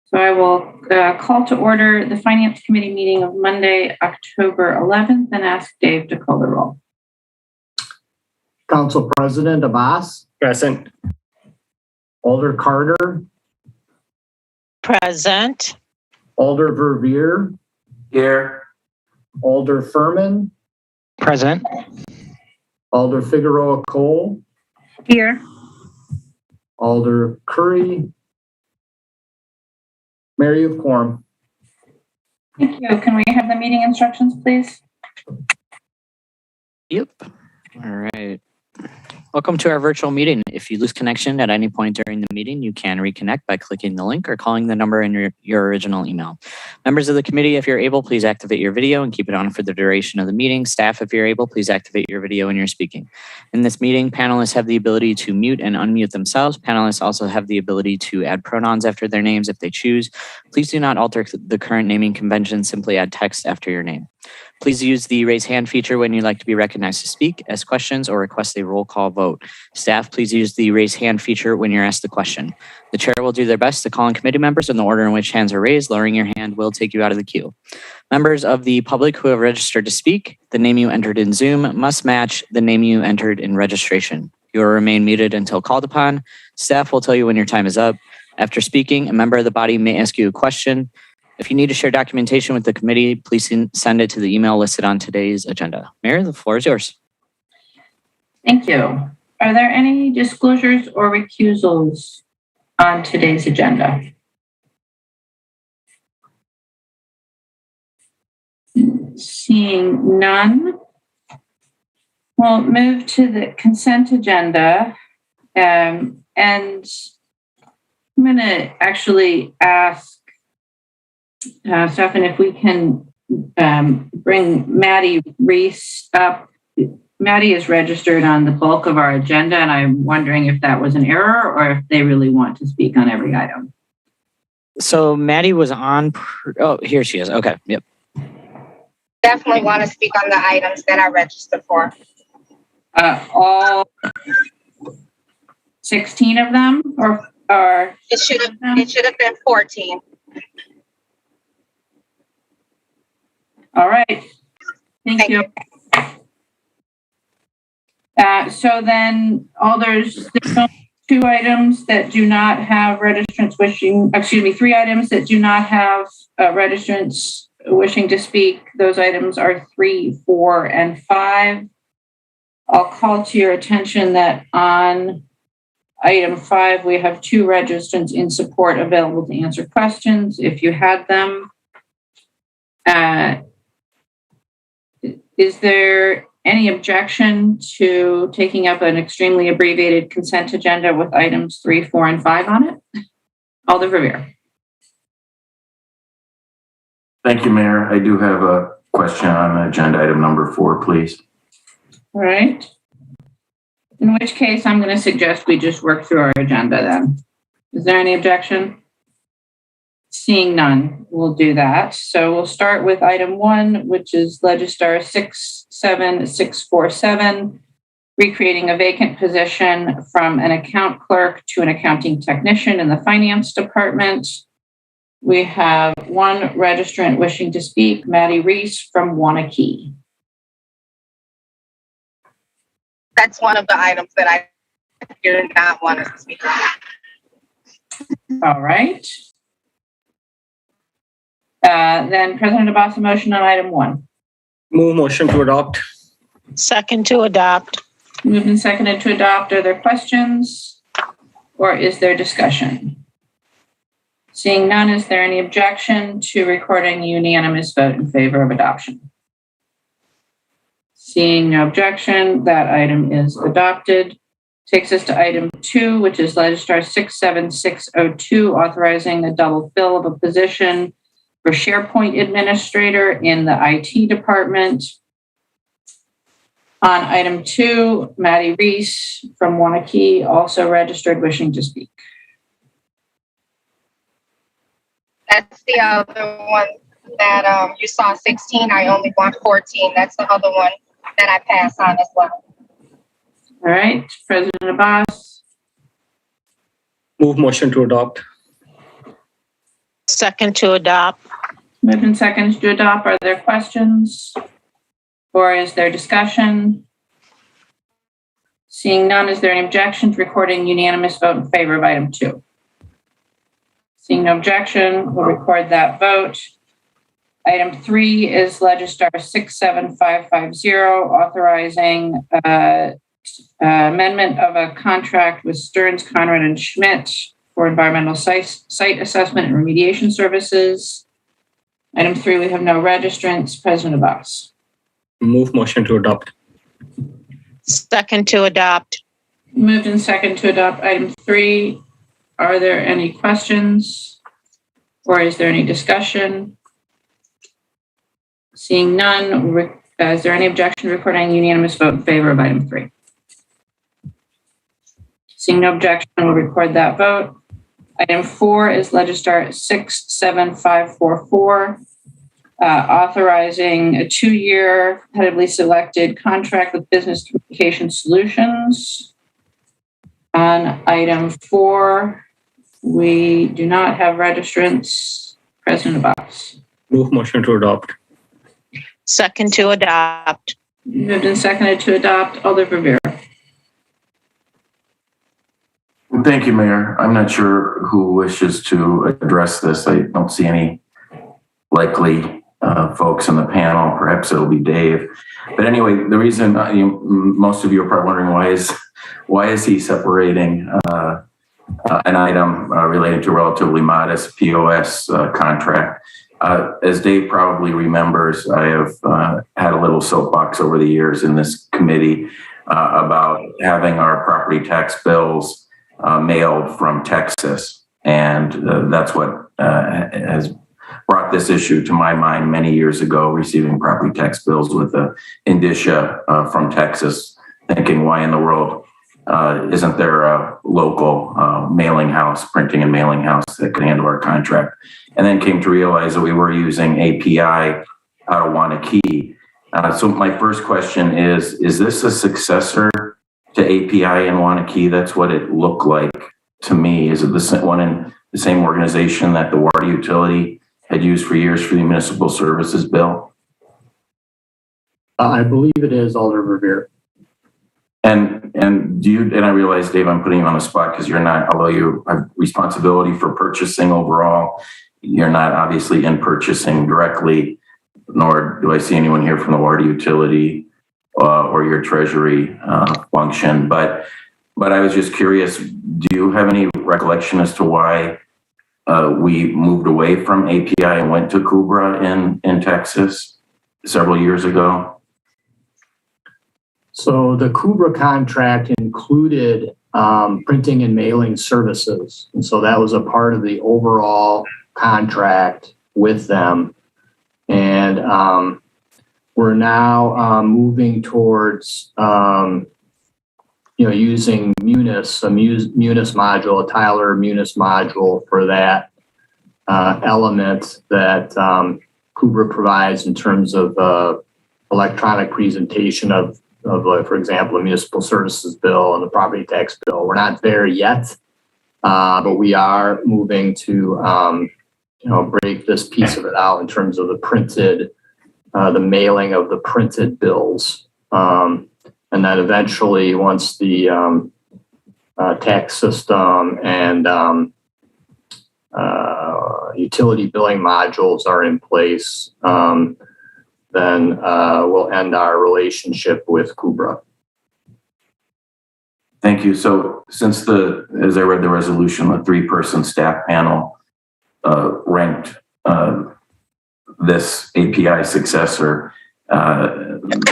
So I will call to order the Finance Committee meeting of Monday, October 11th, and ask Dave to call the roll. Council President Abbas. Present. Alder Carter. Present. Alder Verveer. Here. Alder Furman. Present. Alder Figueroa Cole. Here. Alder Curry. Mayor, you have quorum. Thank you. Can we have the meeting instructions, please? Yep. All right. Welcome to our virtual meeting. If you lose connection at any point during the meeting, you can reconnect by clicking the link or calling the number in your original email. Members of the committee, if you're able, please activate your video and keep it on for the duration of the meeting. Staff, if you're able, please activate your video when you're speaking. In this meeting, panelists have the ability to mute and unmute themselves. Panelists also have the ability to add pronouns after their names if they choose. Please do not alter the current naming convention. Simply add text after your name. Please use the raise hand feature when you'd like to be recognized to speak, ask questions, or request a roll call vote. Staff, please use the raise hand feature when you're asked the question. The chair will do their best to call on committee members in the order in which hands are raised. Lowering your hand will take you out of the queue. Members of the public who have registered to speak, the name you entered in Zoom must match the name you entered in registration. You will remain muted until called upon. Staff will tell you when your time is up. After speaking, a member of the body may ask you a question. If you need to share documentation with the committee, please send it to the email listed on today's agenda. Mayor, the floor is yours. Thank you. Are there any disclosures or recusals on today's agenda? Seeing none, we'll move to the consent agenda. And I'm going to actually ask Stefan, if we can bring Maddie Reese up. Maddie is registered on the bulk of our agenda, and I'm wondering if that was an error or if they really want to speak on every item. So Maddie was on. Oh, here she is. Okay. Yep. Definitely want to speak on the items that I registered for. All 16 of them, or it should have been 14. All right. Thank you. So then there's two items that do not have registrants wishing, three items that do not have registrants wishing to speak. Those items are 3, 4, and 5. I'll call to your attention that on item 5, we have 2 registrants in support available to answer questions if you had them. Is there any objection to taking up an extremely abbreviated consent agenda with items 3, 4, and 5 on it? Alder Verveer. Thank you, Mayor. I do have a question on agenda item number 4, please. All right. In which case, I'm going to suggest we just work through our agenda then. Is there any objection? Seeing none, we'll do that. So we'll start with item 1, which is Legistar 67647, recreating a vacant position from an account clerk to an accounting technician in the finance department. We have 1 registrant wishing to speak, Maddie Reese from Wanakee. That's one of the items that I do not want to speak on. All right. Then President Abbas, a motion on item 1. Move motion to adopt. Second to adopt. Moved and seconded to adopt. Are there questions or is there discussion? Seeing none, is there any objection to recording a unanimous vote in favor of adoption? Seeing no objection, that item is adopted. Takes us to item 2, which is Legistar 67602, authorizing a double fill of a position for SharePoint administrator in the IT department. On item 2, Maddie Reese from Wanakee, also registered, wishing to speak. That's the other one that you saw 16. I only want 14. That's the other one that I pass on as well. All right, President Abbas. Move motion to adopt. Second to adopt. Moved and seconded to adopt. Are there questions? Or is there discussion? Seeing none, is there any objection to recording unanimous vote in favor of item 2? Seeing no objection, we'll record that vote. Item 3 is Legistar 67550, authorizing amendment of a contract with Stearns, Conrad, and Schmidt for environmental site assessment and remediation services. Item 3, we have no registrants. President Abbas. Move motion to adopt. Second to adopt. Moved and second to adopt item 3. Are there any questions? Or is there any discussion? Seeing none, is there any objection to recording unanimous vote in favor of item 3? Seeing no objection, we'll record that vote. Item 4 is Legistar 67544, authorizing a 2-year competitively selected contract with Business Communication Solutions. On item 4, we do not have registrants. President Abbas. Move motion to adopt. Second to adopt. Moved and seconded to adopt. Alder Rivera. Thank you, Mayor. I'm not sure who wishes to address this. I don't see any likely folks on the panel. Perhaps it'll be Dave. But anyway, the reason most of you are probably wondering why is he separating an item related to a relatively modest POS contract. As Dave probably remembers, I have had a little soapbox over the years in this committee about having our property tax bills mailed from Texas. And that's what has brought this issue to my mind many years ago, receiving property tax bills with the indicia from Texas, thinking, why in the world isn't there a local mailing house, printing and mailing house that could handle our contract? And then came to realize that we were using API out of Wanakee. So my first question is this a successor to API in Wanakee? That's what it looked like to me. Is it the one in the same organization that the water utility had used for years for the municipal services bill? I believe it is Alder Revere. And do you, and I realize, Dave, I'm putting you on the spot because you're not, although you have responsibility for purchasing overall, you're not obviously in purchasing directly, nor do I see anyone here from the water utility or your treasury function. But I was just curious, do you have any recollection as to why we moved away from API and went to Kubra in Texas several years ago? So the Kubra contract included printing and mailing services. And so that was a part of the overall contract with them. And we're now moving towards, using Munis, a Munis module, a Tyler Munis module for that element that Kubra provides in terms of electronic presentation of for example, a municipal services bill and the property tax bill. We're not there yet, but we are moving to, break this piece of it out in terms of the printed, the mailing of the printed bills. And then eventually, once the tax system and utility billing modules are in place, then we'll end our relationship with Kubra. Thank you. So since as I read the resolution, the 3-person staff panel ranked this API successor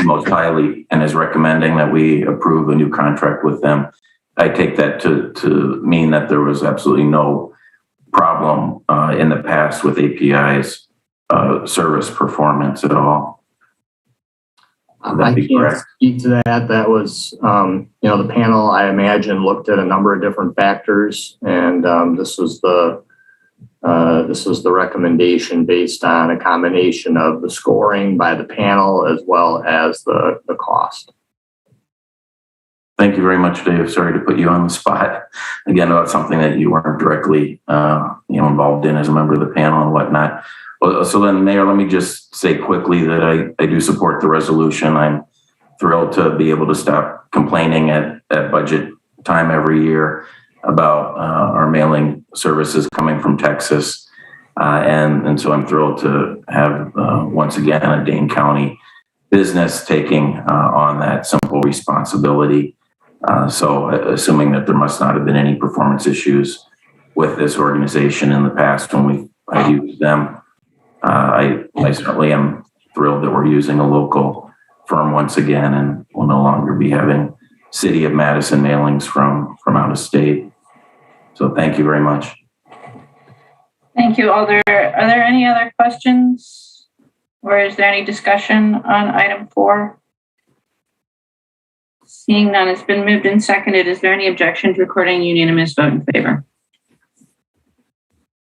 most highly and is recommending that we approve a new contract with them, I take that to mean that there was absolutely no problem in the past with API's service performance at all. I can't speak to that. That was, the panel, I imagine, looked at a number of different factors, and this was the recommendation based on a combination of the scoring by the panel as well as the cost. Thank you very much, Dave. Sorry to put you on the spot again about something that you weren't directly, involved in as a member of the panel and whatnot. Well, so then, Mayor, let me just say quickly that I do support the resolution. I'm thrilled to be able to stop complaining at budget time every year about our mailing services coming from Texas. And so I'm thrilled to have, once again, a Dane County business taking on that simple responsibility. So assuming that there must not have been any performance issues with this organization in the past when I've used them, I certainly am thrilled that we're using a local firm once again and will no longer be having City of Madison mailings from out of state. So thank you very much. Thank you, Alder. Are there any other questions? Or is there any discussion on item 4? Seeing none, it's been moved and seconded. Is there any objection to recording a unanimous vote in favor?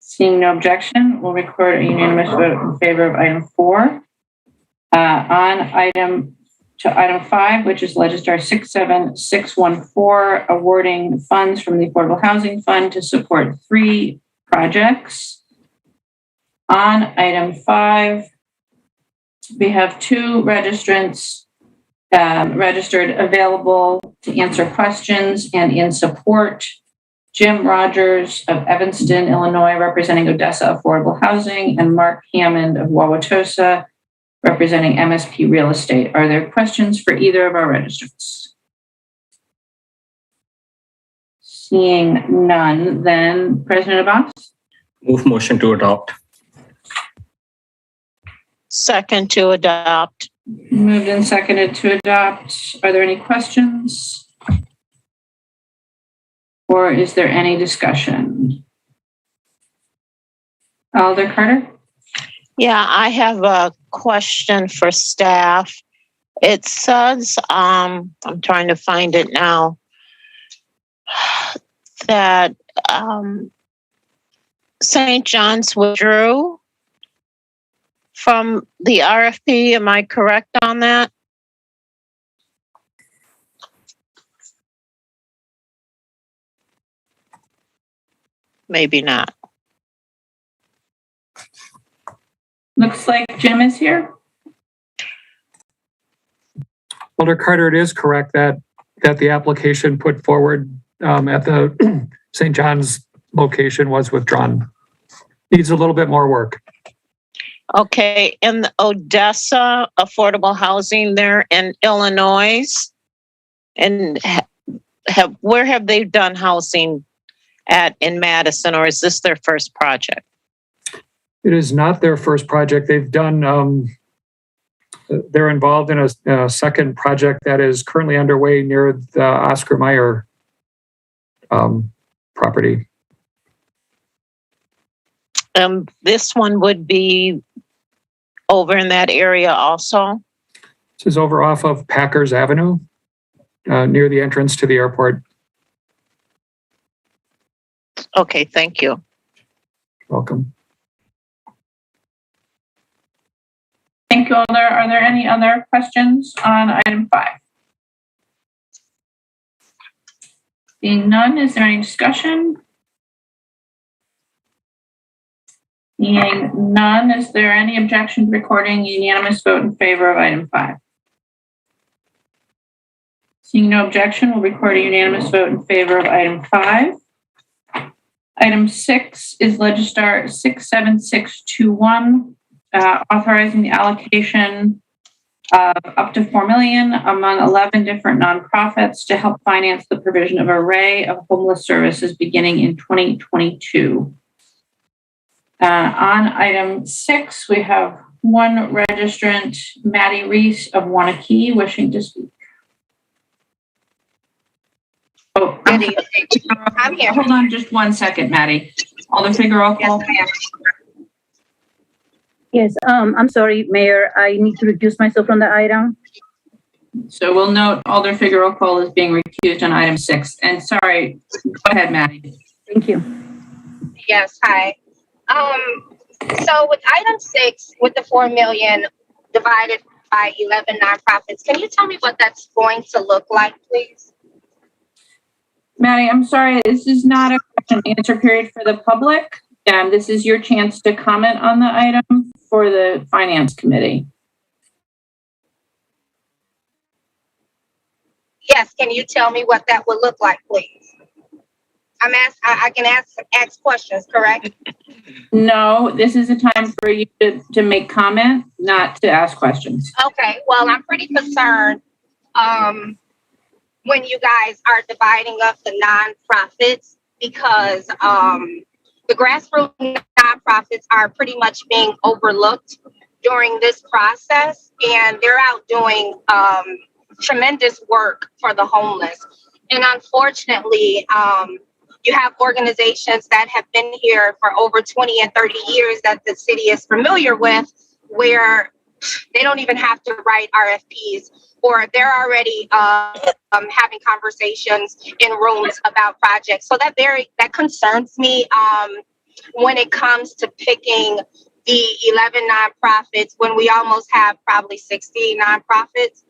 Seeing no objection, we'll record a unanimous vote in favor of item 4. On item 5, which is Legistar 67614, awarding funds from the Affordable Housing Fund to support 3 projects. On item 5, we have 2 registrants registered available to answer questions and in support. Jim Rogers of Evanston, Illinois, representing Odessa Affordable Housing, and Mark Hammond of Wauwatosa, representing MSP Real Estate. Are there questions for either of our registrants? Seeing none, then President Abbas? Move motion to adopt. Second to adopt. Moved and seconded to adopt. Are there any questions? Or is there any discussion? Alder Carter? Yeah, I have a question for staff. It says, I'm trying to find it now, that St. John's withdrew from the RFP. Am I correct on that? Maybe not. Looks like Jim is here. Alder Carter, it is correct that the application put forward at the St. John's location was withdrawn. Needs a little bit more work. Okay, in the Odessa affordable housing there in Illinois, and where have they done housing at in Madison, or is this their first project? It is not their first project. They've done, they're involved in a second project that is currently underway near the Oscar Mayer property. This one would be over in that area also? This is over off of Packers Avenue, near the entrance to the airport. Okay, thank you. Welcome. Thank you, Alder. Are there any other questions on item 5? Seeing none, is there any discussion? Seeing none, is there any objection to recording a unanimous vote in favor of item 5? Seeing no objection, we'll record a unanimous vote in favor of item 5. Item 6 is Legistar 67621, authorizing the allocation of up to $4 million among 11 different nonprofits to help finance the provision of an array of homeless services beginning in 2022. On item 6, we have one registrant, Maddie Reese of Wanakee, wishing to speak. Oh, I'm here. Hold on just one second, Maddie. Alder Figueroa call. Yes, ma'am. Yes, I'm sorry, Mayor, I need to recuse myself from the item. So we'll note Alder Figueroa call is being recused on item 6. And sorry, go ahead, Maddie. Thank you. Yes, hi. So with item 6, with the 4 million divided by 11 nonprofits, can you tell me what that's going to look like, please? Maddie, I'm sorry, this is not a question and answer period for the public. This is your chance to comment on the item for the Finance Committee. Yes, can you tell me what that would look like, please? I can ask questions, correct? No, this is a time for you to make comment, not to ask questions. Okay, well, I'm pretty concerned when you guys are dividing up the nonprofits because the grassroots nonprofits are pretty much being overlooked during this process, and they're out doing tremendous work for the homeless. And unfortunately, you have organizations that have been here for over 20 and 30 years that the city is familiar with, where they don't even have to write RFPs, or they're already having conversations in rooms about projects. So that concerns me when it comes to picking the 11 nonprofits when we almost have probably 60 nonprofits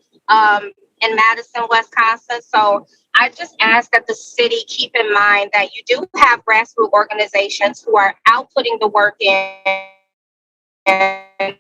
in Madison, Wisconsin. So I just ask that the city keep in mind that you do have grassroots organizations who are out putting the work in, and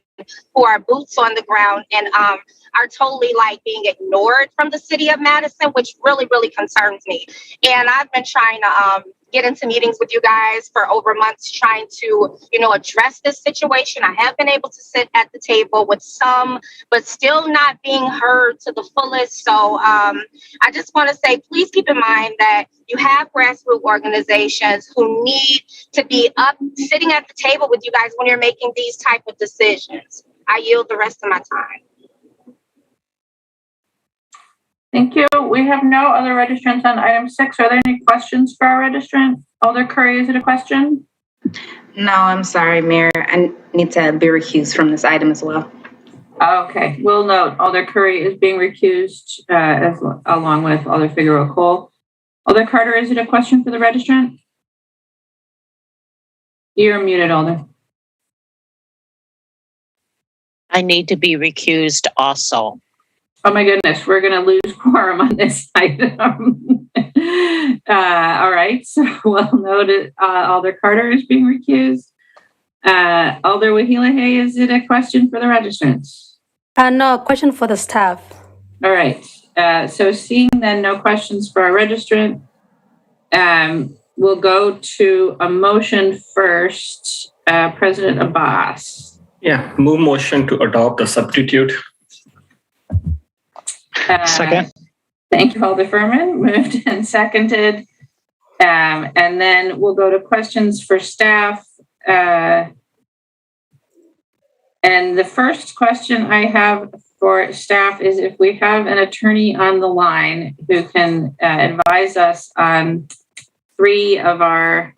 who are boots on the ground and are totally like being ignored from the city of Madison, which really, really concerns me. And I've been trying to get into meetings with you guys for over months, trying to, address this situation. I have been able to sit at the table with some, but still not being heard to the fullest. So I just want to say, please keep in mind that you have grassroots organizations who need to be up sitting at the table with you guys when you're making these type of decisions. I yield the rest of my time. Thank you. We have no other registrants on item 6. Are there any questions for our registrant? Alder Curry, is it a question? No, I'm sorry, Mayor. I need to be recused from this item as well. Okay, we'll note Alder Curry is being recused along with Alder Figueroa Cole. Alder Carter, is it a question for the registrant? You're muted, Alder. I need to be recused also. Oh my goodness, we're going to lose quorum on this item. All right, so we'll note it. Alder Carter is being recused. Alder Wahilahe, is it a question for the registrants? No, question for the staff. All right, so seeing then no questions for our registrant, we'll go to a motion first. President Abbas. Yeah, move motion to adopt the substitute. Second. Thank you, Alder Furman. Moved and seconded. And then we'll go to questions for staff. And the first question I have for staff is if we have an attorney on the line who can advise us on 3 of our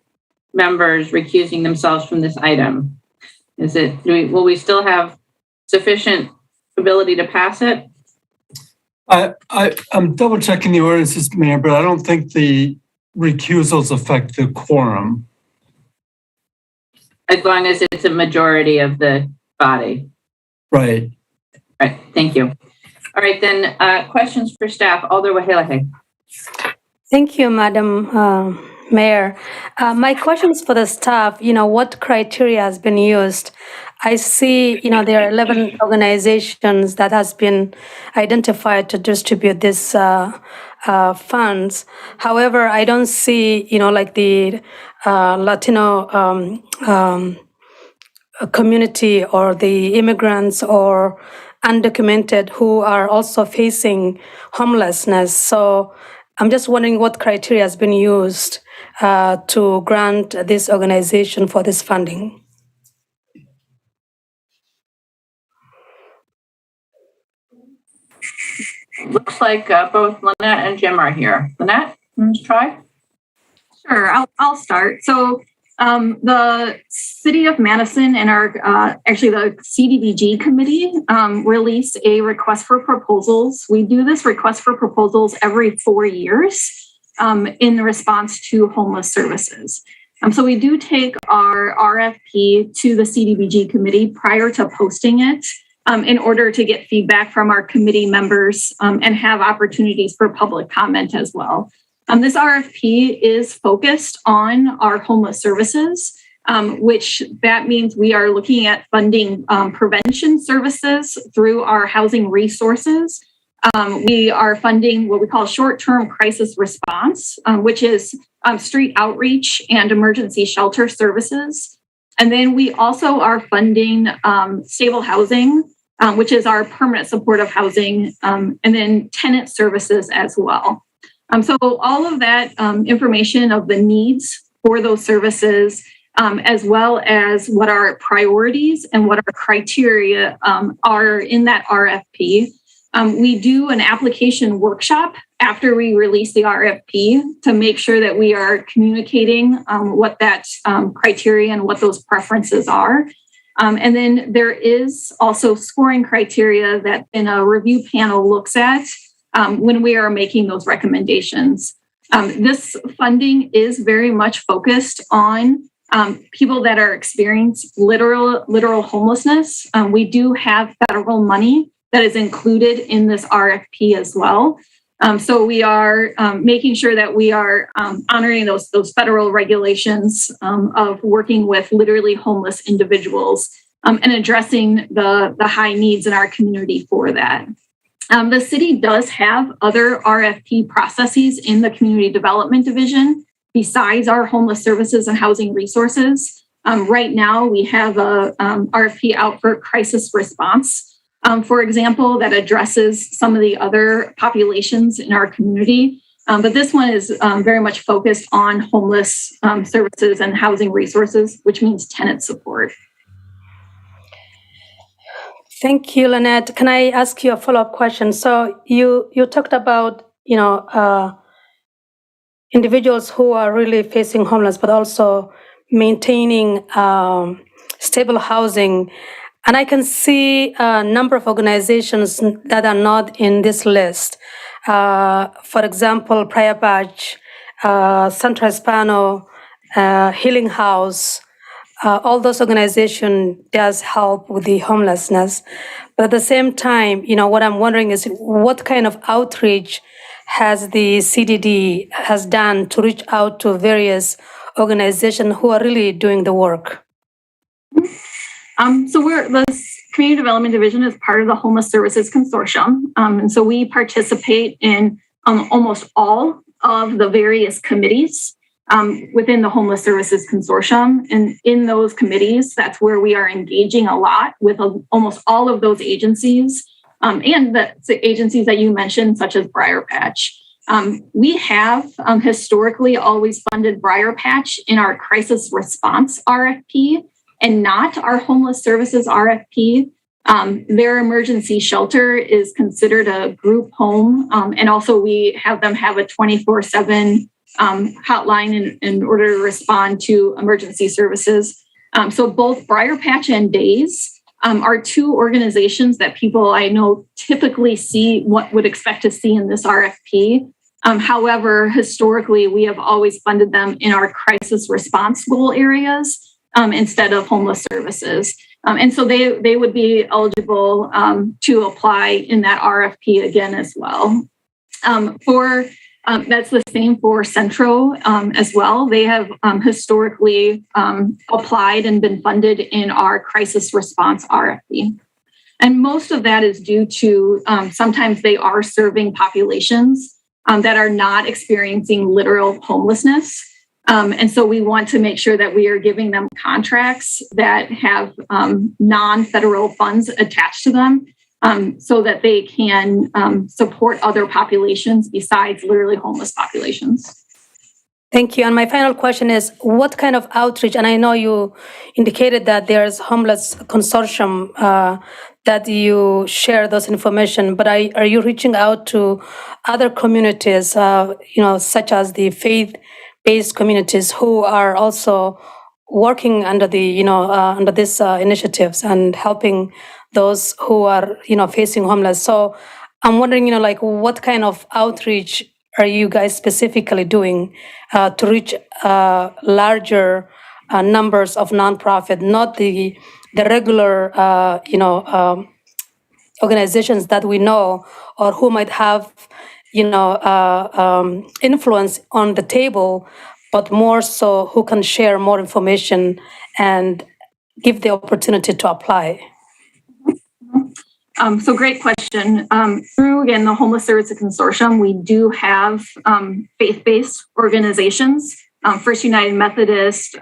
members recusing themselves from this item. Will we still have sufficient ability to pass it? I'm double checking the ordinances, Mayor, but I don't think the recusals affect the quorum. As long as it's a majority of the body. Right. All right, thank you. All right, then questions for staff. Alder Wahilahe. Thank you, Madam Mayor. My question is for the staff. What criteria has been used? I see, there are 11 organizations that has been identified to distribute these funds. However, I don't see, like the Latino community or the immigrants or undocumented who are also facing homelessness. So I'm just wondering what criteria has been used to grant this organization for this funding. Looks like both Lynette and Jim are here. Lynette, let's try. Sure, I'll start. So the City of Madison and our, actually the CDBG committee released a request for proposals. We do this request for proposals every 4 years in response to homeless services. So we do take our RFP to the CDBG committee prior to posting it in order to get feedback from our committee members and have opportunities for public comment as well. This RFP is focused on our homeless services, which that means we are looking at funding prevention services through our housing resources. We are funding what we call short-term crisis response, which is street outreach and emergency shelter services. And then we also are funding stable housing, which is our permanent supportive housing, and then tenant services as well. So all of that information of the needs for those services, as well as what our priorities and what our criteria are in that RFP. We do an application workshop after we release the RFP to make sure that we are communicating what that criteria and what those preferences are. And then there is also scoring criteria that in a review panel looks at when we are making those recommendations. This funding is very much focused on people that are experiencing literal homelessness. We do have federal money that is included in this RFP as well. So we are making sure that we are honoring those federal regulations of working with literally homeless individuals and addressing the high needs in our community for that. The city does have other RFP processes in the Community Development Division besides our homeless services and housing resources. Right now, we have a RFP out for crisis response, for example, that addresses some of the other populations in our community. But this one is very much focused on homeless services and housing resources, which means tenant support. Thank you, Lynette. Can I ask you a follow-up question? So you talked about, individuals who are really facing homeless, but also maintaining stable housing. And I can see a number of organizations that are not in this list. For example, Prior Batch, Central Hispano, Healing House, all those organizations does help with the homelessness. But at the same time, what I'm wondering is what kind of outreach has the CDD has done to reach out to various organizations who are really doing the work? So the Community Development Division is part of the Homeless Services Consortium. And so we participate in almost all of the various committees within the Homeless Services Consortium. And in those committees, that's where we are engaging a lot with almost all of those agencies and the agencies that you mentioned, such as Briar Patch. We have historically always funded Briar Patch in our crisis response RFP and not our homeless services RFP. Their emergency shelter is considered a group home. And also we have them have a 24/7 hotline in order to respond to emergency services. So both Briar Patch and Days are two organizations that people I know typically see what would expect to see in this RFP. However, historically, we have always funded them in our crisis response goal areas instead of homeless services. And so they would be eligible to apply in that RFP again as well. That's the same for Centro as well. They have historically applied and been funded in our crisis response RFP. And most of that is due to sometimes they are serving populations that are not experiencing literal homelessness. And so we want to make sure that we are giving them contracts that have non-federal funds attached to them so that they can support other populations besides literally homeless populations. Thank you. And my final question is, what kind of outreach, and I know you indicated that there's homeless consortium that you share those information, but are you reaching out to other communities, such as the faith-based communities who are also working under the, under these initiatives and helping those who are, facing homeless? So I'm wondering, what kind of outreach are you guys specifically doing to reach larger numbers of nonprofit, not the regular, organizations that we know or who might have, influence on the table, but more so who can share more information and give the opportunity to apply? So great question. Through, again, the Homeless Services Consortium, we do have faith-based organizations, First United Methodist,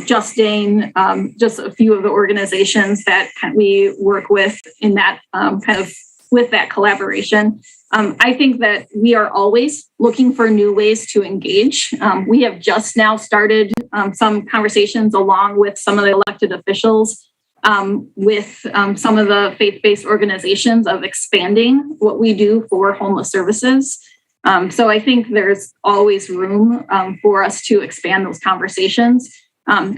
Just Dane, just a few of the organizations that we work with in that with that collaboration. I think that we are always looking for new ways to engage. We have just now started some conversations along with some of the elected officials with some of the faith-based organizations of expanding what we do for homeless services. So I think there's always room for us to expand those conversations.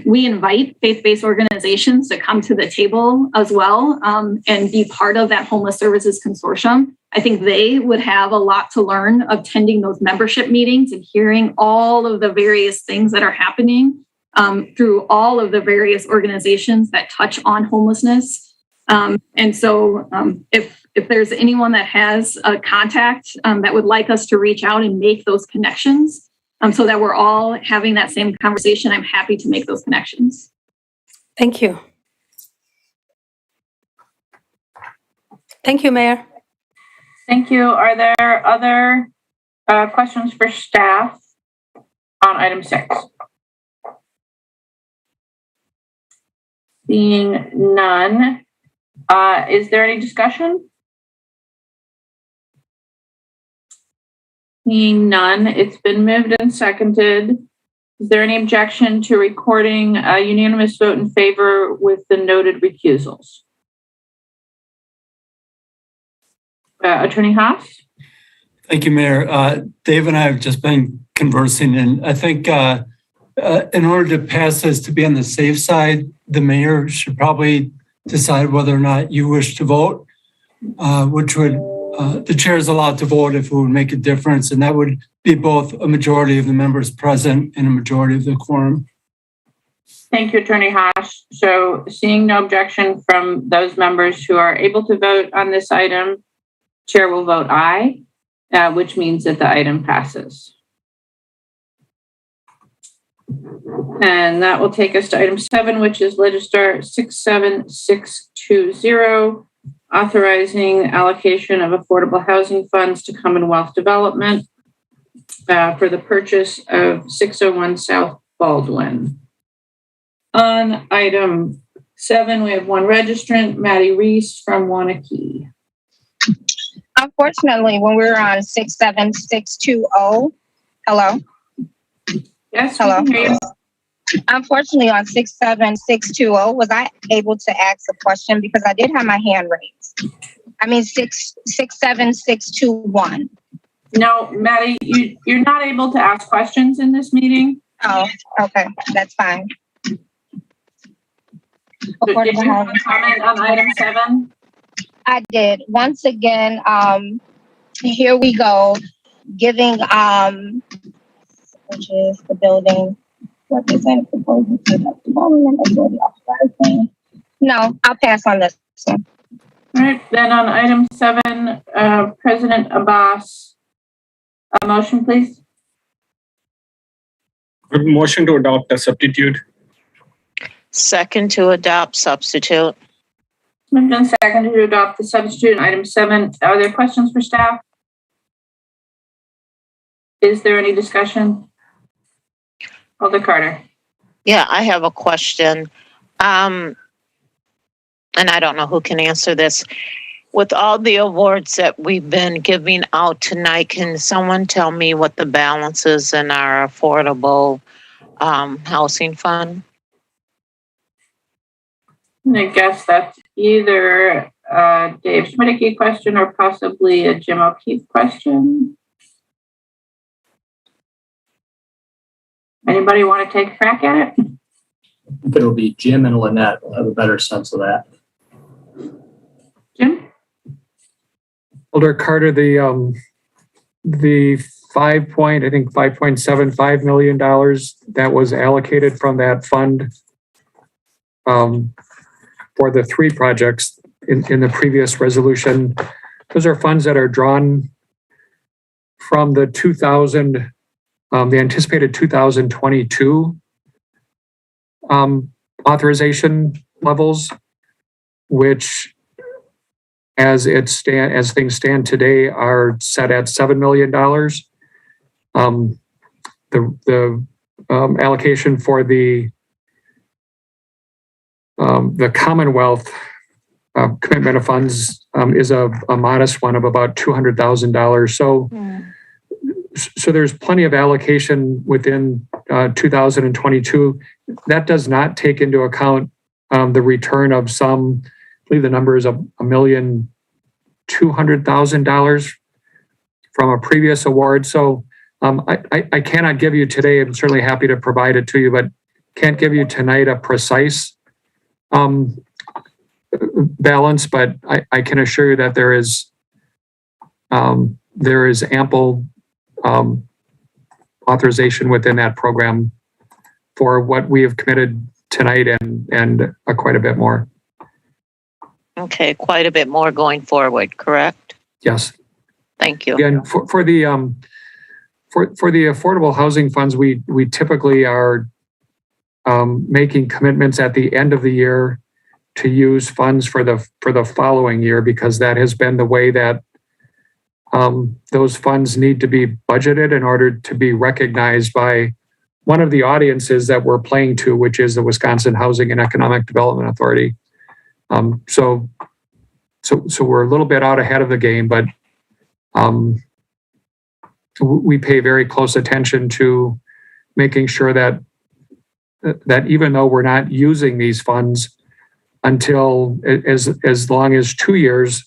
We invite faith-based organizations to come to the table as well and be part of that Homeless Services Consortium. I think they would have a lot to learn attending those membership meetings and hearing all of the various things that are happening through all of the various organizations that touch on homelessness. And so if there's anyone that has a contact that would like us to reach out and make those connections so that we're all having that same conversation, I'm happy to make those connections. Thank you. Thank you, Mayor. Thank you. Are there other questions for staff on item 6? Seeing none, is there any discussion? Seeing none, it's been moved and seconded. Is there any objection to recording a unanimous vote in favor with the noted recusals? Attorney Haas? Thank you, Mayor. Dave and I have just been conversing, and I think in order to pass this to be on the safe side, the mayor should probably decide whether or not you wish to vote, which would, the chair is allowed to vote if it would make a difference, and that would be both a majority of the members present and a majority of the quorum. Thank you, Attorney Haas. So seeing no objection from those members who are able to vote on this item, Chair will vote aye, which means that the item passes. And that will take us to item 7, which is Legistar 67620, authorizing allocation of affordable housing funds to Commonwealth Development for the purchase of 601 South Baldwin. On item 7, we have one registrant, Maddie Reese from Wanakee. Unfortunately, when we were on 67620, hello? Yes, hello. we can hear you. Unfortunately, on 67620, was I able to ask a question because I did have my hand raised? I mean, 67621. No, Maddie, you're not able to ask questions in this meeting. Oh, okay, that's fine. So did you have a comment on item 7? I did. Once again, here we go, giving which is the building representative proposal to the development authority authorizing. No, I'll pass on this one. All right, then on item 7, President Abbas, a motion, please. Motion to adopt a substitute. Second to adopt substitute. Moved and seconded to adopt the substitute in item 7. Are there questions for staff? Is there any discussion? Alder Carter. Yeah, I have a question. And I don't know who can answer this. With all the awards that we've been giving out tonight, can someone tell me what the balance is in our affordable housing fund? I guess that's either a Dave Schmidtke question or possibly a Jim O'Keefe question. Anybody want to take a crack at it? It'll be Jim and Lynette will have a better sense of that. Jim? Alder Carter, the $5.75 million that was allocated from that fund for the 3 projects in the previous resolution, those are funds that are drawn from the the anticipated 2022 authorization levels, which as things stand today are set at $7 million. The allocation for the Commonwealth commitment of funds is a modest one of about $200,000. So there's plenty of allocation within 2022. That does not take into account the return of some, I believe the number is $1,200,000 from a previous award. So I cannot give you today, I'm certainly happy to provide it to you, but can't give you tonight a precise balance, but I can assure you that there is ample authorization within that program for what we have committed tonight and quite a bit more. Okay, quite a bit more going forward, correct? Yes. Thank you. Again, for the affordable housing funds, we typically are making commitments at the end of the year to use funds for the following year, because that has been the way that those funds need to be budgeted in order to be recognized by one of the audiences that we're playing to, which is the Wisconsin Housing and Economic Development Authority. So we're a little bit out ahead of the game, but we pay very close attention to making sure that even though we're not using these funds until as long as 2 years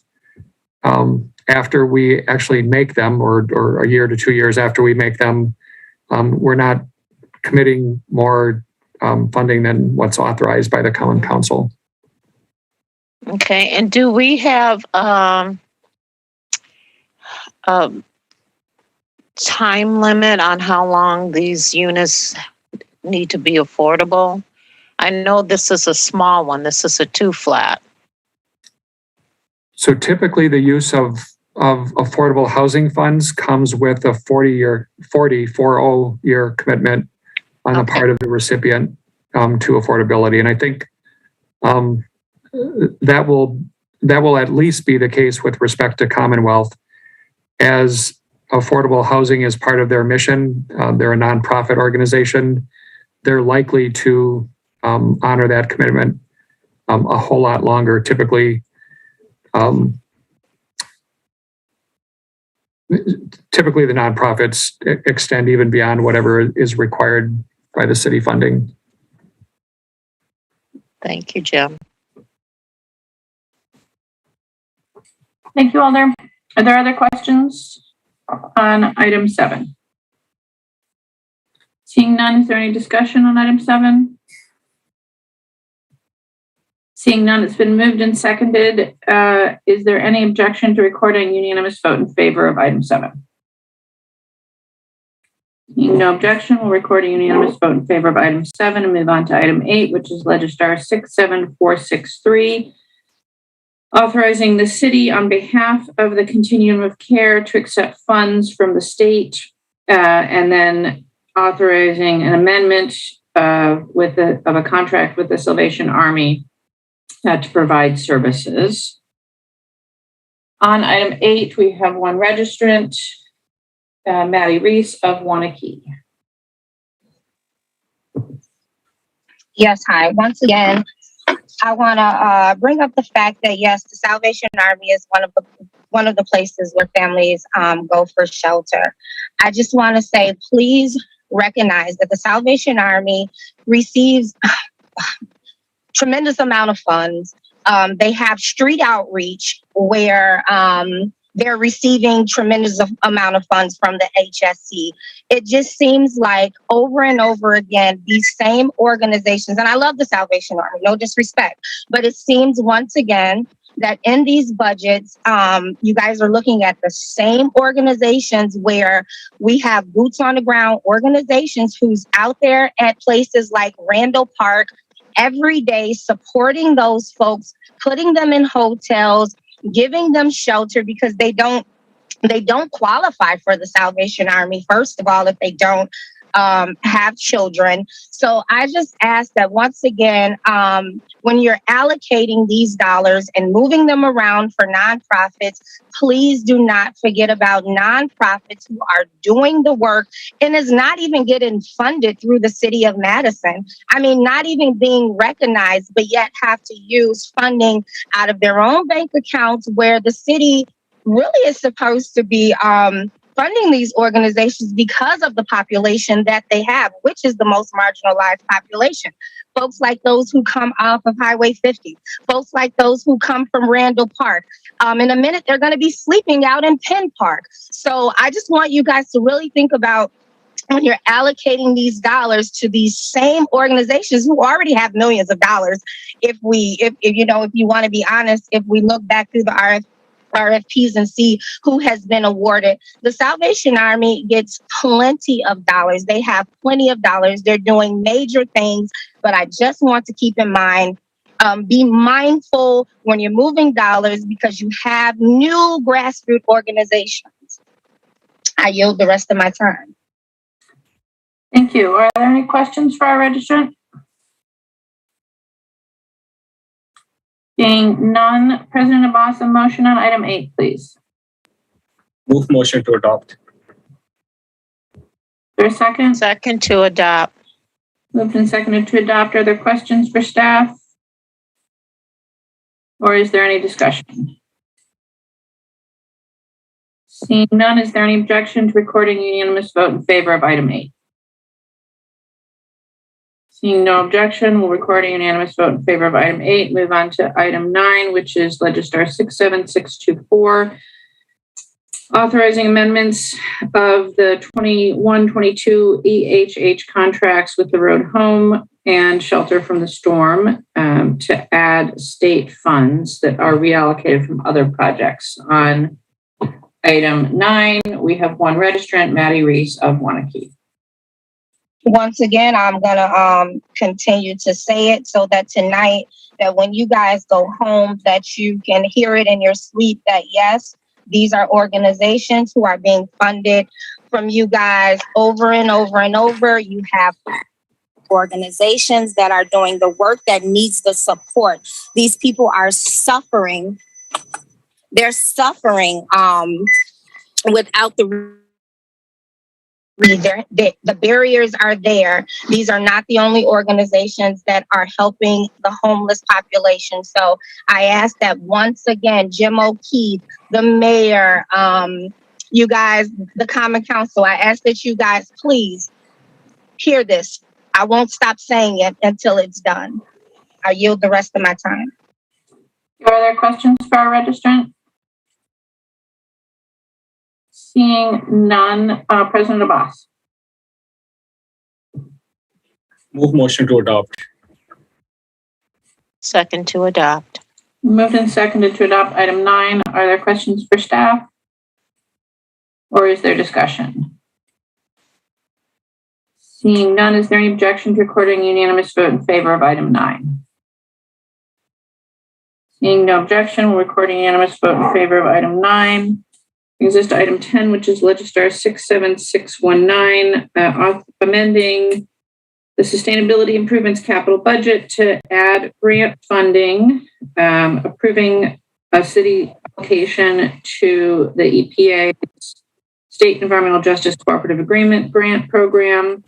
after we actually make them, or a year to 2 years after we make them, we're not committing more funding than what's authorized by the Common Council. Okay, and do we have time limit on how long these units need to be affordable? I know this is a small one. This is a 2-flat. So typically the use of affordable housing funds comes with a 40-year commitment on the part of the recipient to affordability. And I think that will at least be the case with respect to Commonwealth, as affordable housing is part of their mission. They're a nonprofit organization. They're likely to honor that commitment a whole lot longer. Typically the nonprofits extend even beyond whatever is required by the city funding. Thank you, Jim. Thank you, Alder. Are there other questions on item 7? Seeing none, is there any discussion on item 7? Seeing none, it's been moved and seconded. Is there any objection to recording unanimous vote in favor of item 7? Seeing no objection, we'll record a unanimous vote in favor of item 7 and move on to item 8, which is Legistar 67463, authorizing the city on behalf of the Continuum of Care to accept funds from the state, and then authorizing an amendment of a contract with the Salvation Army to provide services. On item 8, we have one registrant, Maddie Reese of Wanakee. Yes, hi. Once again, I want to bring up the fact that yes, the Salvation Army is one of the places where families go for shelter. I just want to say, please recognize that the Salvation Army receives tremendous amount of funds. They have street outreach where they're receiving tremendous amount of funds from the HSC. It just seems like over and over again, these same organizations, and I love the Salvation Army, no disrespect, but it seems once again that in these budgets, you guys are looking at the same organizations where we have boots on the ground organizations who's out there at places like Randall Park every day, supporting those folks, putting them in hotels, giving them shelter because they don't they don't qualify for the Salvation Army, first of all, if they don't have children. So I just ask that once again, when you're allocating these dollars and moving them around for nonprofits, please do not forget about nonprofits who are doing the work and is not even getting funded through the city of Madison. I mean, not even being recognized, but yet have to use funding out of their own bank accounts where the city really is supposed to be funding these organizations because of the population that they have, which is the most marginalized population. Folks like those who come off of Highway 50, folks like those who come from Randall Park. In a minute, they're going to be sleeping out in Penn Park. So I just want you guys to really think about when you're allocating these dollars to these same organizations who already have millions of dollars. If you want to be honest, if we look back through the RFPs and see who has been awarded. The Salvation Army gets plenty of dollars. They have plenty of dollars. They're doing major things, but I just want to keep in mind, be mindful when you're moving dollars because you have new grassroots organizations. I yield the rest of my time. Thank you. Are there any questions for our registrant? Seeing none, President Abbas, a motion on item 8, please. Move motion to adopt. Is there a second? Second to adopt. Moved and seconded to adopt. Are there questions for staff? Or is there any discussion? Seeing none, is there any objection to recording a unanimous vote in favor of item 8? Seeing no objection, we'll record a unanimous vote in favor of item 8. Move on to item 9, which is Legistar 67624, authorizing amendments of the 21-22 EHH contracts with the Road Home and Shelter from the Storm to add state funds that are reallocated from other projects. On item 9, we have one registrant, Maddie Reese of Wanakee. Once again, I'm going to continue to say it so that tonight, that when you guys go home, that you can hear it in your sleep that yes, these are organizations who are being funded from you guys over and over and over. You have organizations that are doing the work that needs the support. These people are suffering. They're suffering without the barriers are there. These are not the only organizations that are helping the homeless population. So I ask that once again, Jim O'Keefe, the mayor, you guys, the Common Council, I ask that you guys please hear this. I won't stop saying it until it's done. I yield the rest of my time. Are there questions for our registrant? Seeing none, President Abbas. Move motion to adopt. Second to adopt. Moved and seconded to adopt item 9. Are there questions for staff? Or is there discussion? Seeing none, is there any objection to recording a unanimous vote in favor of item 9? Seeing no objection, we're recording a unanimous vote in favor of item 9. Brings us to item 10, which is Legistar 67619, amending the Sustainability Improvements Capital Budget to add grant funding, approving a city application to the EPA's State Environmental Justice Cooperative Agreement Grant Program,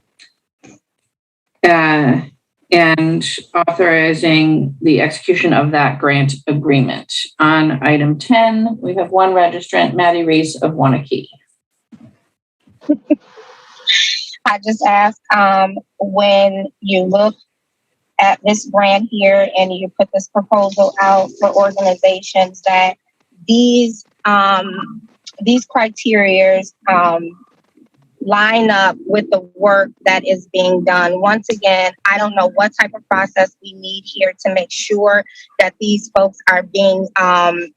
and authorizing the execution of that grant agreement. On item 10, we have one registrant, Maddie Reese of Wanakee. I just ask when you look at this grant here and you put this proposal out for organizations that these criteria line up with the work that is being done. Once again, I don't know what type of process we need here to make sure that these folks are being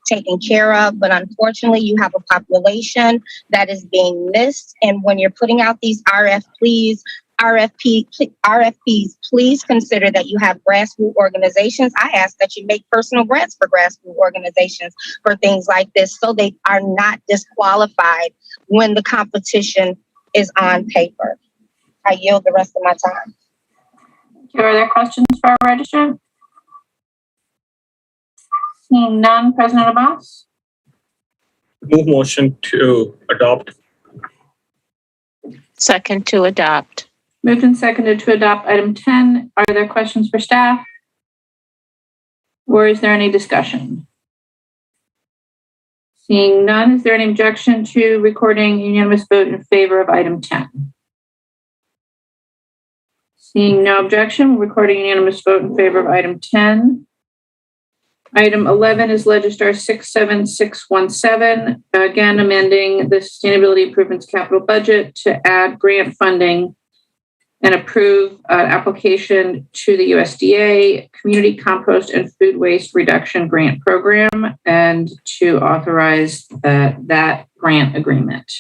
taken care of, but unfortunately you have a population that is being missed. And when you're putting out these RFPs RFPs, please consider that you have grassroots organizations. I ask that you make personal grants for grassroots organizations for things like this so they are not disqualified when the competition is on paper. I yield the rest of my time. Are there questions for our registrant? Seeing none, President Abbas? Move motion to adopt. Second to adopt. Moved and seconded to adopt item 10. Are there questions for staff? Or is there any discussion? Seeing none, is there any objection to recording unanimous vote in favor of item 10? Seeing no objection, recording unanimous vote in favor of item 10. Item 11 is Legistar 67617, again amending the Sustainability Improvements Capital Budget to add grant funding and approve application to the USDA Community Compost and Food Waste Reduction Grant Program and to authorize that grant agreement.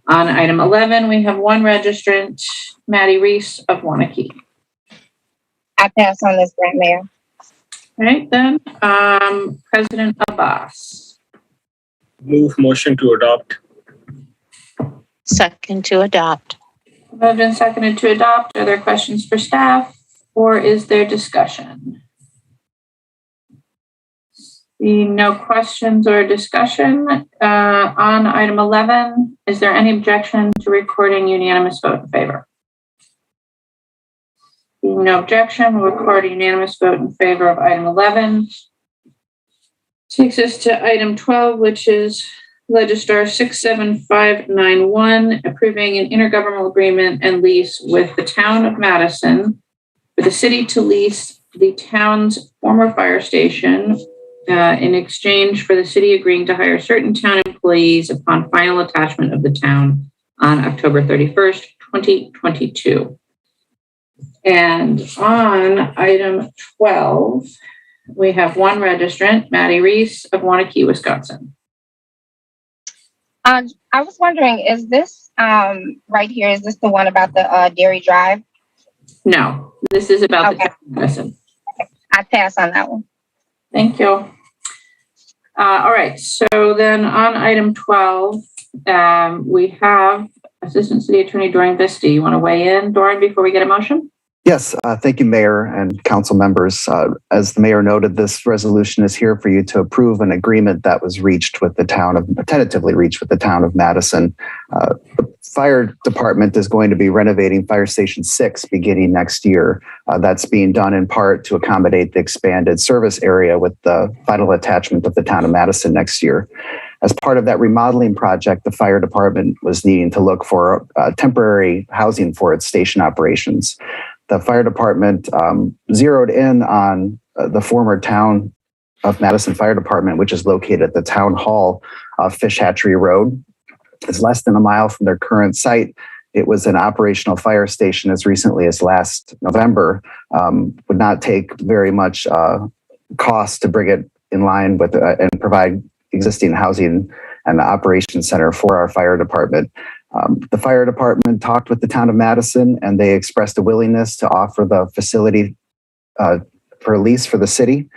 On item 11, we have one registrant, Maddie Reese of Wanakee. I pass on this grant, Mayor. All right, then, President Abbas. Move motion to adopt. Second to adopt. Moved and seconded to adopt. Are there questions for staff or is there discussion? Seeing no questions or discussion on item 11, is there any objection to recording unanimous vote in favor? Seeing no objection, we'll record a unanimous vote in favor of item 11. Takes us to item 12, which is Legistar 67591, approving an intergovernmental agreement and lease with the town of Madison for the city to lease the town's former fire station in exchange for the city agreeing to hire certain town employees upon final attachment of the town on October 31st, 2022. And on item 12, we have one registrant, Maddie Reese of Wanakee, Wisconsin. I was wondering, is this right here, is this the one about the Dairy Drive? No, this is about Okay. the medicine. I pass on that one. Thank you. All right, so then on item 12, we have Assistant City Attorney Doran Vista. You want to weigh in, Doran, before we get a motion? Yes, thank you, Mayor and council members. As the mayor noted, this resolution is here for you to approve an agreement that was tentatively reached with the town of Madison. The fire department is going to be renovating Fire Station 6 beginning next year. That's being done in part to accommodate the expanded service area with the final attachment of the town of Madison next year. As part of that remodeling project, the fire department was needing to look for temporary housing for its station operations. The fire department zeroed in on the former town of Madison Fire Department, which is located at the town hall of Fish Hatchery Road. It's less than a mile from their current site. It was an operational fire station as recently as last November. Would not take very much cost to bring it in line with and provide existing housing and the operations center for our fire department. The fire department talked with the town of Madison and they expressed a willingness to offer the facility for a lease for the city.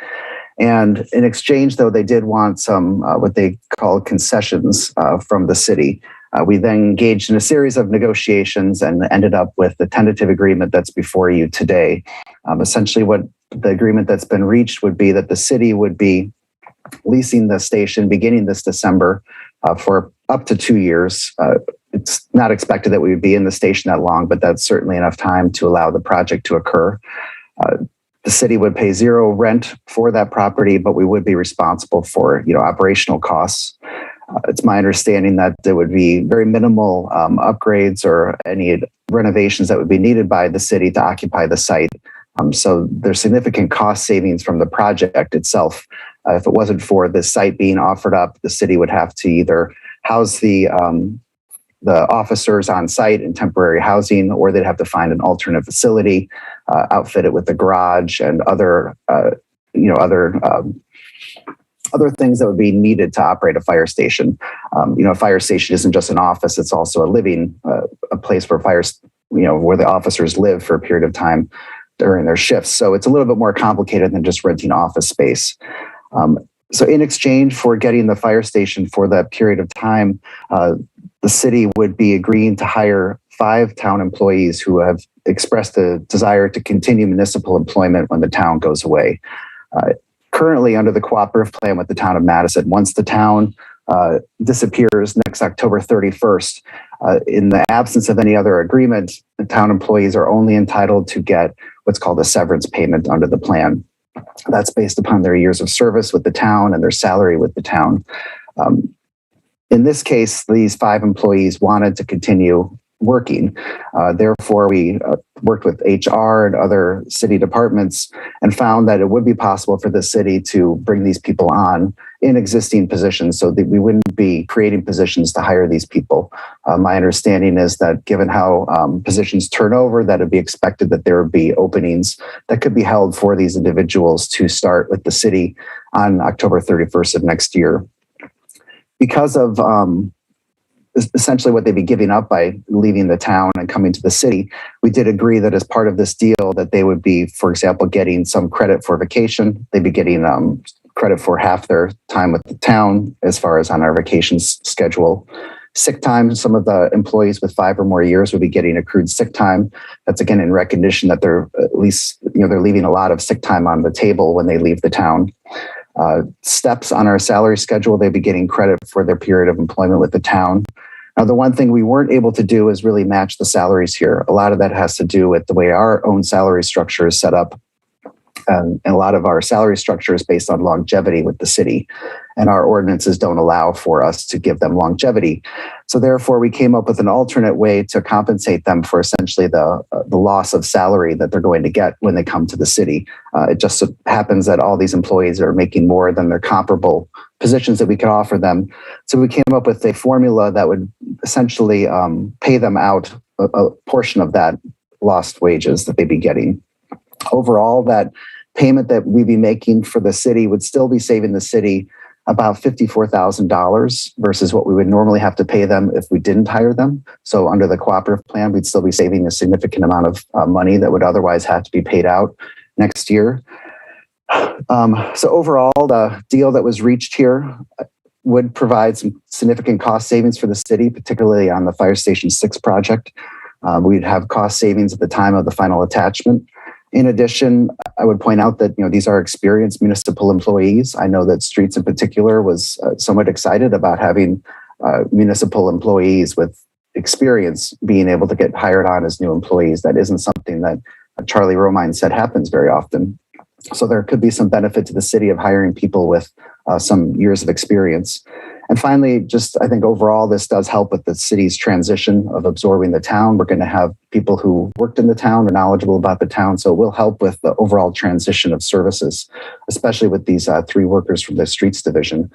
And in exchange, though, they did want some what they call concessions from the city. We then engaged in a series of negotiations and ended up with the tentative agreement that's before you today. Essentially, what the agreement that's been reached would be that the city would be leasing the station beginning this December for up to 2 years. It's not expected that we would be in the station that long, but that's certainly enough time to allow the project to occur. The city would pay zero rent for that property, but we would be responsible for, operational costs. It's my understanding that there would be very minimal upgrades or any renovations that would be needed by the city to occupy the site. So there's significant cost savings from the project itself. If it wasn't for the site being offered up, the city would have to either house the officers on site in temporary housing, or they'd have to find an alternate facility, outfit it with a garage and other things that would be needed to operate a fire station. A fire station isn't just an office; it's also a living, a place where where the officers live for a period of time during their shifts. So it's a little bit more complicated than just renting office space. So in exchange for getting the fire station for that period of time, the city would be agreeing to hire 5 town employees who have expressed a desire to continue municipal employment when the town goes away. Currently, under the cooperative plan with the town of Madison, once the town disappears next October 31st, in the absence of any other agreement, the town employees are only entitled to get what's called a severance payment under the plan. That's based upon their years of service with the town and their salary with the town. In this case, these 5 employees wanted to continue working. Therefore, we worked with HR and other city departments and found that it would be possible for the city to bring these people on in existing positions so that we wouldn't be creating positions to hire these people. My understanding is that given how positions turn over, that it'd be expected that there would be openings that could be held for these individuals to start with the city on October 31st of next year. Because of essentially what they'd be giving up by leaving the town and coming to the city, we did agree that as part of this deal that they would be, for example, getting some credit for vacation. They'd be getting credit for half their time with the town as far as on our vacation schedule. Sick time, some of the employees with 5 or more years would be getting accrued sick time. That's again in recognition that they're at least, they're leaving a lot of sick time on the table when they leave the town. Steps on our salary schedule, they'd be getting credit for their period of employment with the town. Now, the one thing we weren't able to do is really match the salaries here. A lot of that has to do with the way our own salary structure is set up. And a lot of our salary structure is based on longevity with the city. And our ordinances don't allow for us to give them longevity. So therefore, we came up with an alternate way to compensate them for essentially the loss of salary that they're going to get when they come to the city. It just so happens that all these employees are making more than their comparable positions that we could offer them. So we came up with a formula that would essentially pay them out a portion of that lost wages that they'd be getting. Overall, that payment that we'd be making for the city would still be saving the city about $54,000 versus what we would normally have to pay them if we didn't hire them. So under the cooperative plan, we'd still be saving a significant amount of money that would otherwise have to be paid out next year. So overall, the deal that was reached here would provide some significant cost savings for the city, particularly on the Fire Station 6 project. We'd have cost savings at the time of the final attachment. In addition, I would point out that these are experienced municipal employees. I know that Streets in particular was somewhat excited about having municipal employees with experience being able to get hired on as new employees. That isn't something that Charlie Romine said happens very often. So there could be some benefit to the city of hiring people with some years of experience. And finally, I think overall, this does help with the city's transition of absorbing the town. We're going to have people who worked in the town or knowledgeable about the town. So it will help with the overall transition of services, especially with these 3 workers from the streets division.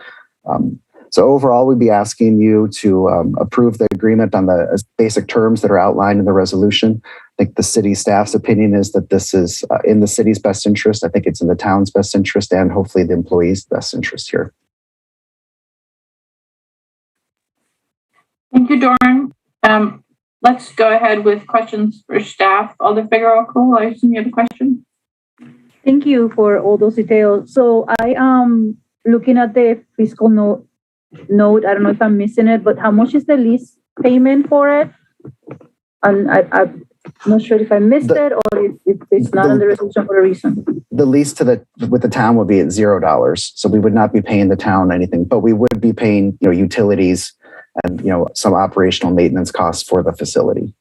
So overall, we'd be asking you to approve the agreement on the basic terms that are outlined in the resolution. I think the city staff's opinion is that this is in the city's best interest. I think it's in the town's best interest and hopefully the employees' best interest here. Thank you, Doran. Let's go ahead with questions for staff. Alder Figueroa Cole, I assume you have a question? Thank you for all those details. So I am looking at the fiscal note. I don't know if I'm missing it, but how much is the lease payment for it? And I'm not sure if I missed it or if it's not in the resolution for a reason. The lease with the town would be at $0. So we would not be paying the town anything, but we would be paying utilities and some operational maintenance costs for the facility.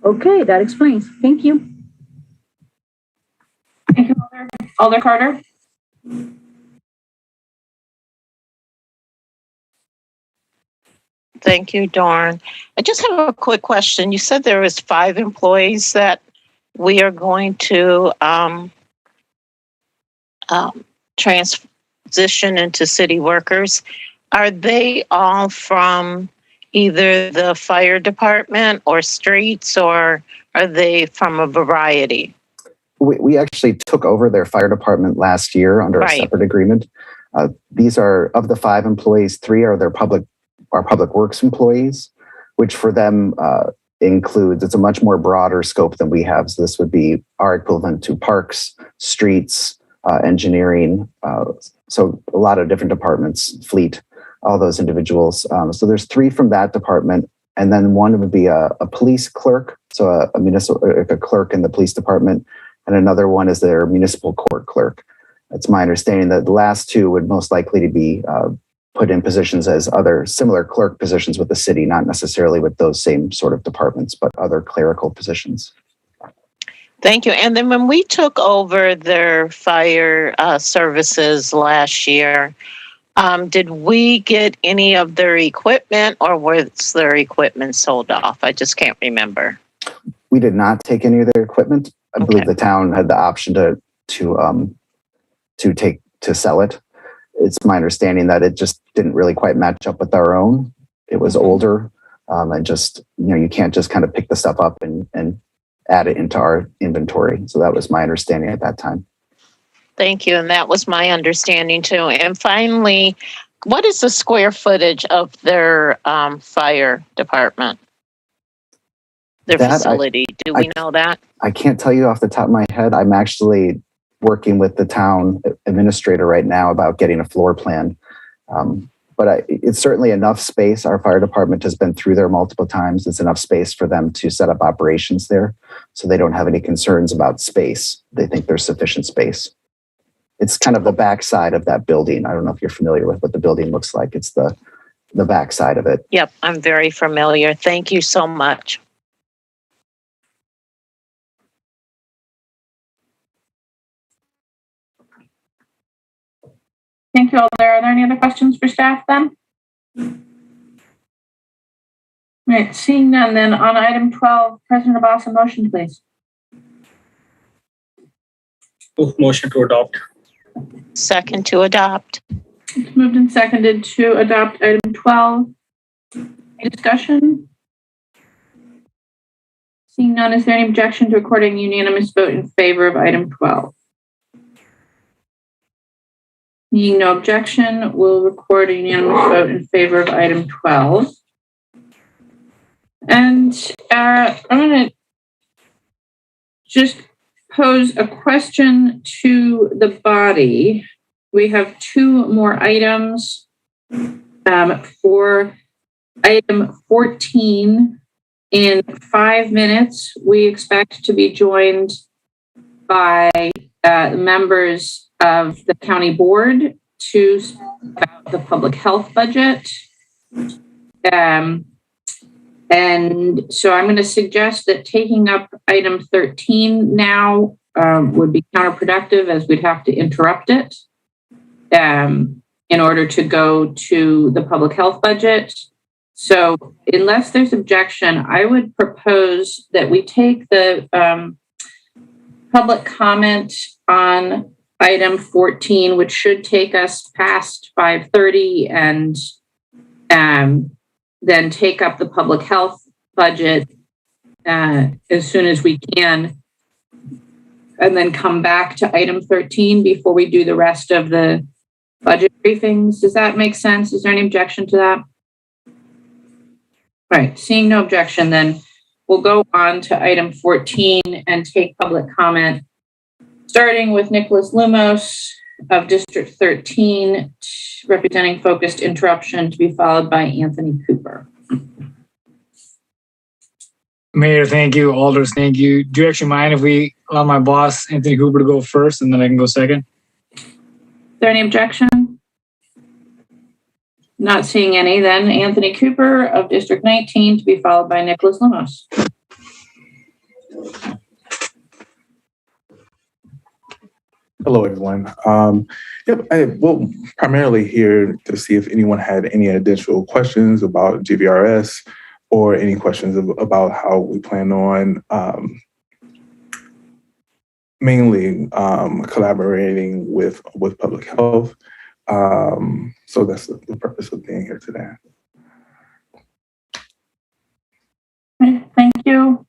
Okay, that explains. Thank you. Thank you, Alder Carter. Thank you, Dawn. I just have a quick question. You said there was 5 employees that we are going to transition into city workers. Are they all from either the fire department or streets, or are they from a variety? We actually took over their fire department last year under a separate agreement. These are, of the 5 employees, 3 are our public works employees, which for them includes, it's a much more broader scope than we have. So this would be our equivalent to parks, streets, engineering. So a lot of different departments, fleet, all those individuals. So there's 3 from that department. And then one would be a police clerk. So a municipal, a clerk in the police department. And another one is their municipal court clerk. It's my understanding that the last 2 would most likely to be put in positions as other similar clerk positions with the city, not necessarily with those same sort of departments, but other clerical positions. Thank you. And then when we took over their fire services last year, did we get any of their equipment, or was their equipment sold off? I just can't remember. We did not take any of their equipment. I believe the town had the option to sell it. It's my understanding that it just didn't really quite match up with our own. It was older, and just, you can't just kind of pick the stuff up and add it into our inventory. So that was my understanding at that time. Thank you. And that was my understanding too. And finally, what is the square footage of their fire department? Their facility? Do we know that? I can't tell you off the top of my head. I'm actually working with the town administrator right now about getting a floor plan. But it's certainly enough space. Our fire department has been through there multiple times. It's enough space for them to set up operations there. So they don't have any concerns about space. They think there's sufficient space. It's kind of the backside of that building. I don't know if you're familiar with what the building looks like. It's the backside of it. Yep, I'm very familiar. Thank you so much. Thank you, Alder. Are there any other questions for staff then? Right, seeing none, then on item 12, President Abbas, a motion, please. Motion to adopt. Second to adopt. It's moved and seconded to adopt item 12. Any discussion? Seeing none, is there any objection to recording unanimous vote in favor of item 12? Being no objection, we'll record a unanimous vote in favor of item 12. And I'm going to just pose a question to the body. We have 2 more items. For item 14, in 5 minutes, we expect to be joined by members of the county board to speak about the public health budget. And so I'm going to suggest that taking up item 13 now would be counterproductive, as we'd have to interrupt it in order to go to the public health budget. So unless there's objection, I would propose that we take the public comment on item 14, which should take us past 5:30, and then take up the public health budget as soon as we can, and then come back to item 13 before we do the rest of the budget briefings. Does that make sense? Is there any objection to that? Right, seeing no objection, then we'll go on to item 14 and take public comment, starting with Nicholas Lumos of District 13, representing Focused Interruption, to be followed by Anthony Cooper. Mayor, thank you. Alders, thank you. Do you actually mind if we allow my boss, Anthony Cooper, to go first and then I can go second? Is there any objection? Not seeing any, then Anthony Cooper of District 19 to be followed by Nicholas Lumos. Hello, everyone. We're primarily here to see if anyone had any additional questions about GVRS or any questions about how we plan on mainly collaborating with public health. So that's the purpose of being here today. Okay, thank you.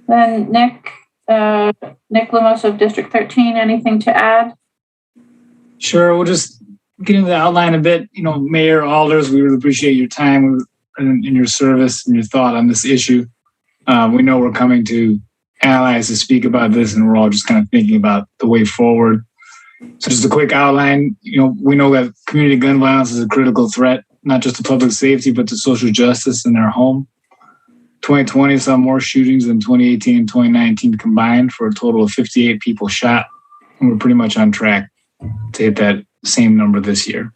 Then Nick Lumos of District 13, anything to add? Sure, we'll just get into the outline a bit. Mayor, Alders, we really appreciate your time and your service and your thought on this issue. We know we're coming to allies to speak about this, and we're all just kind of thinking about the way forward. So just a quick outline, we know that community gun violence is a critical threat, not just to public safety, but to social justice in their home. 2020 saw more shootings than 2018 and 2019 combined, for a total of 58 people shot. And we're pretty much on track to hit that same number this year.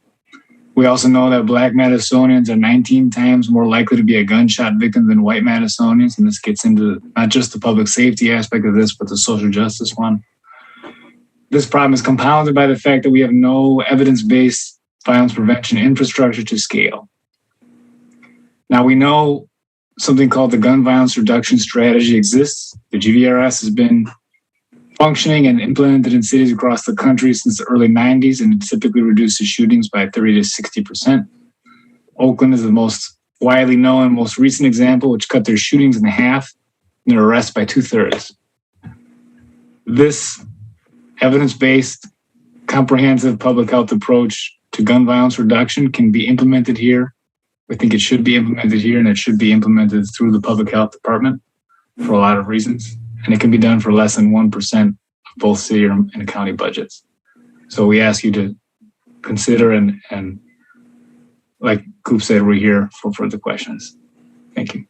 We also know that Black Madisonians are 19 times more likely to be a gunshot victim than white Madisonians. And this gets into not just the public safety aspect of this, but the social justice one. This problem is compounded by the fact that we have no evidence-based violence prevention infrastructure to scale. Now, we know something called the Gun Violence Reduction Strategy exists. The GVRS has been functioning and implemented in cities across the country since the early 90s, and it typically reduces shootings by 30 to 60%. Oakland is the most widely known and most recent example, which cut their shootings in half and their arrests by 2/3. This evidence-based, comprehensive public health approach to gun violence reduction can be implemented here. We think it should be implemented here, and it should be implemented through the public health department for a lot of reasons. And it can be done for less than 1% of both city and county budgets. So we ask you to consider, and like Coop said, we're here for further questions. Thank you.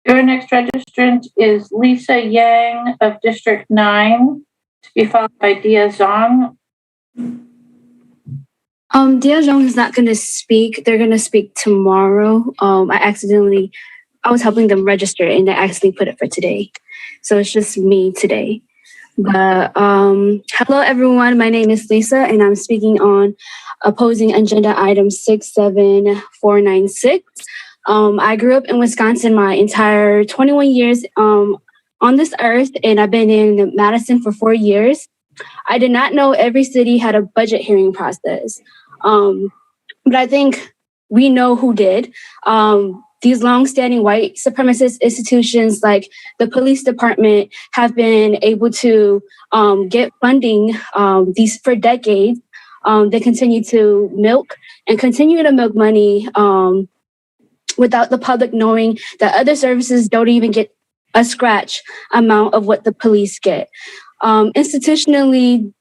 Your next registrant is Lisa Yang of District 9, to be followed by Dia Zhang. Dia Zhang is not going to speak. They're going to speak tomorrow. I was helping them register and I accidentally put it for today. So it's just me today. But hello, everyone. My name is Lisa, and I'm speaking on opposing agenda item 67496. I grew up in Wisconsin my entire 21 years on this earth, and I've been in Madison for 4 years. I did not know every city had a budget hearing process. But I think we know who did. These longstanding white supremacist institutions like the police department have been able to get funding these for decades. They continue to milk money without the public knowing that other services don't even get a scratch amount of what the police get. Institutionally,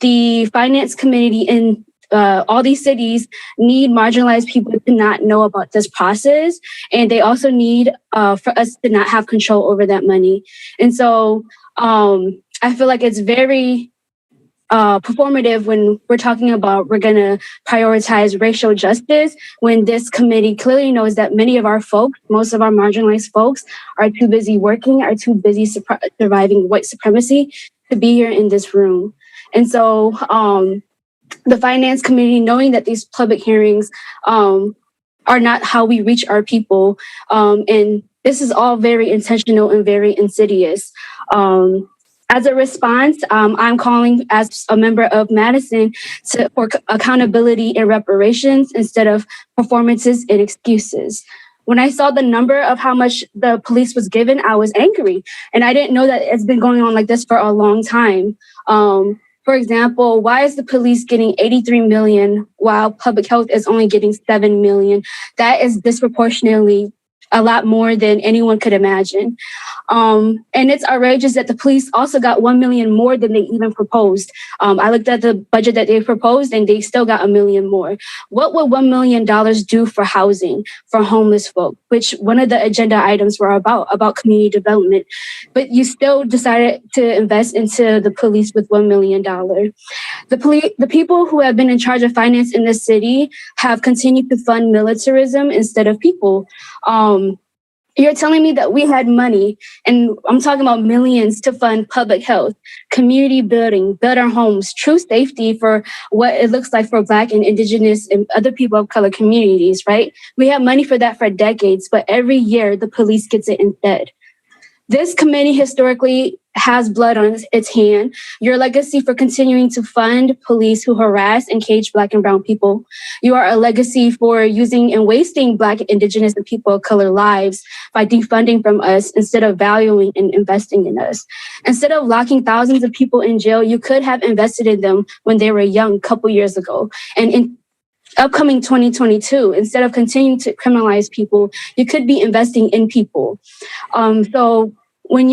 the finance committee in all these cities need marginalized people to not know about this process. And they also need for us to not have control over that money. And so I feel like it's very performative when we're talking about we're going to prioritize racial justice, when this committee clearly knows that many of our folks, most of our marginalized folks, are too busy working, are too busy surviving white supremacy to be here in this room. And so the finance committee, knowing that these public hearings are not how we reach our people, and this is all very intentional and very insidious. As a response, I'm calling as a member of Madison for accountability and reparations instead of performances and excuses. When I saw the number of how much the police was given, I was angry. And I didn't know that it's been going on like this for a long time. For example, why is the police getting 83 million while public health is only getting 7 million? That is disproportionately a lot more than anyone could imagine. And it's outrageous that the police also got 1 million more than they even proposed. I looked at the budget that they proposed and they still got 1 million more. What would $1 million do for housing for homeless folk, which one of the agenda items were about community development, but you still decided to invest into the police with $1 million. The people who have been in charge of finance in the city have continued to fund militarism instead of people. You're telling me that we had money, and I'm talking about millions, to fund public health, community building, better homes, true safety for what it looks like for Black and Indigenous and other people of color communities, right? We have money for that for decades, but every year the police gets it instead. This committee historically has blood on its hand. Your legacy for continuing to fund police who harass and cage Black and brown people. You are a legacy for using and wasting Black, Indigenous, and people of color lives by defunding from us instead of valuing and investing in us. Instead of locking thousands of people in jail, you could have invested in them when they were young a couple years ago. And upcoming 2022. Instead of continuing to criminalize people, you could be investing in people. So when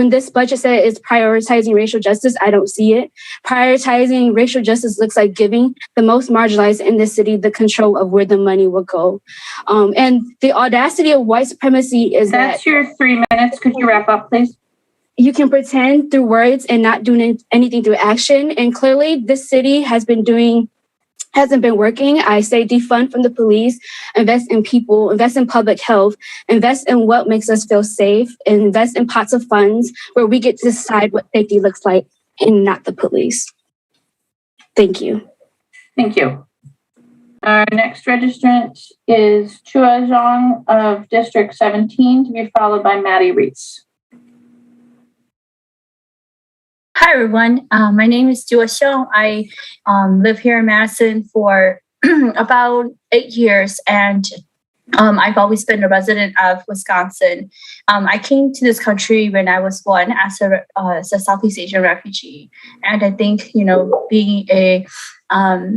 this budget set is prioritizing racial justice, I don't see it. Prioritizing racial justice looks like giving the most marginalized in the city the control of where the money will go. And the audacity of white supremacy is That's your 3 minutes. Could you wrap up, please? You can pretend through words and not doing anything through action. And clearly this city hasn't been working. I say defund from the police, invest in people, invest in public health, invest in what makes us feel safe, invest in pots of funds where we get to decide what safety looks like and not the police. Thank you. Thank you. Our next registrant is Chua Zhang of District 17, to be followed by Maddie Reese. Hi, everyone. My name is Chua Zhang. I live here in Madison for about 8 years, and I've always been a resident of Wisconsin. I came to this country when I was born as a Southeast Asian refugee, and I think being a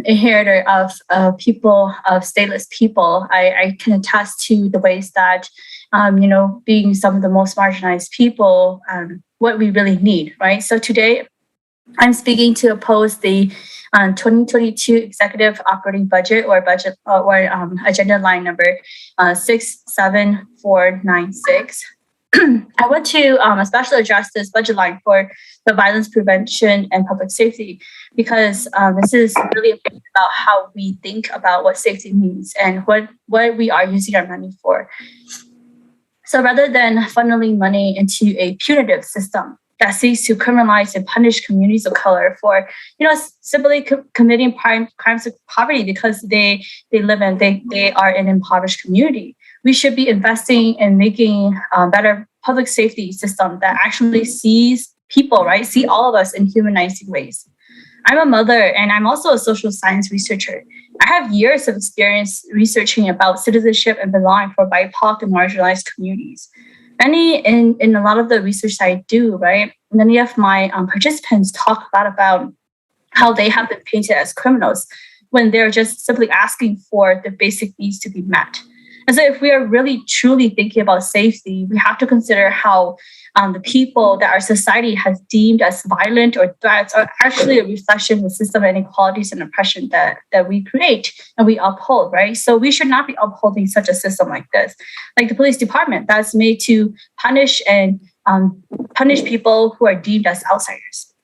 inheritor of people, of stateless people, I can attest to the ways that being some of the most marginalized people, what we really need, right? So today, I'm speaking to oppose the 2022 Executive Operating Budget or agenda line number 67496. I want to especially address this budget line for the violence prevention and public safety, because this is really about how we think about what safety means and what we are using our money for. So rather than funneling money into a punitive system that seeks to criminalize and punish communities of color for, simply committing crimes of poverty because they live in, they are an impoverished community, we should be investing in making better public safety system that actually sees people, right? See all of us in humanizing ways. I'm a mother and I'm also a social science researcher. I have years of experience researching about citizenship and belonging for BIPOC and marginalized communities. In a lot of the research I do, right, many of my participants talk a lot about how they have been painted as criminals when they're just simply asking for the basic needs to be met. And so if we are really truly thinking about safety, we have to consider how the people that our society has deemed as violent or threats are actually a reflection of the system of inequalities and oppression that we create and we uphold, right? So we should not be upholding such a system like this. Like the police department that's made to punish people who are deemed as outsiders.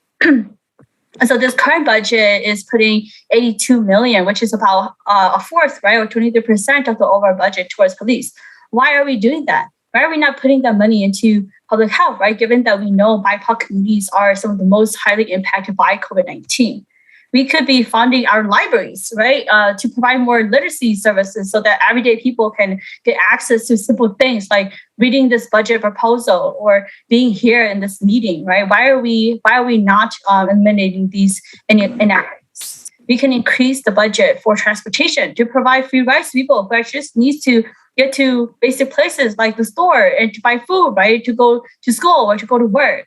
And so this current budget is putting $82 million, which is about a fourth, right, or 23% of the overall budget towards police. Why are we doing that? Why are we not putting that money into public health, right? Given that we know BIPOC communities are some of the most highly impacted by COVID-19. We could be funding our libraries, right, to provide more literacy services so that everyday people can get access to simple things like reading this budget proposal or being here in this meeting, right? Why are we not eliminating these inequities? We can increase the budget for transportation to provide free rides to people who actually just need to get to basic places like the store and to buy food, right, to go to school or to go to work.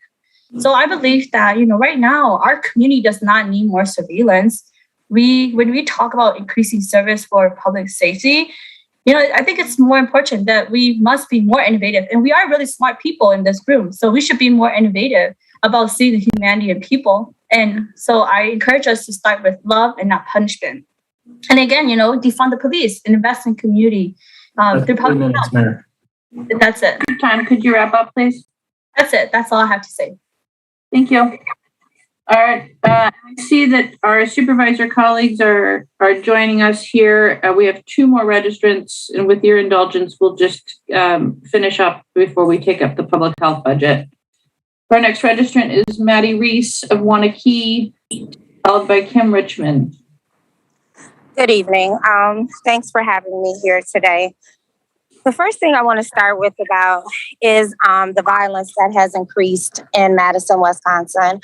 So I believe that, right now, our community does not need more surveillance. When we talk about increasing service for public safety, I think it's more important that we must be more innovative. And we are really smart people in this room. So we should be more innovative about seeing the humanity in people. And so I encourage us to start with love and not punishment. And again, defund the police and invest in community through public health. Mayor. That's it. Time, could you wrap up, please? That's it. That's all I have to say. Thank you. All right. I see that our supervisor colleagues are joining us here. We have 2 more registrants, and with your indulgence, we'll just finish up before we take up the public health budget. Our next registrant is Maddie Reese of Waunakee, followed by Kim Richmond. Good evening. Thanks for having me here today. The first thing I want to start with about is the violence that has increased in Madison, Wisconsin.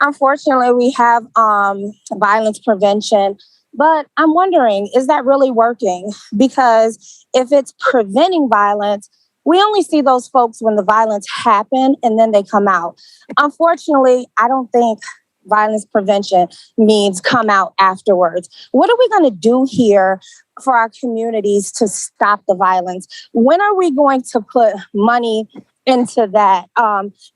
Unfortunately, we have violence prevention, but I'm wondering, is that really working? Because if it's preventing violence, we only see those folks when the violence happens and then they come out. Unfortunately, I don't think violence prevention means come out afterwards. What are we going to do here for our communities to stop the violence? When are we going to put money into that?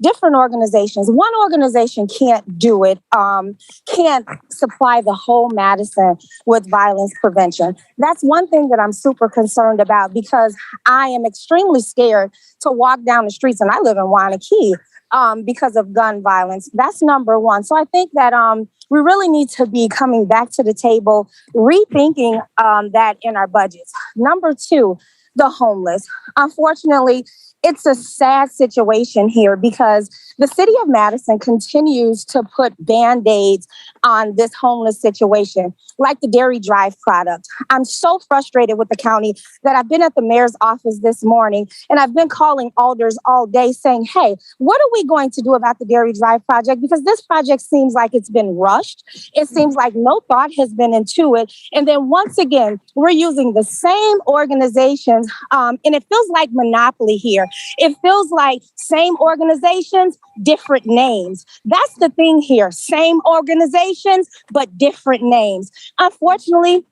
Different organizations. One organization can't do it, can't supply the whole Madison with violence prevention. That's one thing that I'm super concerned about, because I am extremely scared to walk down the streets, and I live in Wanakee, because of gun violence. That's number one. So I think that we really need to be coming back to the table, rethinking that in our budgets. Number two, the homeless. Unfortunately, it's a sad situation here because the city of Madison continues to put Band-Aids on this homeless situation, like the Dairy Drive product. I'm so frustrated with the county that I've been at the mayor's office this morning, and I've been calling alders all day saying, hey, what are we going to do about the Dairy Drive project? Because this project seems like it's been rushed. It seems like no thought has been into it. And then once again, we're using the same organizations, and it feels like monopoly here. It feels like same organizations, different names. That's the thing here. Same organizations, but different names. Unfortunately,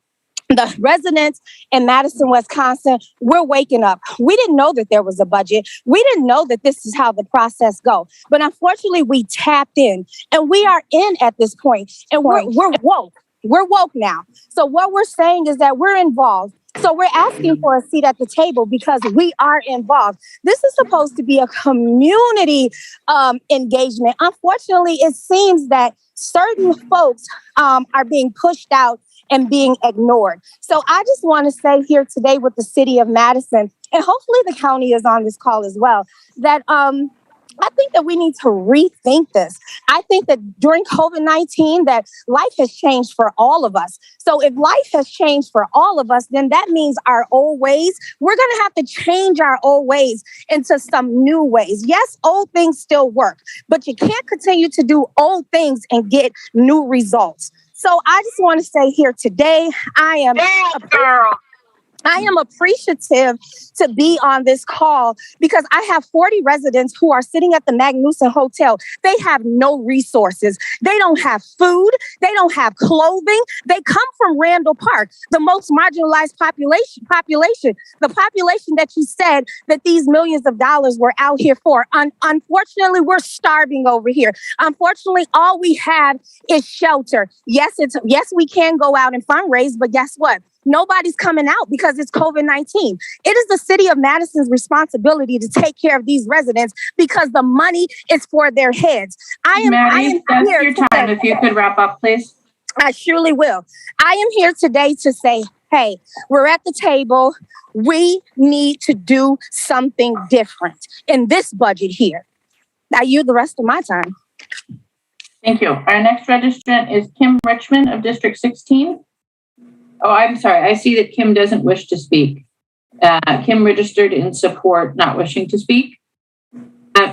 the residents in Madison, Wisconsin, we're waking up. We didn't know that there was a budget. We didn't know that this is how the process goes. But unfortunately, we tapped in, and we are in at this point, and we're woke. We're woke now. So what we're saying is that we're involved. So we're asking for a seat at the table because we are involved. This is supposed to be a community engagement. Unfortunately, it seems that certain folks are being pushed out and being ignored. So I just want to say here today with the city of Madison, and hopefully the county is on this call as well, that I think that we need to rethink this. I think that during COVID-19 that life has changed for all of us. So if life has changed for all of us, then that means our old ways, we're going to have to change our old ways into some new ways. Yes, old things still work, but you can't continue to do old things and get new results. So I just want to say here today, I am appreciative to be on this call because I have 40 residents who are sitting at the Magnuson Hotel. They have no resources. They don't have food. They don't have clothing. They come from Randall Park, the most marginalized population, the population that you said that these millions of dollars were out here for. Unfortunately, we're starving over here. Unfortunately, all we have is shelter. Yes, we can go out and fundraise, but guess what? Nobody's coming out because it's COVID-19. It is the city of Madison's responsibility to take care of these residents because the money is for their heads. Maddie, that's your time. If you could wrap up, please. I surely will. I am here today to say, hey, we're at the table. We need to do something different in this budget here. I yield the rest of my time. Thank you. Our next registrant is Kim Richmond of District 16. Oh, I'm sorry. I see that Kim doesn't wish to speak. Kim registered in support, not wishing to speak.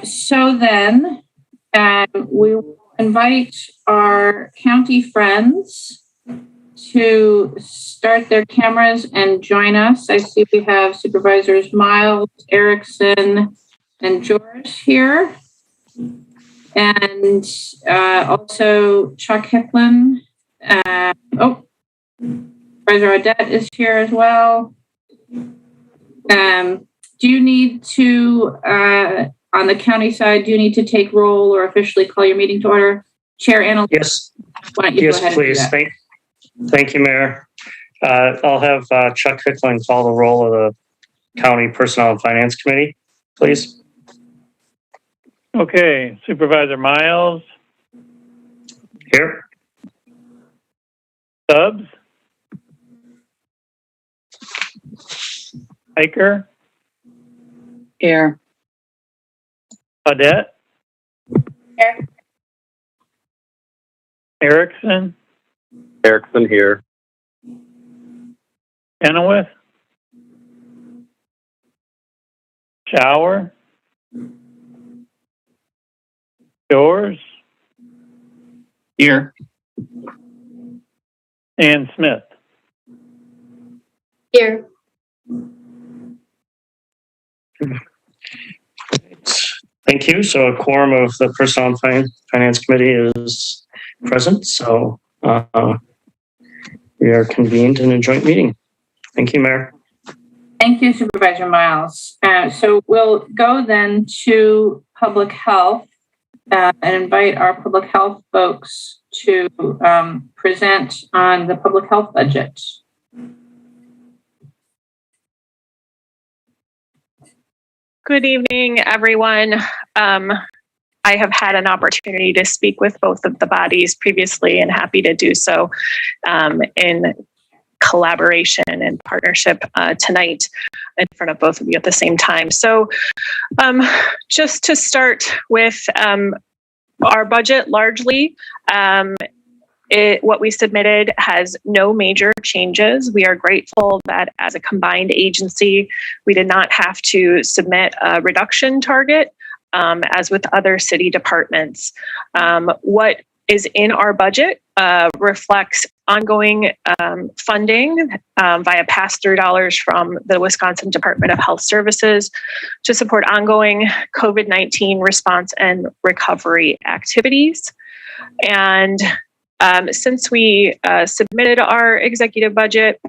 So then we will invite our county friends to start their cameras and join us. I see we have Supervisors Miles, Erickson, and George here. And also Chuck Hicklin. Supervisor Odette is here as well. Do you need to, on the county side, do you need to take roll or officially call your meeting to order? Chair Annalise? Yes. Why don't you yes, go ahead please. And do that? Thank you, Mayor. I'll have Chuck Hicklin call the roll of the County Personnel and Finance Committee, please. Okay, Supervisor Miles. Here. Stubbs. Hiker. Here. Odette. Here. Erickson. Erickson here. Chenoweth. Shower. Yours. Here. And Smith. Here. Thank you. So a quorum of the Personnel and Finance Committee is present. So we are convened in a joint meeting. Thank you, Mayor. Thank you, Supervisor Miles. So we'll go then to public health and invite our public health folks to present on the public health budget. Good evening, everyone. I have had an opportunity to speak with both of the bodies previously and happy to do so in collaboration and partnership tonight in front of both of you at the same time. So just to start with our budget, largely, what we submitted has no major changes. We are grateful that as a combined agency, we did not have to submit a reduction target as with other city departments. What is in our budget reflects ongoing funding via pass-through dollars from the Wisconsin Department of Health Services to support ongoing COVID-19 response and recovery activities. And since we submitted our executive budget,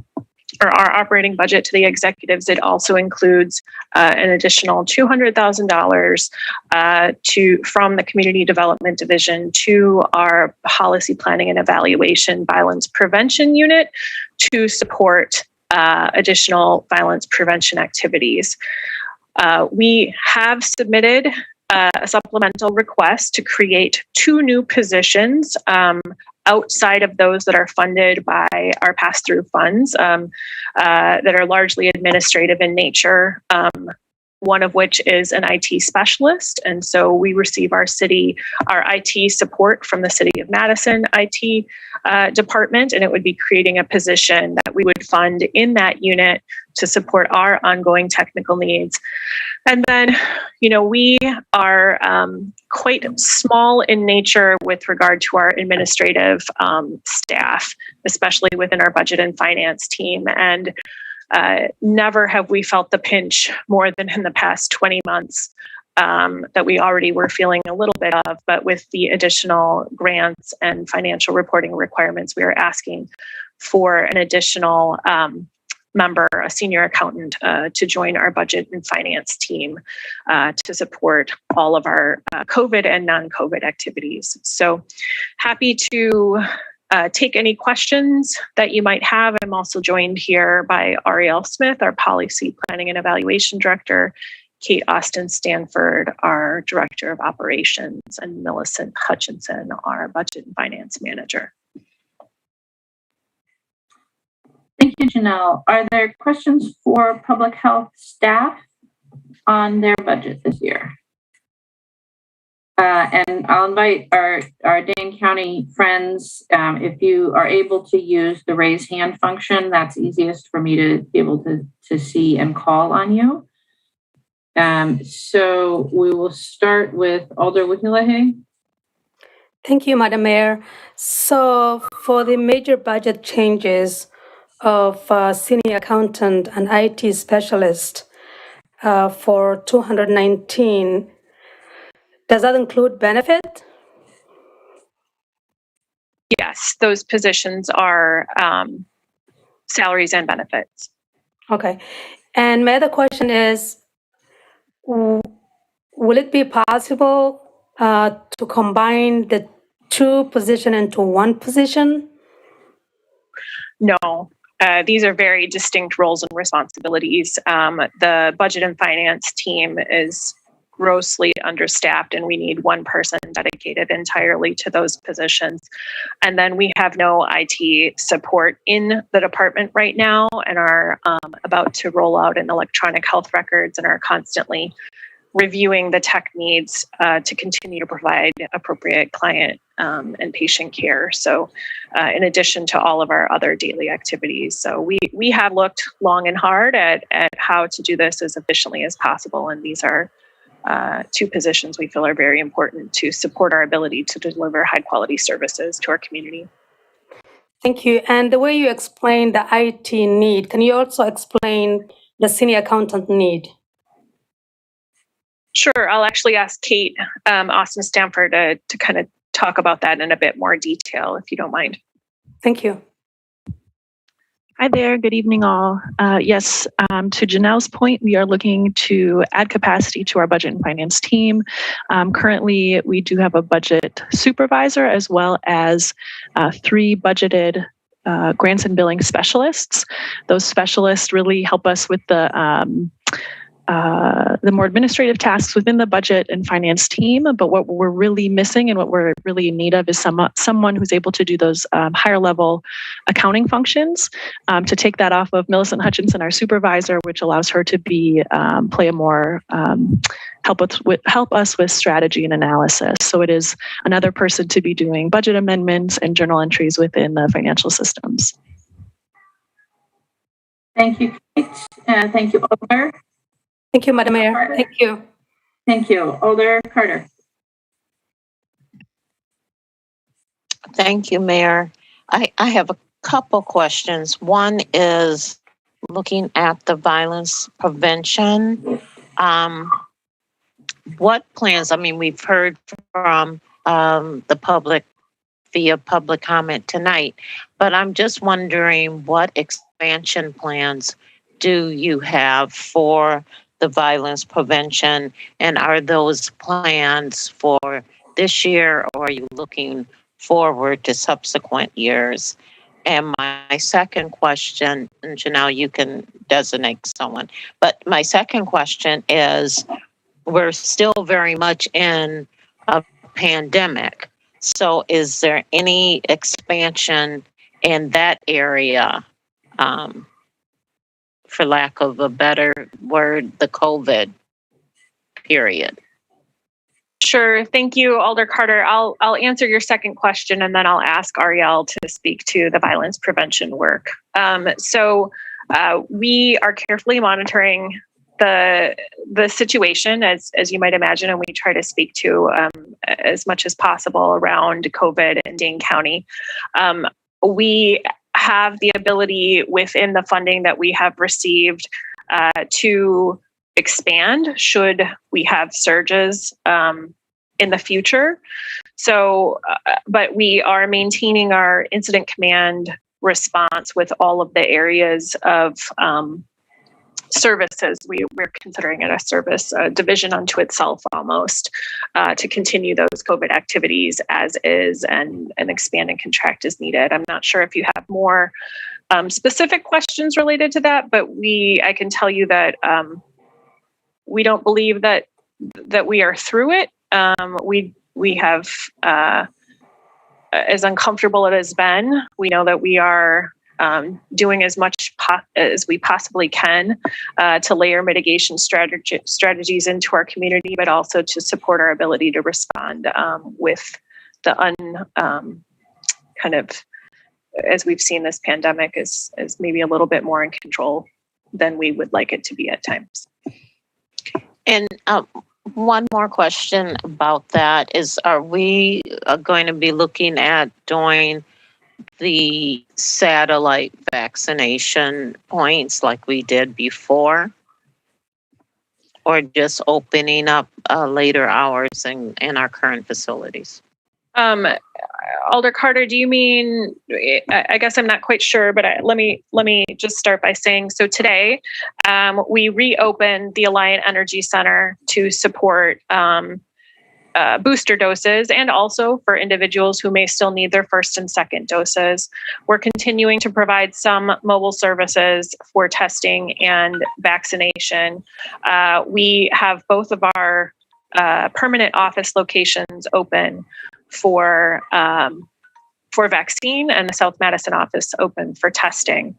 or our operating budget to the executives, it also includes an additional $200,000 from the Community Development Division to our Policy Planning and Evaluation Violence Prevention Unit to support additional violence prevention activities. We have submitted a supplemental request to create 2 new positions outside of those that are funded by our pass-through funds that are largely administrative in nature, one of which is an IT specialist. And so we receive our IT support from the City of Madison IT department, and it would be creating a position that we would fund in that unit to support our ongoing technical needs. And then, we are quite small in nature with regard to our administrative staff, especially within our budget and finance team. And never have we felt the pinch more than in the past 20 months that we already were feeling a little bit of, but with the additional grants and financial reporting requirements, we are asking for an additional member, a senior accountant, to join our budget and finance team to support all of our COVID and non-COVID activities. So happy to take any questions that you might have. I'm also joined here by Ariel Smith, our Policy Planning and Evaluation Director, Kate Austin Stanford, our Director of Operations, and Millicent Hutchinson, our Budget and Finance Manager. Thank you, Janelle. Are there questions for public health staff on their budget this year? And I'll invite our Dane County friends, if you are able to use the raise hand function, that's easiest for me to be able to see and call on you. So we will start with Alder Wikilehe. Thank you, Madam Mayor. So for the major budget changes of senior accountant and IT specialist for 219, does that include benefit? Yes, those positions are salaries and benefits. Okay. And my other question is, will it be possible to combine the 2 positions into 1 position? No. These are very distinct roles and responsibilities. The budget and finance team is grossly understaffed, and we need 1 person dedicated entirely to those positions. And then we have no IT support in the department right now, and are about to roll out an electronic health records, and are constantly reviewing the tech needs to continue to provide appropriate client and patient care. So in addition to all of our other daily activities. So we have looked long and hard at how to do this as efficiently as possible. And these are 2 positions we feel are very important to support our ability to deliver high quality services to our community. Thank you. And the way you explain the IT need, can you also explain the senior accountant need? Sure. I'll actually ask Kate Austin Stanford to kind of talk about that in a bit more detail, if you don't mind. Thank you. Hi there. Good evening, all. Yes, to Janelle's point, we are looking to add capacity to our budget and finance team. Currently, we do have a budget supervisor as well as 3 budgeted grants and billing specialists. Those specialists really help us with the more administrative tasks within the budget and finance team. But what we're really missing and what we're really in need of is someone who's able to do those higher level accounting functions, to take that off of Millicent Hutchinson, our supervisor, which allows her to be play a more help us with strategy and analysis. So it is another person to be doing budget amendments and journal entries within the financial systems. Thank you, Kate. And thank you, Alder. Thank you, Madam Mayor. Thank you. Thank you. Alder Carter. Thank you, Mayor. I have a couple questions. One is looking at the violence prevention. What plans? I mean, we've heard from the public via public comment tonight, but I'm just wondering what expansion plans do you have for the violence prevention, and are those plans for this year, or are you looking forward to subsequent years? And my second question, and Janelle, you can designate someone, but my second question is, we're still very much in a pandemic. So is there any expansion in that area, for lack of a better word, the COVID period? Sure. Thank you, Alder Carter. I'll answer your second question, and then I'll ask Ariel to speak to the violence prevention work. So we are carefully monitoring the situation, as you might imagine, and we try to speak to as much as possible around COVID in Dane County. We have the ability within the funding that we have received to expand should we have surges in the future. So, but we are maintaining our incident command response with all of the areas of services. We're considering it a service division unto itself almost, to continue those COVID activities as is and expand and contract as needed. I'm not sure if you have more specific questions related to that, but I can tell you that we don't believe that we are through it. We have, as uncomfortable it has been, we know that we are doing as much as we possibly can to layer mitigation strategies into our community, but also to support our ability to respond with the kind of, as we've seen this pandemic is maybe a little bit more in control than we would like it to be at times. And one more question about that is, are we going to be looking at doing the satellite vaccination points like we did before, or just opening up later hours in our current facilities? Alder Carter, do you mean, I guess I'm not quite sure, but let me just start by saying, so today we reopened the Alliant Energy Center to support booster doses, and also for individuals who may still need their first and second doses. We're continuing to provide some mobile services for testing and vaccination. We have both of our permanent office locations open for vaccine, and the South Madison office open for testing.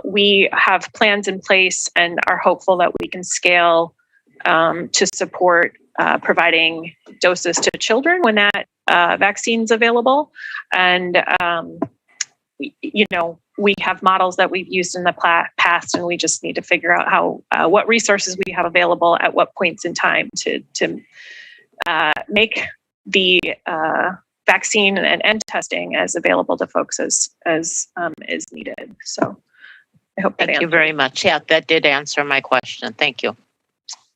We have plans in place and are hopeful that we can scale to support providing doses to children when that vaccine's available. And, we have models that we've used in the past, and we just need to figure out how, what resources we have available at what points in time to make the vaccine and testing as available to folks as is needed. So I hope that Thank you very much. Yeah, that did answer my question. Thank you.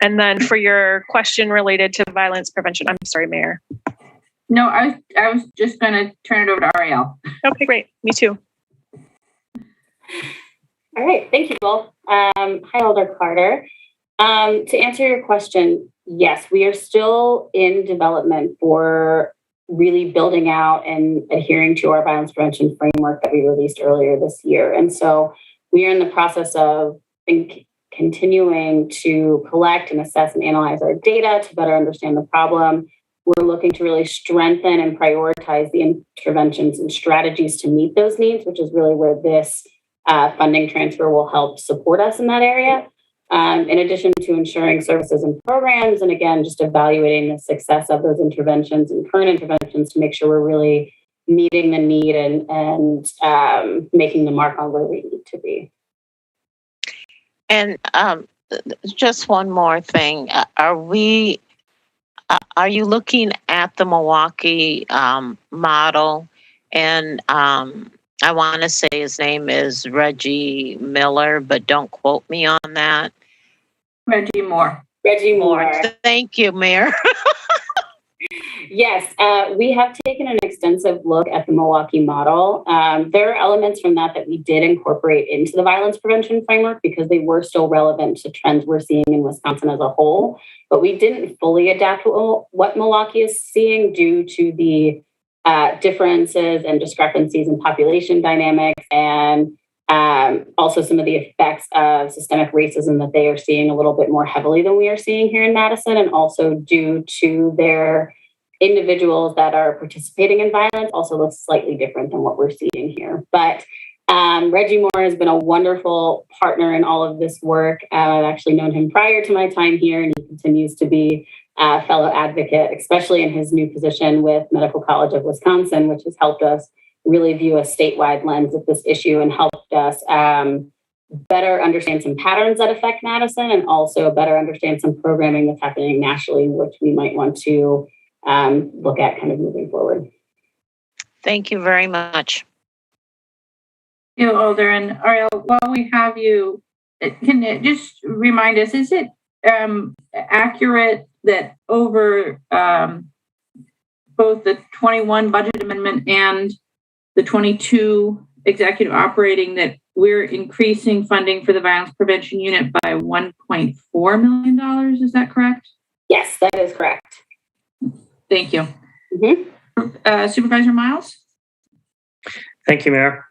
And then for your question related to violence prevention, I'm sorry, Mayor. No, I was just going to turn it over to Ariel. Okay, great. Me too. All right, thank you both. Hi, Alder Carter. To answer your question, yes, we are still in development for really building out and adhering to our violence prevention framework that we released earlier this year. And so we are in the process of continuing to collect and assess and analyze our data to better understand the problem. We're looking to really strengthen and prioritize the interventions and strategies to meet those needs, which is really where this funding transfer will help support us in that area. In addition to ensuring services and programs, and again, just evaluating the success of those interventions and current interventions to make sure we're really meeting the need and making the mark on where we need to be. And just one more thing. Are you looking at the Milwaukee model? And I want to say his name is Reggie Miller, but don't quote me on that. Reggie Moore. Reggie Moore. Thank you, Mayor. Yes, we have taken an extensive look at the Milwaukee model. There are elements from that we did incorporate into the violence prevention framework because they were still relevant to trends we're seeing in Wisconsin as a whole. But we didn't fully adapt what Milwaukee is seeing due to the differences and discrepancies in population dynamics and also some of the effects of systemic racism that they are seeing a little bit more heavily than we are seeing here in Madison, and also due to their individuals that are participating in violence also looks slightly different than what we're seeing here. But Reggie Moore has been a wonderful partner in all of this work. I've actually known him prior to my time here, and he continues to be a fellow advocate, especially in his new position with Medical College of Wisconsin, which has helped us really view a statewide lens of this issue and helped us better understand some patterns that affect Madison and also better understand some programming that's happening nationally, which we might want to look at kind of moving forward. Thank you very much. You, Alder, and Ariel, while we have you, can you just remind us, is it accurate that over both the 21 budget amendment and the 22 executive operating that we're increasing funding for the violence prevention unit by $1.4 million? Is that correct? Yes, that is correct. Thank you. Mm-hmm. Supervisor Miles? Thank you, Mayor.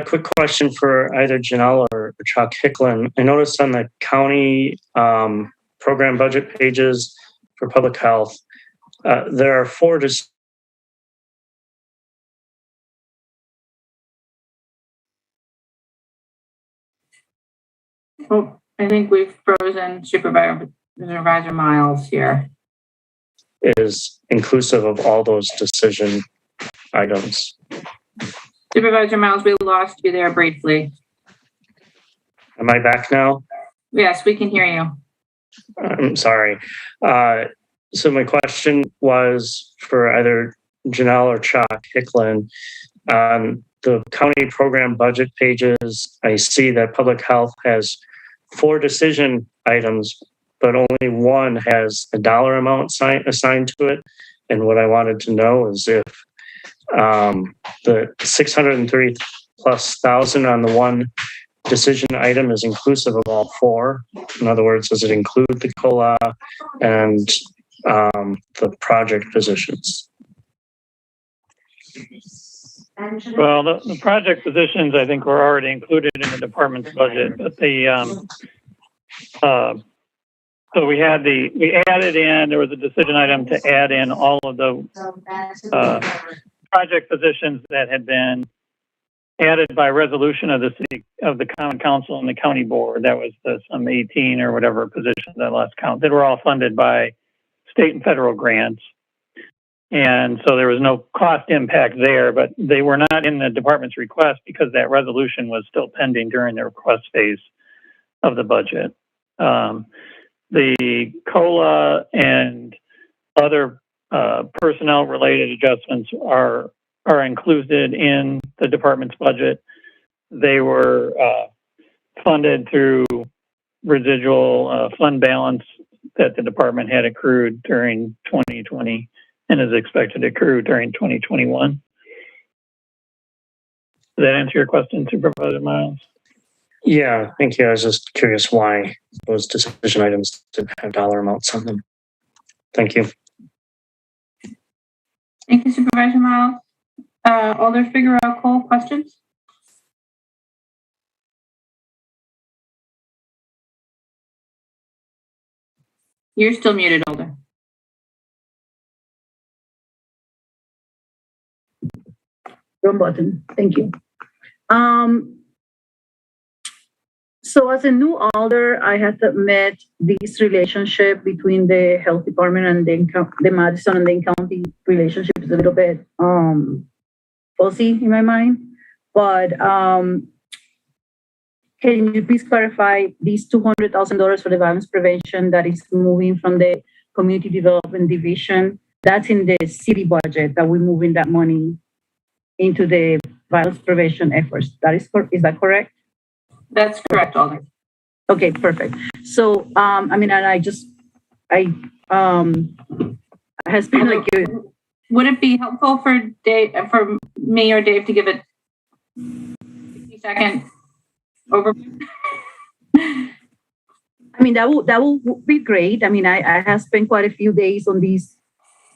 Quick question for either Janelle or Chuck Hicklin. I noticed on the county program budget pages for public health, there are 4 Oh, I think we've frozen Supervisor Miles here. is inclusive of all those decision items. Supervisor Miles, we lost you there briefly. Am I back now? Yes, we can hear you. I'm sorry. So my question was for either Janelle or Chuck Hicklin. On the county program budget pages, I see that public health has 4 decision items, but only one has a dollar amount assigned to it. And what I wanted to know is if the $603,000+ on the one decision item is inclusive of all 4. In other words, does it include the COLA and the project positions? Well, the project positions, I think, were already included in the department's budget, but so we added in, there was a decision item to add in all of the project positions that had been added by resolution of the common council and the county board. That was some 18 or whatever positions I lost count. They were all funded by state and federal grants. And so there was no cost impact there, but they were not in the department's request because that resolution was still pending during the request phase of the budget. The COLA and other personnel related adjustments are included in the department's budget. They were funded through residual fund balance that the department had accrued during 2020 and is expected to accrue during 2021. Does that answer your question, Supervisor Miles? Yeah, thank you. I was just curious why those decision items didn't have dollar amounts on them. Thank you. Thank you, Supervisor Miles. Alder Figueroa Cole, questions? You're still muted, Alder. Wrong button. Thank you. So as a new alder, I have to admit this relationship between the health department and the Madison and Dane County relationship is a little bit fuzzy in my mind. But can you please clarify these $200,000 for the violence prevention that is moving from the community development division? That's in the city budget that we're moving that money into the violence prevention efforts. Is that correct? That's correct, Alder. Okay, perfect. So, has been like good. Would it be helpful for me or Dave to give a 60-second overview? That would be great. I have spent quite a few days on this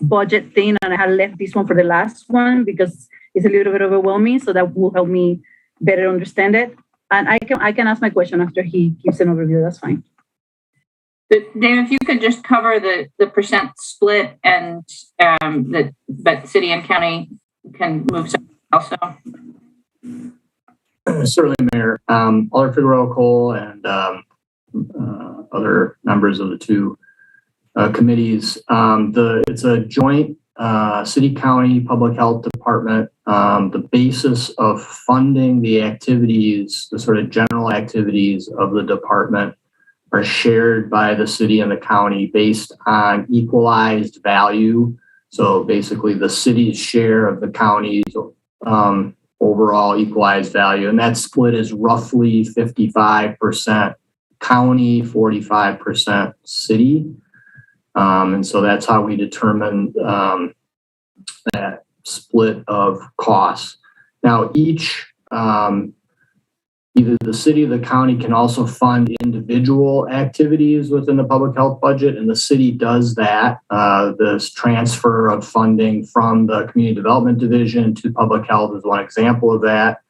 budget thing, and I had left this one for the last one because it's a little bit overwhelming. So that will help me better understand it. And I can ask my question after he gives an overview. That's fine. Dave, if you could just cover the percent split and but city and county can move something also. Certainly, Mayor. Alder Figueroa Cole and other members of the two committees. It's a joint city-county public health department. The basis of funding the activities, the sort of general activities of the department, are shared by the city and the county based on equalized value. So basically the city's share of the county's overall equalized value. And that split is roughly 55% county, 45% city. And so that's how we determine that split of costs. Now, each, either the city or the county can also fund individual activities within the public health budget, and the city does that. This transfer of funding from the community development division to public health is one example of that.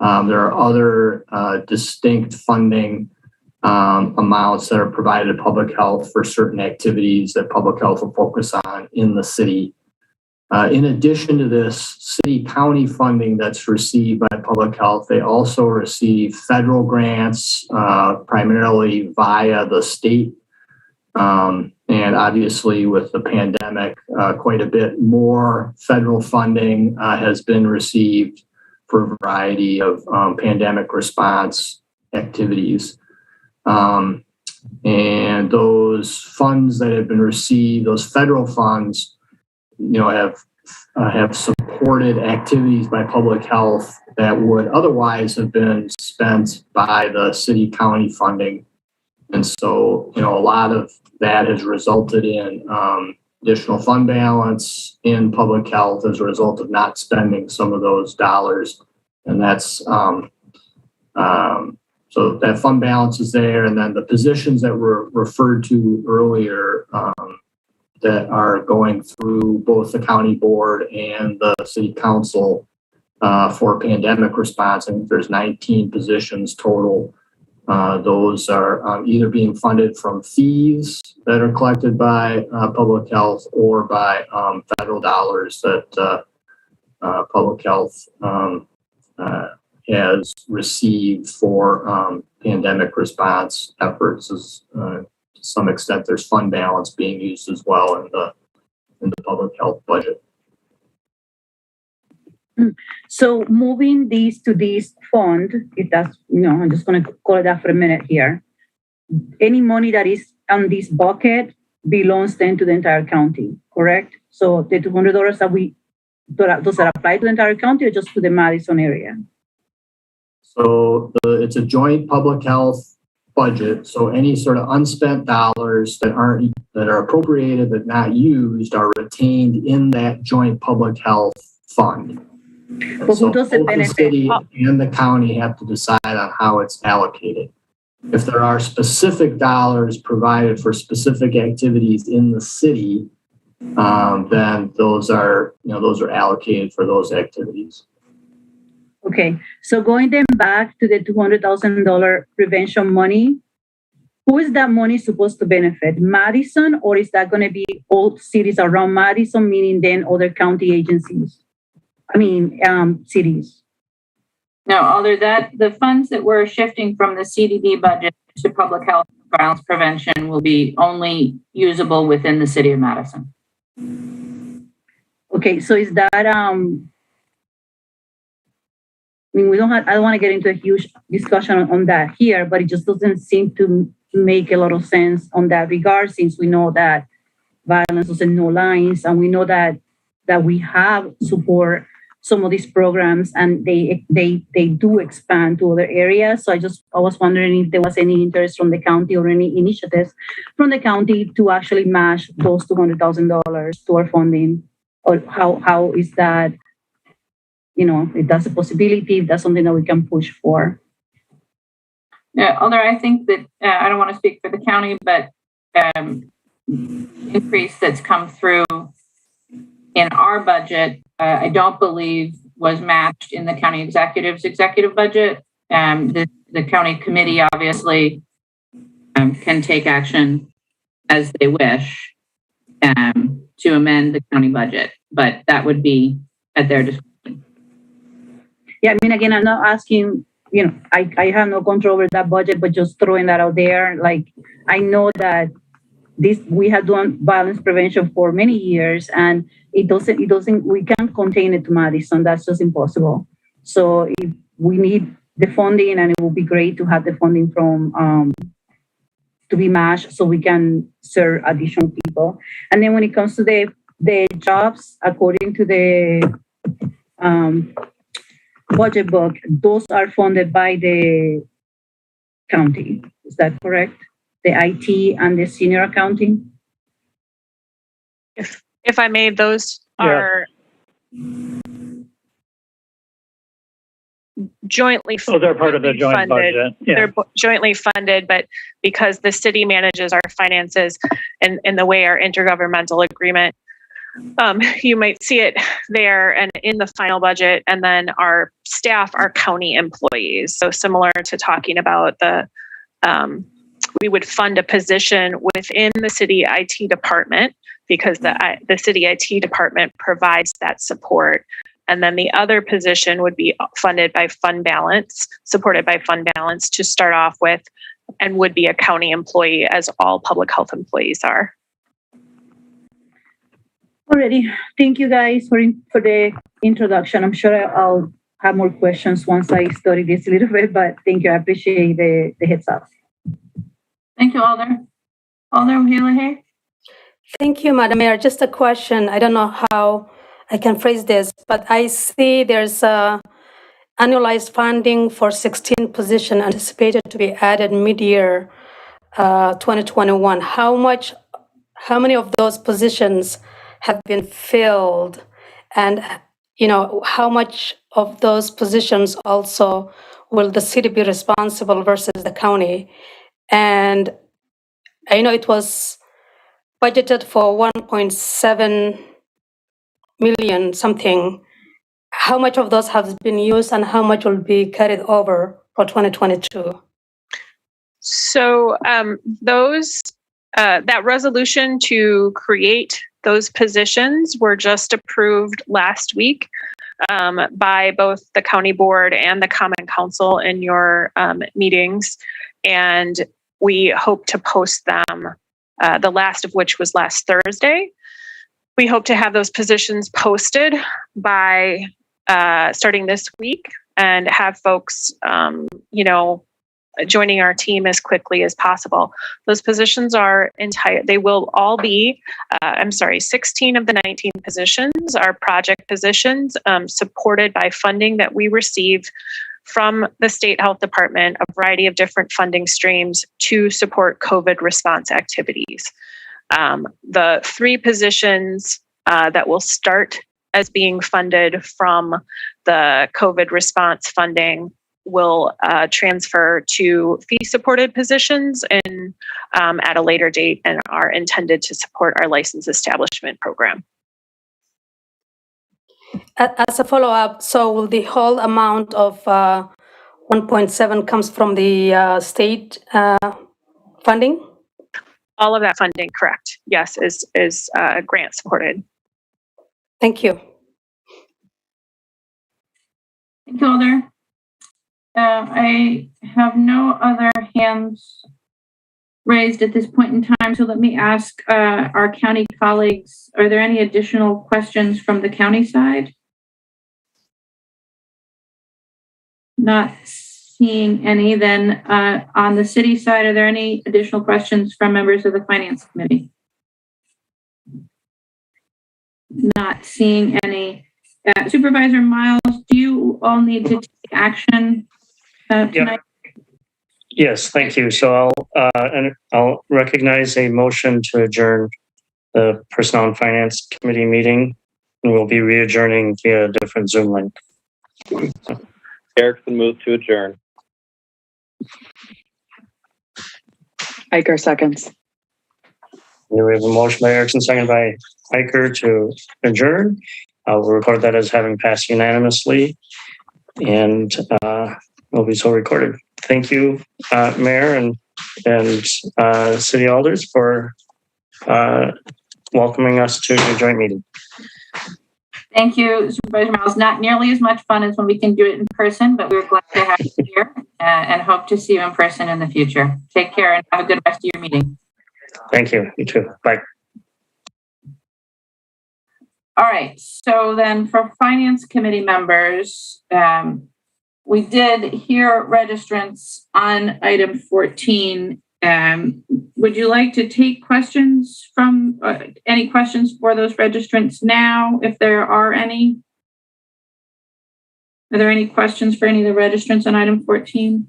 There are other distinct funding amounts that are provided to public health for certain activities that public health will focus on in the city. In addition to this city-county funding that's received by public health, they also receive federal grants, primarily via the state. And obviously with the pandemic, quite a bit more federal funding has been received for a variety of pandemic response activities. And those funds that have been received, those federal funds, have supported activities by public health that would otherwise have been spent by the city county funding. And so, a lot of that has resulted in additional fund balance in public health as a result of not spending some of those dollars. And that's, so that fund balance is there. And then the positions that were referred to earlier, that are going through both the county board and the city council for pandemic response. I think there's 19 positions total. Those are either being funded from fees that are collected by public health or by federal dollars that public health has received for pandemic response efforts. To some extent, there's fund balance being used as well in the public health budget. So moving these to this fund, if that's, I'm just going to call it that for a minute here. Any money that is on this bucket belongs then to the entire county, correct? So the $200 does that apply to the entire county or just to the Madison area? So it's a joint public health budget. So any sort of unspent dollars that are appropriated but not used are retained in that joint public health fund. But who does it both the benefit? city and the county have to decide on how it's allocated. If there are specific dollars provided for specific activities in the city, then those are allocated for those activities. Okay, so going then back to the $200,000 prevention money, who is that money supposed to benefit? Madison, or is that going to be all cities around Madison, meaning then other county agencies? Cities. No, other that the funds that we're shifting from the CDB budget to public health and violence prevention will be only usable within the city of Madison. Okay, so is that I don't want to get into a huge discussion on that here, but it just doesn't seem to make a lot of sense on that regard, since we know that violence doesn't know lines, and we know that we have support some of these programs, and they do expand to other areas. So I was wondering if there was any interest from the county or any initiatives from the county to actually match those $200,000 to our funding, or how is that, if that's a possibility, if that's something that we can push for. Yeah, although I think that I don't want to speak for the county, but increase that's come through in our budget, I don't believe was matched in the county executive's executive budget. The county committee obviously can take action as they wish to amend the county budget, but that would be at their discretion. Yeah, again, I'm not asking, I have no control over that budget, but just throwing that out there. Like, I know that we have done violence prevention for many years, and we can't contain it to Madison. That's just impossible. So if we need the funding, and it will be great to have the funding from, to be matched so we can serve additional people. And then when it comes to the jobs, according to the budget book, those are funded by the county. Is that correct? The IT and the senior accounting? If I may, those are jointly those are part of the joint funded. budget. Yeah. They're jointly funded, but because the city manages our finances and the way our intergovernmental agreement, you might see it there and in the final budget, and then our staff are county employees. So similar to talking about we would fund a position within the city IT department because the city IT department provides that support. And then the other position would be funded by fund balance, supported by fund balance to start off with, and would be a county employee, as all public health employees are. Alrighty, thank you guys for the introduction. I'm sure I'll have more questions once I study this a little bit, but thank you. I appreciate the heads up. Thank you, Alder. Alder Helahay? Thank you, Madam Mayor. Just a question. I don't know how I can phrase this, but I see there's annualized funding for 16 positions anticipated to be added mid-year 2021. How many of those positions have been filled? And, how much of those positions also will the city be responsible versus the county? And I know it was budgeted for 1.7 million something. How much of those have been used, and how much will be carried over for 2022? So that resolution to create those positions were just approved last week by both the county board and the common council in your meetings. And we hope to post them, the last of which was last Thursday. We hope to have those positions posted by starting this week and have folks, joining our team as quickly as possible. Those positions are they will all be, 16 of the 19 positions are project positions supported by funding that we receive from the state health department a variety of different funding streams to support COVID response activities. The 3 positions that will start as being funded from the COVID response funding will transfer to fee-supported positions and at a later date and are intended to support our license establishment program. As a follow-up, so will the whole amount of 1.7 comes from the state funding? All of that funding, correct? Yes, is grant supported. Thank you. Thank you, Alder. I have no other hands raised at this point in time, so let me ask our county colleagues, are there any additional questions from the county side? Not seeing any. Then on the city side, are there any additional questions from members of the Finance Committee? Not seeing any. Supervisor Miles, do you all need to take action tonight? Yes, thank you. So I'll recognize a motion to adjourn the Personnel and Finance Committee meeting, and we'll be re-adjourning via a different Zoom link. Erickson moves to adjourn. Iker seconds. We have a motion by Erickson, second by Iker to adjourn. We'll record that as having passed unanimously, and will be so recorded. Thank you, Mayor and City Alders, for welcoming us to the joint meeting. Thank you, Supervisor Miles. Not nearly as much fun as when we can do it in person, but we're glad to have you here and hope to see you in person in the future. Take care and have a good rest of your meeting. Thank you. You too. Bye. All right. So then for Finance Committee members, we did hear registrants on item 14. Would you like to take questions from any questions for those registrants now, if there are any? Are there any questions for any of the registrants on item 14?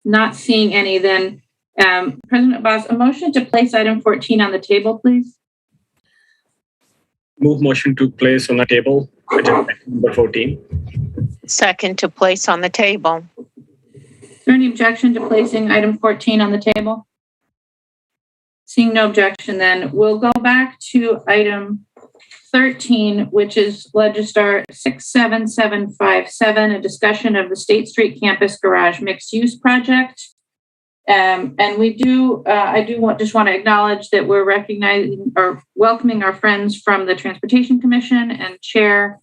Not seeing any, then President Abbas, a motion to place item 14 on the table, please. Move motion to place on the table, agenda number 14. Second to place on the table. Is there any objection to placing item 14 on the table? Seeing no objection, then we'll go back to item 13, which is Legistar 67757, a discussion of the State Street Campus Garage Mixed Use Project. And we do, I just want to acknowledge that we're recognizing or welcoming our friends from the Transportation Commission, and Chair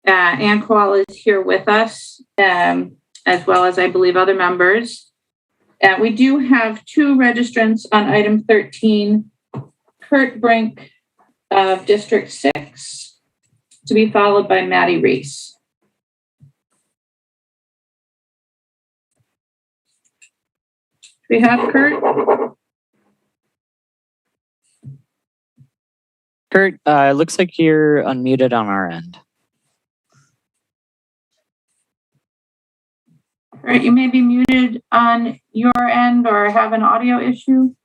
Ann Koal is here with us, as well as I believe other members. We do have 2 registrants on item 13, Kurt Brink of District 6, to be followed by Maddie Reese. We have Kurt. Kurt, it looks like you're unmuted on our end. All right, you may be muted on your end or have an audio issue.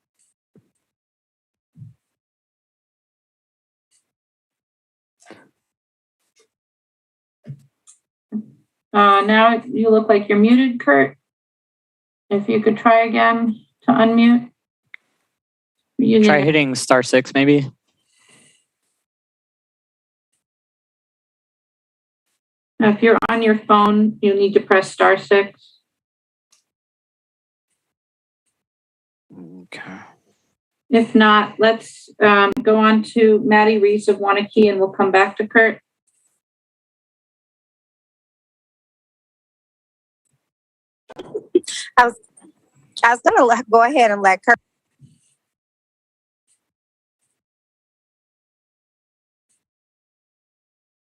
Now you look like you're muted, Kurt. If you could try again to unmute. Try hitting *6 maybe. If you're on your phone, you need to press *6. Okay. If not, let's go on to Maddie Reese of Waunakee, and we'll come back to Kurt. I was going to go ahead and let Kurt.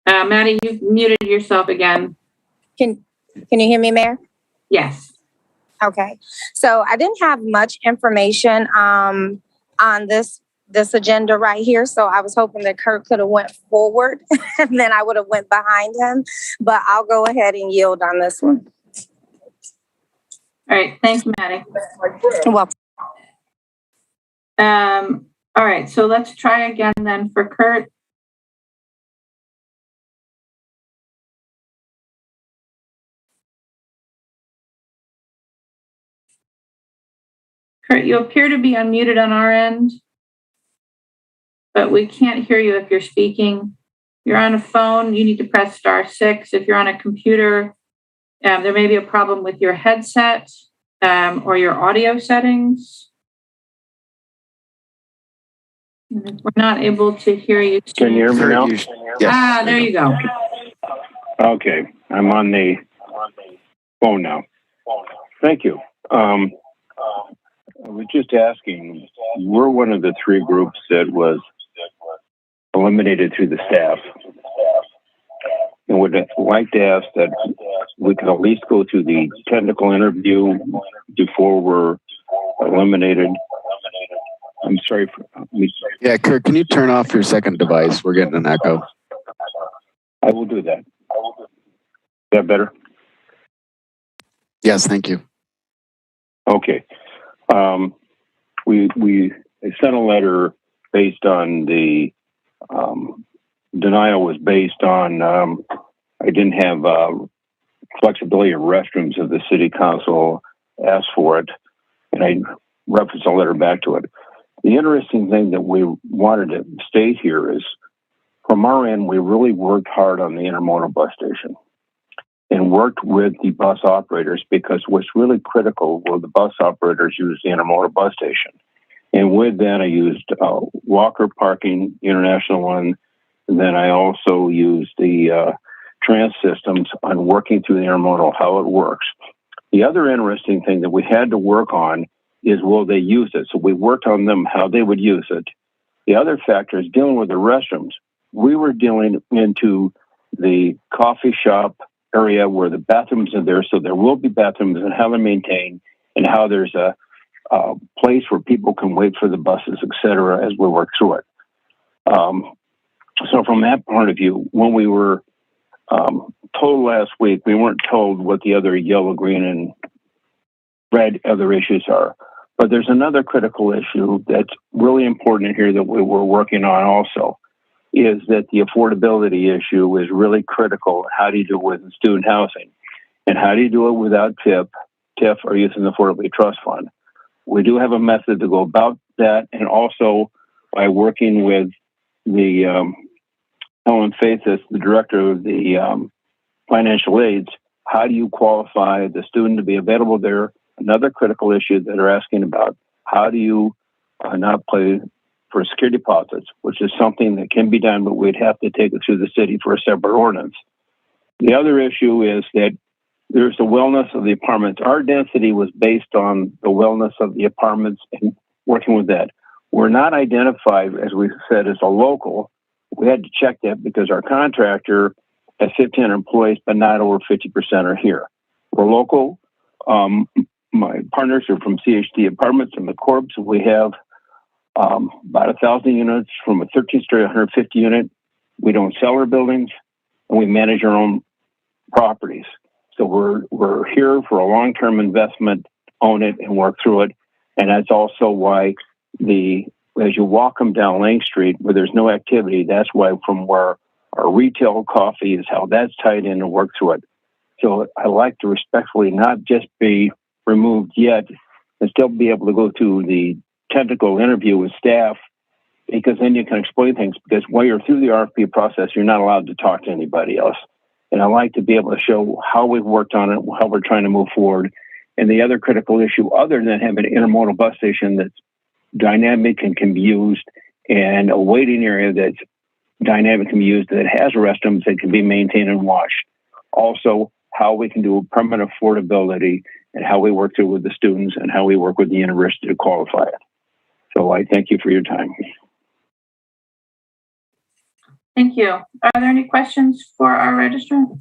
Maddie, you've muted yourself again. Can you hear me, Mayor? Yes. Okay. So I didn't have much information on this this agenda right here. So I was hoping that Kurt could have went forward and then I would have went behind him, but I'll go ahead and yield on this one. All right, thank you, Maddie. Well, all right, so let's try again then for Kurt. Kurt, you appear to be unmuted on our end, but we can't hear you if you're speaking. You're on a phone, you need to press *6. If you're on a computer, there may be a problem with your headset or your audio settings. And if we're not able to hear you. Can you hear me now? Yes. There you go. Okay, I'm on the phone now. Thank you. I was just asking, we're one of the three groups that was eliminated through the staff. And would like to ask that we could at least go through the technical interview before we're eliminated. I'm sorry. Yeah, Kurt, can you turn off your second device? We're getting an echo. I will do that. Is that better? Yes, thank you. Okay. We sent a letter based on the denial was based on I didn't have flexibility of restrooms if the city council asked for it, and I referenced a letter back to it. The interesting thing that we wanted to state here is, from our end, we really worked hard on the intermodal bus station and worked with the bus operators, because what's really critical were the bus operators use the intermodal bus station. And with that, I used Walker Parking, International one, and then I also used the trans systems on working through the intermodal, how it works. The other interesting thing that we had to work on is, will they use it? So we worked on them, how they would use it. The other factor is dealing with the restrooms. We were dealing into the coffee shop area where the bathrooms are there, so there will be bathrooms and how they're maintained and how there's a place where people can wait for the buses, et cetera, as we work through it. So from that point of view, when we were told last week, we weren't told what the other yellow, green, and red other issues are. But there's another critical issue that's really important here that we were working on also, is that the affordability issue is really critical. How do you do it with student housing? And how do you do it without TIF, or Youth and Affordability Trust Fund? We do have a method to go about that, and also by working with the Helen Faithus, the director of the financial aids, how do you qualify the student to be available there? Another critical issue that they're asking about, how do you not pay for security deposits, which is something that can be done, but we'd have to take it through the city for a separate ordinance. The other issue is that there's the wellness of the apartments. Our density was based on the wellness of the apartments and working with that. We're not identified, as we said, as a local. We had to check that because our contractor has 1,500 employees, but not over 50% are here. We're local. My partners are from CHD Apartments and the Corps. We have about 1,000 units from a 13-story, 150 unit. We don't sell our buildings, and we manage our own properties. So we're here for a long-term investment, own it, and work through it. And that's also why as you walk them down Lane Street, where there's no activity, that's why from where our retail coffee is, how that's tied in and work through it. So I like to respectfully not just be removed yet, and still be able to go through the technical interview with staff, because then you can explain things, because while you're through the RFP process, you're not allowed to talk to anybody else. And I like to be able to show how we've worked on it, how we're trying to move forward. And the other critical issue, other than having an intermodal bus station that's dynamic and can be used, and a waiting area that's dynamic and be used, that has restrooms that can be maintained and washed. Also, how we can do permanent affordability, and how we work through with the students, and how we work with the university to qualify it. So I thank you for your time. Thank you. Are there any questions for our registrant?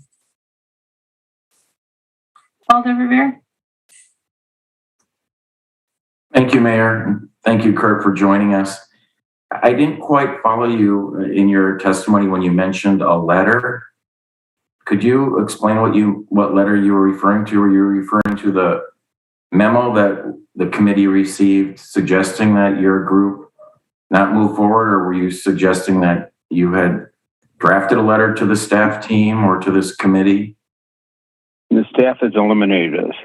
Aldo Rivera? Thank you, Mayor. Thank you, Kurt, for joining us. I didn't quite follow you in your testimony when you mentioned a letter. Could you explain what letter you were referring to? Were you referring to the memo that the committee received suggesting that your group not move forward, or were you suggesting that you had drafted a letter to the staff team or to this committee? The staff has eliminated us.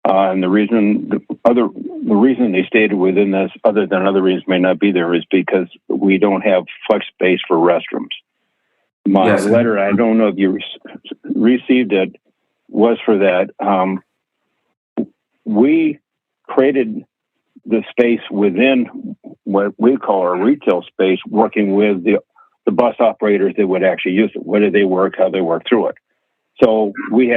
And the reason they stated within this, other than other reasons may not be there, is because we don't have flex space for restrooms. My letter, I don't know if you received it, was for that. We created the space within what we call our retail space, working with the bus operators that would actually use it. Where do they work? How they work through it. So we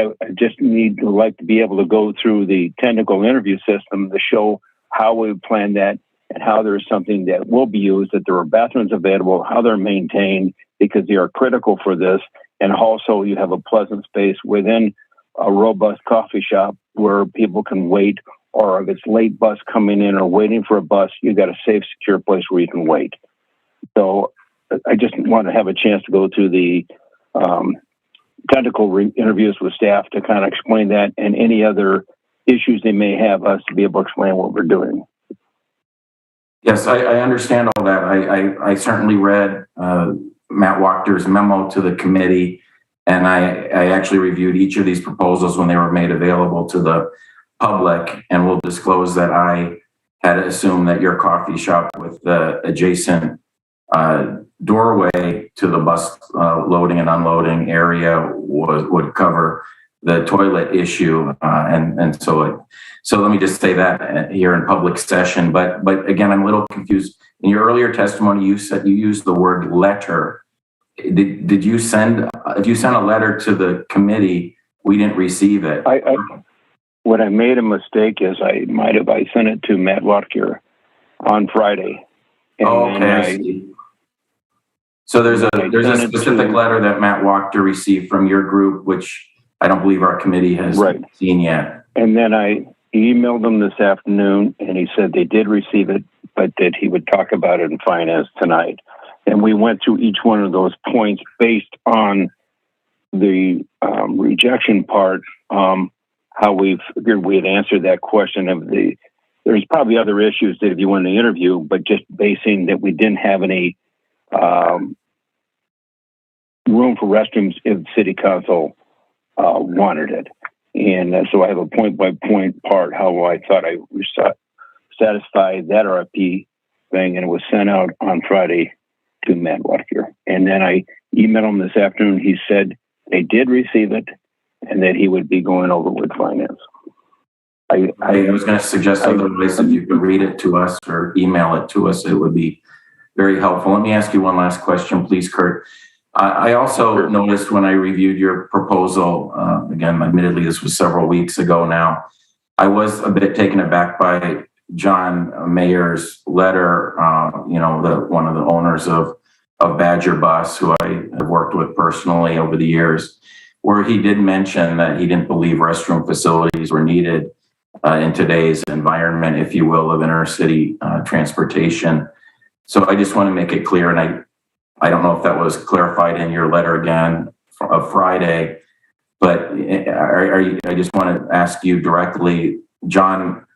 like to be able to go through the technical interview system to show how we plan that and how there's something that will be used, that there are bathrooms available, how they're maintained, because they are critical for this. And also you have a pleasant space within a robust coffee shop where people can wait, or if it's late bus coming in or waiting for a bus, you got a safe, secure place where you can wait. So I just want to have a chance to go through the technical interviews with staff to kind of explain that and any other issues they may have, us to be able to explain what we're doing. Yes, I understand all that. I certainly read Matt Wachter's memo to the committee, and I actually reviewed each of these proposals when they were made available to the public, and will disclose that I had assumed that your coffee shop with the adjacent doorway to the bus loading and unloading area would cover the toilet issue, and so let me just say that here in public session. But again, I'm a little confused. In your earlier testimony, you said you used the word letter. Did you send? If you sent a letter to the committee, we didn't receive it. What I made a mistake is I sent it to Matt Wachter on Friday. And I see. So there's a specific letter that Matt Wachter received from your group, which I don't believe our committee has seen yet. And then I emailed them this afternoon, and he said they did receive it, but that he would talk about it in finance tonight. And we went through each one of those points based on the rejection part, how we figured we had answered that question of there's probably other issues that if you want to interview, but just basing that we didn't have any room for restrooms if the city council wanted it. And so I have a point-by-point part how I thought I satisfied that RFP thing, and it was sent out on Friday to Matt Wachter. And then I emailed him this afternoon. He said they did receive it and that he would be going over with finance. I was going to suggest otherwise, if you could read it to us or email it to us, it would be very helpful. Let me ask you one last question, please, Kurt. I also noticed when I reviewed your proposal, again, admittedly, this was several weeks ago now, I was a bit taken aback by John Mayer's letter, one of the owners of Badger Bus, who I have worked with personally over the years, where he did mention that he didn't believe restroom facilities were needed in today's environment, if you will, of inner city transportation. So I just want to make it clear, and I don't know if that was clarified in your letter again of Friday, but I just want to ask you directly, John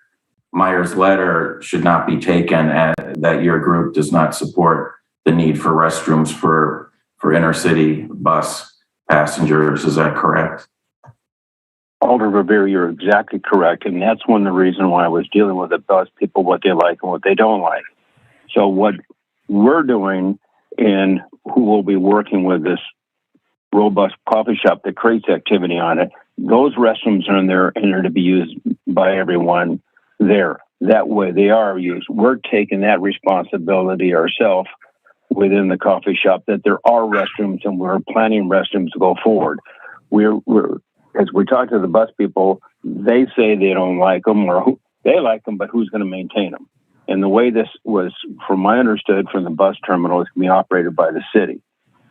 Meyer's letter should not be taken as that your group does not support the need for restrooms for inner city bus passengers. Is that correct? Alder Rivera, you're exactly correct. And that's one of the reasons why I was dealing with the bus people, what they like and what they don't like. So what we're doing, and who will be working with this robust coffee shop that creates activity on it, those restrooms are in there and they're to be used by everyone there. That way they are used. We're taking that responsibility ourselves within the coffee shop, that there are restrooms, and we're planning restrooms to go forward. We're as we talk to the bus people, they say they don't like them, or they like them, but who's going to maintain them? And the way this was, from my understood, from the bus terminal, is going to be operated by the city.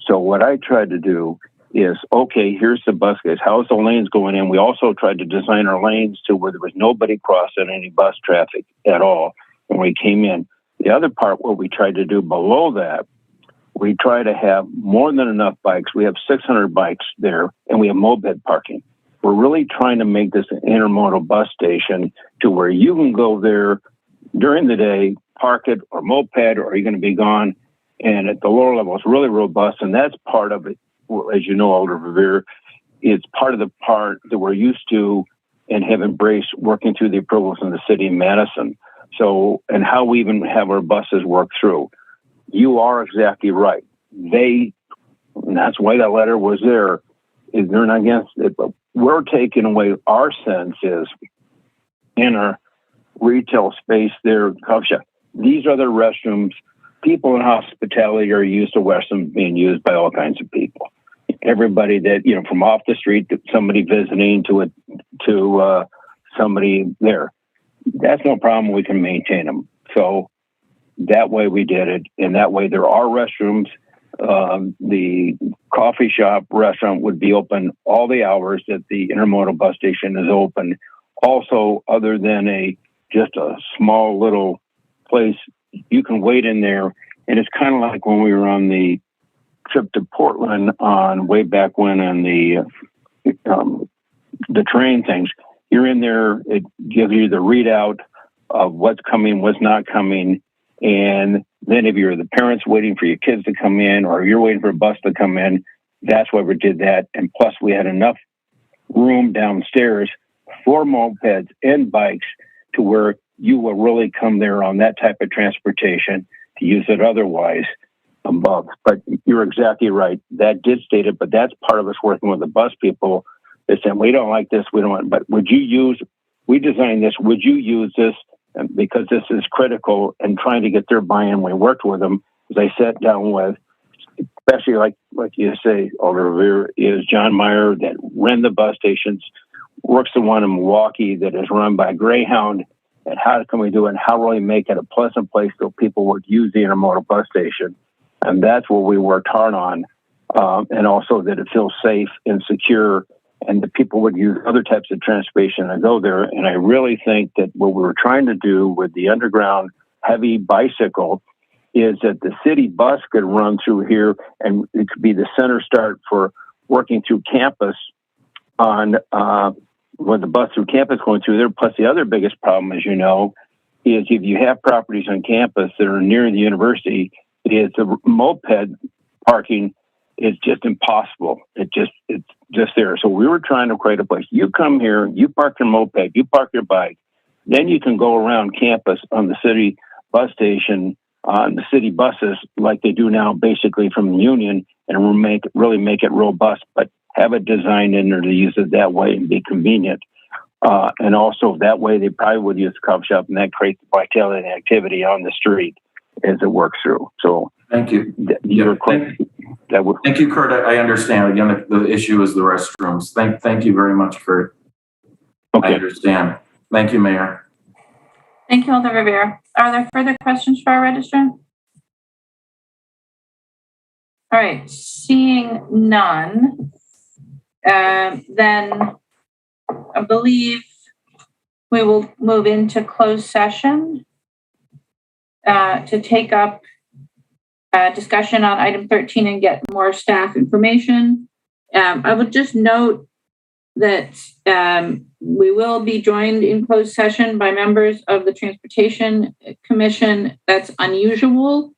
So what I tried to do is, okay, here's the bus guys. How's the lanes going in? We also tried to design our lanes to where there was nobody crossing any bus traffic at all when we came in. The other part, what we tried to do below that, we try to have more than enough bikes. We have 600 bikes there, and we have moped parking. We're really trying to make this an intermodal bus station to where you can go there during the day, park it, or moped, or you're going to be gone. And at the lower level, it's really robust, and that's part of it. As you know, Alder Verveer, it's part of the part that we're used to and have embraced working through the approvals in the city of Madison. So, and how we even have our buses work through. You are exactly right. And that's why that letter was there, is they're not against it, but we're taking away our sense is in our retail space there, coffee shop. These are the restrooms. People in hospitality are used to restrooms being used by all kinds of people. Everybody that, from off the street, to somebody visiting to somebody there. That's no problem. We can maintain them. So that way we did it. And that way there are restrooms. The coffee shop restaurant would be open all the hours that the intermodal bus station is open. Also, other than just a small little place, you can wait in there. And it's kind of like when we were on the trip to Portland on way back when on the train things. You're in there, it gives you the readout of what's coming, what's not coming. And then if you're the parents waiting for your kids to come in, or you're waiting for a bus to come in, that's why we did that. And plus we had enough room downstairs for mopeds and bikes to where you will really come there on that type of transportation to use it otherwise above. But you're exactly right. That did state it, but that's part of us working with the bus people. They said, we don't like this, we don't want, but we designed this, would you use this? And because this is critical and trying to get their buy-in. We worked with them, as I sat down with, especially like you say, Alder Verveer, is John Meyer that ran the bus stations, works the one in Milwaukee that is run by Greyhound, and how can we do it and how will we make it a pleasant place so people would use the intermodal bus station. And that's what we worked hard on. And also that it feels safe and secure and the people would use other types of transportation to go there. And I really think that what we were trying to do with the underground heavy bicycle is that the city bus could run through here and it could be the center start for working through campus on with the bus through campus going through there. Plus the other biggest problem, as you know, is if you have properties on campus that are near the university, is the moped parking is just impossible. It's just there. So we were trying to create a place. You come here, you park your moped, you park your bike, then you can go around campus on the city bus station, on the city buses like they do now, basically from the Union, and really make it robust, but have it designed in there to use it that way and be convenient. And also that way they probably would use the coffee shop, and that creates vitality and activity on the street as it works through. So thank you. Thank you, Kurt. I understand. Again, the issue is the restrooms. Thank you very much, Kurt. Okay. I understand. Thank you, Mayor. Thank you, Alder Verveer. Are there further questions for our registrant? All right, seeing none, then I believe we will move into closed session to take up discussion on item 13 and get more staff information. I would just note that we will be joined in closed session by members of the Transportation Commission. That's unusual,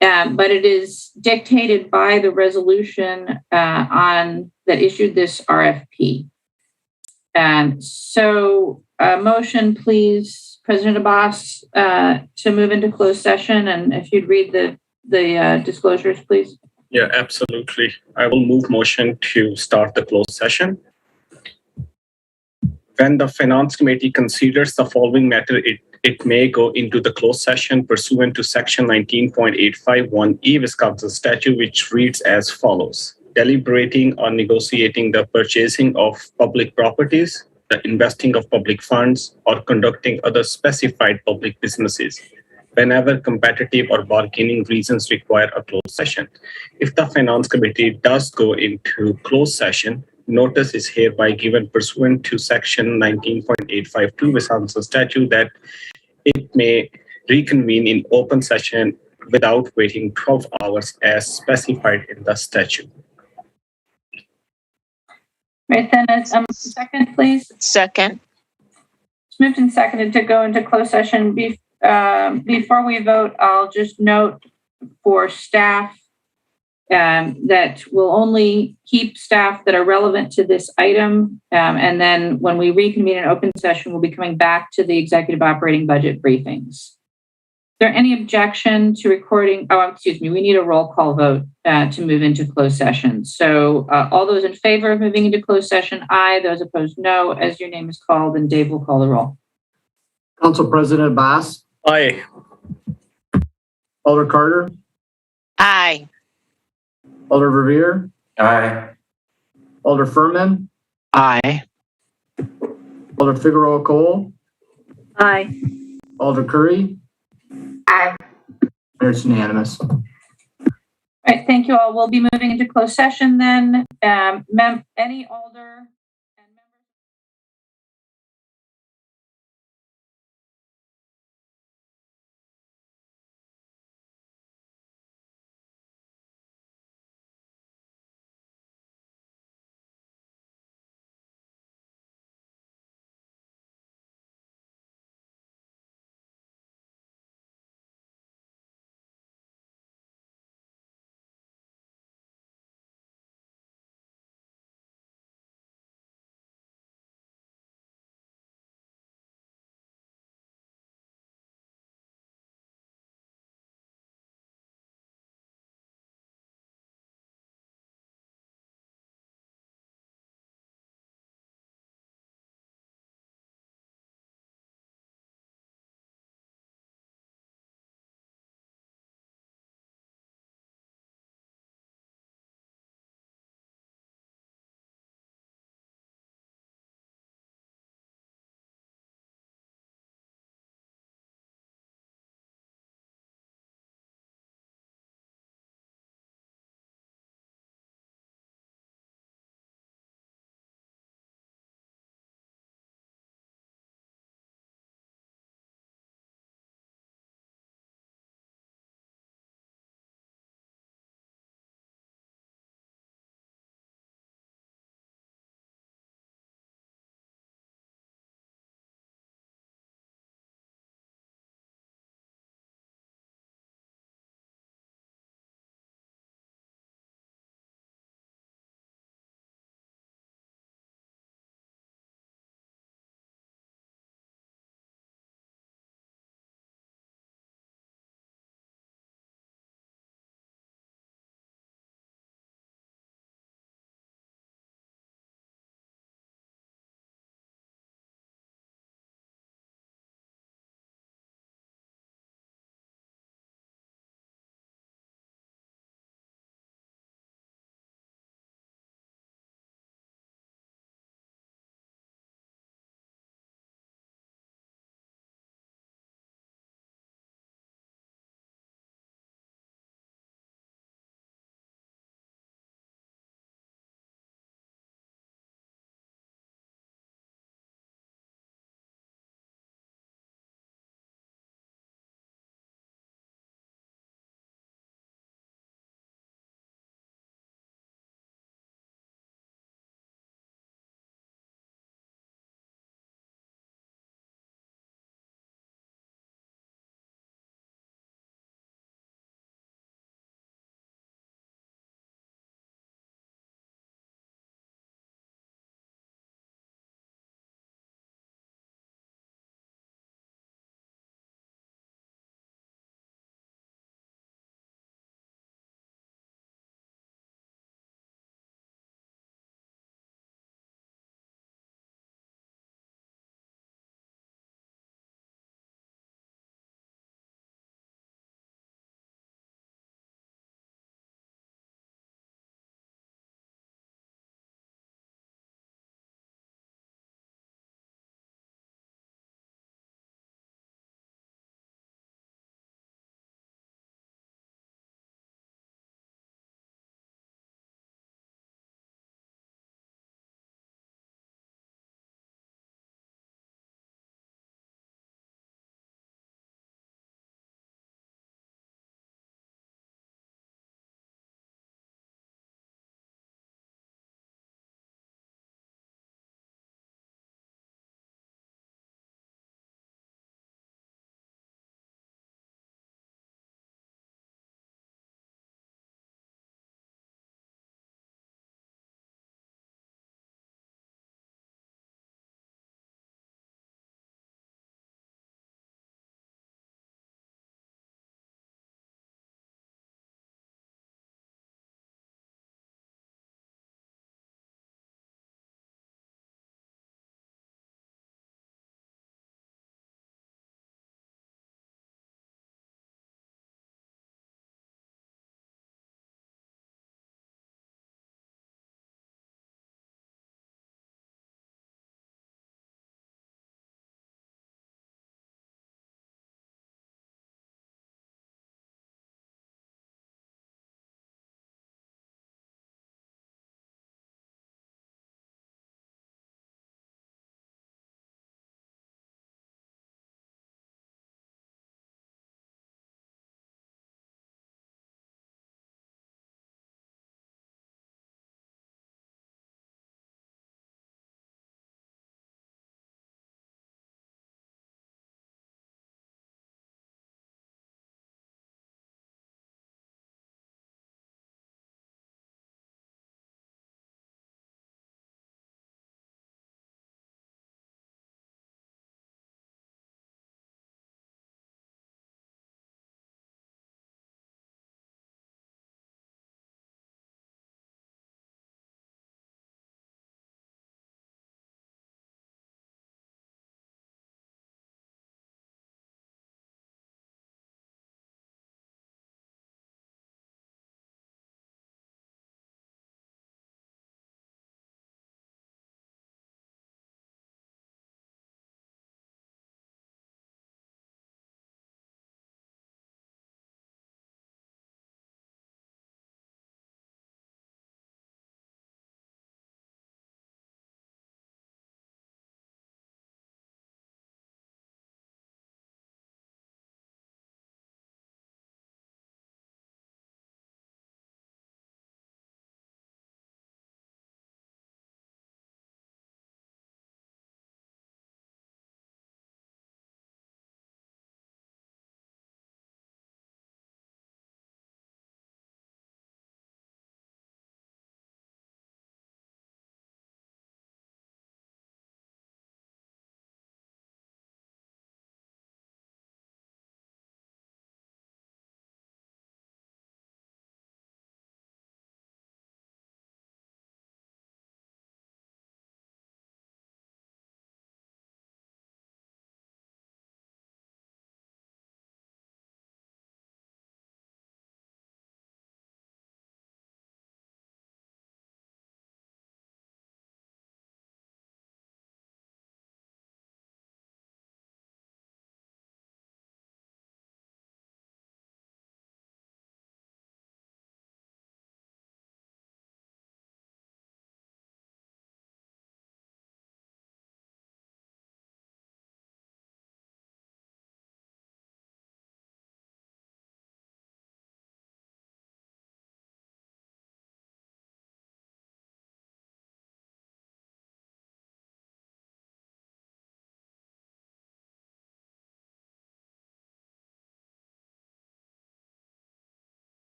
but it is dictated by the resolution that issued this RFP. So motion, please, President Abbas, to move into closed session. And if you'd read the disclosures, please. Yeah, absolutely. I will move motion to start the closed session. When the Finance Committee considers the following matter, it may go into the closed session pursuant to Section 19.851E Wisconsin statute, which reads as follows: deliberating or negotiating the purchasing of public properties, the investing of public funds, or conducting other specified public businesses, whenever competitive or bargaining reasons require a closed session. If the Finance Committee does go into closed session, notice is hereby given pursuant to Section 19.852 Wisconsin statute that it may reconvene in open session without waiting 12 hours as specified in the statute. Right, then, second, please. Second. It's moved and seconded to go into closed session. Before we vote, I'll just note for staff that we'll only keep staff that are relevant to this item. And then when we reconvene in open session, we'll be coming back to the executive operating budget briefings. Is there any objection to recording? Oh, excuse me. We need a roll call vote to move into closed session. So all those in favor of moving into closed session, aye. Those opposed, no. As your name is called, and Dave will call the roll. Council President Boss, Aye. Alder Carter, Aye. Alder Verveer, Aye. Alder Furman, Aye. Alder Figueroa Cole, Aye. Alder Curry. Aye. It's unanimous. All right, thank you all. We'll be moving into closed session then. Any alder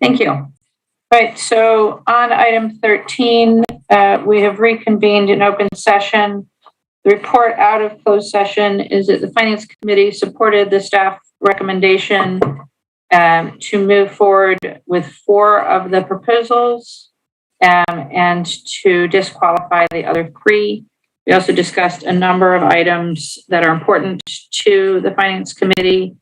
Thank you. All right, so on item 13, we have reconvened in open session. The report out of closed session is that the Finance Committee supported the staff recommendation to move forward with 4 of the proposals and to disqualify the other 3. We also discussed a number of items that are important to the Finance Committee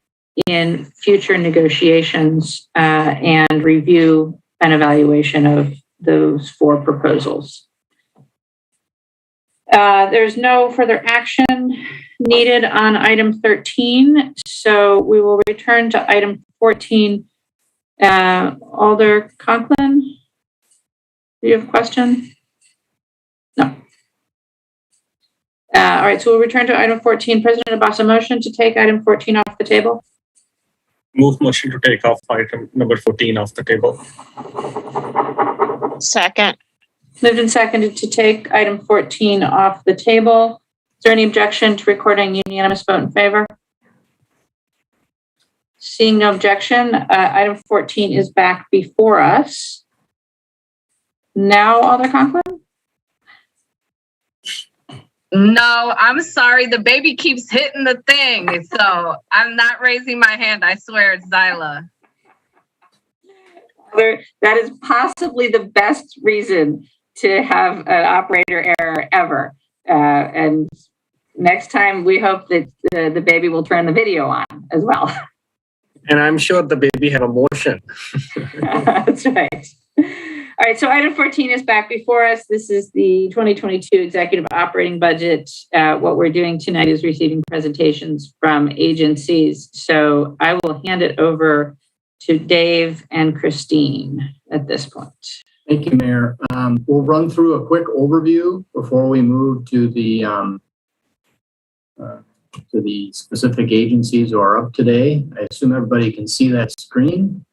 in future negotiations and review and evaluation of those 4 proposals. There's no further action needed on item 13, so we will return to item 14. Alder Conklin, do you have a question? No. All right, so we'll return to item 14. President Abbas, a motion to take item 14 off the table. Move motion to take off item number 14 off the table. Second. Moved and seconded to take item 14 off the table. Is there any objection to recording unanimous vote in favor? Seeing no objection, item 14 is back before us. Now, Alder Conklin? No, I'm sorry. The baby keeps hitting the thing. So I'm not raising my hand. I swear it's Zyla. That is possibly the best reason to have an operator error ever. And next time we hope that the baby will turn the video on as well. And I'm sure the baby have emotion. That's right. All right, so item 14 is back before us. This is the 2022 executive operating budget. What we're doing tonight is receiving presentations from agencies. So I will hand it over to Dave and Christine at this point. Thank you, Mayor. We'll run through a quick overview before we move to the specific agencies who are up today. I assume everybody can see that screen.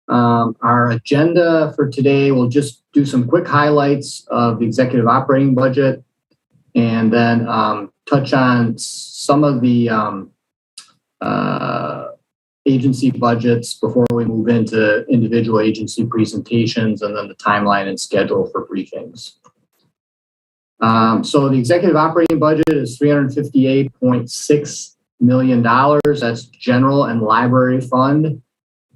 Our agenda for today, we'll just do some quick highlights of the executive operating budget and then touch on some of the agency budgets before we move into individual agency presentations and then the timeline and schedule for briefings. So the executive operating budget is $358.6 million. That's general and library fund.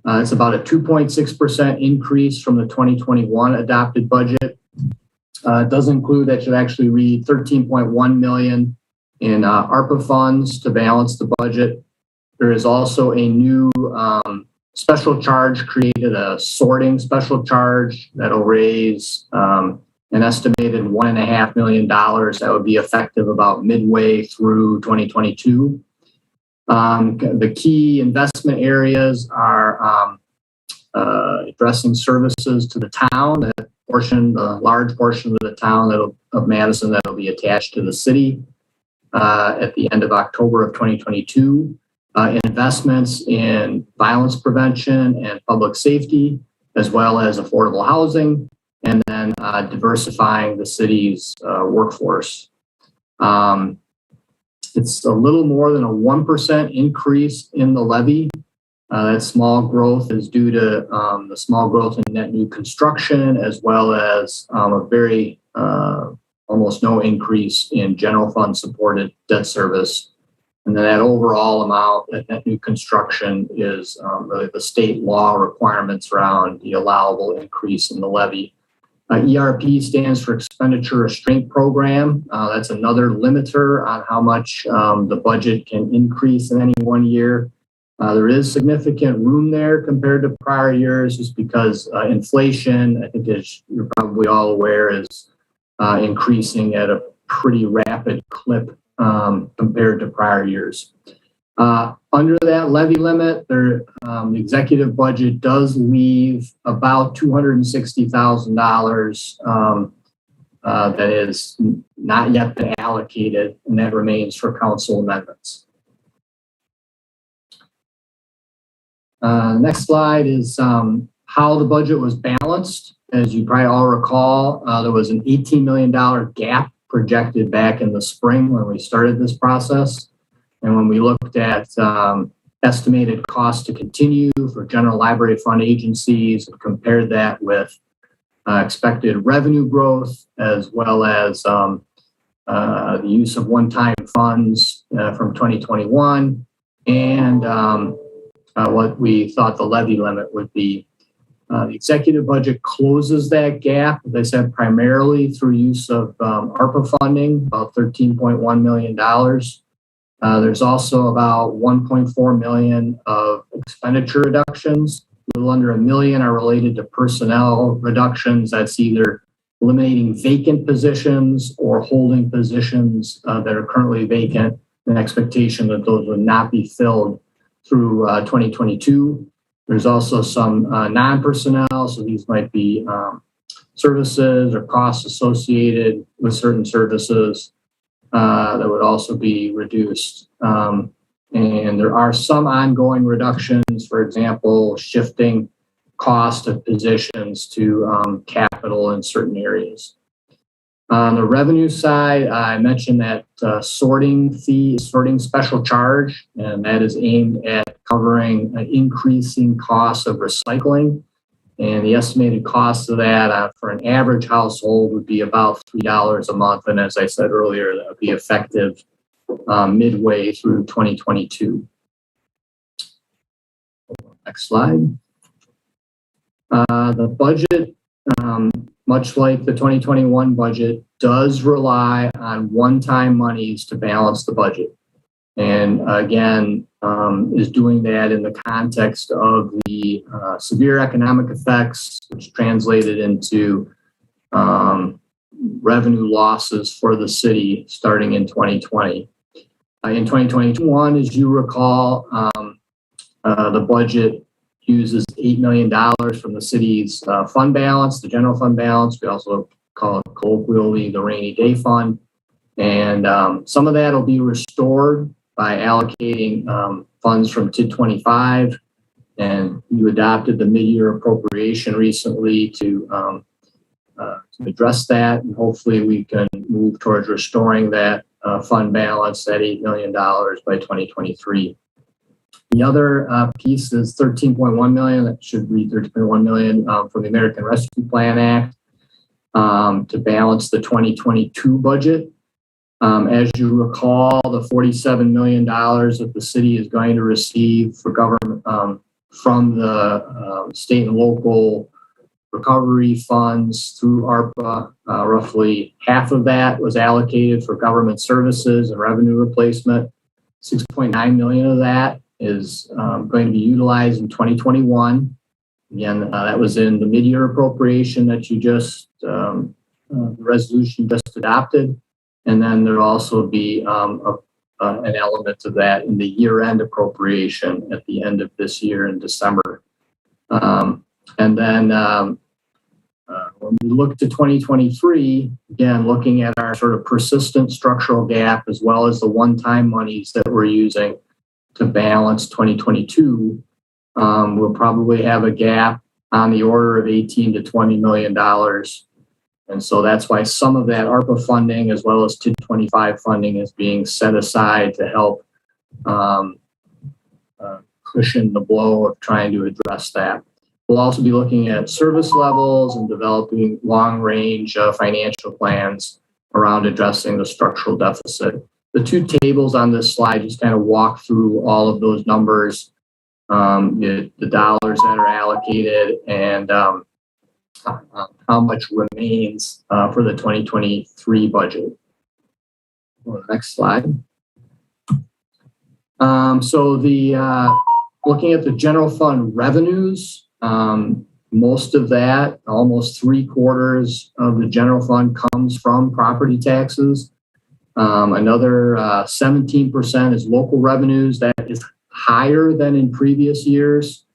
It's about a 2.6% increase from the 2021 adopted budget. It does include, that should actually read, $13.1 million in ARPA funds to balance the budget. There is also a new special charge created, a sorting special charge that'll raise an estimated $1.5 million. That would be effective about midway through 2022. The key investment areas are addressing services to the town, the large portion of the town of Madison that'll be attached to the city at the end of October of 2022. Investments in violence prevention and public safety, as well as affordable housing, and then diversifying the city's workforce. It's a little more than a 1% increase in the levy. That small growth is due to the small growth in net new construction, as well as a very almost no increase in general fund supported debt service. And then that overall amount, that net new construction, is really the state law requirements around the allowable increase in the levy. ERP stands for Expenditure Restraint Program. That's another limiter on how much the budget can increase in any one year. There is significant room there compared to prior years, just because inflation, I think, as you're probably all aware, is increasing at a pretty rapid clip compared to prior years. Under that levy limit, the executive budget does leave about $260,000 that is not yet been allocated, and that remains for council amendments. Next slide is how the budget was balanced. As you probably all recall, there was an $18 million gap projected back in the spring when we started this process. And when we looked at estimated cost to continue for general library fund agencies and compared that with expected revenue growth, as well as the use of one-time funds from 2021, and what we thought the levy limit would be. The executive budget closes that gap, as I said, primarily through use of ARPA funding, about $13.1 million. There's also about 1.4 million of expenditure reductions. A little under $1 million are related to personnel reductions. That's either eliminating vacant positions or holding positions that are currently vacant, an expectation that those would not be filled through 2022. There's also some non-personnel, so these might be services or costs associated with certain services that would also be reduced. And there are some ongoing reductions, for example, shifting cost of positions to capital in certain areas. On the revenue side, I mentioned that sorting special charge, and that is aimed at covering increasing costs of recycling. And the estimated cost of that for an average household would be about $3 a month. And as I said earlier, that would be effective midway through 2022. Next slide. The budget, much like the 2021 budget, does rely on one-time monies to balance the budget. And again, is doing that in the context of the severe economic effects, which translated into revenue losses for the city starting in 2020. In 2021, as you recall, the budget uses $8 million from the city's fund balance, the general fund balance. We also call it colloquially the rainy day fund. And some of that will be restored by allocating funds from TID 25. And you adopted the mid-year appropriation recently to address that. And hopefully we can move towards restoring that fund balance at $8 million by 2023. The other piece is $13.1 million. That should read $13.1 million from the American Rescue Plan Act to balance the 2022 budget. As you recall, the $47 million that the city is going to receive for government from the state and local recovery funds through ARPA, roughly half of that was allocated for government services and revenue replacement. 6.9 million of that is going to be utilized in 2021. Again, that was in the mid-year appropriation that you just, the resolution just adopted. And then there'll also be an element of that in the year-end appropriation at the end of this year in December. And then when we look to 2023, again, looking at our sort of persistent structural gap as well as the one-time monies that we're using to balance 2022, we'll probably have a gap on the order of $18 to $20 million. And so that's why some of that ARPA funding as well as TID 25 funding is being set aside to help cushion the blow of trying to address that. We'll also be looking at service levels and developing long-range financial plans around addressing the structural deficit. The two tables on this slide just kind of walk through all of those numbers, the dollars that are allocated, and how much remains for the 2023 budget. Next slide. So the looking at the general fund revenues, most of that, almost 3/4 of the general fund comes from property taxes. Another 17% is local revenues. That is higher than in previous years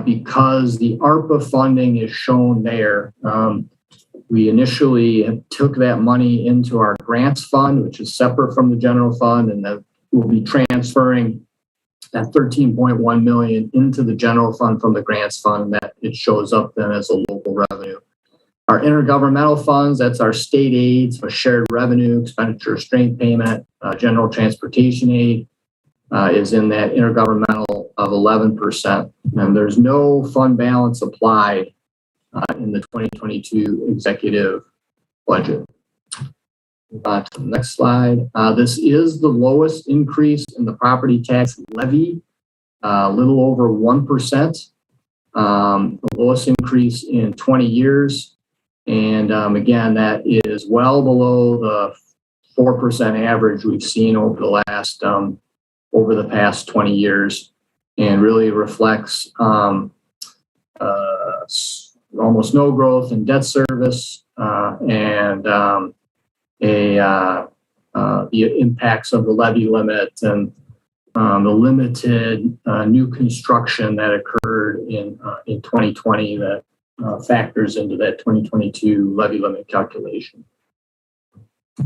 because the ARPA funding is shown there. We initially took that money into our grants fund, which is separate from the general fund, and then we'll be transferring that $13.1 million into the general fund from the grants fund, that it shows up then as a local revenue. Our intergovernmental funds, that's our state aids for shared revenue, expenditure restraint payment, general transportation aid, is in that intergovernmental of 11%. And there's no fund balance applied in the 2022 executive budget. Move on to the next slide. This is the lowest increase in the property tax levy, a little over 1%, the lowest increase in 20 years. And again, that is well below the 4% average we've seen over the past 20 years, and really reflects almost no growth in debt service and the impacts of the levy limit and the limited new construction that occurred in 2020 that factors into that 2022 levy limit calculation.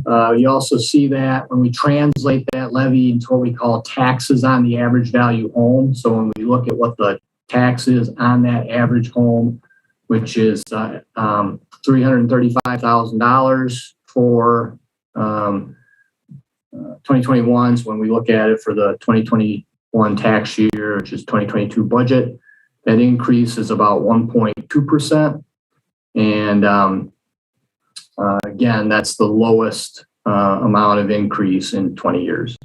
You also see that when we translate that levy into what we call taxes on the average value home. So when we look at what the tax is on that average home, which is $335,000 for 2021. So when we look at it for the 2021 tax year, which is 2022 budget, that increase is about 1.2%. And again, that's the lowest amount of increase in 20 years.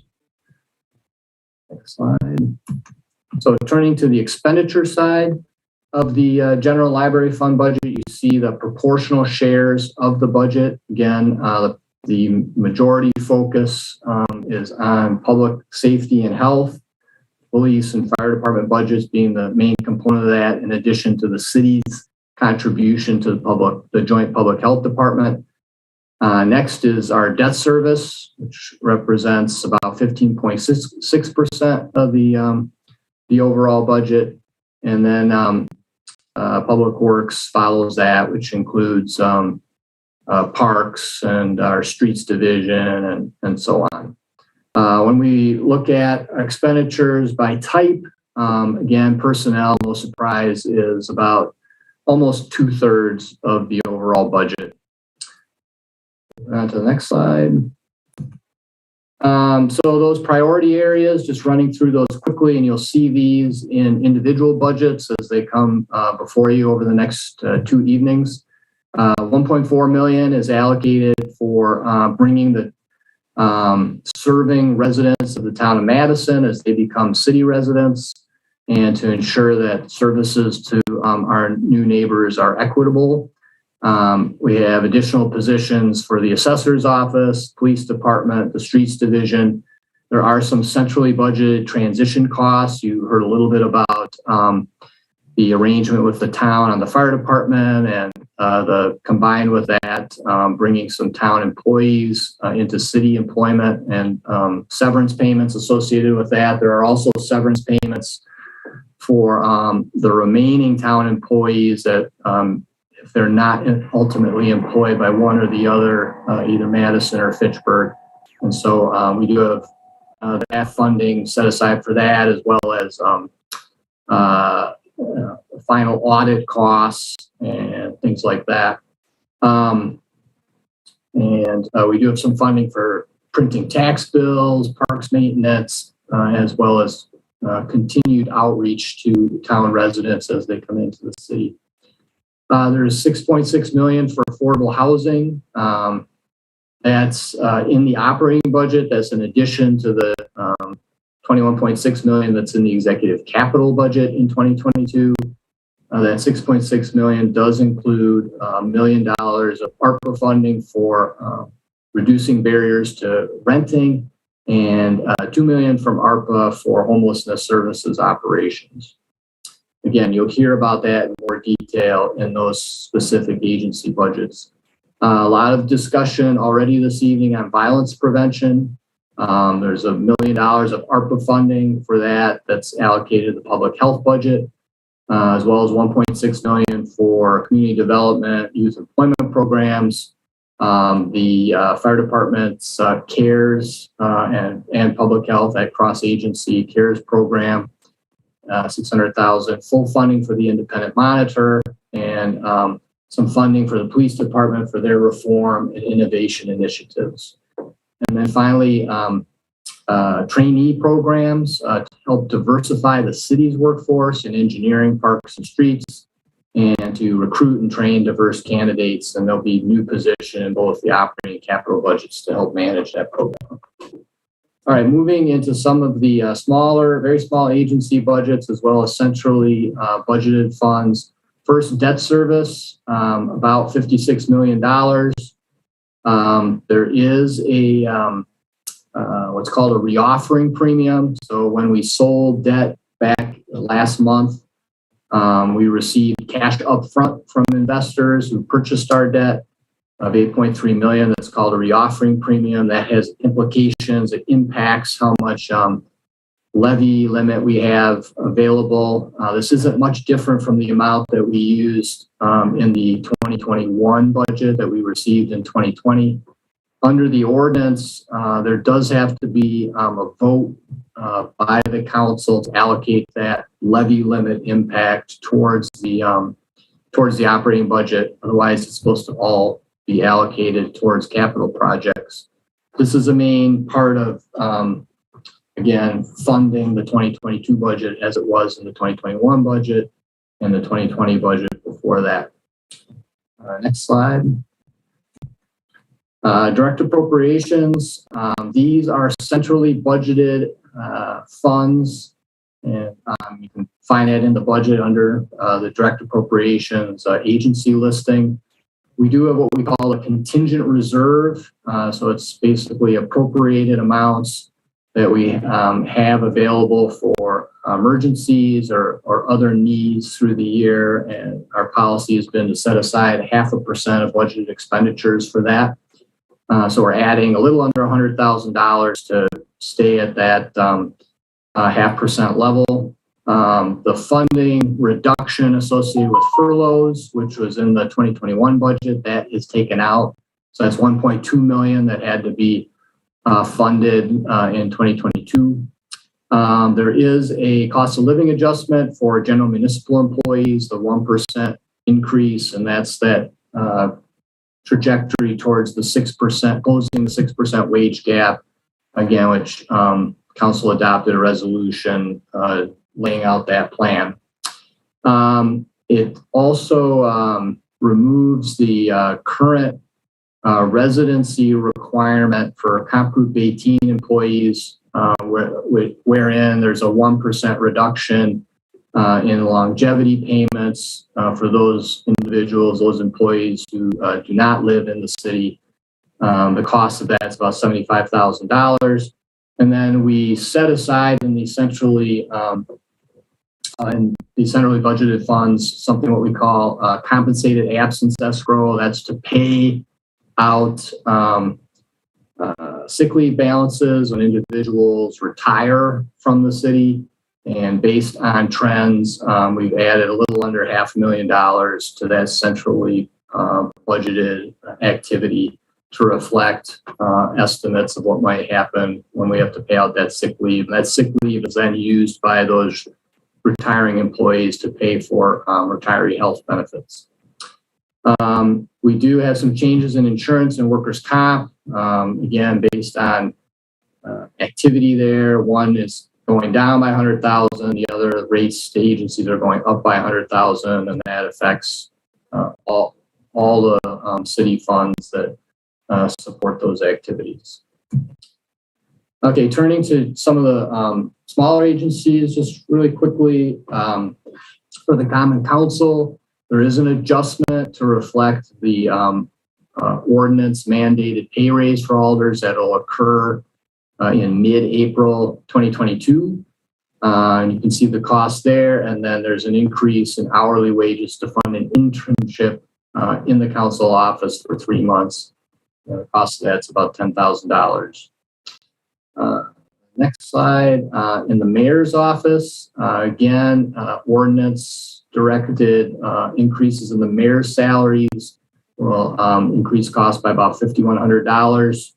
Next slide. So turning to the expenditure side of the general library fund budget, you see the proportional shares of the budget. Again, the majority focus is on public safety and health, police and fire department budgets being the main component of that, in addition to the city's contribution to the joint public health department. Next is our debt service, which represents about 15.6% of the overall budget. And then Public Works follows that, which includes parks and our streets division and so on. When we look at expenditures by type, again, personnel, no surprise, is about almost 2/3 of the overall budget. On to the next slide. So those priority areas, just running through those quickly, and you'll see these in individual budgets as they come before you over the next 2 evenings. 1.4 million is allocated for bringing the serving residents of the town of Madison as they become city residents, and to ensure that services to our new neighbors are equitable. We have additional positions for the assessor's office, police department, the streets division. There are some centrally budgeted transition costs. You heard a little bit about the arrangement with the town on the fire department, and the combined with that, bringing some town employees into city employment, and severance payments associated with that. There are also severance payments for the remaining town employees that if they're not ultimately employed by one or the other, either Madison or Fitchburg. And so we do have that funding set aside for that, as well as final audit costs and things like that. And we do have some funding for printing tax bills, parks maintenance, as well as continued outreach to town residents as they come into the city. There's $6.6 million for affordable housing. That's in the operating budget. That's in addition to the $21.6 million that's in the executive capital budget in 2022. That $6.6 million does include $1 million of ARPA funding for reducing barriers to renting, and $2 million from ARPA for homelessness services operations. Again, you'll hear about that in more detail in those specific agency budgets. A lot of discussion already this evening on violence prevention. There's $1 million of ARPA funding for that that's allocated to the public health budget, as well as $1.6 million for community development, youth employment programs, the fire department's CARES and public health at cross-agency CARES program, $600,000 full funding for the independent monitor, and some funding for the police department for their reform and innovation initiatives. And then finally, trainee programs to help diversify the city's workforce in engineering, parks, and streets, and to recruit and train diverse candidates. And there'll be new position in both the operating and capital budgets to help manage that program. All right, moving into some of the smaller, very small agency budgets, as well as centrally budgeted funds. First, debt service, about $56 million. There is a what's called a reoffering premium. So when we sold debt back last month, we received cash upfront from investors who purchased our debt of $8.3 million. That's called a reoffering premium. That has implications. It impacts how much levy limit we have available. This isn't much different from the amount that we used in the 2021 budget that we received in 2020. Under the ordinance, there does have to be a vote by the council to allocate that levy limit impact towards the operating budget. Otherwise, it's supposed to all be allocated towards capital projects. This is a main part of, again, funding the 2022 budget as it was in the 2021 budget and the 2020 budget before that. Next slide. Direct appropriations. These are centrally budgeted funds, and you can find that in the budget under the direct appropriations agency listing. We do have what we call a contingent reserve. So it's basically appropriated amounts that we have available for emergencies or other needs through the year. And our policy has been to set aside 0.5% of budgeted expenditures for that. So we're adding a little under $100,000 to stay at that 0.5% level. The funding reduction associated with furloughs, which was in the 2021 budget, that is taken out. So that's $1.2 million that had to be funded in 2022. There is a cost of living adjustment for general municipal employees, the 1% increase, and that's that trajectory towards the 6%, closing the 6% wage gap, again, which council adopted a resolution laying out that plan. It also removes the current residency requirement for Comp Group 18 employees, wherein there's a 1% reduction in longevity payments for those individuals, those employees who do not live in the city. The cost of that is about $75,000. And then we set aside in the centrally budgeted funds something what we call compensated absence escrow. That's to pay out sick leave balances when individuals retire from the city. And based on trends, we've added a little under $500,000 to that centrally budgeted activity to reflect estimates of what might happen when we have to pay out that sick leave. And that sick leave is then used by those retiring employees to pay for retiree health benefits. We do have some changes in insurance and workers' comp, again, based on activity there. One is going down by 100,000. The other rates to agencies are going up by 100,000, and that affects all the city funds that support those activities. Okay, turning to some of the smaller agencies, just really quickly, for the Common Council, there is an adjustment to reflect the ordinance mandated pay raise for alders that will occur in mid-April 2022. And you can see the cost there. And then there's an increase in hourly wages to fund an internship in the council office for 3 months. The cost of that's about $10,000. Next slide. In the mayor's office, again, ordinance directed increases in the mayor's salaries will increase costs by about $5,100.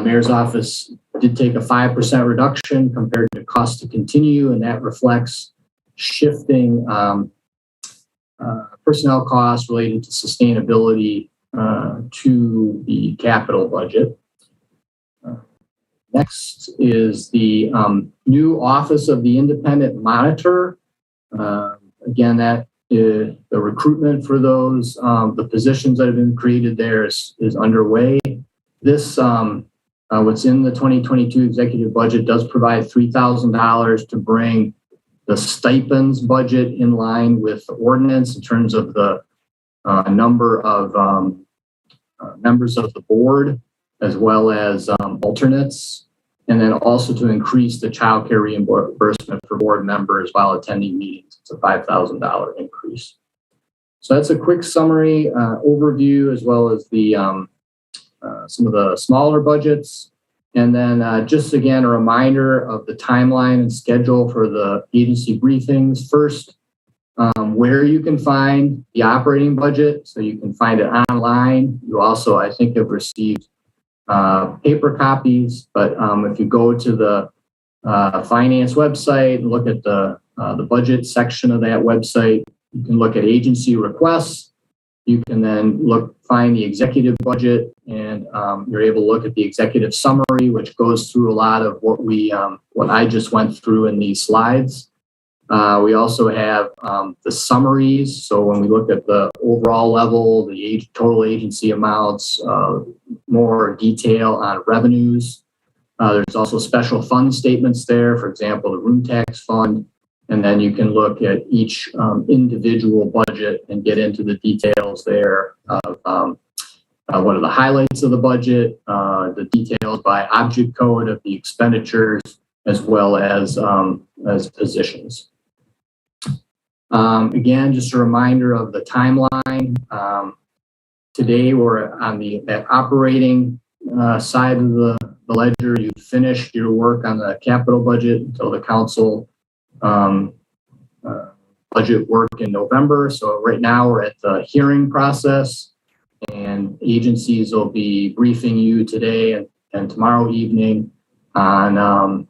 Mayor's office did take a 5% reduction compared to cost to continue, and that reflects shifting personnel costs related to sustainability to the capital budget. Next is the new Office of the Independent Monitor. Again, that is the recruitment for those, the positions that have been created there is underway. This, what's in the 2022 executive budget does provide $3,000 to bring the stipends budget in line with the ordinance in terms of the number of members of the board, as well as alternates, and then also to increase the child care reimbursement for board members while attending meetings. It's a $5,000 increase. So that's a quick summary overview, as well as the some of the smaller budgets. And then just again, a reminder of the timeline and schedule for the agency briefings. First, where you can find the operating budget. So you can find it online. You also, I think, have received paper copies, but if you go to the finance website and look at the budget section of that website, you can look at agency requests. You can then find the executive budget, and you're able to look at the executive summary, which goes through a lot of what I just went through in these slides. We also have the summaries. So when we look at the overall level, the total agency amounts, more detail on revenues. There's also special fund statements there, for example, the room tax fund. And then you can look at each individual budget and get into the details there of what are the highlights of the budget, the details by object code of the expenditures, as well as positions. Again, just a reminder of the timeline. Today, we're on the operating side of the ledger. You've finished your work on the capital budget until the council budget work in November. So right now we're at the hearing process, and agencies will be briefing you today and tomorrow evening on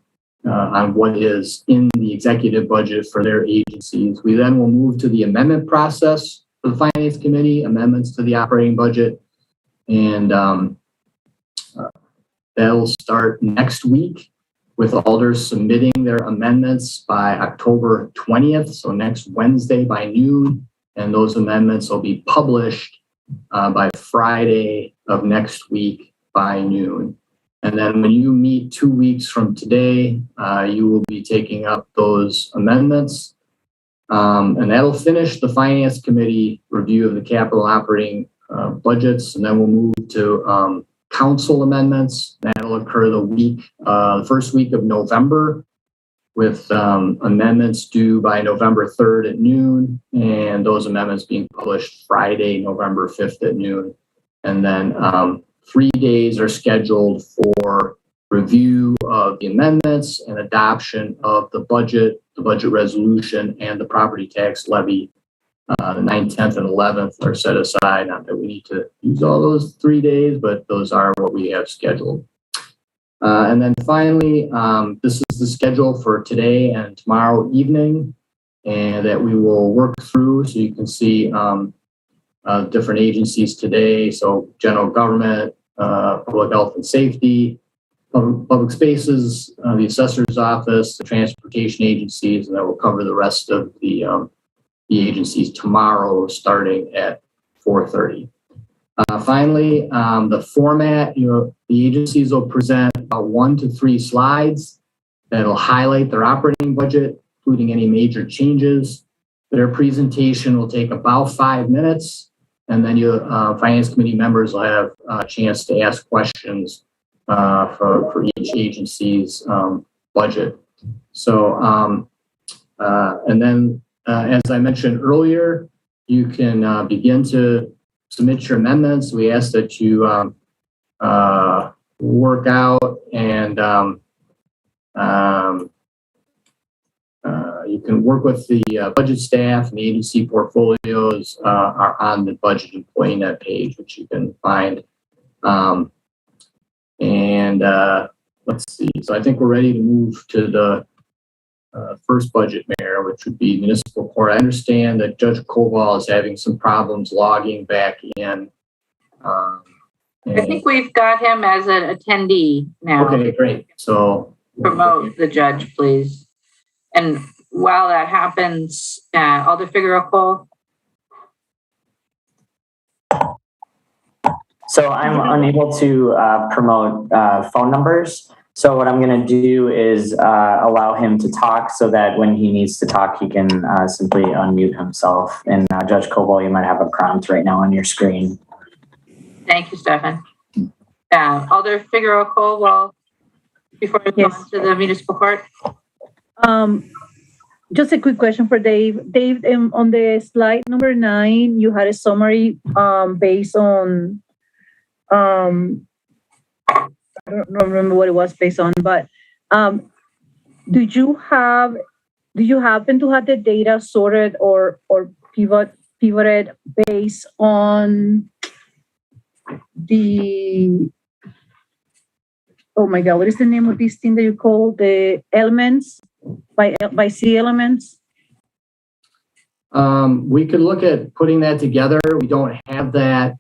what is in the executive budget for their agencies. We then will move to the amendment process for the Finance Committee, amendments to the operating budget, and that'll start next week, with alders submitting their amendments by October 20th, so next Wednesday by noon, and those amendments will be published by Friday of next week by noon. And then when you meet 2 weeks from today, you will be taking up those amendments, and that'll finish the Finance Committee review of the capital operating budgets, and then we'll move to council amendments. That'll occur the first week of November, with amendments due by November 3rd at noon, and those amendments being published Friday, November 5th at noon. And then 3 days are scheduled for review of the amendments and adoption of the budget resolution, and the property tax levy. The 9th, 10th, and 11th are set aside. Not that we need to use all those 3 days, but those are what we have scheduled. And then finally, this is the schedule for today and tomorrow evening, and that we will work through, so you can see different agencies today. So general government, public health and safety, public spaces, the assessor's office, the transportation agencies, and then we'll cover the rest of the agencies tomorrow, starting at 4:30. Finally, the format, the agencies will present about 1 to 3 slides that'll highlight their operating budget, including any major changes. Their presentation will take about 5 minutes, and then your Finance Committee members will have a chance to ask questions for each agency's budget. So, and then as I mentioned earlier, you can begin to submit your amendments. We ask that you work out, and you can work with the budget staff, and the agency portfolios are on the budget employee net page, which you can find. Let's see. So I think we're ready to move to the first budget, Mayor, which would be municipal court. I understand that Judge Koval is having some problems logging back in. I think we've got him as an attendee now. Okay, great. So Promote the judge, please. And while that happens, Alder Figueroa Cole. So I'm unable to promote phone numbers. So what I'm going to do is allow him to talk so that when he needs to talk, he can simply unmute himself. And Judge Koval, you might have a prompt right now on your screen. Thank you, Stefan. Alder Figueroa Cole, well, before we go on to the municipal court. Just a quick question for Dave. Dave, on the slide number 9, you had a summary based on, I don't remember what it was based on, but do you happen to have the data sorted or pivoted based on the, oh my God, what is the name of this thing that you call the elements by C elements? We could look at putting that together. We don't have that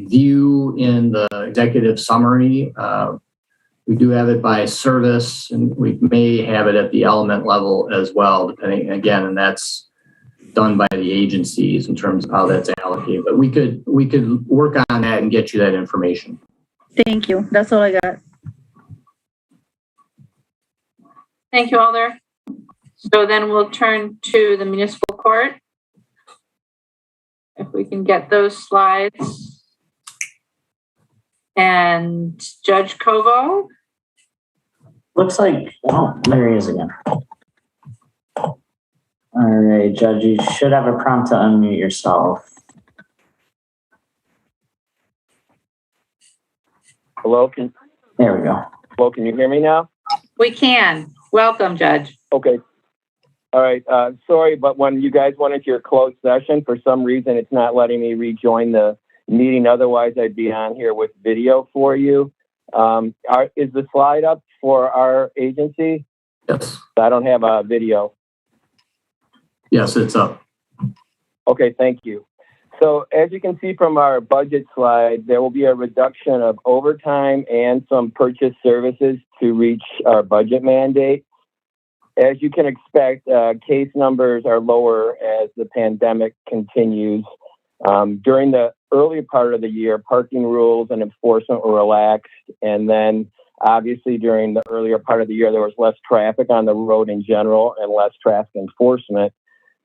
view in the executive summary. We do have it by service, and we may have it at the element level as well, depending, again, and that's done by the agencies in terms of how that's allocated. But we could work on that and get you that information. Thank you. That's all I got. Thank you, Alder. So then we'll turn to the municipal court. If we can get those slides. And Judge Koval. Looks like, oh, there he is again. All right, Judge, you should have a prompt to unmute yourself. Hello, there we go. Hello, can you hear me now? We can. Welcome, Judge. Okay. All right. Sorry, but when you guys went into your closed session, for some reason, it's not letting me rejoin the meeting. Otherwise, I'd be on here with video for you. Is the slide up for our agency? Yes. I don't have a video. Yes, it's up. Okay, thank you. So as you can see from our budget slide, there will be a reduction of overtime and some purchase services to reach our budget mandate. As you can expect, case numbers are lower as the pandemic continues. During the early part of the year, parking rules and enforcement were relaxed. And then obviously during the earlier part of the year, there was less traffic on the road in general and less traffic enforcement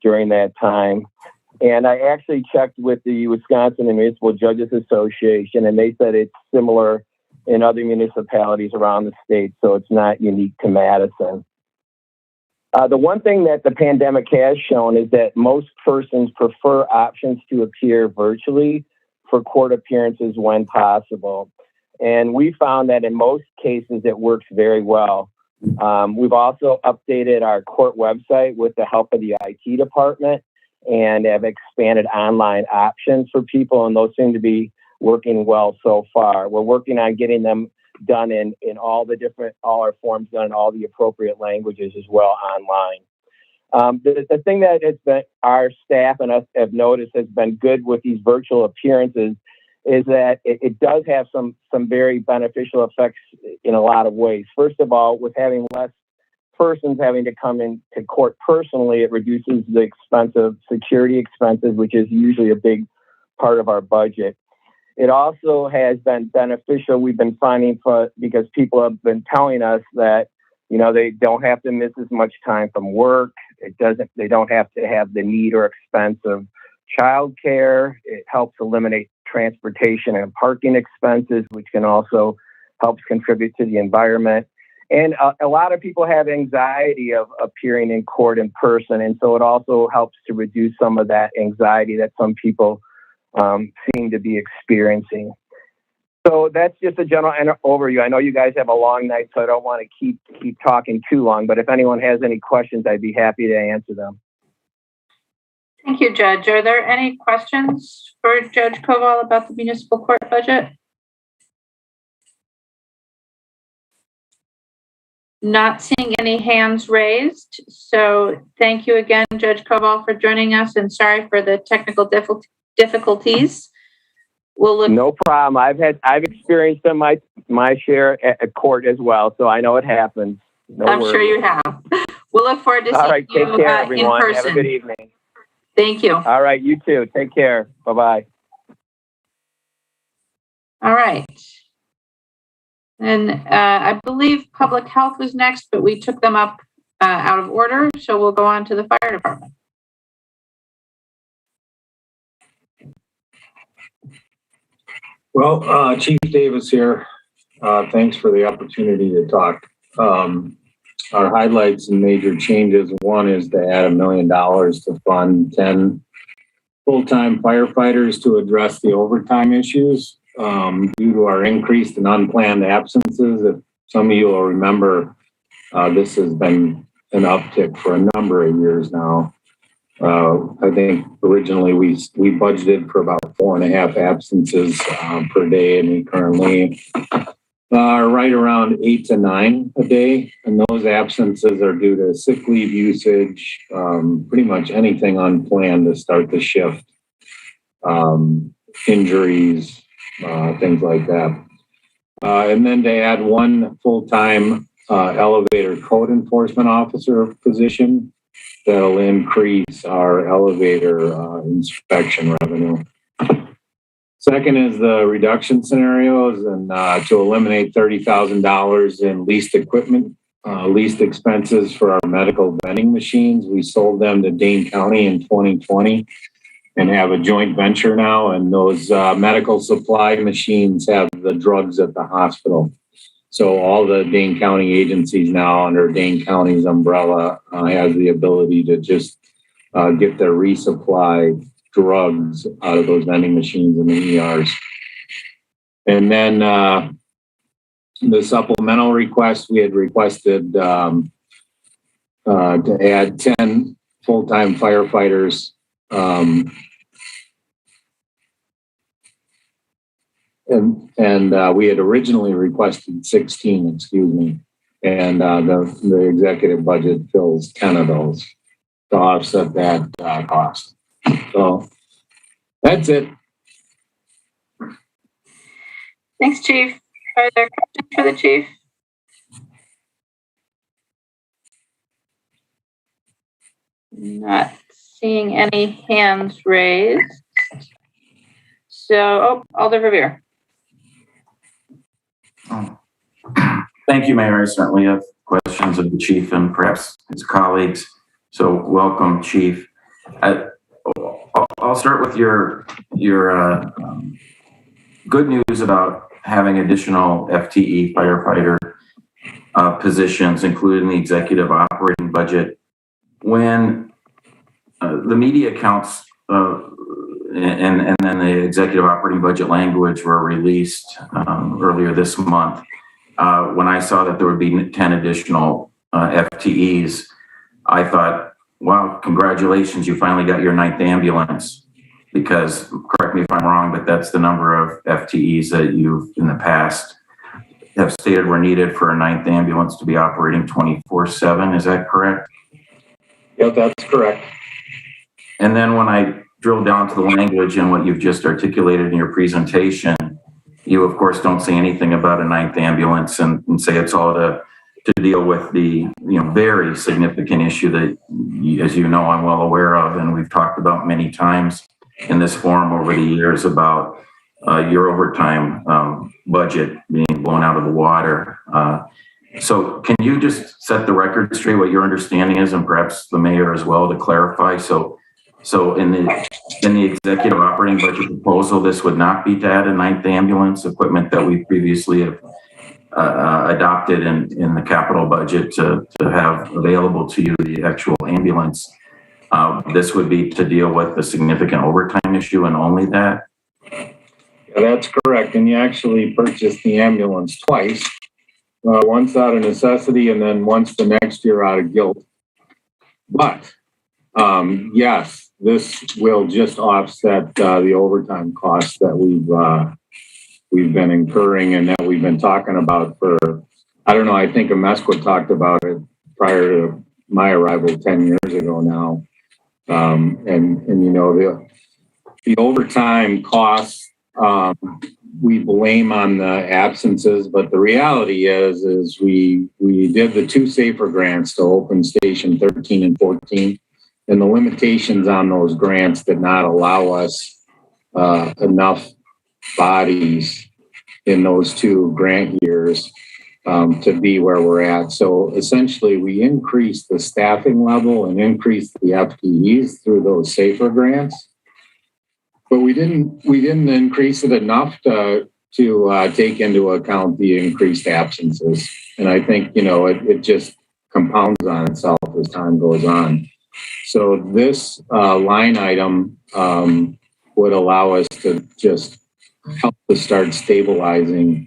during that time. And I actually checked with the Wisconsin Municipal Judges Association, and they said it's similar in other municipalities around the state, so it's not unique to Madison. The one thing that the pandemic has shown is that most persons prefer options to appear virtually for court appearances when possible. And we found that in most cases, it works very well. We've also updated our court website with the help of the IT department and have expanded online options for people, and those seem to be working well so far. We're working on getting them done in all our forms done in all the appropriate languages as well online. The thing that has been our staff and us have noticed has been good with these virtual appearances is that it does have some very beneficial effects in a lot of ways. First of all, with having less persons having to come into court personally, it reduces the expense of security expenses, which is usually a big part of our budget. It also has been beneficial. We've been finding because people have been telling us that, they don't have to miss as much time from work. They don't have to have the need or expense of childcare. It helps eliminate transportation and parking expenses, which can also help contribute to the environment. And a lot of people have anxiety of appearing in court in person. And so it also helps to reduce some of that anxiety that some people seem to be experiencing. So that's just a general overview. I know you guys have a long night, so I don't want to keep talking too long. But if anyone has any questions, I'd be happy to answer them. Thank you, Judge. Are there any questions for Judge Koval about the municipal court budget? Not seeing any hands raised. So thank you again, Judge Koval, for joining us, and sorry for the technical difficulties. we'll look. No problem. I've experienced them my share at court as well, so I know it happens. No I'm worries. sure you have. We'll look forward to All seeing right, you take care, in everyone. person. Have a good evening. Thank you. All right, you too. Take care. Bye-bye. All right. And I believe public health was next, but we took them up out of order. So we'll go on to the fire department. Well, Chief Davis here. Thanks for the opportunity to talk. Our highlights and major changes. One is to add $1 million to fund 10 full-time firefighters to address the overtime issues due to our increased and unplanned absences. If some of you will remember, this has been an uptick for a number of years now. I think originally we budgeted for about 4.5 absences per day, and we currently are right around 8 to 9 a day. And those absences are due to sick leave usage, pretty much anything unplanned to start the shift, injuries, things like that. And then to add 1 full-time elevator code enforcement officer position that'll increase our elevator inspection revenue. Second is the reduction scenarios and to eliminate $30,000 in leased equipment, leased expenses for our medical vending machines. We sold them to Dane County in 2020 and have a joint venture now. And those medical supply machines have the drugs at the hospital. So all the Dane County agencies now under Dane County's umbrella has the ability to just get their resupply drugs out of those vending machines in the ERs. And then the supplemental request, we had requested to add 10 full-time firefighters. And we had originally requested 16, excuse me. And the executive budget fills 10 of those to offset that cost. So that's it. Thanks, Chief. Are there questions for the chief? Not seeing any hands raised. So, Alder Revere. Thank you, Mayor. I certainly have questions of the chief and perhaps his colleagues. So welcome, Chief. I'll start with your good news about having additional FTE firefighter positions, including the executive operating budget. When the media accounts and then the executive operating budget language were released earlier this month, when I saw that there would be 10 additional FTEs, I thought, wow, congratulations, you finally got your 9th ambulance. Because, correct me if I'm wrong, but that's the number of FTEs that you've in the past have stated were needed for a 9th ambulance to be operating 24/7. Is that correct? Yep, that's correct. And then when I drill down to the language and what you've just articulated in your presentation, you of course don't say anything about a 9th ambulance and say it's all to deal with the very significant issue that, as you know, I'm well aware of, and we've talked about many times in this forum over the years about your overtime budget being blown out of the water. So can you just set the record straight what your understanding is, and perhaps the mayor as well to clarify? So in the executive operating budget proposal, this would not be to add a 9th ambulance, equipment that we previously have adopted in the capital budget to have available to you, the actual ambulance. This would be to deal with the significant overtime issue and only that? Yeah, that's correct. And you actually purchased the ambulance twice, once out of necessity and then once the next year out of guilt. But yes, this will just offset the overtime costs that we've been incurring and that we've been talking about for, I don't know, I think Amesqua talked about it prior to my arrival 10 years ago now. And the overtime costs we blame on the absences, but the reality is we did the 2 SAFER grants to open Station 13 and 14, and the limitations on those grants did not allow us enough bodies in those 2 grant years to be where we're at. So essentially, we increased the staffing level and increased the FTEs through those SAFER grants. But we didn't increase it enough to take into account the increased absences. And I think, it just compounds on itself as time goes on. So this line item would allow us to just help to start stabilizing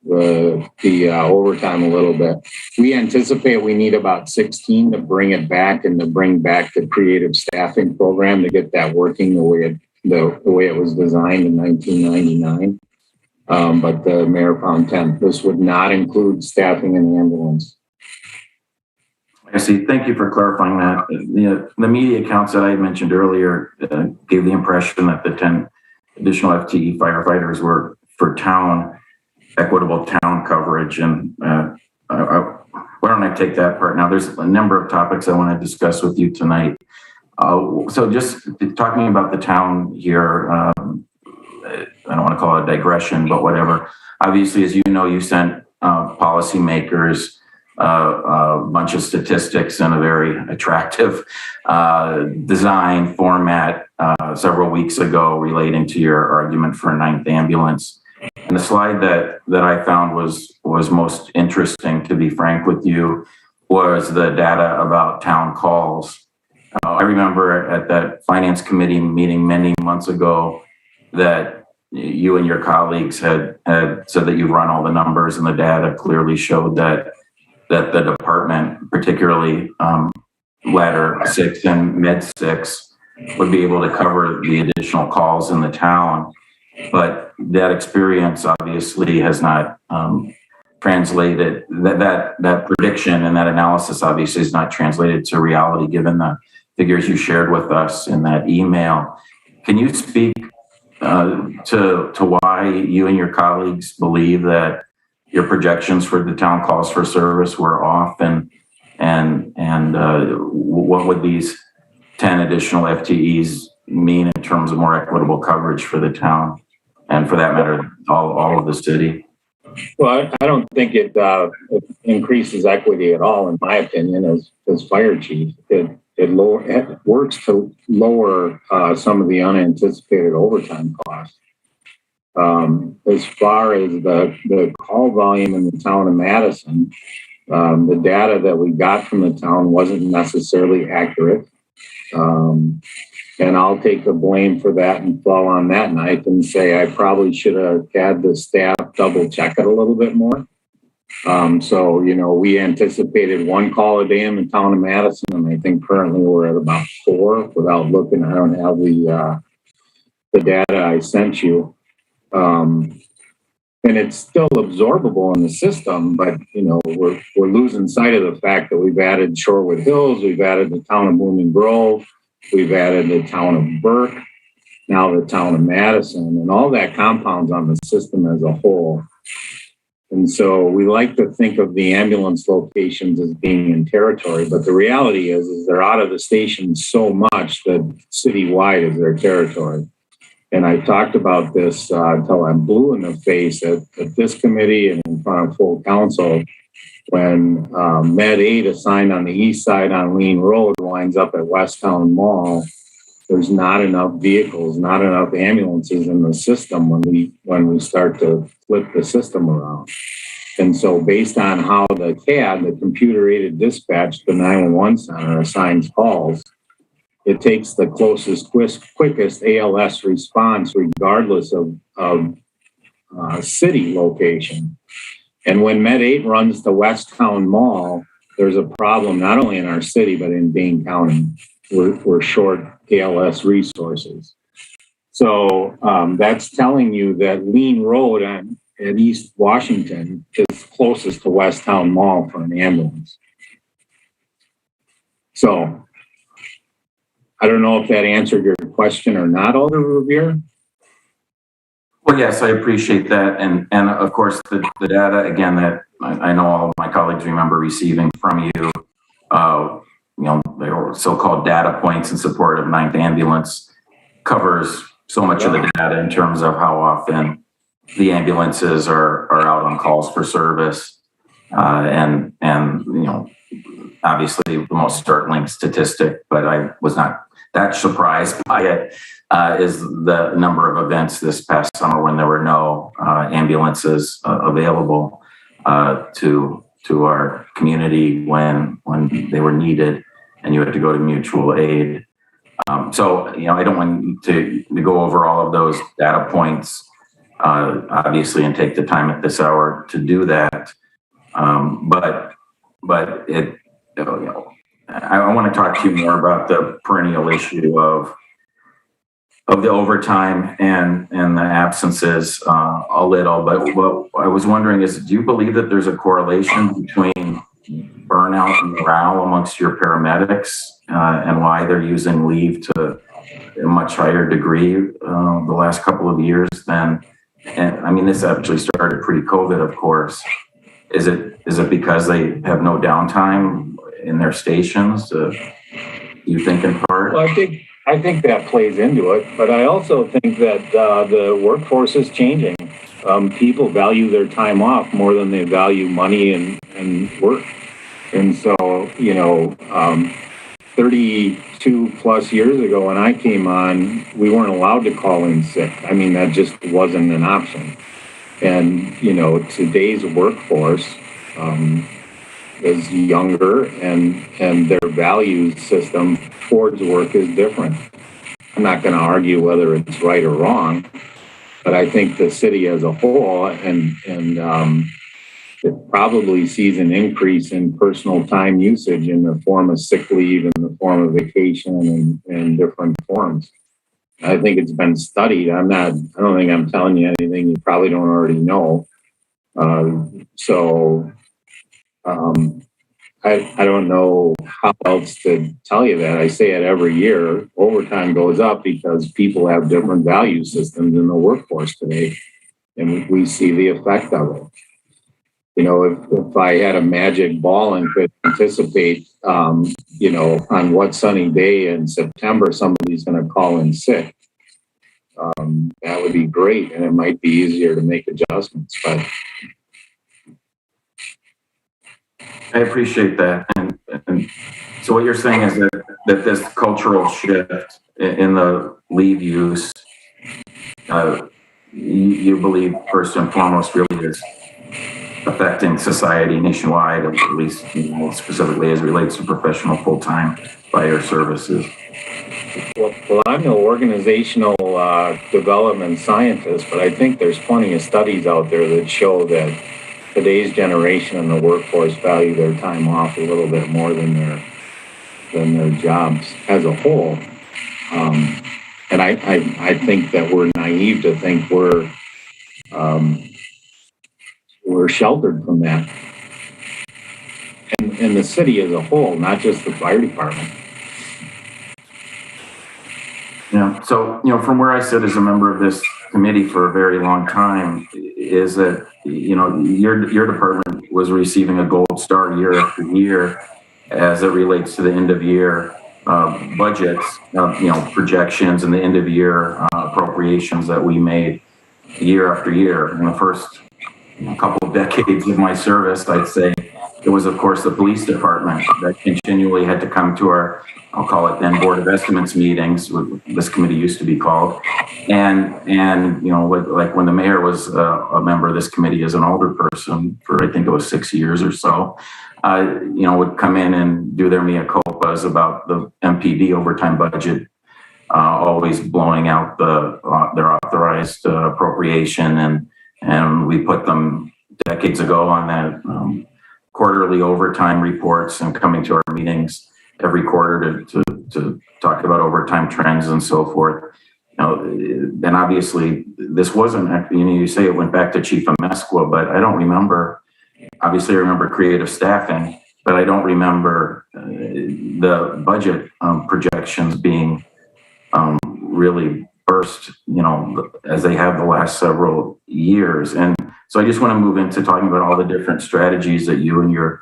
the overtime a little bit. We anticipate we need about 16 to bring it back and to bring back the creative staffing program to get that working the way it was designed in 1999. But the mayor found 10. This would not include staffing in the ambulance. I see. Thank you for clarifying that. The media accounts that I mentioned earlier gave the impression that the 10 additional FTE firefighters were for equitable town coverage. And why don't I take that part now? There's a number of topics I want to discuss with you tonight. So just talking about the town here, I don't want to call it a digression, but whatever. Obviously, as you know, you sent policymakers a bunch of statistics in a very attractive design format several weeks ago relating to your argument for a 9th ambulance. And the slide that I found was most interesting, to be frank with you, was the data about town calls. I remember at that finance committee meeting many months ago that you and your colleagues had said that you run all the numbers, and the data clearly showed that the department, particularly ladder 6 and med 6, would be able to cover the additional calls in the town. But that experience obviously has not translated, that prediction and that analysis obviously is not translated to reality given the figures you shared with us in that email. Can you speak to why you and your colleagues believe that your projections for the town calls for service were off, and what would these 10 additional FTEs mean in terms of more equitable coverage for the town, and for that matter, all of the city? Well, I don't think it increases equity at all, in my opinion, as fire chief. It works to lower some of the unanticipated overtime costs. As far as the call volume in the town of Madison, the data that we got from the town wasn't necessarily accurate. And I'll take the blame for that and fall on that knife and say I probably should have had the staff double check it a little bit more. So, we anticipated 1 call a day in the town of Madison, and I think currently we're at about 4 without looking. I don't have the data I sent you. And it's still absorbable in the system, but, we're losing sight of the fact that we've added Shorewood Hills, we've added the town of Blooming Grove, we've added the town of Burke, now the town of Madison, and all that compounds on the system as a whole. And so we like to think of the ambulance locations as being in territory, but the reality is they're out of the station so much that citywide is their territory. And I talked about this until I'm blue in the face at this committee and in front of full council when Med 8 assigned on the east side on Lean Road winds up at Westtown Mall. There's not enough vehicles, not enough ambulances in the system when we start to flip the system around. And so based on how the CAD, the computer-aided dispatch, the 911 center assigns calls, it takes the closest, quickest ALS response regardless of city location. And when Med 8 runs the Westtown Mall, there's a problem not only in our city, but in Dane County. We're short ALS resources. So that's telling you that Lean Road at East Washington is closest to Westtown Mall for an ambulance. So I don't know if that answered your question or not, Alder Revere. Well, yes, I appreciate that. And of course, the data, again, that I know all of my colleagues remember receiving from you, they were so-called data points in support of 9th Ambulance, covers so much of the data in terms of how often the ambulances are out on calls for service. And obviously the most startling statistic, but I was not that surprised by it, is the number of events this past summer when there were no ambulances available to our community when they were needed, and you had to go to mutual aid. So I don't want to go over all of those data points, obviously, and take the time at this hour to do that. But it, I want to talk to you more about the perennial issue of the overtime and the absences a little. But what I was wondering is, do you believe that there's a correlation between burnout and morale amongst your paramedics and why they're using leave to a much higher degree the last couple of years than, and I mean, this actually started pre-COVID, of course. Is it because they have no downtime in their stations? You think in part? Well, I think that plays into it, but I also think that the workforce is changing. People value their time off more than they value money and work. And so, 32 plus years ago when I came on, we weren't allowed to call in sick. I mean, that just wasn't an option. And, today's workforce is younger and their value system towards work is different. I'm not going to argue whether it's right or wrong, but I think the city as a whole and it probably sees an increase in personal time usage in the form of sick leave, in the form of vacation and different forms. I think it's been studied. I don't think I'm telling you anything you probably don't already know. I don't know how else to tell you that. I say it every year. Overtime goes up because people have different value systems in the workforce today, and we see the effect of it. If I had a magic ball and could anticipate, on what sunny day in September somebody's going to call in sick, that would be great, and it might be easier to make adjustments. But I appreciate that. And so what you're saying is that this cultural shift in the leave use, you believe first and foremost really is affecting society nationwide, at least specifically as it relates to professional full-time fire services. Well, I'm no organizational development scientist, but I think there's plenty of studies out there that show that today's generation in the workforce value their time off a little bit more than their jobs as a whole. And I think that we're naive to think we're sheltered from that. And the city as a whole, not just the fire department. Yeah. So, from where I sit as a member of this committee for a very long time, is that, your department was receiving a gold star year after year as it relates to the end of year budgets, projections and the end of year appropriations that we made year after year. In the first couple of decades of my service, I'd say it was, of course, the police department that continually had to come to our, I'll call it then, Board of Estimates meetings, what this committee used to be called. And like when the mayor was a member of this committee as an older person for, I think it was 6 years or so, would come in and do their mea culpas about the MPD overtime budget, always blowing out their authorized appropriation. And we put them decades ago on that quarterly overtime reports and coming to our meetings every quarter to talk about overtime trends and so forth. And obviously this wasn't, you say it went back to Chief Amesqua, but I don't remember, obviously I remember creative staffing, but I don't remember the budget projections being really burst, as they have the last several years. And so I just want to move into talking about all the different strategies that you and your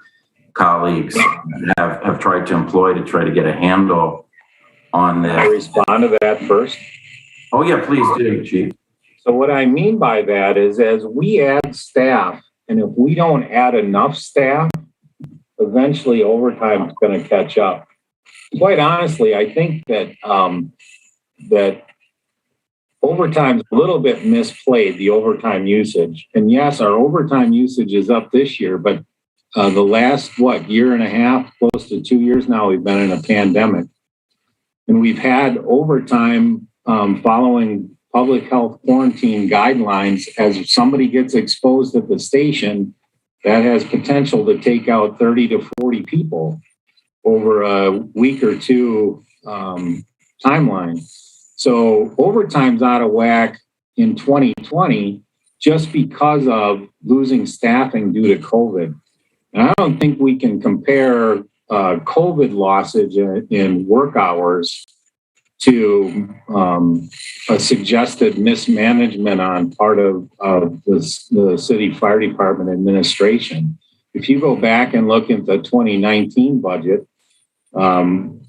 colleagues have tried to employ to try to get a handle on this. Can I respond to that first? Oh yeah, please do, Chief. So what I mean by that is as we add staff, and if we don't add enough staff, eventually overtime is going to catch up. Quite honestly, I think that that overtime's a little bit misplayed, the overtime usage. And yes, our overtime usage is up this year, but the last, year and a half, close to 2 years now, we've been in a pandemic. And we've had overtime following public health quarantine guidelines. As somebody gets exposed at the station, that has potential to take out 30 to 40 people over a week or two timeline. So overtime's out of whack in 2020 just because of losing staffing due to COVID. And I don't think we can compare COVID losses in work hours to a suggested mismanagement on part of the city fire department administration. If you go back and look at the 2019 budget,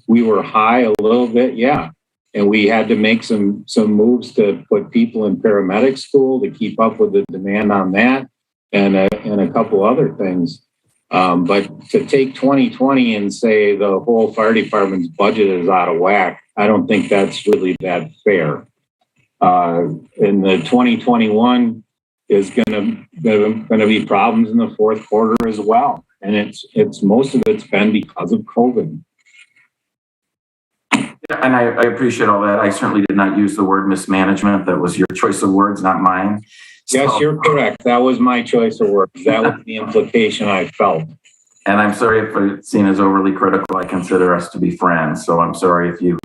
we were high a little bit, yeah. And we had to make some moves to put people in paramedic school to keep up with the demand on that and a couple other things. But to take 2020 and say the whole fire department's budget is out of whack, I don't think that's really that fair. And the 2021 is going to be problems in the fourth quarter as well. And it's most of it's been because of COVID. And I appreciate all that. I certainly did not use the word mismanagement. That was your choice of words, not mine. Yes, you're correct. That was my choice of words. That was the implication I felt. And I'm sorry if it's seen as overly critical. I consider us to be friends. So I'm sorry if you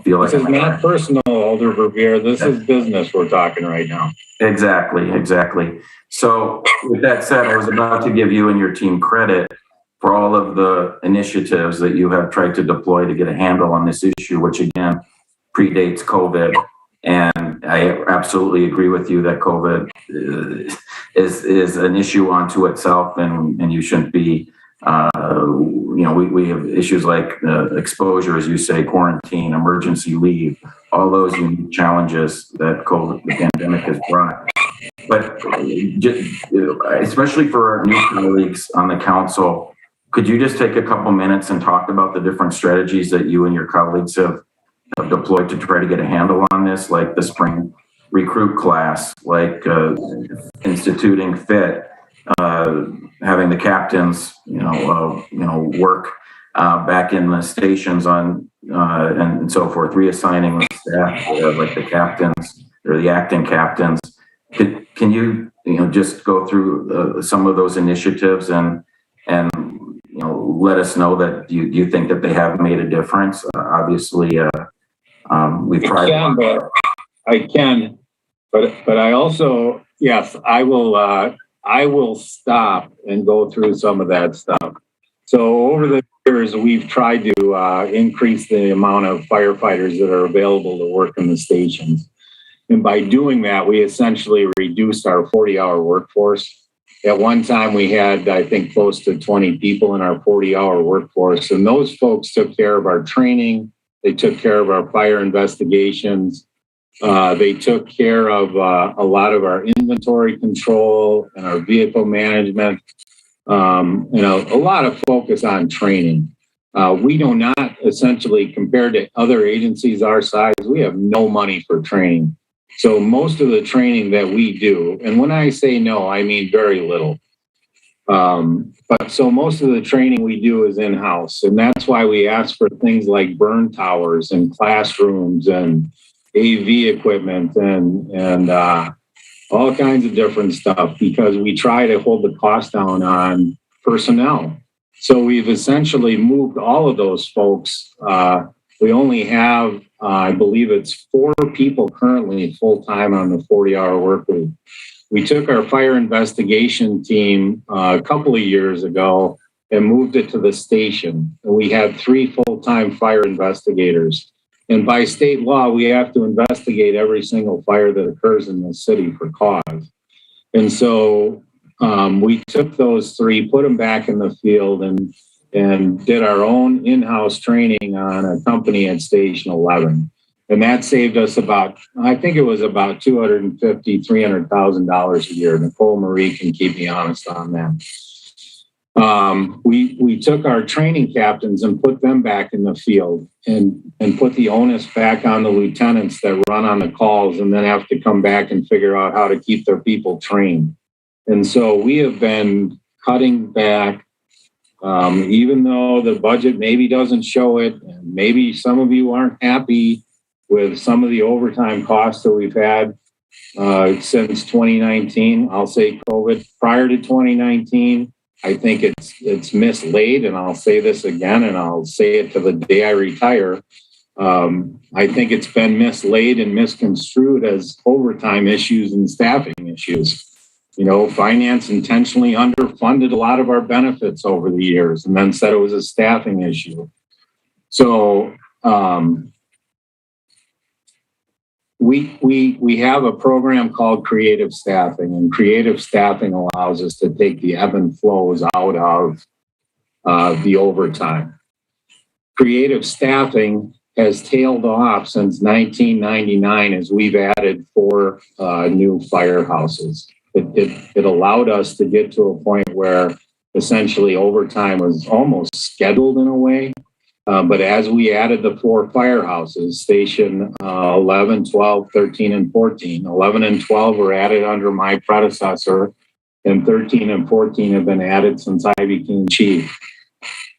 feel like this is not personal, Alder Verveer. This is business we're talking right now. Exactly. So with that said, I was about to give you and your team credit for all of the initiatives that you have tried to deploy to get a handle on this issue, which again predates COVID. And I absolutely agree with you that COVID is an issue unto itself, and you shouldn't be. We have issues like exposure, as you say, quarantine, emergency leave, all those unique challenges that COVID, the pandemic, has brought. But especially for our new colleagues on the council, could you just take a couple minutes and talk about the different strategies that you and your colleagues have deployed to try to get a handle on this, like the spring recruit class, like instituting FIT, having the captains, work back in the stations on and so forth, reassigning the staff, like the captains or the acting captains. Can you just go through some of those initiatives and let us know that you think that they have made a difference? Obviously, we've tried. I can, but I also, yes, I will stop and go through some of that stuff. So over the years, we've tried to increase the amount of firefighters that are available to work in the stations. And by doing that, we essentially reduced our 40-hour workforce. At one time, we had, I think, close to 20 people in our 40-hour workforce. And those folks took care of our training. They took care of our fire investigations. They took care of a lot of our inventory control and our vehicle management. A lot of focus on training. We do not essentially, compared to other agencies our size, we have no money for training. So most of the training that we do, and when I say no, I mean very little. But so most of the training we do is in-house. And that's why we ask for things like burn towers and classrooms and AV equipment and all kinds of different stuff, because we try to hold the cost down on personnel. So we've essentially moved all of those folks. We only have, I believe it's 4 people currently full-time on the 40-hour work week. We took our fire investigation team a couple of years ago and moved it to the station. And we had 3 full-time fire investigators. And by state law, we have to investigate every single fire that occurs in the city for cause. And so we took those three, put them back in the field, and did our own in-house training on a company at Station 11. And that saved us about, I think it was about $250,000, $300,000 a year. Nicole Marie can keep me honest on that. We took our training captains and put them back in the field and put the onus back on the lieutenants that run on the calls and then have to come back and figure out how to keep their people trained. And so we have been cutting back, even though the budget maybe doesn't show it, and maybe some of you aren't happy with some of the overtime costs that we've had since 2019. I'll say COVID. Prior to 2019, I think it's mislaid, and I'll say this again, and I'll say it to the day I retire. I think it's been mislaid and misconstrued as overtime issues and staffing issues. You know, finance intentionally underfunded a lot of our benefits over the years and then said it was a staffing issue. So we have a program called Creative Staffing, and Creative Staffing allows us to take the ebb and flows out of the overtime. Creative Staffing has tailed off since 1999 as we've added 4 new firehouses. It allowed us to get to a point where essentially overtime was almost scheduled in a way. But as we added the 4 firehouses, Station 11, 12, 13, and 14, 11 and 12 were added under my predecessor, and 13 and 14 have been added since I became chief.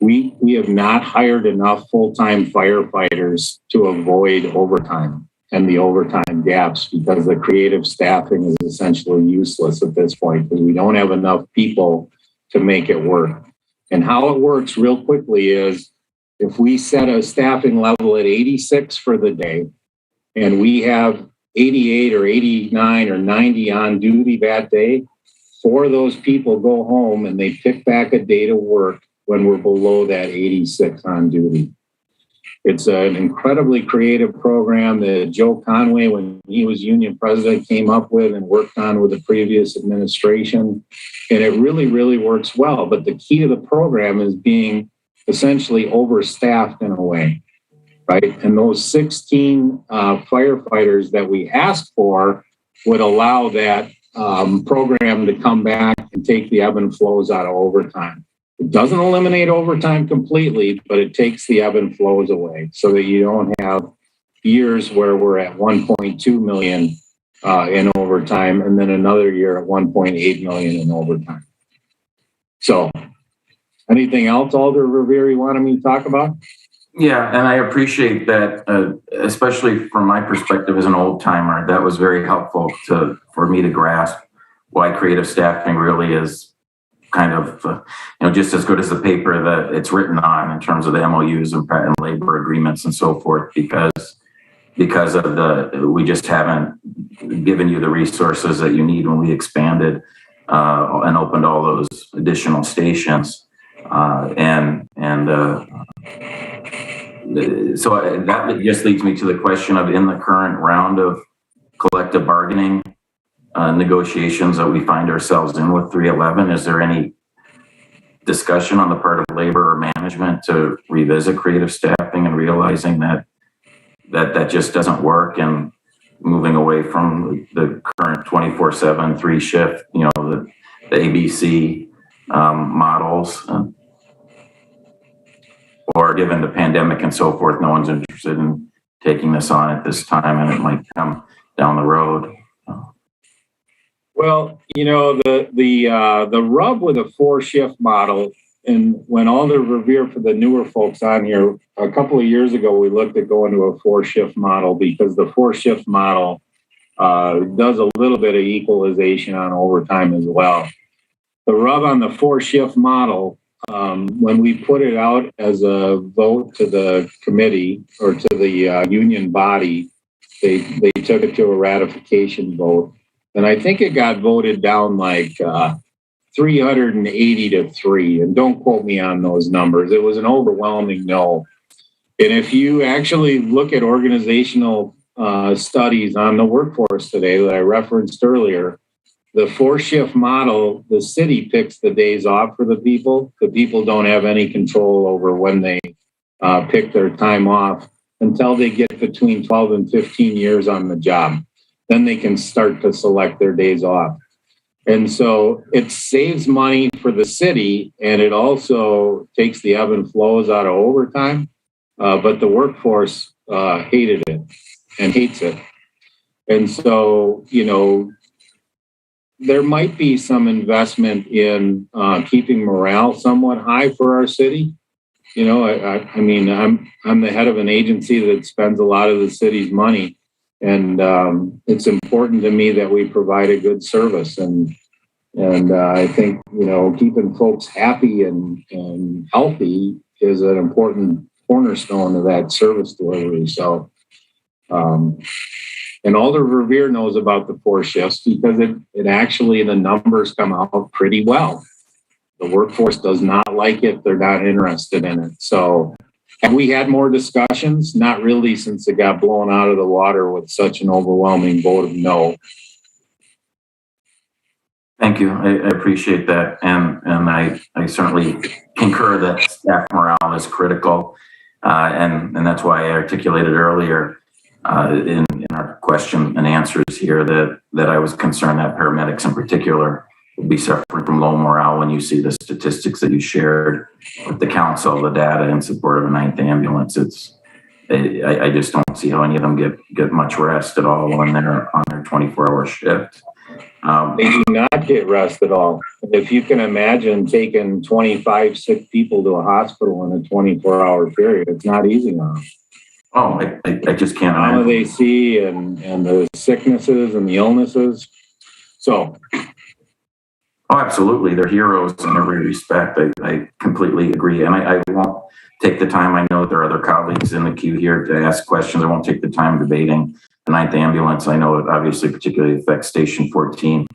We have not hired enough full-time firefighters to avoid overtime and the overtime gaps, because the creative staffing is essentially useless at this point because we don't have enough people to make it work. And how it works real quickly is if we set a staffing level at 86 for the day and we have 88 or 89 or 90 on duty that day, 4 of those people go home and they pick back a day to work when we're below that 86 on duty. It's an incredibly creative program that Joe Conway, when he was union president, came up with and worked on with the previous administration. And it really, really works well. But the key to the program is being essentially overstaffed in a way, right? And those 16 firefighters that we asked for would allow that program to come back and take the ebb and flows out of overtime. It doesn't eliminate overtime completely, but it takes the ebb and flows away so that you don't have years where we're at 1.2 million in overtime and then another year at 1.8 million in overtime. So anything else, Alder Revere, you wanted me to talk about? Yeah, and I appreciate that, especially from my perspective as an old timer. That was very helpful for me to grasp why creative staffing really is kind of, just as good as the paper that it's written on in terms of the MOUs and labor agreements and so forth, because of we just haven't given you the resources that you need when we expanded and opened all those additional stations. So that just leads me to the question of, in the current round of collective bargaining negotiations that we find ourselves in with 311, is there any discussion on the part of labor or management to revisit creative staffing and realizing that just doesn't work, and moving away from the current 24/7 3 shift, the ABC models, or given the pandemic and so forth, no one's interested in taking this on at this time, and it might come down the road. Well, the rub with a 4-shift model, and when Alder Revere, for the newer folks on here, a couple of years ago, we looked at going to a 4-shift model because the 4-shift model does a little bit of equalization on overtime as well. The rub on the 4-shift model, when we put it out as a vote to the committee or to the union body, they took it to a ratification vote. And I think it got voted down like 380 to 3. And don't quote me on those numbers. It was an overwhelming no. And if you actually look at organizational studies on the workforce today that I referenced earlier, the 4-shift model, the city picks the days off for the people. The people don't have any control over when they pick their time off until they get between 12 and 15 years on the job. Then they can start to select their days off. And so it saves money for the city, and it also takes the ebb and flows out of overtime. But the workforce hated it and hates it. And so, you know, there might be some investment in keeping morale somewhat high for our city. You know, I mean, I'm the head of an agency that spends a lot of the city's money, and it's important to me that we provide a good service. And I think, you know, keeping folks happy and healthy is an important cornerstone of that service delivery. So, and Alder Revere knows about the 4 shifts because it actually, the numbers come out pretty well. The workforce does not like it. They're not interested in it. So have we had more discussions? Not really, since it got blown out of the water with such an overwhelming vote of no. Thank you. I appreciate that. And I certainly concur that staff morale is critical. And that's why I articulated earlier in our question and answers here that I was concerned that paramedics in particular will be suffering from low morale when you see the statistics that you shared with the council, the data in support of a 9th ambulance. I just don't see how any of them get much rest at all when they're on their 24-hour shift. They do not get rest at all. If you can imagine taking 25 sick people to a hospital in a 24-hour period, it's not easy on them. Oh, I just can't imagine. How they see and the sicknesses and the illnesses. So. Oh, absolutely. They're heroes in every respect. I completely agree. And I won't take the time. I know there are other colleagues in the queue here to ask questions. I won't take the time debating the 9th ambulance. I know it obviously particularly affects Station 14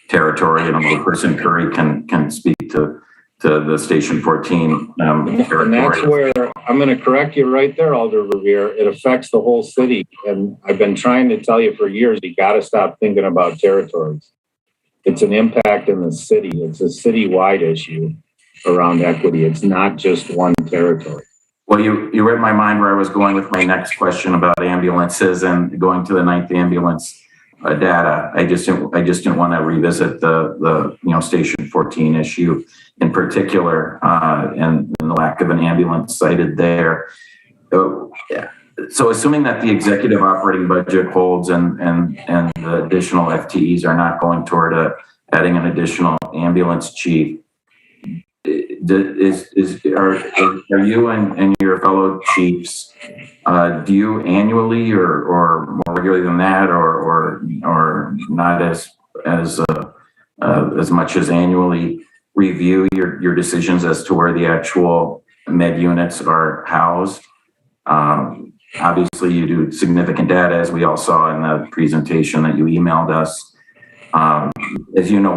territory, and a person Curry can speak to the Station 14 territory. And that's where I'm going to correct you right there, Alder Revere. It affects the whole city. And I've been trying to tell you for years, you got to stop thinking about territories. It's an impact in the city. It's a citywide issue around equity. It's not just one territory. Well, you read my mind where I was going with my next question about ambulances and going to the 9th ambulance data. I just didn't want to revisit the Station 14 issue in particular, and the lack of an ambulance cited there. So assuming that the executive operating budget holds and the additional FTEs are not going toward adding an additional ambulance chief, are you and your fellow chiefs, do you annually or more regularly than that, or not as much as annually review your decisions as to where the actual med units are housed? Obviously, you do significant data, as we all saw in the presentation that you emailed us. As you know,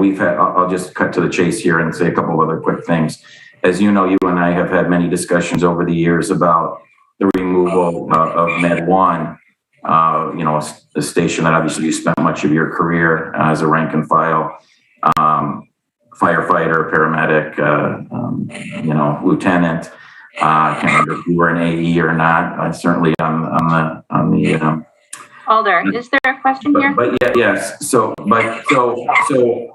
I'll just cut to the chase here and say a couple of other quick things. As you know, you and I have had many discussions over the years about the removal of Med 1, a station that obviously you spent much of your career as a rank and file firefighter, paramedic, lieutenant. I can't remember if you were an AE or not. Certainly on the Alder, is there a question here? But yes. So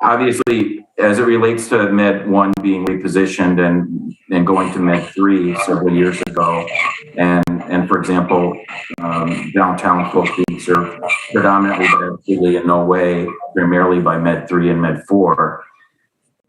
obviously, as it relates to Med 1 being repositioned and going to Med 3 several years ago, and for example, downtown folks being served predominantly, but absolutely in no way, primarily by Med 3 and Med 4.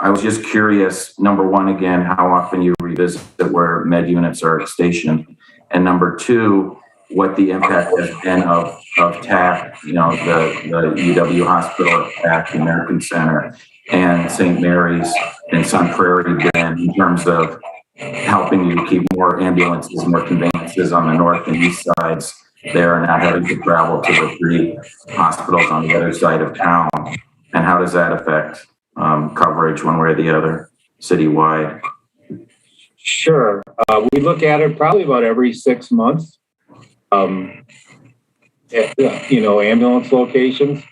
I was just curious, number one, again, how often you revisit where med units are stationed, and number two, what the impact has been of TAC, the UW Hospital, TAC, the American Center, and St. Mary's and Sun Prairie been in terms of helping you keep more ambulances, more conveyances on the north and east sides there, and not having to travel to the 3 hospitals on the other side of town. And how does that affect coverage one way or the other citywide? Sure. We look at it probably about every 6 months. Ambulance locations,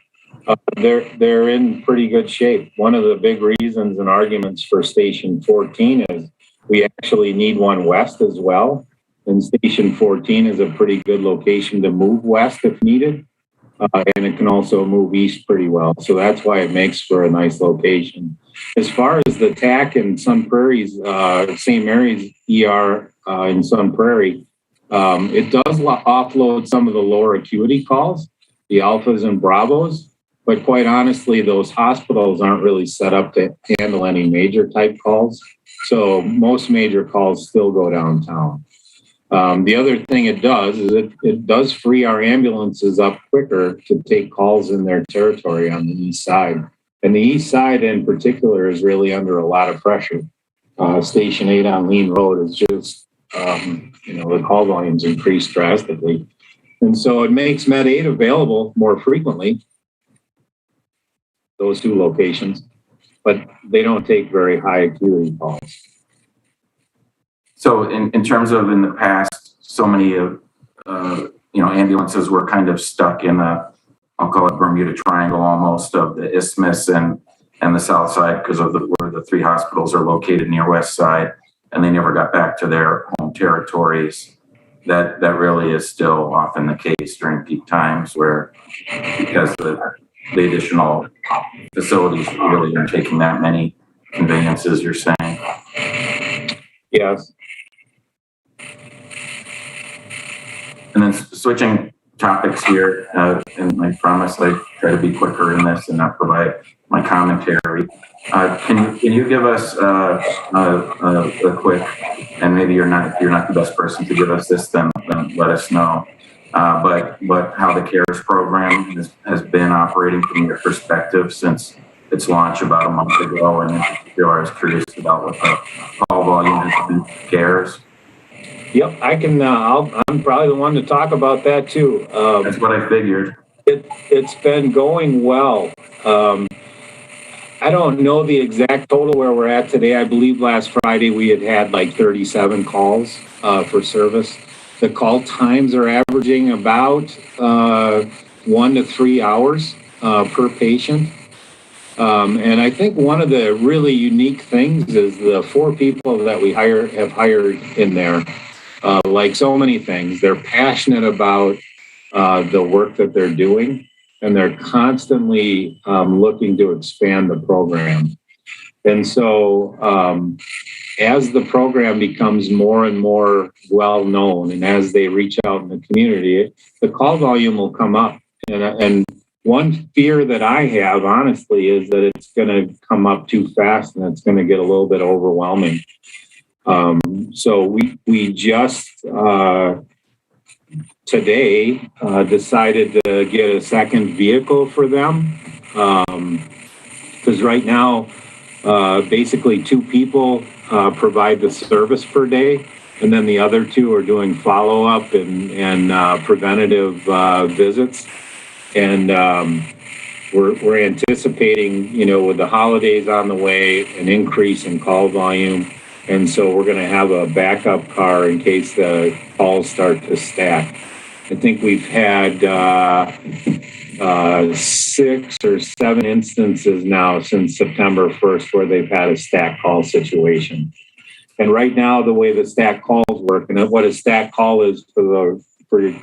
they're in pretty good shape. One of the big reasons and arguments for Station 14 is we actually need one west as well. And Station 14 is a pretty good location to move west if needed. And it can also move east pretty well. So that's why it makes for a nice location. As far as the TAC in Sun Prairie's, St. Mary's ER in Sun Prairie, it does offload some of the lower acuity calls, the alphas and bravos, but quite honestly, those hospitals aren't really set up to handle any major type calls. So most major calls still go downtown. The other thing it does is it does free our ambulances up quicker to take calls in their territory on the east side. And the east side in particular is really under a lot of pressure. Station 8 on Lean Road is just, the call volumes increased drastically. And so it makes Med 8 available more frequently, those two locations, but they don't take very high acuity calls. So in terms of in the past, so many of, ambulances were kind of stuck in I'll call it Bermuda Triangle almost of the Isthmus and the South Side because of where the three hospitals are located near West Side, and they never got back to their home territories. That really is still often the case during peak times where because the additional facilities really aren't taking that many conveyances, you're saying? Yes. And then switching topics here, and I promise I try to be quicker in this and not provide my commentary. Can you give us a quick, and maybe you're not the best person to give us this, then let us know. But how the CARES program has been operating from your perspective since its launch about a month ago, and in particular, I was curious about what the call volume has been for CARES. Yep, I can. I'm probably the one to talk about that too. That's what I figured. It's been going well. I don't know the exact total where we're at today. I believe last Friday we had like 37 calls for service. The call times are averaging about 1 to 3 hours per patient. And I think one of the really unique things is the 4 people that we have hired in there. Like so many things, they're passionate about the work that they're doing, and they're constantly looking to expand the program. And so as the program becomes more and more well-known, and as they reach out in the community, the call volume will come up. And one fear that I have, honestly, is that it's going to come up too fast and it's going to get a little bit overwhelming. So we just today decided to get a second vehicle for them because right now basically 2 people provide the service per day, and then the other 2 are doing follow-up and preventative visits. And we're anticipating, with the holidays on the way, an increase in call volume. And so we're going to have a backup car in case the calls start to stack. I think we've had 6 or 7 instances now since September 1st where they've had a stack call situation. And right now, the way the stack calls work, and what a stack call is for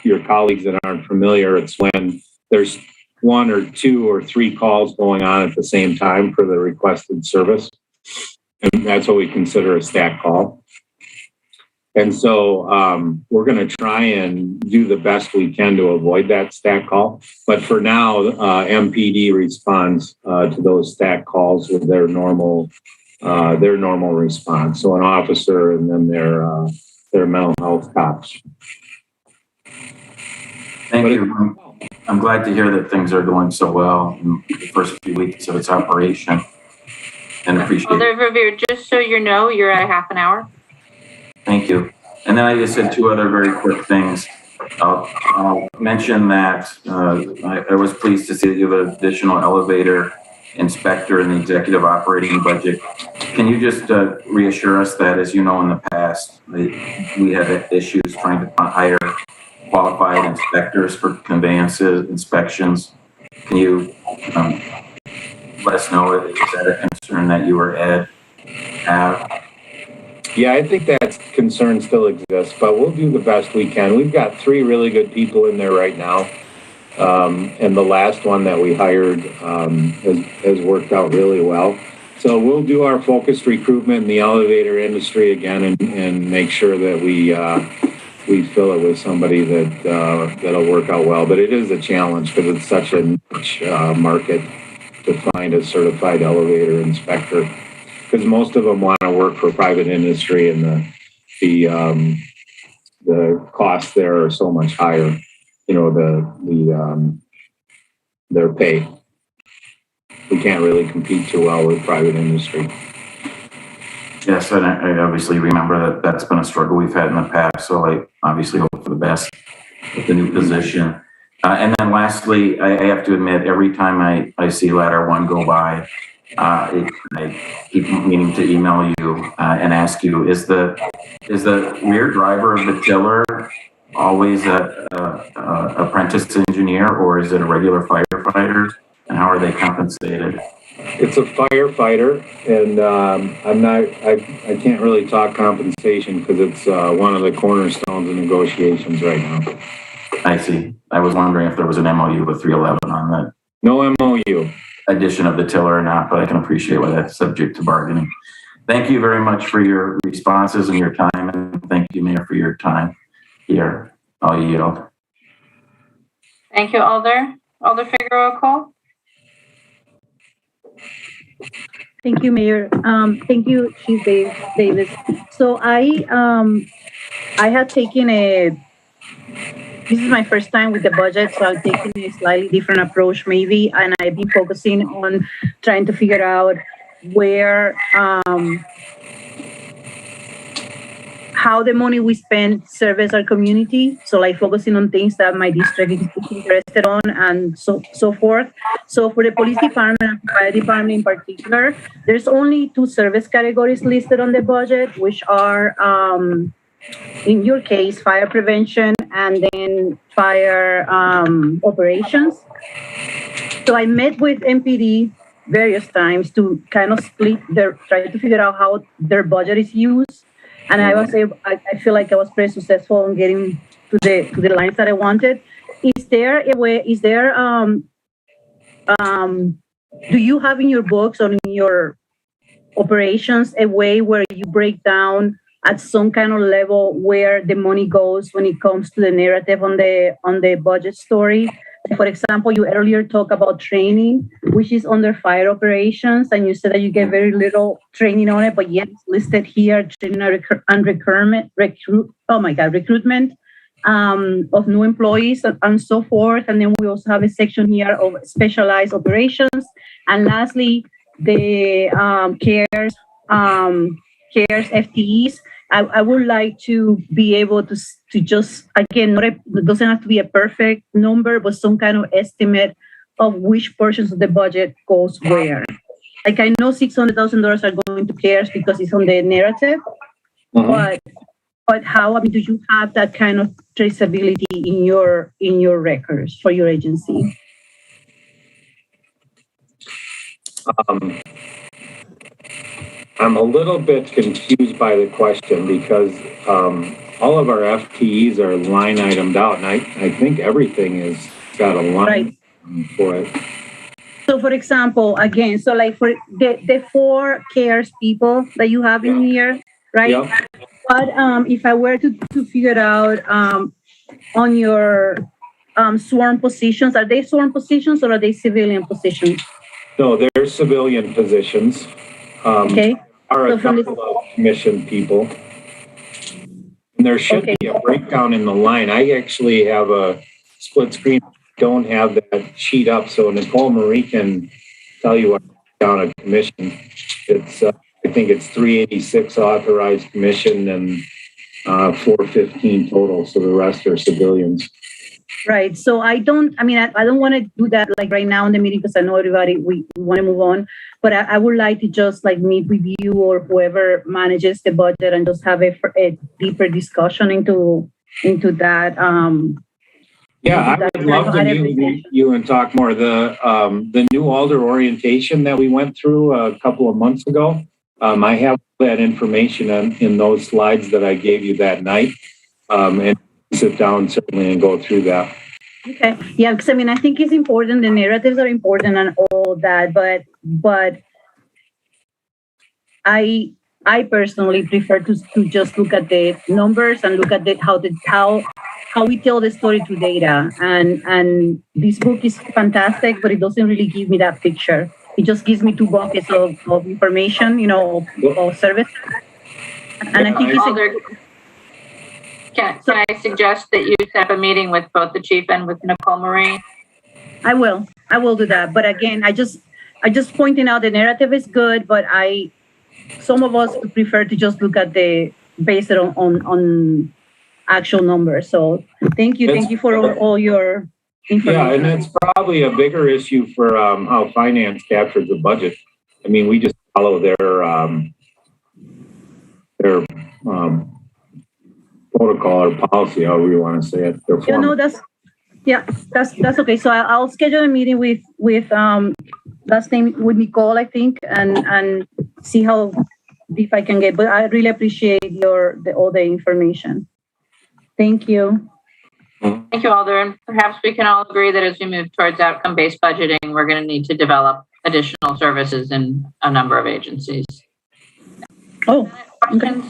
your colleagues that aren't familiar, it's when there's 1 or 2 or 3 calls going on at the same time for the requested service. And that's what we consider a stack call. And so we're going to try and do the best we can to avoid that stack call. But for now, MPD responds to those stack calls with their normal response. So an officer and then their mental health cops. Thank you. I'm glad to hear that things are going so well in the first few weeks of its operation. And appreciate it. Alder Verveer, just so you know, you're at half an hour. Thank you. And then I just said 2 other very quick things. I'll mention that I was pleased to see that you have an additional elevator inspector in the executive operating budget can you just reassure us that, as you know, in the past, we had issues trying to hire qualified inspectors for conveyances, inspections? Can you let us know, is that a concern that you or Ed have? Yeah, I think that concern still exists, but we'll do the best we can. We've got 3 really good people in there right now. And the last one that we hired has worked out really well. So we'll do our focused recruitment in the elevator industry again and make sure that we fill it with somebody that'll work out well. But it is a challenge because it's such a niche market to find a certified elevator inspector, because most of them want to work for private industry, and the costs there are so much higher. You know, their pay. We can't really compete too well with private industry. Yes, and I obviously remember that's been a struggle we've had in the past. So I obviously hope for the best with the new position. And then lastly, I have to admit, every time I see ladder 1 go by, I keep meaning to email you and ask you: is the rear driver of the tiller always a apprentice engineer, or is it a regular firefighter? And how are they compensated? It's a firefighter, and I can't really talk compensation because it's one of the cornerstones of negotiations right now. I see. I was wondering if there was an MOU with 311 on that. No MOU. Addition of the tiller or not, but I can appreciate why that's subject to bargaining. Thank you very much for your responses and your time, and thank you, Mayor, for your time here. I'll yield. Thank you, Alder. Alder Figueroa Cole? Thank you, Mayor. Thank you, Chief Davis. So I have taken this is my first time with the budget, so I'm taking a slightly different approach maybe, and I've been focusing on trying to figure out where, how the money we spend serves our community. So like focusing on things that my district is interested on and so forth. So for the police department and fire department in particular, there's only 2 service categories listed on the budget, which are, in your case, fire prevention and then fire operations. So I met with MPD various times to kind of try to figure out how their budget is used. And I feel like I was pretty successful in getting to the lines that I wanted. Is there a way, do you have in your books or in your operations a way where you break down at some kind of level where the money goes when it comes to the narrative on the budget story? For example, you earlier talked about training, which is under fire operations, and you said that you get very little training on it, but yet it's listed here, training and recruitment of new employees and so forth. And then we also have a section here of specialized operations. And lastly, the CARES FTEs. I would like to be able to just, again, it doesn't have to be a perfect number, but some kind of estimate of which portions of the budget goes where. Like I know $600,000 are going to CARES because it's on the narrative, but how, do you have that kind of traceability in your records for your agency? I'm a little bit confused by the question because all of our FTEs are line itemed out, and I think everything is got a line for it. So, for example, again, so like for the 4 CARES people that you have in here, right? Yep. But if I were to figure out on your sworn positions, are they sworn positions or are they civilian positions? No, they're civilian positions. Okay. Are a couple of commission people. And there should be a breakdown in the line. I actually have a split screen. Don't have that sheet up, so Nicole Marie can tell you what down a commission. It's I think it's 386 authorized commission and 415 total. So the rest are civilians. Right. So I don't want to do that like right now in the meeting because I know everybody, we want to move on. But I would like to just like meet with you or whoever manages the budget and just have a deeper discussion into that. Yeah, I would love to meet with you and talk more. The new Alder orientation that we went through a couple of months ago, I have that information in those slides that I gave you that night. And sit down certainly and go through that. Okay. Yeah, because I think it's important. The narratives are important and all that, but I personally prefer to just look at the numbers and look at how we tell the story through data. And this book is fantastic, but it doesn't really give me that picture. It just gives me two buckets of information, of service. And I think it's Can I suggest that you set up a meeting with both the chief and with Nicole Marie? I will do that. But again, I just pointing out the narrative is good, but some of us would prefer to just look at based it on actual numbers. So thank you for all your information. Yeah, and that's probably a bigger issue for how finance captures the budget. I mean, we just follow their protocol or policy, however you want to say it. That's okay. So I'll schedule a meeting with last name with Nicole, I think, and see how deep I can get. But I really appreciate all the information. Thank you. Thank you, Alder. And perhaps we can all agree that as we move towards outcome-based budgeting, we're going to need to develop additional services in a number of agencies. Oh, okay.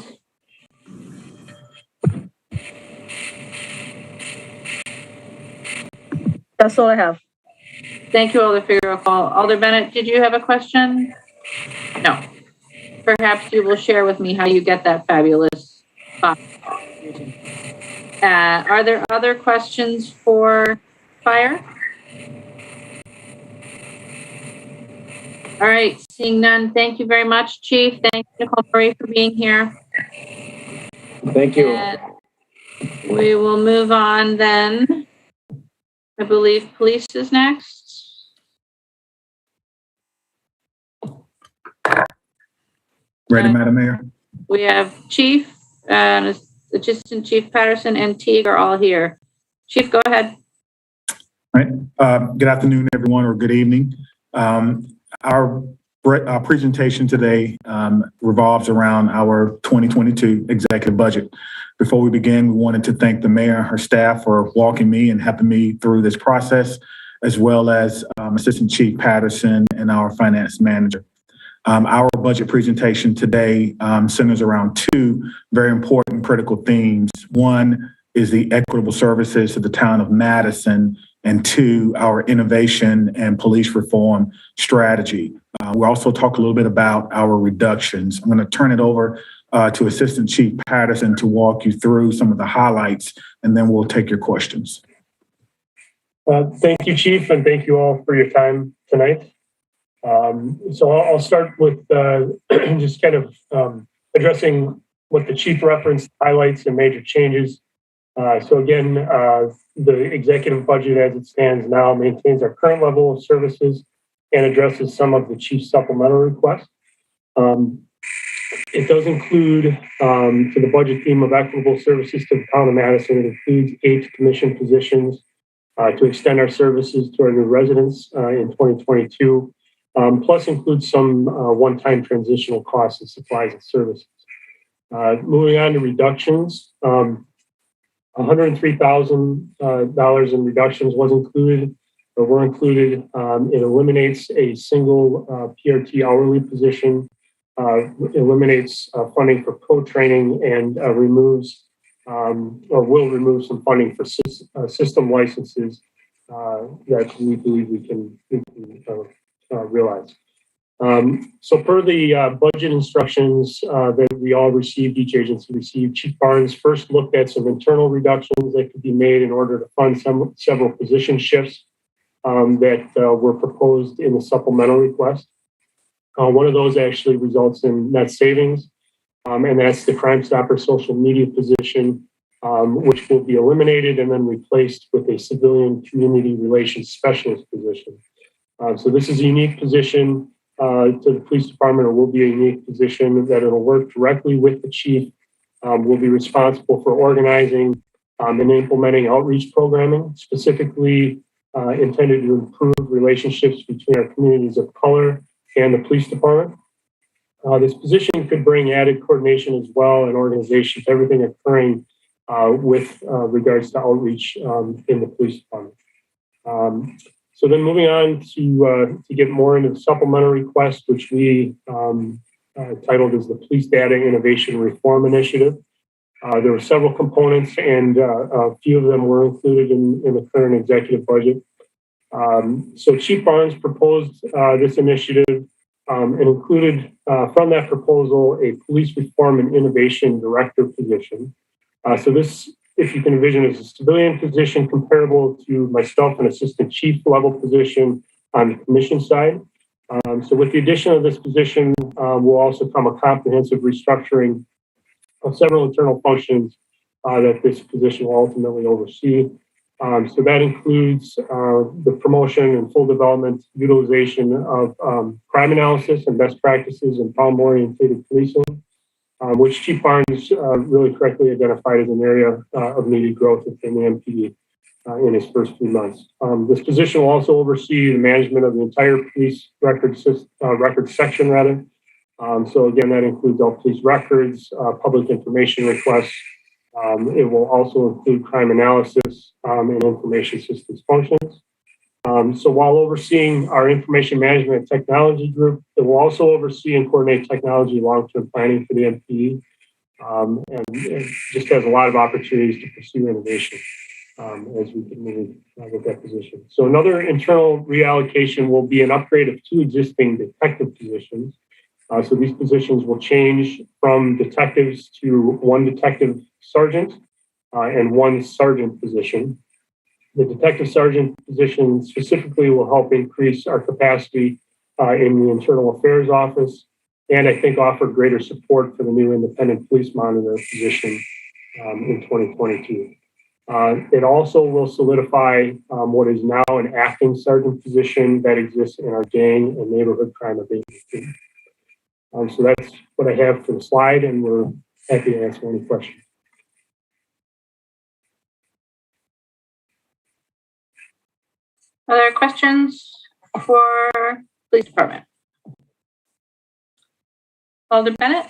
That's all I have. Thank you, Alder, for your call. Alder Bennett, did you have a question? No. Perhaps you will share with me how you get that fabulous file. Are there other questions for fire? All right, seeing none. Thank you very much, Chief. Thank you, Nicole Marie, for being here. Thank you. And we will move on then. I believe police is next. Ready, Madam Mayor? We have Chief, Assistant Chief Patterson, and Teague are all here. Chief, go ahead. All right. Good afternoon, everyone, or good evening. Our presentation today revolves around our 2022 executive budget. Before we begin, we wanted to thank the mayor and her staff for walking me and helping me through this process, as well as Assistant Chief Patterson and our finance manager. Our budget presentation today centers around two very important critical themes. One is the equitable services to the town of Madison, and two, our innovation and police reform strategy. We'll also talk a little bit about our reductions. I'm going to turn it over to Assistant Chief Patterson to walk you through some of the highlights, and then we'll take your questions. Thank you, Chief, and thank you all for your time tonight. So I'll start with just kind of addressing what the Chief referenced, highlights and major changes. So again, the executive budget as it stands now maintains our current level of services and addresses some of the Chief's supplemental requests. It does include, for the budget theme of equitable services to the town of Madison, it includes 8 commission positions to extend our services to our new residents in 2022, plus includes some one-time transitional costs and supplies and services. Moving on to reductions, $103,000 in reductions were included. It eliminates a single PRT hourly position, eliminates funding for co-training, and removes or will remove some funding for system licenses that we believe we can realize. So per the budget instructions that we all received, each agency received, Chief Barnes first looked at some internal reductions that could be made in order to fund several position shifts that were proposed in the supplemental request. One of those actually results in net savings, and that's the Crime Stopper social media position which will be eliminated and then replaced with a civilian community relations specialist position. So this is a unique position to the police department. It will be a unique position that it'll work directly with the chief. Will be responsible for organizing and implementing outreach programming, specifically intended to improve relationships between our communities of color and the police department. This position could bring added coordination as well and organization to everything occurring with regards to outreach in the police department. So then moving on to get more into the supplemental request, which we titled as the Police Data Innovation Reform Initiative. There were several components and a few of them were included in the current executive budget. So Chief Barnes proposed this initiative and included from that proposal a police reform and innovation director position. So this, if you can envision, is a civilian position comparable to myself, an assistant chief level position on the commission side. So with the addition of this position will also come a comprehensive restructuring of several internal functions that this position will ultimately oversee. So that includes the promotion and full development, utilization of crime analysis and best practices in problem-oriented policing, which Chief Barnes really correctly identified as an area of needed growth within the MPD in his first few months. This position will also oversee the management of the entire police record section, rather. So again, that includes all police records, public information requests. It will also include crime analysis and information systems functions. So while overseeing our information management and technology group, it will also oversee and coordinate technology long-term planning for the MPD, and it just has a lot of opportunities to pursue innovation as we can move with that position. So another internal reallocation will be an upgrade of 2 existing detective positions. So these positions will change from detectives to 1 detective sergeant and 1 sergeant position. The detective sergeant position specifically will help increase our capacity in the internal affairs office, and I think offer greater support for the new independent police monitor position in 2022. It also will solidify what is now an acting sergeant position that exists in our gang and neighborhood crime abatement team. So that's what I have for the slide, and we're happy to answer any questions. Are there questions for police department? Alder Bennett?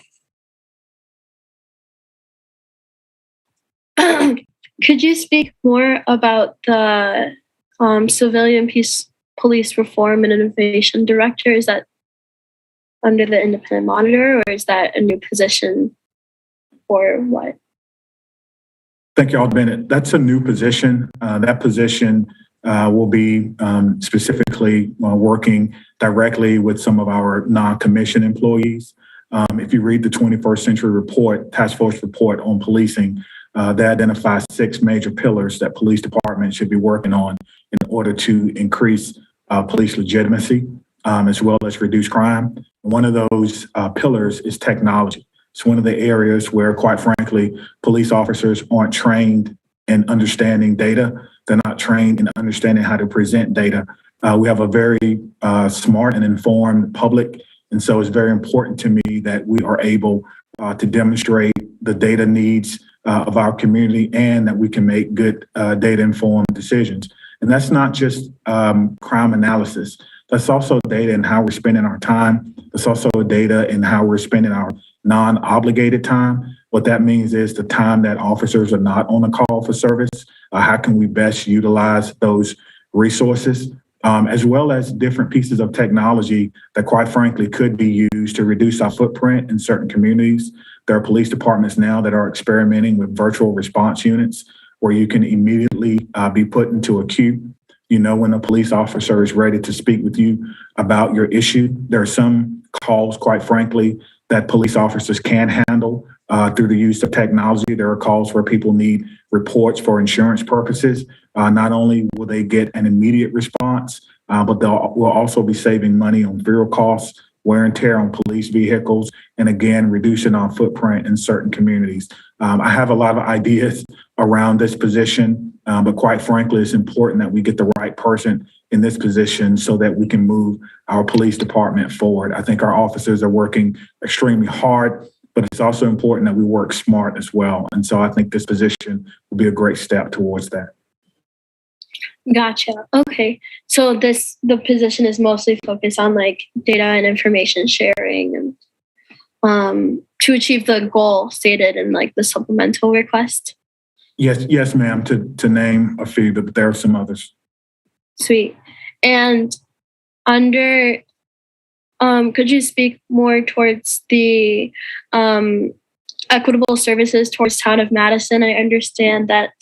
Could you speak more about the civilian police reform and innovation director? Is that under the independent monitor, or is that a new position or what? Thank you, Alder Bennett. That's a new position. That position will be specifically working directly with some of our non-commissioned employees. If you read the 21st Century Report, Task Force Report on Policing, that identifies 6 major pillars that police departments should be working on in order to increase police legitimacy, as well as reduce crime. One of those pillars is technology. It's one of the areas where, quite frankly, police officers aren't trained in understanding data. They're not trained in understanding how to present data. We have a very smart and informed public, and so it's very important to me that we are able to demonstrate the data needs of our community and that we can make good data-informed decisions. And that's not just crime analysis. That's also data in how we're spending our time. That's also data in how we're spending our non-obligated time. What that means is the time that officers are not on a call for service. How can we best utilize those resources, as well as different pieces of technology that, quite frankly, could be used to reduce our footprint in certain communities. There are police departments now that are experimenting with virtual response units where you can immediately be put into a queue. You know, when a police officer is ready to speak with you about your issue. There are some calls, quite frankly, that police officers can't handle through the use of technology. There are calls where people need reports for insurance purposes. Not only will they get an immediate response, but we'll also be saving money on fuel costs, wear and tear on police vehicles, and again, reducing our footprint in certain communities. I have a lot of ideas around this position. But quite frankly, it's important that we get the right person in this position so that we can move our police department forward. I think our officers are working extremely hard, but it's also important that we work smart as well. And so I think this position will be a great step towards that. Gotcha. Okay. So the position is mostly focused on like data and information sharing and to achieve the goal stated in like the supplemental request. Yes, ma'am, to name a few, but there are some others. Sweet. And under could you speak more towards the equitable services towards town of Madison? I understand that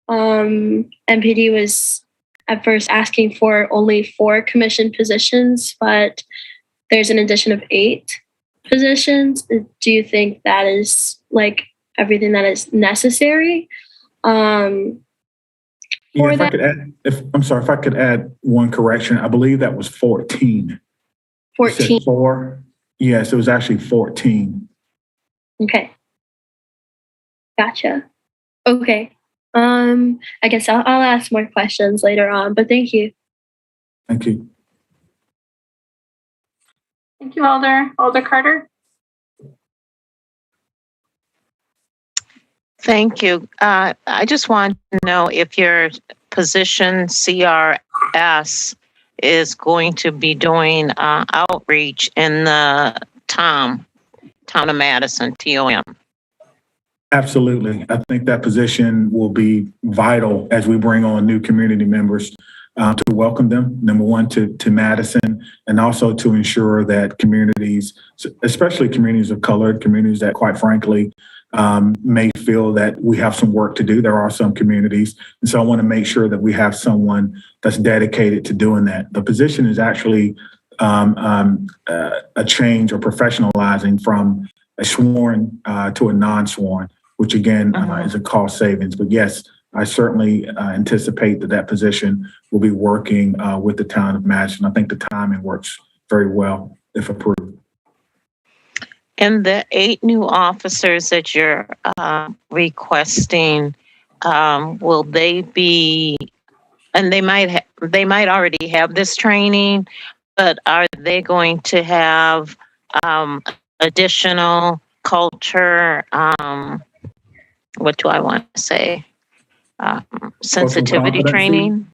MPD was at first asking for only 4 commission positions, but there's an addition of 8 positions. Do you think that is like everything that is necessary? If I could add one correction, I believe that was 14. 14. 4. Yes, it was actually 14. Okay. Gotcha. Okay. I guess I'll ask more questions later on, but thank you. Thank you. Thank you, Alder Carter. Thank you. I just want to know if your position CRS is going to be doing outreach in the town of Madison, TOM. Absolutely. I think that position will be vital as we bring on new community members to welcome them, number one, to Madison, and also to ensure that communities, especially communities of color, communities that quite frankly may feel that we have some work to do. There are some communities. And so I want to make sure that we have someone that's dedicated to doing that. The position is actually a change or professionalizing from a sworn to a non-sworn, which again is a cost savings. But yes, I certainly anticipate that position will be working with the town of Madison. I think the timing works very well if approved. And the 8 new officers that you're requesting, will they be? And they might already have this training, but are they going to have additional culture? What do I want to say? Sensitivity training.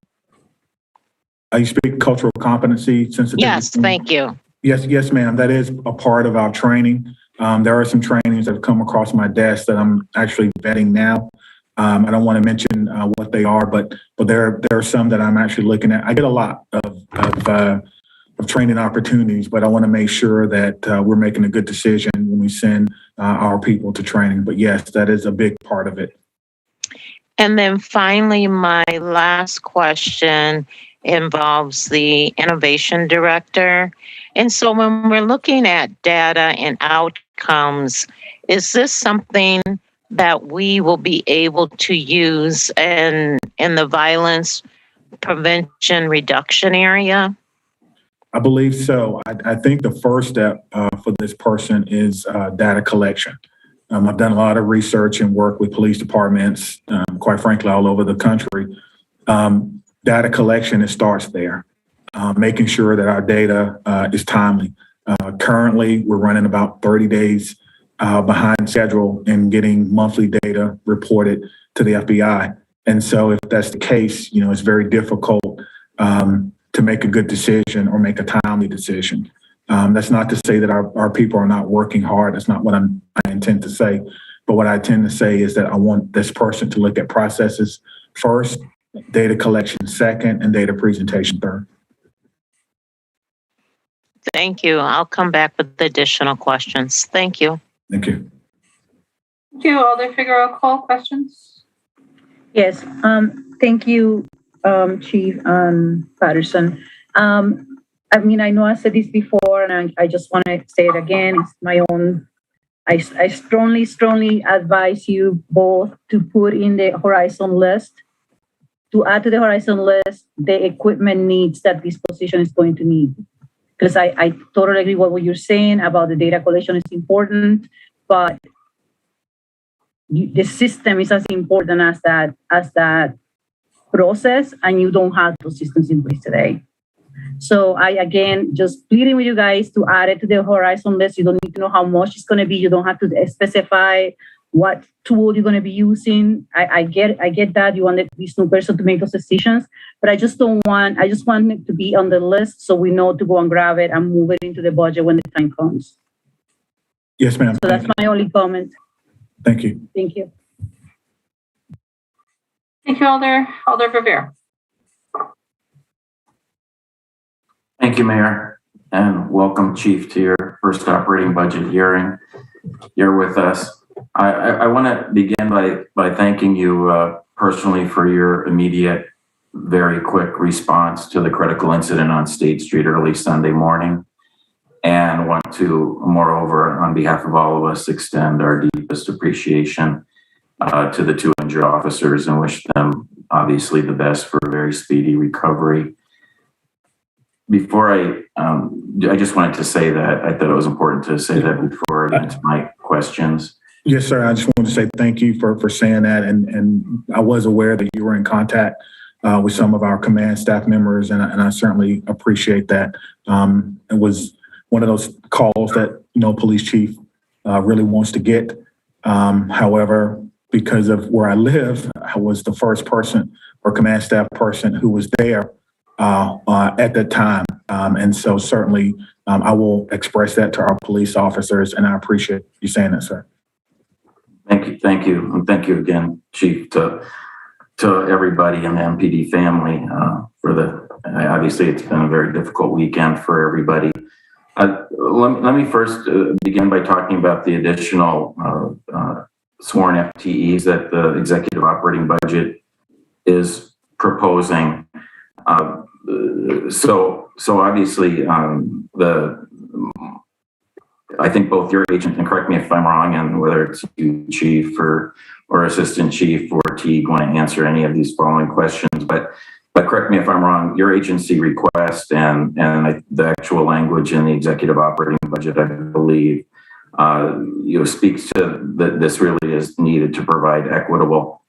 You speak cultural competency, sensitivity. Yes, thank you. Yes, ma'am. That is a part of our training. There are some trainings that have come across my desk that I'm actually vetting now. I don't want to mention what they are, but there are some that I'm actually looking at. I get a lot of training opportunities, but I want to make sure that we're making a good decision when we send our people to training. But yes, that is a big part of it. And then finally, my last question involves the innovation director. And so when we're looking at data and outcomes, is this something that we will be able to use in the violence prevention reduction area? I believe so. I think the first step for this person is data collection. I've done a lot of research and work with police departments, quite frankly, all over the country. Data collection, it starts there, making sure that our data is timely. Currently, we're running about 30 days behind schedule in getting monthly data reported to the FBI. And so if that's the case, it's very difficult to make a good decision or make a timely decision. That's not to say that our people are not working hard. That's not what I intend to say. But what I tend to say is that I want this person to look at processes first, data collection second, and data presentation third. Thank you. I'll come back with additional questions. Thank you. Thank you. Thank you. Alder Figueroa Cole, questions? Yes. Thank you, Chief Patterson. I know I said this before, and I just want to say it again. It's my own. I strongly advise you both to put in the Horizon list, to add to the Horizon list the equipment needs that this position is going to need. Because I totally agree with what you're saying about the data collection is important, but the system is as important as that process, and you don't have those systems in place today. So I, again, just pleading with you guys to add it to the horizon list. You don't need to know how much it's going to be. You don't have to specify what tool you're going to be using. I get that you want this new person to make those decisions, but I just want it to be on the list so we know to go and grab it and move it into the budget when the time comes. Yes, ma'am. So that's my only comment. Thank you. Thank you. Thank you, Alder Rivera. Thank you, Mayor, and welcome, Chief, to your first operating budget hearing. You're with us. I want to begin by thanking you personally for your immediate, very quick response to the critical incident on State Street early Sunday morning, and want to, moreover, on behalf of all of us, extend our deepest appreciation to the two injured officers and wish them obviously the best for a very speedy recovery. Before I just wanted to say that I thought it was important to say that before I get to my questions. Yes, sir. I just wanted to say thank you for saying that. And I was aware that you were in contact with some of our command staff members, and I certainly appreciate that. It was one of those calls that, police chief really wants to get. However, because of where I live, I was the first person or command staff person who was there at that time. And so certainly I will express that to our police officers, and I appreciate you saying that, sir. Thank you. And thank you again, Chief, to everybody in the MPD family obviously it's been a very difficult weekend for everybody. Let me first begin by talking about the additional sworn FTEs that the executive operating budget is proposing. So obviously I think both your agent, and correct me if I'm wrong, and whether it's you, Chief, or Assistant Chief, or Teague want to answer any of these following questions, but correct me if I'm wrong, your agency request and the actual language in the executive operating budget, I believe, speaks to that this really is needed to provide equitable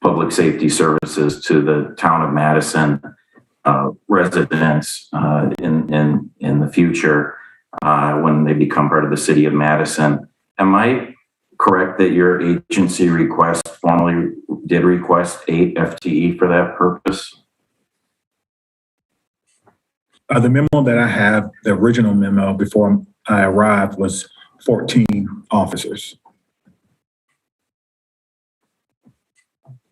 public safety services to the town of Madison residents in the future when they become part of the city of Madison. Am I correct that your agency formally did request 8 FTE for that purpose? The memo that I have, the original memo before I arrived, was 14 officers.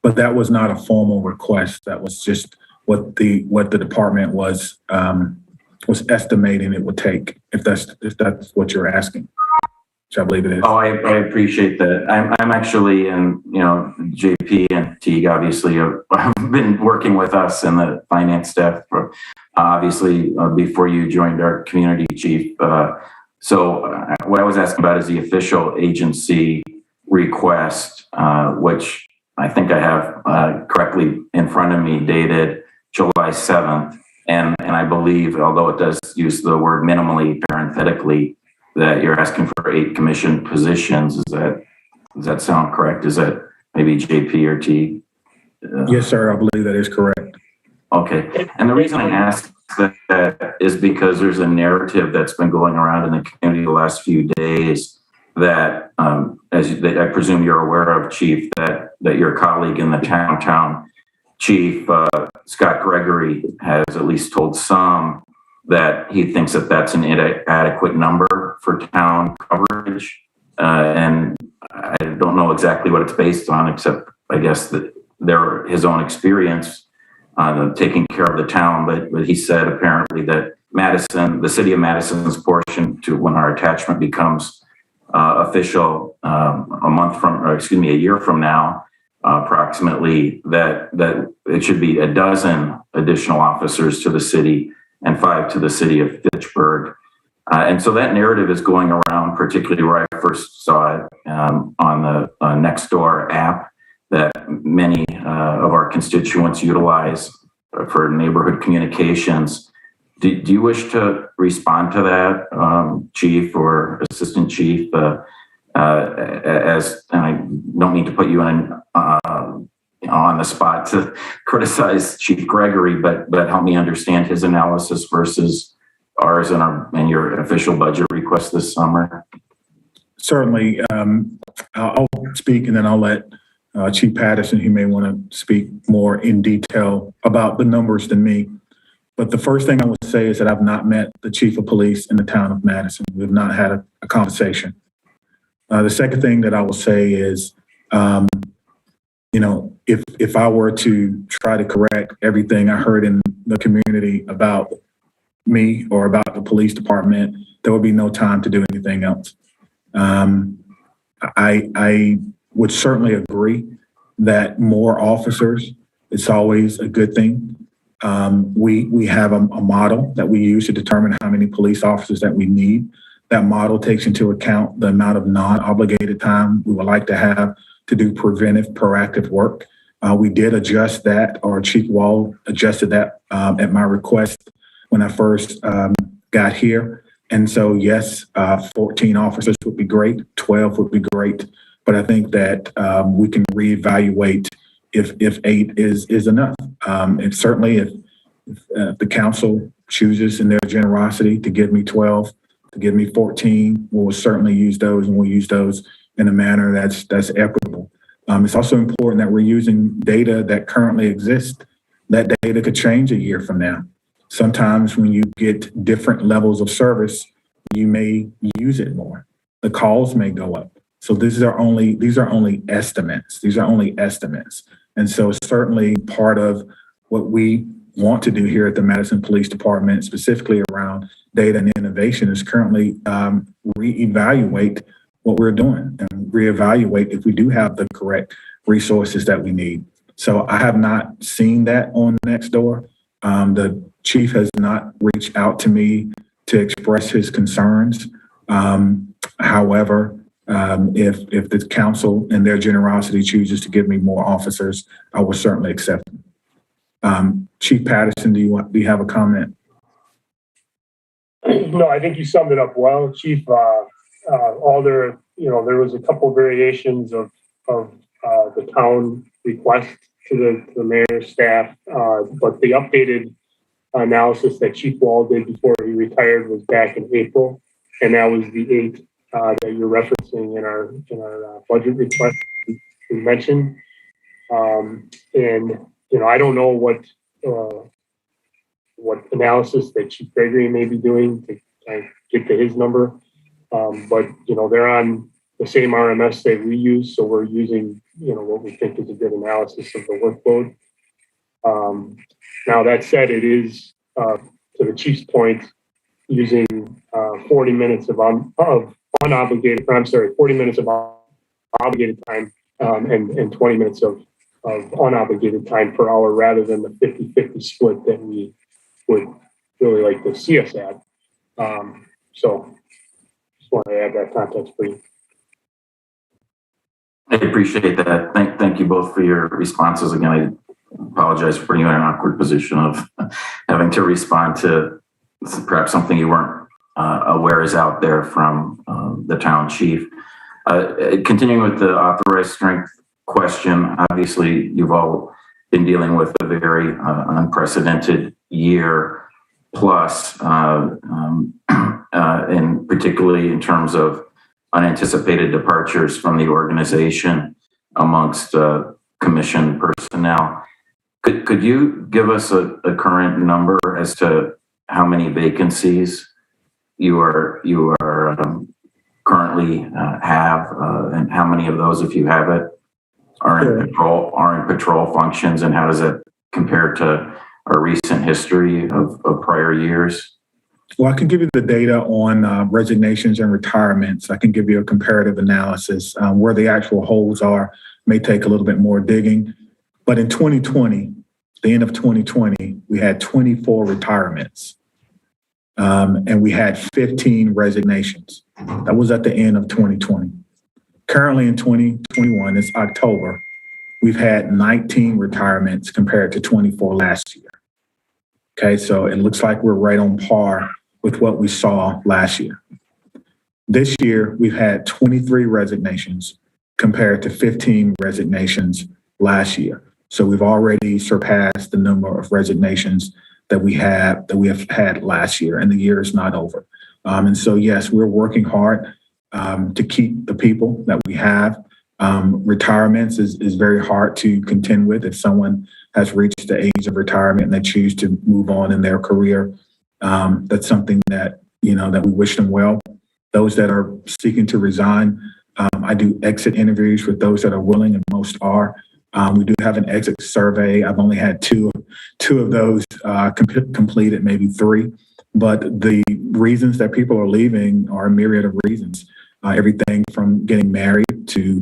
But that was not a formal request. That was just what the department was estimating it would take, if that's what you're asking, which I believe it is. Oh, I appreciate that. I'm actually, and JP and Teague obviously have been working with us and the finance staff for, obviously before you joined our community chief. So what I was asking about is the official agency request, which I think I have correctly in front of me, dated July 7th. And I believe, although it does use the word minimally parenthetically, that you're asking for 8 commission positions. Does that sound correct? Is that maybe JP or T? Yes, sir. I believe that is correct. Okay. And the reason I ask that is because there's a narrative that's been going around in the community the last few days that, I presume you're aware of, Chief, that your colleague in the town chief, Scott Gregory, has at least told some that he thinks that that's an inadequate number for town coverage. And I don't know exactly what it's based on, except I guess that his own experience taking care of the town. But he said apparently that the city of Madison's portion to when our attachment becomes official a year from now, approximately, that it should be 12 additional officers to the city and 5 to the city of Fitchburg. And so that narrative is going around, particularly where I first saw it on the Nextdoor app that many of our constituents utilize for neighborhood communications. Do you wish to respond to that, Chief or Assistant Chief? and I don't mean to put you on the spot to criticize Chief Gregory, but help me understand his analysis versus ours and your official budget request this summer. Certainly, I'll speak and then I'll let Chief Patterson, who may want to speak more in detail about the numbers than me. But the first thing I would say is that I've not met the chief of police in the town of Madison. We've not had a conversation. The second thing that I will say is, if I were to try to correct everything I heard in the community about me or about the police department, there would be no time to do anything else. I would certainly agree that more officers, it's always a good thing. We have a model that we use to determine how many police officers that we need. That model takes into account the amount of non-obligated time we would like to have to do preventive, proactive work. We did adjust that, or Chief Wall adjusted that at my request when I first got here. And so, yes, 14 officers would be great, 12 would be great. But I think that we can reevaluate if 8 is enough. And certainly if the council chooses in their generosity to give me 12, to give me 14, we'll certainly use those, and we'll use those in a manner that's equitable. It's also important that we're using data that currently exists. That data could change a year from now. Sometimes when you get different levels of service, you may use it more. The calls may go up. So these are only estimates. These are only estimates. And so certainly part of what we want to do here at the Madison Police Department, specifically around data and innovation, is currently reevaluate what we're doing and reevaluate if we do have the correct resources that we need. So I have not seen that on Nextdoor. The chief has not reached out to me to express his concerns. However, if the council in their generosity chooses to give me more officers, I will certainly accept them. Chief Patterson, do you have a comment? No, I think you summed it up well, Chief. There was a couple of variations of the town request to the mayor's staff, but the updated analysis that Chief Wall did before he retired was back in April, and that was the 8 that you're referencing in our budget request we mentioned. I don't know what analysis that Chief Gregory may be doing to get to his number, but they're on the same RMS that we use, so we're using what we think is a good analysis of the workload. Now that said, it is to the chief's point, using 40 minutes of obligated time and 20 minutes of unobligated time per hour, rather than the 50-50 split that we would really like to see us at. So just want to add that context for you. I appreciate that. Thank you both for your responses. Again, I apologize for putting you in an awkward position of having to respond to perhaps something you weren't aware is out there from the town chief. Continuing with the authorized strength question, obviously you've all been dealing with a very unprecedented year plus, and particularly in terms of unanticipated departures from the organization amongst commission personnel. Could you give us a current number as to how many vacancies you are currently have, and how many of those, if you have it, are in patrol functions, and how does it compare to our recent history of prior years? Well, I can give you the data on resignations and retirements. I can give you a comparative analysis. Where the actual holes are may take a little bit more digging. But in 2020, the end of 2020, we had 24 retirements, and we had 15 resignations. That was at the end of 2020. Currently in 2021, it's October, we've had 19 retirements compared to 24 last year. Okay, so it looks like we're right on par with what we saw last year. This year, we've had 23 resignations compared to 15 resignations last year. So we've already surpassed the number of resignations that we have had last year, and the year is not over. And so, yes, we're working hard to keep the people that we have. Retirements is very hard to contend with. If someone has reached the age of retirement and they choose to move on in their career, that's something that, that we wish them well. Those that are seeking to resign, I do exit interviews with those that are willing, and most are. We do have an exit survey. I've only had two of those completed, maybe three. But the reasons that people are leaving are a myriad of reasons. Everything from getting married to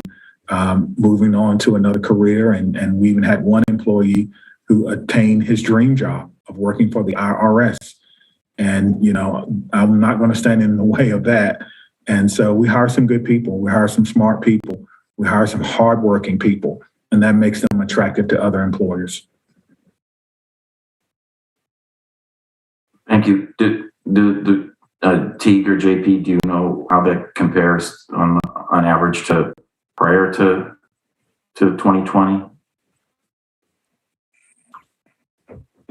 moving on to another career. And we even had one employee who attained his dream job of working for the IRS. And, I'm not going to stand in the way of that. And so we hire some good people. We hire some smart people. We hire some hardworking people. And that makes them attractive to other employers. Thank you. Teague or JP, do you know how that compares on average to prior to 2020?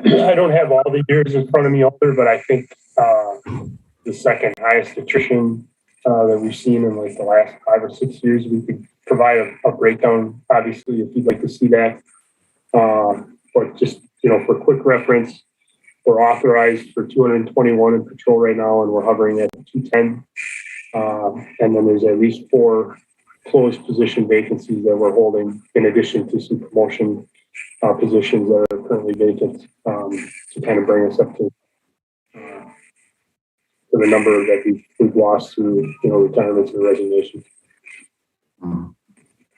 I don't have all the years in front of me, Alder, but I think the second highest attrition that we've seen in like the last 5 or 6 years. We could provide a breakdown, obviously, if you'd like to see that. But just, for quick reference, we're authorized for 221 in patrol right now, and we're hovering at 210. And then there's at least 4 closed position vacancies that we're holding, in addition to some promotion positions that are currently vacant, to kind of bring us up to the number that we've lost through, retirements and resignations.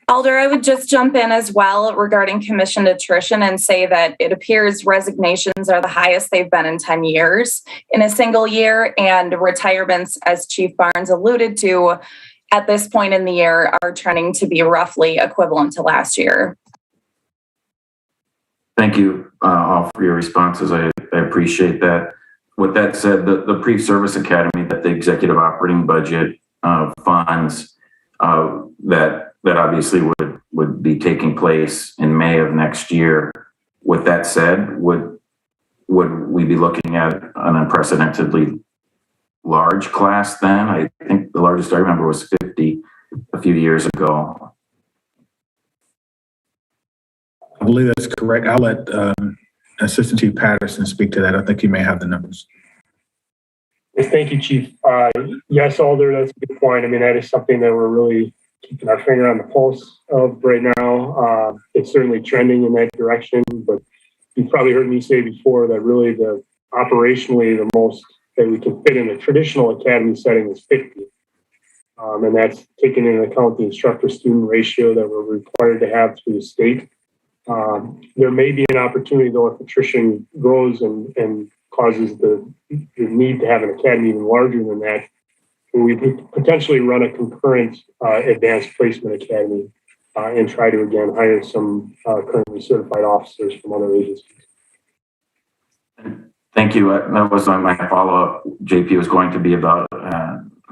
Alder, I would just jump in as well regarding commissioned attrition and say that it appears resignations are the highest they've been in 10 years in a single year, and retirements, as Chief Barnes alluded to, at this point in the year are trending to be roughly equivalent to last year. Thank you all for your responses. I appreciate that. With that said, the Pre-Service Academy that the executive operating budget funds that obviously would be taking place in May of next year. With that said, would we be looking at an unprecedentedly large class then? I think the largest I remember was 50 a few years ago. I believe that's correct. I'll let Assistant Chief Patterson speak to that. I think he may have the numbers. Thank you, Chief. Yes, Alder, that's a good point. I mean, that is something that we're really keeping our finger on the pulse of right now. It's certainly trending in that direction, but you've probably heard me say before that really operationally the most that we can fit in a traditional academy setting is 50. And that's taking into account the instructor-student ratio that we're required to have through the state. There may be an opportunity, though, if attrition grows and causes the need to have an academy even larger than that, we could potentially run a concurrent advanced placement academy and try to, again, hire some currently certified officers from other agencies. Thank you. That was my follow-up. JP was going to be about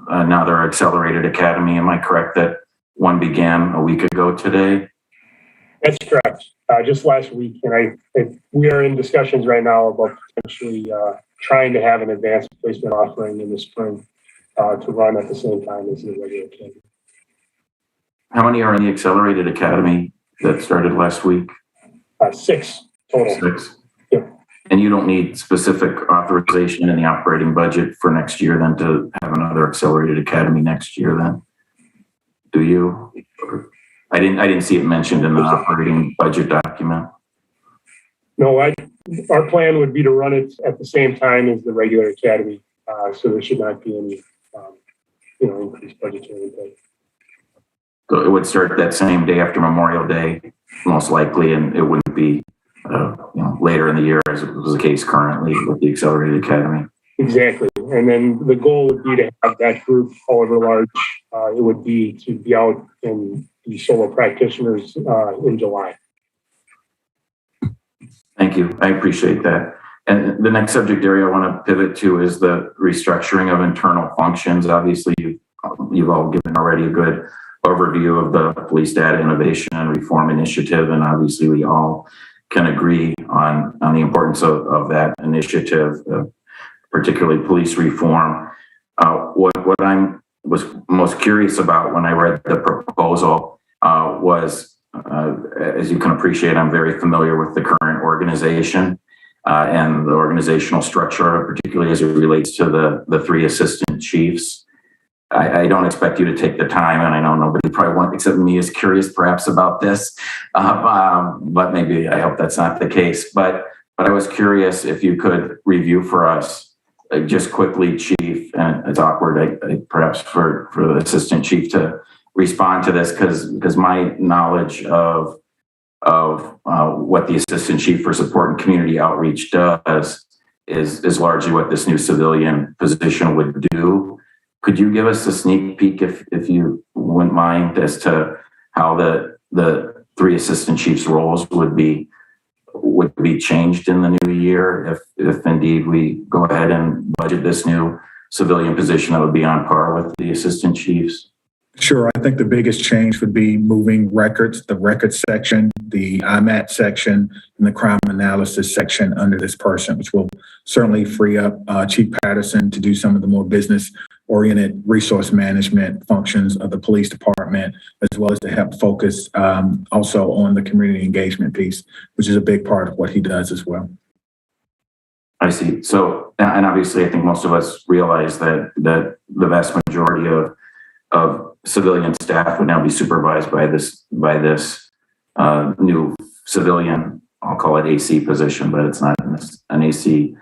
another accelerated academy. Am I correct that one began a week ago today? That's correct. Just last week. And we are in discussions right now about potentially trying to have an advanced placement offering in the spring to run at the same time as the regular academy. How many are in the accelerated academy that started last week? 6 total. 6. Yep. And you don't need specific authorization in the operating budget for next year then to have another accelerated academy next year then? Do you? I didn't see it mentioned in the operating budget document. No, our plan would be to run it at the same time as the regular academy, so there should not be any, increased budgetary impact. So it would start that same day after Memorial Day, most likely, and it wouldn't be, later in the year as was the case currently with the Accelerated Academy. Exactly, and then the goal would be to have that group, however large it would be, to be out and be solo practitioners in July. Thank you. I appreciate that. And the next subject area I want to pivot to is the restructuring of internal functions. Obviously, you've you've all given already a good overview of the Police Data Innovation and Reform Initiative, and obviously we all can agree on the importance of that initiative, particularly police reform. What I was most curious about when I read the proposal was, as you can appreciate, I'm very familiar with the current organization and the organizational structure, particularly as it relates to the three assistant chiefs. I don't expect you to take the time, and I know nobody probably wants, except me, is curious perhaps about this, but maybe I hope that's not the case. But I was curious if you could review for us, just quickly, Chief, and it's awkward perhaps for the assistant chief to respond to this, because my knowledge of what the assistant chief for support and community outreach does is largely what this new civilian position would do. Could you give us a sneak peek, if you wouldn't mind, as to how the three assistant chiefs' roles would be changed in the new year, if indeed we go ahead and budget this new civilian position that would be on par with the assistant chiefs? Sure. I think the biggest change would be moving records, the records section, the IMAT section, and the crime analysis section under this person, which will certainly free up Chief Patterson to do some of the more business-oriented resource management functions of the police department, as well as to help focus also on the community engagement piece, which is a big part of what he does as well. I see. So, and obviously I think most of us realize that the vast majority of civilian staff would now be supervised by this new civilian, I'll call it AC position, but it's not an AC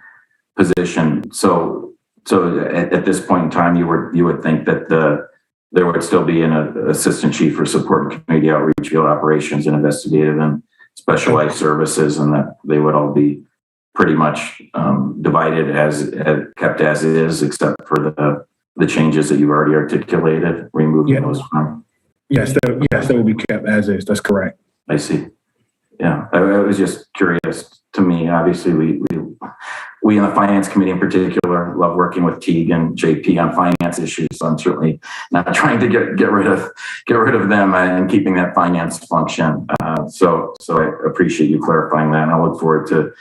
position. So at this point in time, you would think that there would still be an assistant chief for support and community outreach, field operations, and investigative and specialized services, and that they would all be pretty much divided kept as is, except for the changes that you've already articulated, removing those from. Yes, that will be kept as is. That's correct. I see. Yeah, I was just curious. To me, obviously, we in the finance committee in particular love working with Teague and JP on finance issues. So I'm certainly not trying to get rid of them and keeping that finance function. So I appreciate you clarifying that, and I look forward to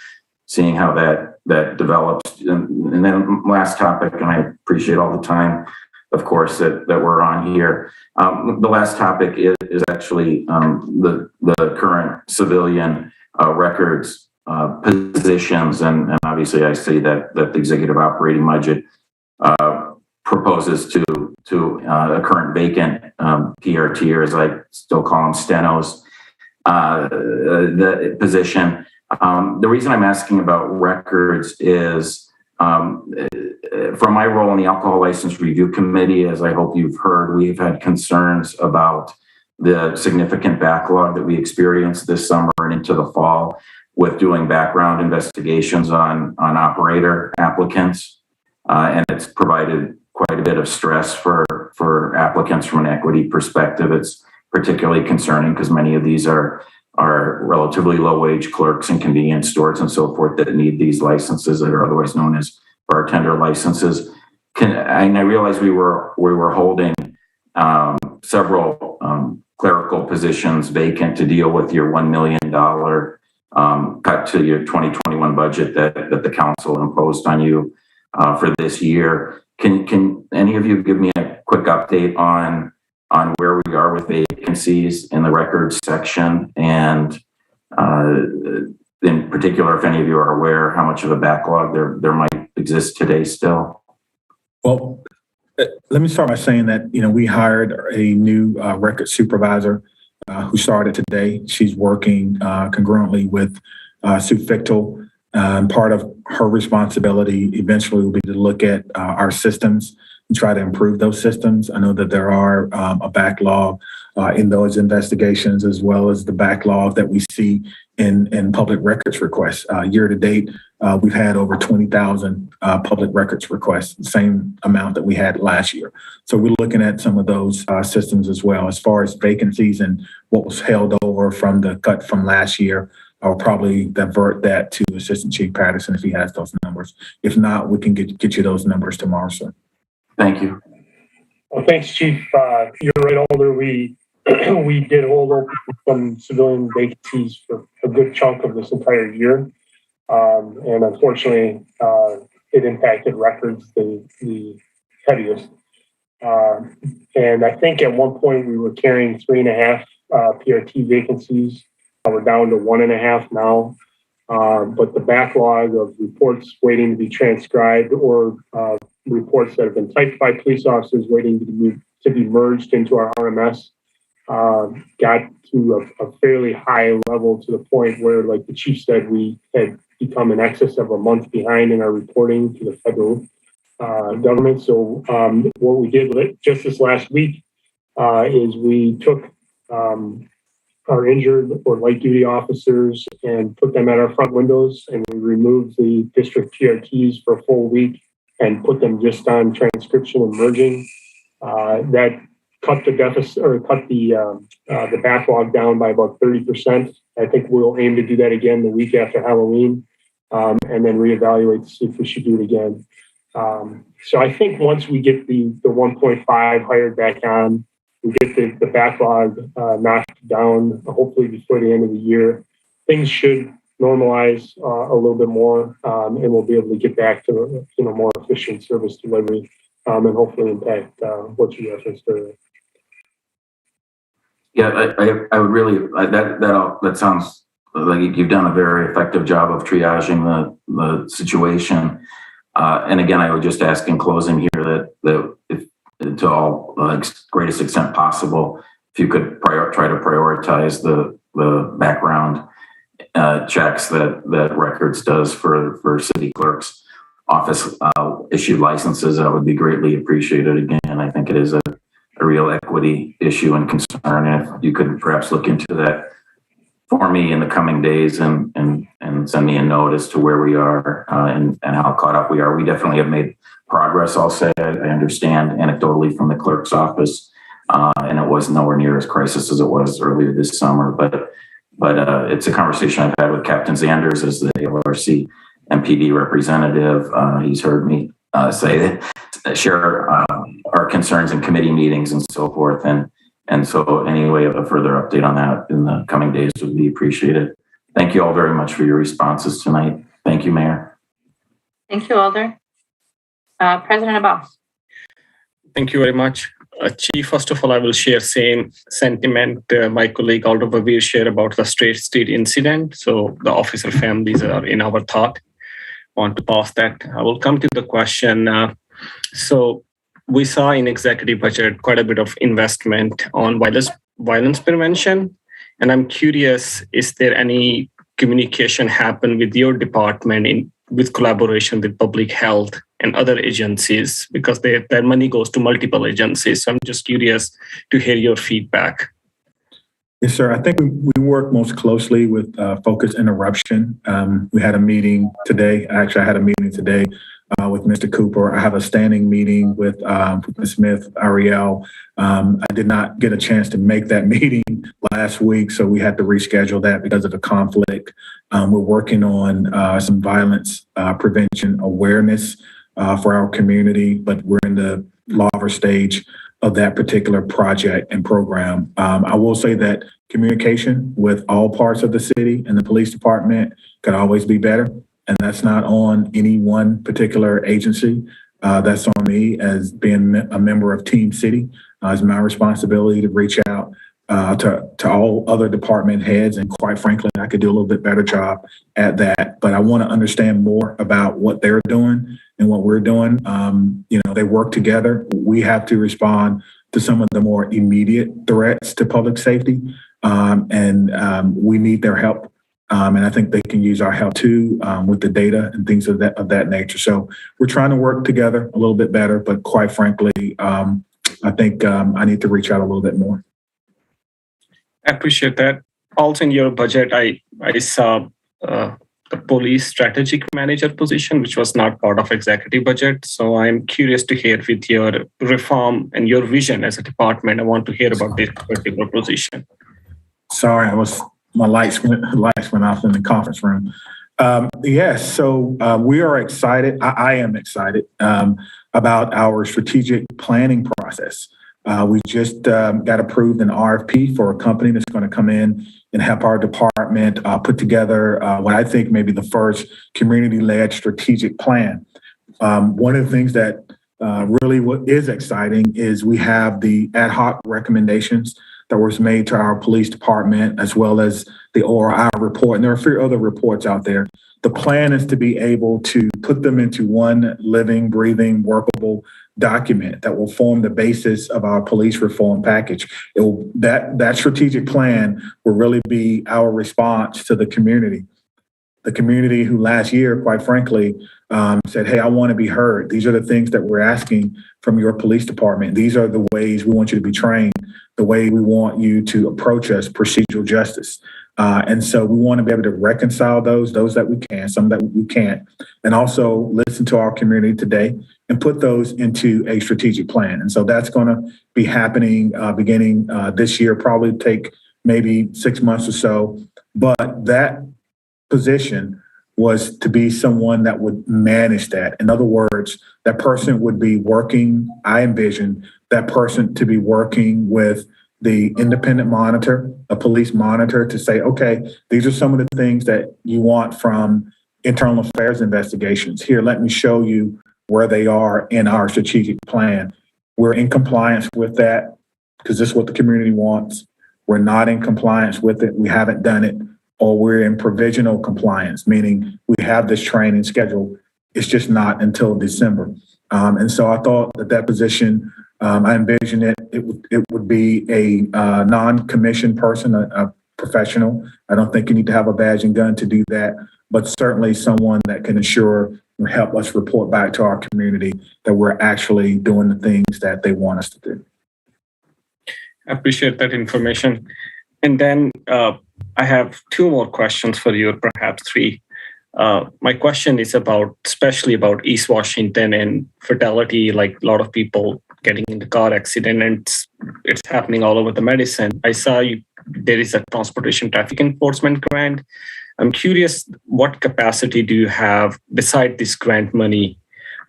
seeing how that develops. And then last topic, and I appreciate all the time, of course, that we're on here. The last topic is actually the current civilian records positions, and obviously I see that the executive operating budget proposes to a current vacant PRT, or as I still call them, stenos, the position. The reason I'm asking about records is from my role in the Alcohol License Review Committee, as I hope you've heard, we've had concerns about the significant backlog that we experienced this summer and into the fall with doing background investigations on operator applicants. And it's provided quite a bit of stress for applicants from an equity perspective. It's particularly concerning because many of these are relatively low-wage clerks in convenience stores and so forth that need these licenses that are otherwise known as bartender licenses. And I realize we were holding several clerical positions vacant to deal with your $1 million cut to your 2021 budget that the council imposed on you for this year. Can any of you give me a quick update on where we are with vacancies in the records section, and in particular, if any of you are aware how much of a backlog there might exist today still? Well, let me start by saying that, we hired a new record supervisor who started today. She's working congruently with Sue Fichtel. Part of her responsibility eventually will be to look at our systems and try to improve those systems. I know that there are a backlog in those investigations, as well as the backlog that we see in public records requests. Year to date, we've had over 20,000 public records requests, the same amount that we had last year. So we're looking at some of those systems as well. As far as vacancies and what was held over from the cut from last year, I'll probably divert that to Assistant Chief Patterson if he has those numbers. If not, we can get you those numbers tomorrow, sir. Thank you. Well, thanks, Chief. You're right, Alder. We did hold open some civilian vacancies for a good chunk of this entire year. And unfortunately, it impacted records the heaviest. And I think at one point we were carrying 3.5 PRT vacancies. We're down to 1.5 now. But the backlog of reports waiting to be transcribed or reports that have been typed by police officers waiting to be merged into our RMS got to a fairly high level, to the point where, like the chief said, we had become in excess of a month behind in our reporting to the federal government. So what we did just this last week is we took our injured or light duty officers and put them at our front windows, and we removed the district PRTs for a full week and put them just on transcription and merging. That cut the deficit, or cut the backlog down by about 30%. I think we'll aim to do that again the week after Halloween, and then reevaluate to see if we should do it again. So I think once we get the 1.5 hired back on, we get the backlog knocked down, hopefully before the end of the year, things should normalize a little bit more, and we'll be able to get back to more efficient service delivery, and hopefully impact what you referenced earlier. Yeah, I would really, that sounds like you've done a very effective job of triaging the situation. And again, I would just ask in closing here that if, to all greatest extent possible, if you could try to prioritize the background checks that Records does for city clerks' office issued licenses, that would be greatly appreciated. Again, I think it is a real equity issue and concern. And if you could perhaps look into that for me in the coming days and send me a note as to where we are and how caught up we are. We definitely have made progress, I'll say. I understand anecdotally from the clerk's office, and it was nowhere near as crisis as it was earlier this summer. But it's a conversation I've had with Captain Zanders as the LRC MPD representative. He's heard me share our concerns in committee meetings and so forth. And so anyway, a further update on that in the coming days would be appreciated. Thank you all very much for your responses tonight. Thank you, Mayor. Thank you, Alder. President Abbas. Thank you very much. Chief, first of all, I will share same sentiment my colleague Alder Verveer shared about the Straight Street incident. So the officer families are in our thought. Want to pass that. I will come to the question. So we saw in executive budget quite a bit of investment on violence prevention. And I'm curious, is there any communication happen with your department with collaboration with public health and other agencies? Because their money goes to multiple agencies. So I'm just curious to hear your feedback. Yes, sir. I think we work most closely with Focus Interruption. We had a meeting today. Actually, I had a meeting today with Mr. Cooper. I have a standing meeting with Ms. Smith, Ariel. I did not get a chance to make that meeting last week, so we had to reschedule that because of the conflict. We're working on some violence prevention awareness for our community, but we're in the later stage of that particular project and program. I will say that communication with all parts of the city and the police department could always be better. And that's not on any one particular agency. That's on me as being a member of Team City. It's my responsibility to reach out to all other department heads. And quite frankly, I could do a little bit better job at that. But I want to understand more about what they're doing and what we're doing. They work together. We have to respond to some of the more immediate threats to public safety. And we need their help. And I think they can use our help too with the data and things of that nature. So we're trying to work together a little bit better, but quite frankly, I think I need to reach out a little bit more. I appreciate that. Also in your budget, I saw the police strategic manager position, which was not part of executive budget. So I'm curious to hear with your reform and your vision as a department. I want to hear about this particular position. Sorry, my lights went off in the conference room. Yes, so we are excited. I am excited about our strategic planning process. We just got approved an RFP for a company that's going to come in and help our department put together what I think may be the first community-led strategic plan. One of the things that really what is exciting is we have the ad hoc recommendations that was made to our police department, as well as the ORI report, and there are a few other reports out there. The plan is to be able to put them into one living, breathing, workable document that will form the basis of our police reform package. That strategic plan will really be our response to the community. The community who last year, quite frankly, said, hey, I want to be heard. These are the things that we're asking from your police department. These are the ways we want you to be trained, the way we want you to approach us, procedural justice. And so we want to be able to reconcile those that we can, some that we can't, and also listen to our community today and put those into a strategic plan. And so that's going to be happening beginning this year, probably take maybe 6 months or so. But that position was to be someone that would manage that. In other words, that person would be working, I envision that person to be working with the independent monitor, a police monitor, to say, okay, these are some of the things that you want from internal affairs investigations. Here, let me show you where they are in our strategic plan. We're in compliance with that because this is what the community wants. We're not in compliance with it. We haven't done it. Or we're in provisional compliance, meaning we have this training schedule. It's just not until December. And so I thought that position, I envisioned it would be a non-commissioned person, a professional. I don't think you need to have a badge and gun to do that, but certainly someone that can ensure and help us report back to our community that we're actually doing the things that they want us to do. I appreciate that information. And then I have two more questions for you, or perhaps three. My question is especially about East Washington and fatality, like a lot of people getting in the car accident, and it's happening all over the medicine. I saw there is a transportation traffic enforcement grant. I'm curious, what capacity do you have beside this grant money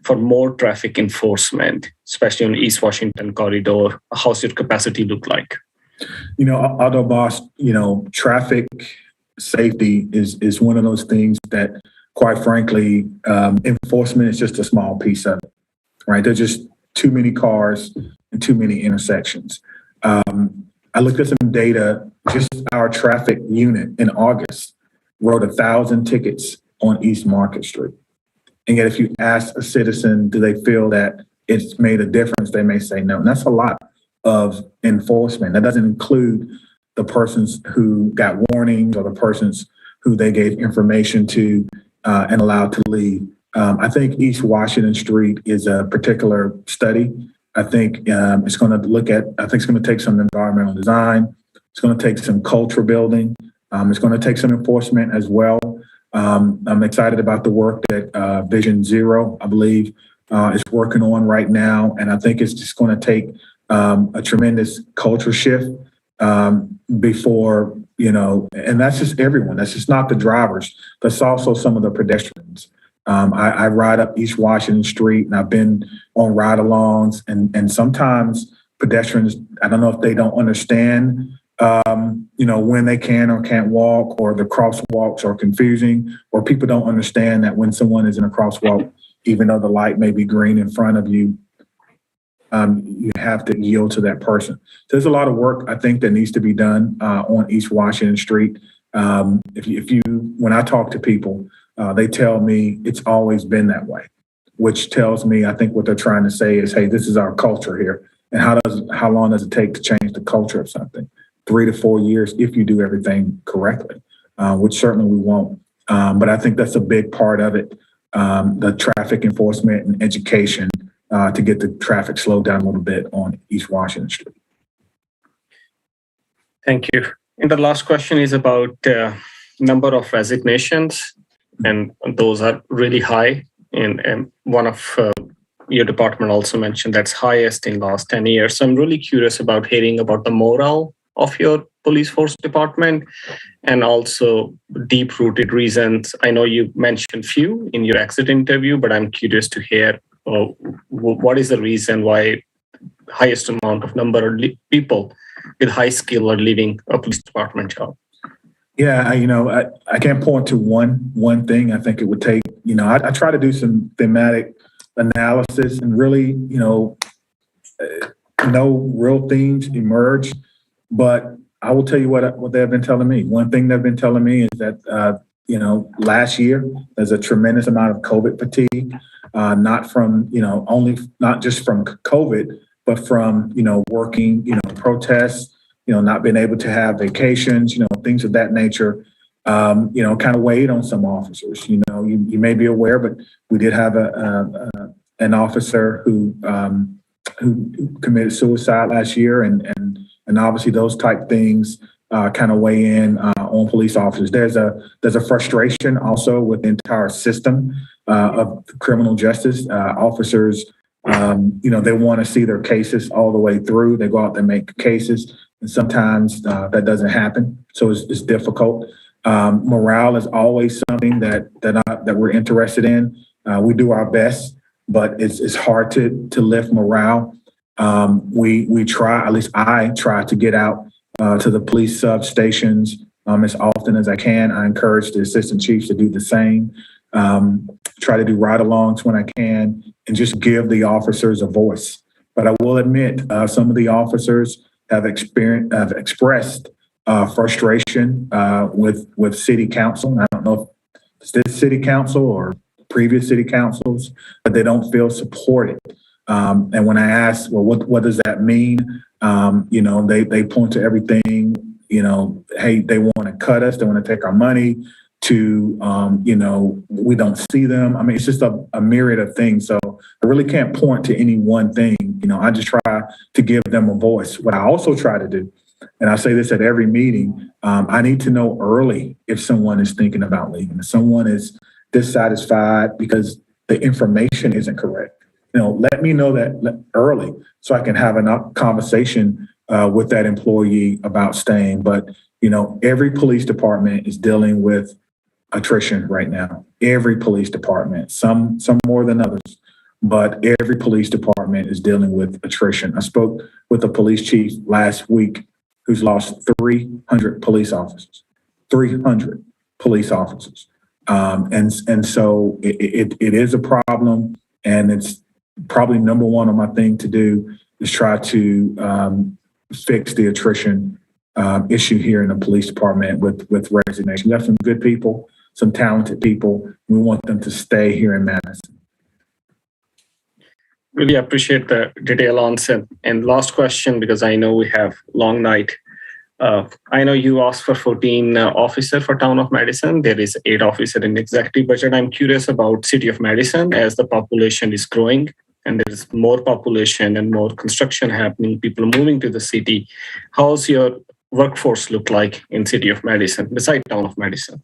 for more traffic enforcement, especially on East Washington corridor? How's your capacity look like? Although, boss, traffic safety is one of those things that, quite frankly, enforcement is just a small piece of it, right? There's just too many cars and too many intersections. I looked at some data, just our traffic unit in August wrote 1,000 tickets on East Market Street. And yet if you ask a citizen, do they feel that it's made a difference, they may say no. And that's a lot of enforcement. That doesn't include the persons who got warnings or the persons who they gave information to and allowed to leave. I think East Washington Street is a particular study. I think it's going to take some environmental design. It's going to take some culture building. It's going to take some enforcement as well. I'm excited about the work that Vision Zero, I believe, is working on right now. And I think it's just going to take a tremendous culture shift before, and that's just everyone. That's just not the drivers. That's also some of the pedestrians. I ride up East Washington Street, and I've been on ride-alongs, and sometimes pedestrians, I don't know if they don't understand, when they can or can't walk, or the crosswalks are confusing, or people don't understand that when someone is in a crosswalk, even though the light may be green in front of you, you have to yield to that person. So there's a lot of work, I think, that needs to be done on East Washington Street. When I talk to people, they tell me it's always been that way, which tells me, I think what they're trying to say is, hey, this is our culture here. And how long does it take to change the culture of something? 3 to 4 years if you do everything correctly, which certainly we won't. But I think that's a big part of it, the traffic enforcement and education to get the traffic slowed down a little bit on East Washington Street. Thank you. And the last question is about number of resignations, and those are really high. And one of your department also mentioned that's highest in last 10 years. So I'm really curious about hearing about the morale of your police force department, and also deep-rooted reasons. I know you mentioned few in your exit interview, but I'm curious to hear what is the reason why highest amount of number of people with high skill are leaving a police department job? Yeah, I can't point to one thing. I think it would take, I try to do some thematic analysis and really, no real themes emerge. But I will tell you what they've been telling me. One thing they've been telling me is that, last year, there's a tremendous amount of COVID fatigue, not just from COVID, but from, working, protests, not being able to have vacations, things of that nature, kind of weighed on some officers. You may be aware, but we did have an officer who committed suicide last year, and obviously those type things kind of weigh in on police officers. There's a frustration also with the entire system of criminal justice. Officers, they want to see their cases all the way through. They go out and make cases, and sometimes that doesn't happen. So it's difficult. Morale is always something that we're interested in. We do our best, but it's hard to lift morale. We try, at least I try, to get out to the police substations as often as I can. I encourage the assistant chiefs to do the same. Try to do ride-alongs when I can, and just give the officers a voice. But I will admit, some of the officers have expressed frustration with city council. I don't know if it's this city council or previous city councils, but they don't feel supported. And when I ask, well, what does that mean? They point to everything, hey, they want to cut us, they want to take our money, to, we don't see them. I mean, it's just a myriad of things. So I really can't point to any one thing. I just try to give them a voice. What I also try to do, and I say this at every meeting, I need to know early if someone is thinking about leaving, if someone is dissatisfied because the information isn't correct. Let me know that early so I can have a conversation with that employee about staying. But, every police department is dealing with attrition right now. Every police department, some more than others, but every police department is dealing with attrition. I spoke with a police chief last week who's lost 300 police officers, 300 police officers. And so it is a problem, and it's probably number one on my thing to do is try to fix the attrition issue here in the police department with resignation. We have some good people, some talented people. We want them to stay here in Madison. Really appreciate the detailed answer. And last question, because I know we have long night. I know you asked for 14 officers for Town of Madison. There is 8 officers in executive budget. I'm curious about City of Madison as the population is growing and there's more population and more construction happening, people moving to the city. How's your workforce look like in City of Madison, besides Town of Madison?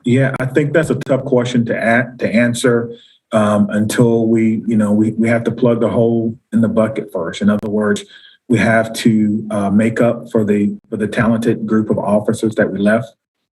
Yeah, I think that's a tough question to answer until we have to plug the hole in the bucket first. In other words, we have to make up for the talented group of officers that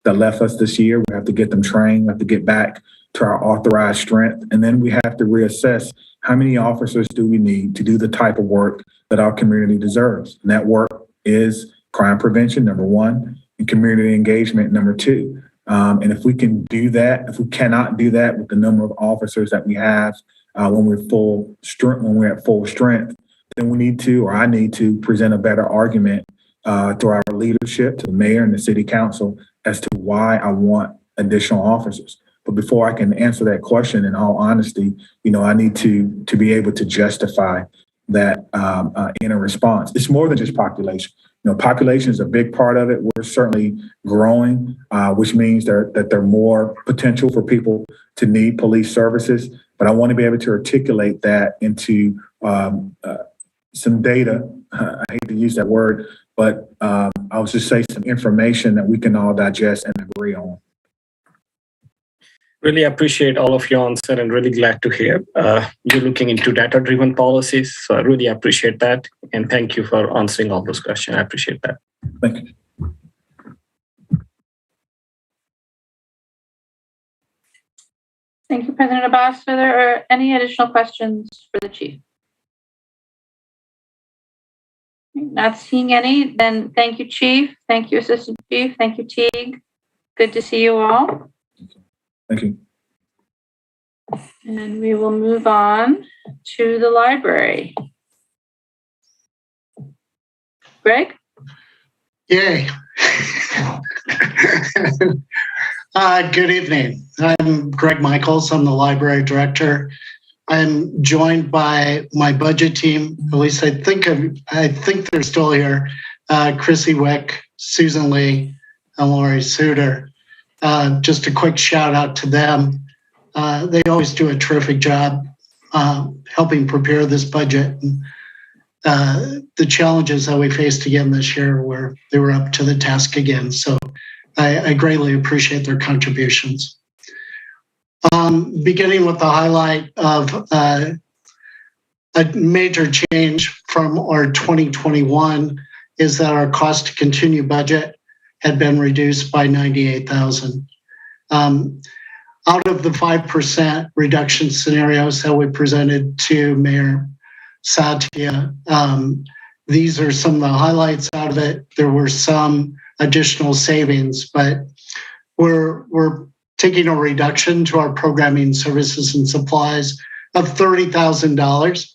left us this year. We have to get them trained. We have to get back to our authorized strength. And then we have to reassess how many officers do we need to do the type of work that our community deserves. And that work is crime prevention, number one, and community engagement, number two. And if we can do that, if we cannot do that with the number of officers that we have when we're at full strength, then we need to, or I need to, present a better argument to our leadership, to the mayor and the city council as to why I want additional officers. But before I can answer that question, in all honesty, I need to be able to justify that in a response. It's more than just population. Population is a big part of it. We're certainly growing, which means that there are more potential for people to need police services. But I want to be able to articulate that into some data. I hate to use that word, but I'll just say some information that we can all digest and agree on. Really appreciate all of your answer and really glad to hear you're looking into data-driven policies. So I really appreciate that. And thank you for answering all those questions. I appreciate that. Thank you. Thank you, President Abbas. Are there any additional questions for the chief? Not seeing any, then thank you, Chief. Thank you, Assistant Chief. Thank you, Teague. Good to see you all. Thank you. And we will move on to the library. Greg? Yay. Good evening. I'm Greg Michaels. I'm the library director. I'm joined by my budget team. At least I think they're still here. Chrissy Wick, Susan Lee, and Lori Suter. Just a quick shout out to them. They always do a terrific job helping prepare this budget. The challenges that we faced again this year they were up to the task again. So I greatly appreciate their contributions. Beginning with the highlight of a major change from our 2021 is that our cost to continue budget had been reduced by $98,000. Out of the 5% reduction scenarios that we presented to Mayor Satya, these are some of the highlights out of it. There were some additional savings, but we're taking a reduction to our programming services and supplies of $30,000.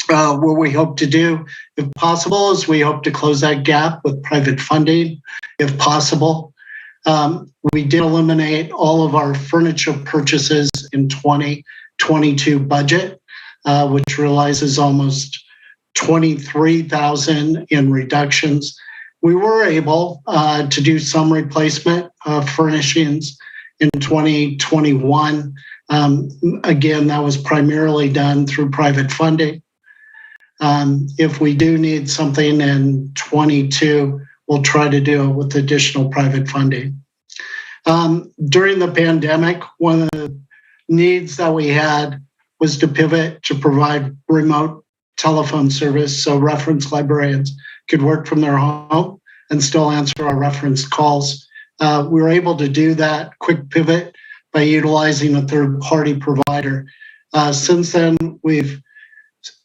What we hope to do, if possible, is we hope to close that gap with private funding, if possible. We did eliminate all of our furniture purchases in 2022 budget, which realizes almost $23,000 in reductions. We were able to do some replacement of furnishings in 2021. Again, that was primarily done through private funding. If we do need something in 22, we'll try to do it with additional private funding. During the pandemic, one of the needs that we had was to pivot to provide remote telephone service so reference librarians could work from their home and still answer our reference calls. We were able to do that quick pivot by utilizing a third-party provider. Since then, we've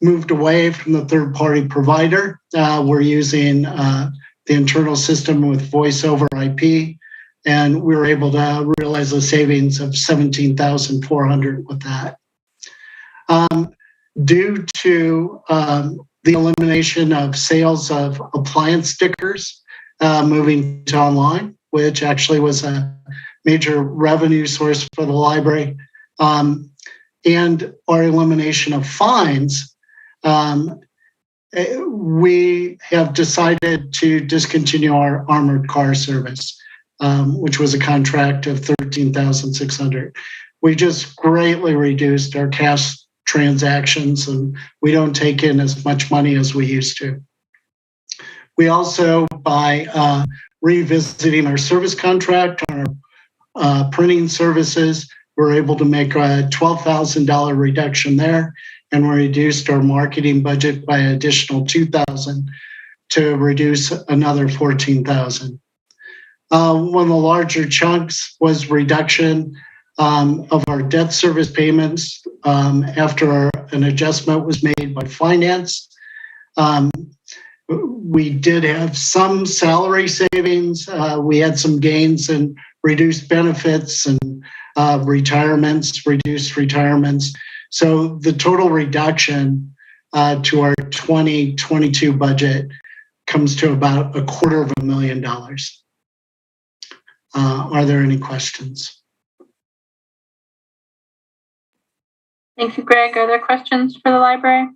moved away from the third-party provider. We're using the internal system with voice over IP, and we were able to realize a savings of $17,400 with that. Due to the elimination of sales of appliance stickers, moving to online, which actually was a major revenue source for the library, and our elimination of fines, we have decided to discontinue our armored car service, which was a contract of $13,600. We just greatly reduced our cash transactions, and we don't take in as much money as we used to. We also, by revisiting our service contract on our printing services, we're able to make a $12,000 reduction there, and we reduced our marketing budget by an additional $2,000 to reduce another $14,000. One of the larger chunks was reduction of our debt service payments after an adjustment was made by finance. We did have some salary savings. We had some gains in reduced benefits and reduced retirements. So the total reduction to our 2022 budget comes to about $250,000. Are there any questions? Thank you, Greg. Are there questions for the library?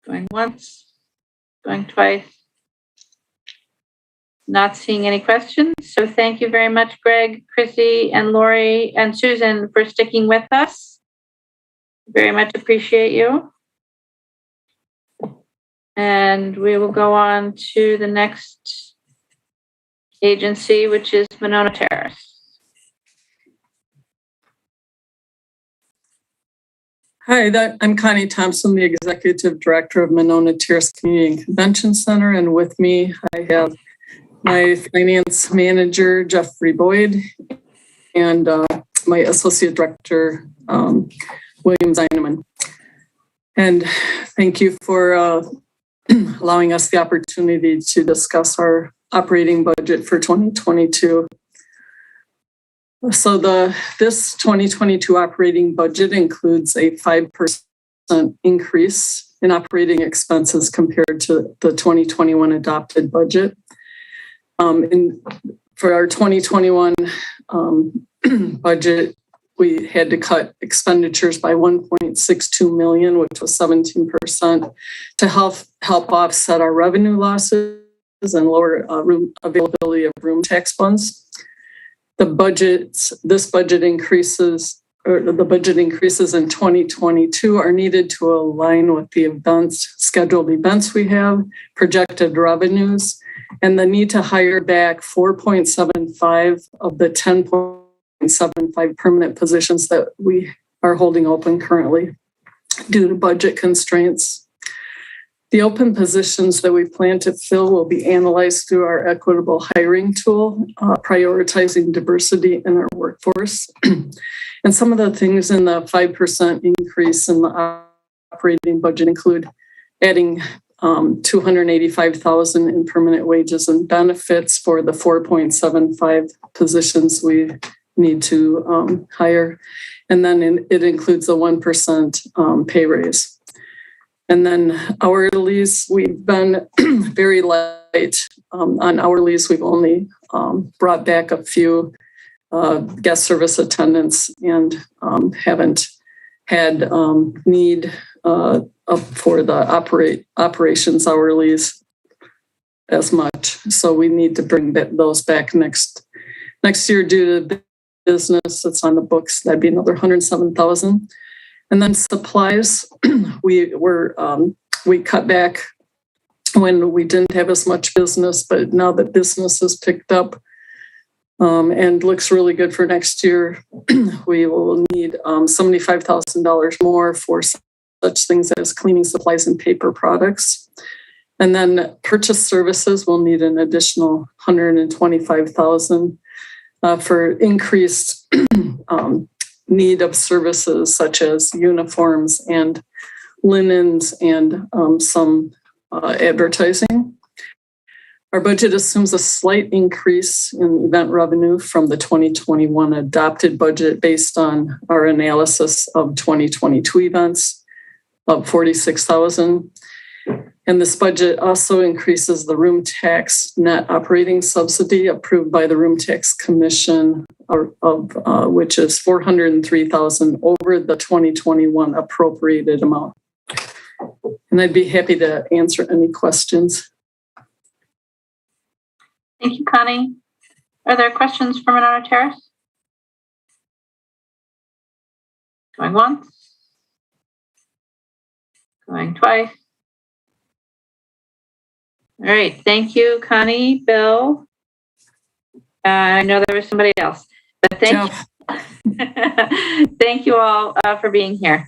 Going once, going twice. Not seeing any questions. So thank you very much, Greg, Chrissy, and Lori, and Susan for sticking with us. Very much appreciate you. And we will go on to the next agency, which is Monona Terrace. Hi, I'm Connie Thompson, the Executive Director of Monona Terrace Community and Convention Center. And with me, I have my Finance Manager, Jeffrey Boyd, and my Associate Director, William Zeineman. And thank you for allowing us the opportunity to discuss our operating budget for 2022. So this 2022 operating budget includes a 5% increase in operating expenses compared to the 2021 adopted budget. For our 2021 budget, we had to cut expenditures by 1.62 million, which was 17%, to help offset our revenue losses and lower availability of room tax funds. The budget increases in 2022 are needed to align with the scheduled events we have, projected revenues, and the need to hire back 4.75 of the 10.75 permanent positions that we are holding open currently due to budget constraints. The open positions that we plan to fill will be analyzed through our equitable hiring tool, prioritizing diversity in our workforce. And some of the things in the 5% increase in the operating budget include adding $285,000 in permanent wages and benefits for the 4.75 positions we need to hire. And then it includes a 1% pay raise. And then hourlies, we've been very light on hourlies. We've only brought back a few guest service attendants and haven't had need for the operations hourlies as much. So we need to bring those back next year due to business that's on the books. That'd be another $107,000. And then supplies, we cut back when we didn't have as much business, but now that business has picked up and looks really good for next year, we will need $75,000 more for such things as cleaning supplies and paper products. And then purchase services will need an additional $125,000 for increased need of services such as uniforms and linens and some advertising. Our budget assumes a slight increase in event revenue from the 2021 adopted budget based on our analysis of 2022 events of $46,000. And this budget also increases the room tax net operating subsidy approved by the Room Tax Commission, which is $403,000 over the 2021 appropriated amount. And I'd be happy to answer any questions. Thank you, Connie. Are there questions for Monona Terrace? Going once. Going twice. All right, thank you, Connie, Bill. I know there was somebody else, but thank you. Thank you all for being here.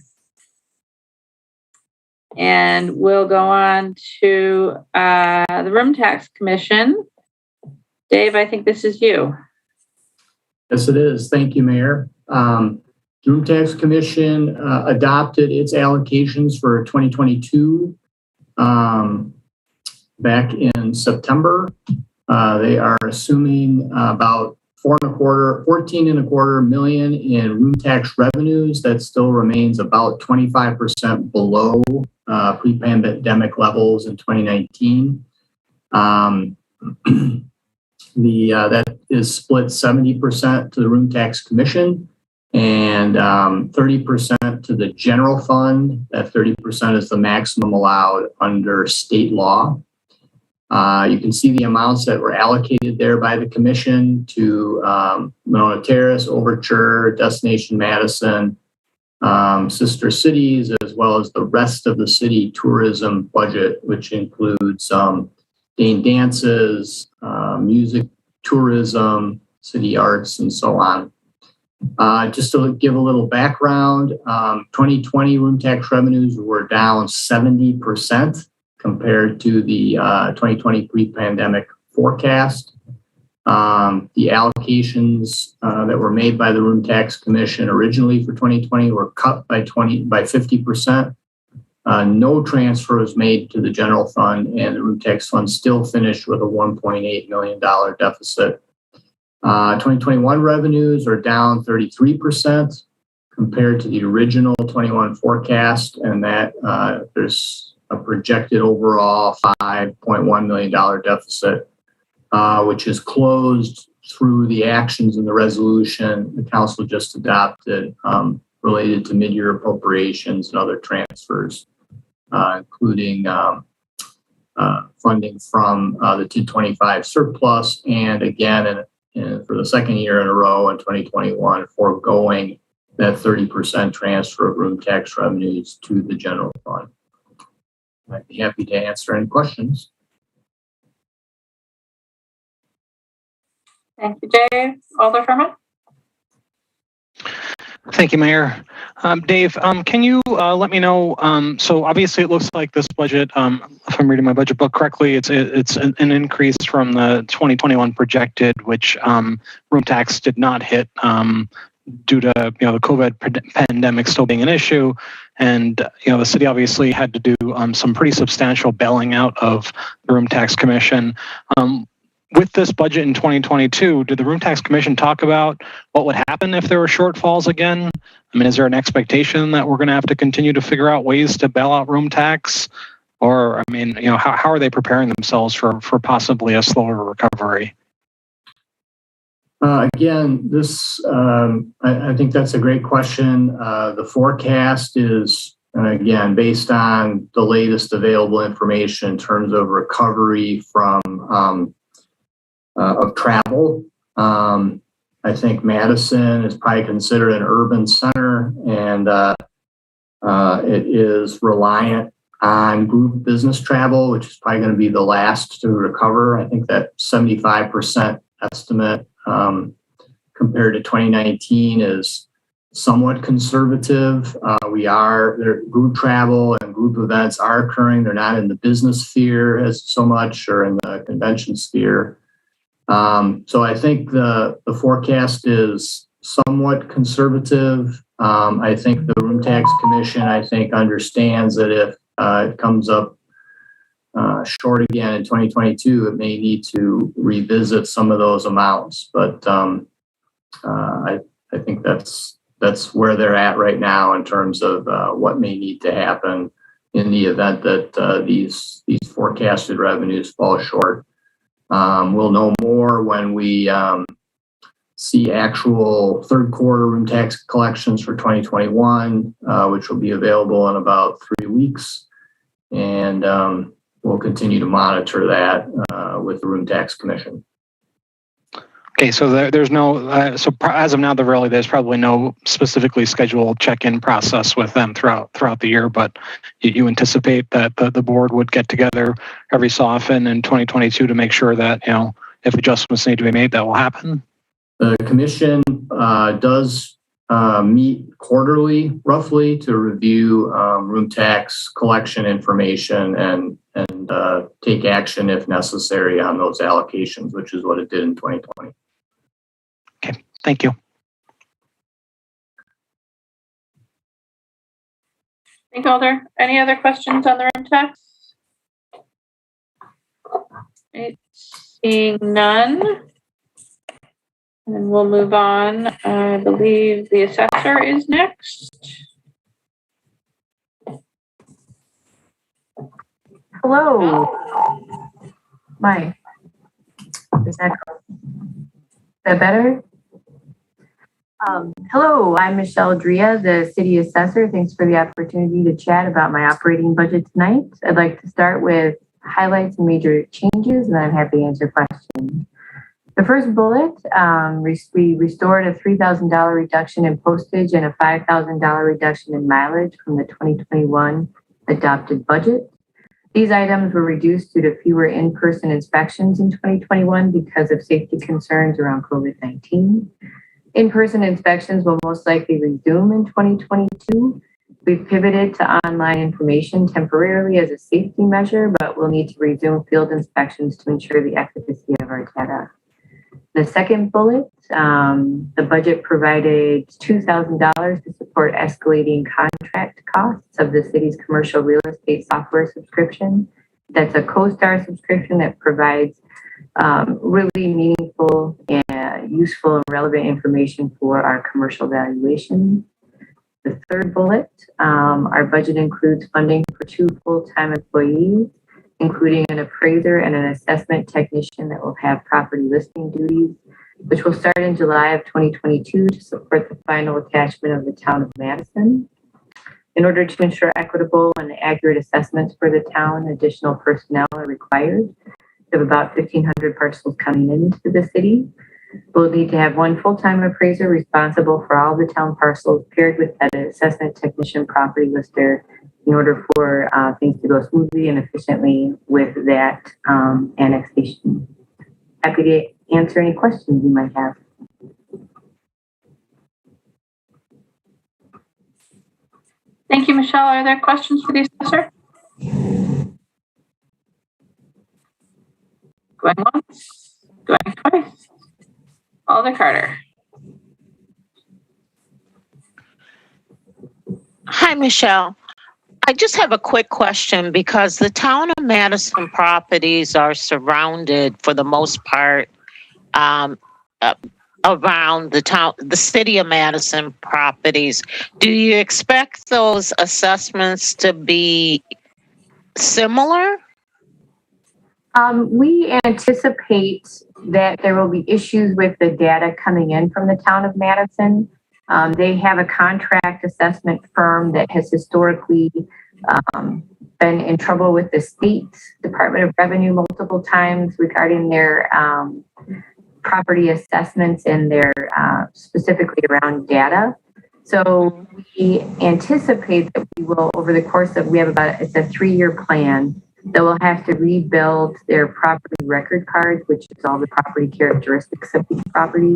And we'll go on to the Room Tax Commission. Dave, I think this is you. Yes, it is. Thank you, Mayor. The Room Tax Commission adopted its allocations for 2022 back in September. They are assuming about $14.25 million in room tax revenues. That still remains about 25% below pre-pandemic levels in 2019. That is split 70% to the Room Tax Commission and 30% to the general fund. That 30% is the maximum allowed under state law. You can see the amounts that were allocated there by the commission to Monona Terrace, Overture, Destination Madison, sister cities, as well as the rest of the city tourism budget, which includes Dane dances, music tourism, city arts, and so on. Just to give a little background, 2020 room tax revenues were down 70% compared to the 2020 pre-pandemic forecast. The allocations that were made by the Room Tax Commission originally for 2020 were cut by 50%. No transfer was made to the general fund, and the Room Tax Fund still finished with a $1.8 million deficit. 2021 revenues are down 33% compared to the original 21 forecast, and that there's a projected overall $5.1 million deficit, which is closed through the actions in the resolution the council just adopted related to mid-year appropriations and other transfers, including funding from the 225 surplus, and again, for the second year in a row in 2021, foregoing that 30% transfer of room tax revenues to the general fund. I'd be happy to answer any questions. Thank you, Dave. Alder Herman? Thank you, Mayor. Dave, can you let me know, so obviously it looks like this budget, if I'm reading my budget book correctly, it's an increase from the 2021 projected, which room tax did not hit due to the COVID pandemic still being an issue. And the city obviously had to do some pretty substantial bailing out of the Room Tax Commission. With this budget in 2022, did the Room Tax Commission talk about what would happen if there were shortfalls again? I mean, is there an expectation that we're going to have to continue to figure out ways to bail out room tax? Or, I mean, how are they preparing themselves for possibly a slower recovery? Again, I think that's a great question. The forecast is, again, based on the latest available information in terms of recovery from of travel. I think Madison is probably considered an urban center, and it is reliant on group business travel, which is probably going to be the last to recover. I think that 75% estimate compared to 2019 is somewhat conservative. Group travel and group events are occurring. They're not in the business sphere as so much or in the convention sphere. So I think the forecast is somewhat conservative. I think the Room Tax Commission, understands that if it comes up short again in 2022, it may need to revisit some of those amounts. But I think that's where they're at right now in terms of what may need to happen in the event that these forecasted revenues fall short. We'll know more when we see actual third quarter room tax collections for 2021, which will be available in about 3 weeks. And we'll continue to monitor that with the Room Tax Commission. Okay, so there's no, so as of now, there's probably no specifically scheduled check-in process with them throughout the year, but you anticipate that the board would get together every so often in 2022 to make sure that, if adjustments need to be made, that will happen? The commission does meet quarterly, roughly, to review room tax collection information and take action if necessary on those allocations, which is what it did in 2020. Okay, thank you. Thank you, Alder. Any other questions on the room tax? Right. Seeing none. And we'll move on. I believe the assessor is next. Hello. Is that better? Hello, I'm Michelle Drea, the city assessor. Thanks for the opportunity to chat about my operating budget tonight. I'd like to start with highlights and major changes, and then I'm happy to answer questions. The first bullet, we restored a $3,000 reduction in postage and a $5,000 reduction in mileage from the 2021 adopted budget. These items were reduced due to fewer in-person inspections in 2021 because of safety concerns around COVID-19. In-person inspections will most likely resume in 2022. We've pivoted to online information temporarily as a safety measure, but we'll need to resume field inspections to ensure the efficacy of our data. The second bullet, the budget provided $2,000 to support escalating contract costs of the city's commercial real estate software subscription. That's a CoStar subscription that provides really meaningful and useful and relevant information for our commercial valuation. The third bullet, our budget includes funding for 2 full-time employees, including an appraiser and an assessment technician that will have property listing duties, which will start in July of 2022 to support the final attachment of the town of Madison. In order to ensure equitable and accurate assessments for the town, additional personnel are required. We have about 1,500 parcels coming into the city. We'll need to have 1 full-time appraiser responsible for all the town parcels paired with that assessment technician property lister in order for things to go smoothly and efficiently with that annexation. Happy to answer any questions you might have. Thank you, Michelle. Are there questions for the assessor? Going once, going twice. Alder Carter. Hi, Michelle. I just have a quick question because the town of Madison properties are surrounded for the most part around the city of Madison properties. Do you expect those assessments to be similar? We anticipate that there will be issues with the data coming in from the town of Madison. They have a contract assessment firm that has historically been in trouble with the state Department of Revenue multiple times regarding their property assessments and their specifically around data. So we anticipate that we will, over the course of, it's a 3-year plan, that will have to rebuild their property record cards, which is all the property characteristics of each property,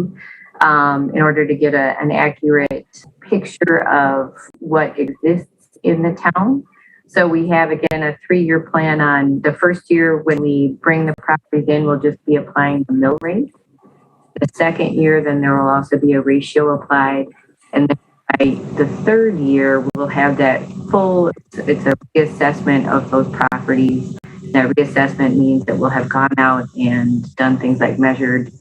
in order to get an accurate picture of what exists in the town. So we have, again, a 3-year plan. On the first year, when we bring the properties in, we'll just be applying the mill rate. The second year, then there will also be a ratio applied. And then by the 3rd year, we'll have that full, it's a reassessment of those properties. That reassessment means that we'll have gone out and done things like measured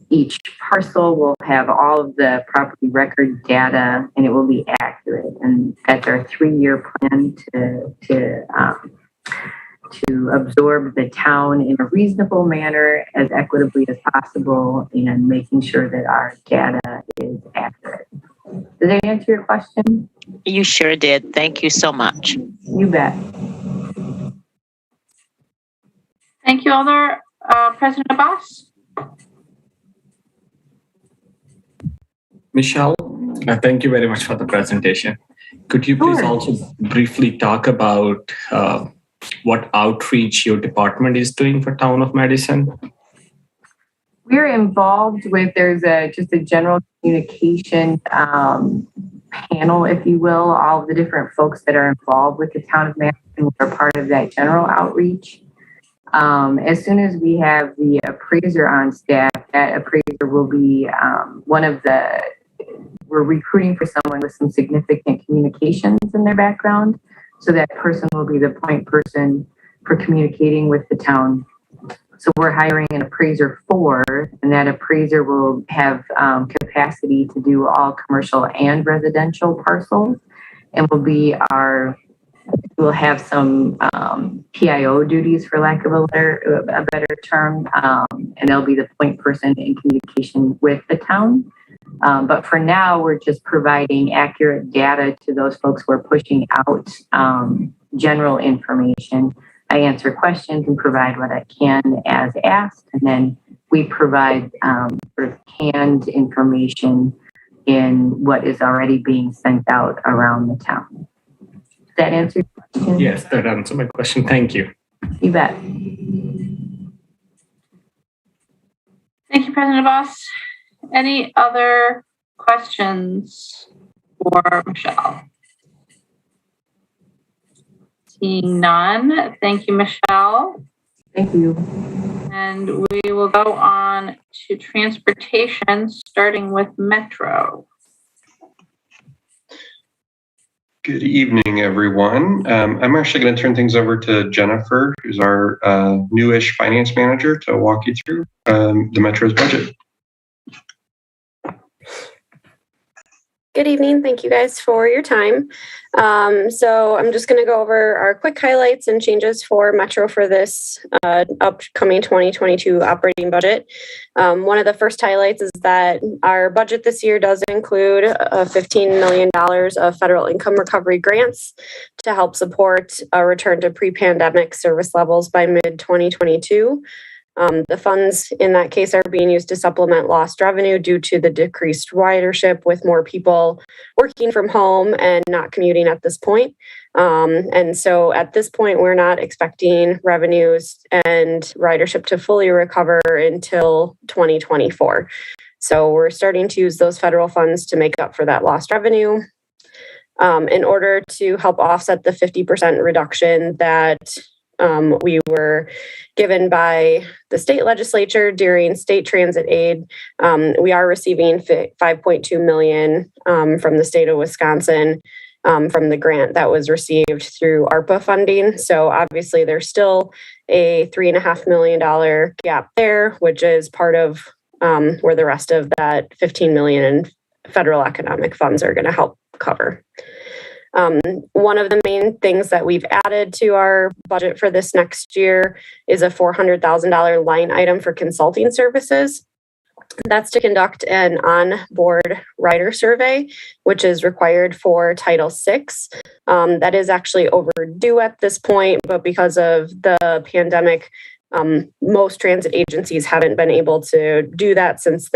each parcel. Will have all of the property record data, and it will be accurate. And that's our 3-year plan to absorb the town in a reasonable manner, as equitably as possible, and making sure that our data is accurate. Does that answer your question? You sure did. Thank you so much. You bet. Thank you, Alder. President Abbas? Michelle, thank you very much for the presentation. Could you please also briefly talk about what outreach your department is doing for Town of Madison? We're involved with, there's just a general communication panel, if you will, all of the different folks that are involved with the Town of Madison are part of that general outreach. As soon as we have the appraiser on staff, that appraiser will be we're recruiting for someone with some significant communications in their background. So that person will be the point person for communicating with the town. So we're hiring an appraiser 4, and that appraiser will have capacity to do all commercial and residential parcels, and we'll have some PIO duties, for lack of a better term, and they'll be the point person in communication with the town. But for now, we're just providing accurate data to those folks who are pushing out general information. I answer questions and provide what I can as asked, and then we provide sort of canned information in what is already being sent out around the town. Does that answer your question? Yes, that answered my question. Thank you. You bet. Thank you, President Voss. Any other questions for Michelle? Seeing none, thank you, Michelle. Thank you. And we will go on to transportation, starting with Metro. Good evening, everyone. I'm actually going to turn things over to Jennifer, who's our newish finance manager, to walk you through the Metro's budget. Good evening. Thank you guys for your time. So I'm just going to go over our quick highlights and changes for Metro for this upcoming 2022 operating budget. One of the first highlights is that our budget this year does include $15 million of federal income recovery grants to help support a return to pre-pandemic service levels by mid-2022. The funds in that case are being used to supplement lost revenue due to the decreased ridership, with more people working from home and not commuting at this point. And so at this point, we're not expecting revenues and ridership to fully recover until 2024. So we're starting to use those federal funds to make up for that lost revenue. In order to help offset the 50% reduction that we were given by the state legislature during state transit aid, we are receiving $5.2 million from the state of Wisconsin from the grant that was received through ARPA funding. So obviously there's still a $3.5 million gap there, which is part of where the rest of that $15 million in federal economic funds are going to help cover. One of the main things that we've added to our budget for this next year is a $400,000 line item for consulting services. That's to conduct an on-board rider survey, which is required for Title VI. That is actually overdue at this point, but because of the pandemic, most transit agencies haven't been able to do that since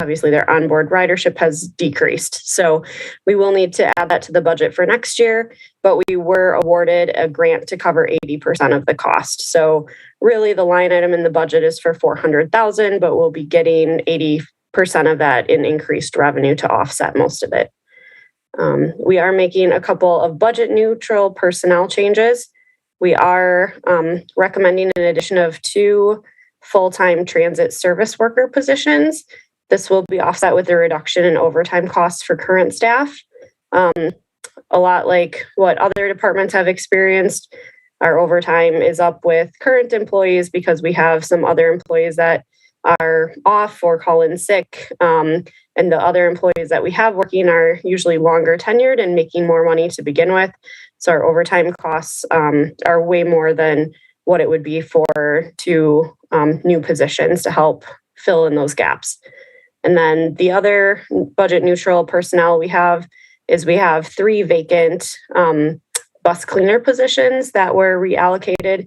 obviously their onboard ridership has decreased. So we will need to add that to the budget for next year, but we were awarded a grant to cover 80% of the cost. So really the line item in the budget is for $400,000, but we'll be getting 80% of that in increased revenue to offset most of it. We are making a couple of budget neutral personnel changes. We are recommending an addition of 2 full-time transit service worker positions. This will be offset with a reduction in overtime costs for current staff. A lot like what other departments have experienced, our overtime is up with current employees because we have some other employees that are off or call in sick. And the other employees that we have working are usually longer tenured and making more money to begin with. So our overtime costs are way more than what it would be for 2 new positions to help fill in those gaps. And then the other budget neutral personnel we have 3 vacant bus cleaner positions that were reallocated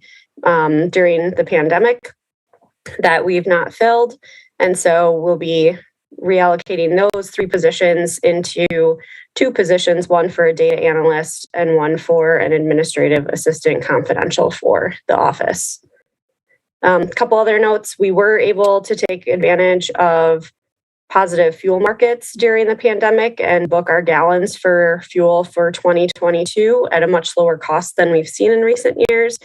during the pandemic that we've not filled. And so we'll be reallocating those 3 positions into 2 positions, one for a data analyst and one for an administrative assistant confidential for the office. A couple other notes, we were able to take advantage of positive fuel markets during the pandemic and book our gallons for fuel for 2022 at a much lower cost than we've seen in recent years.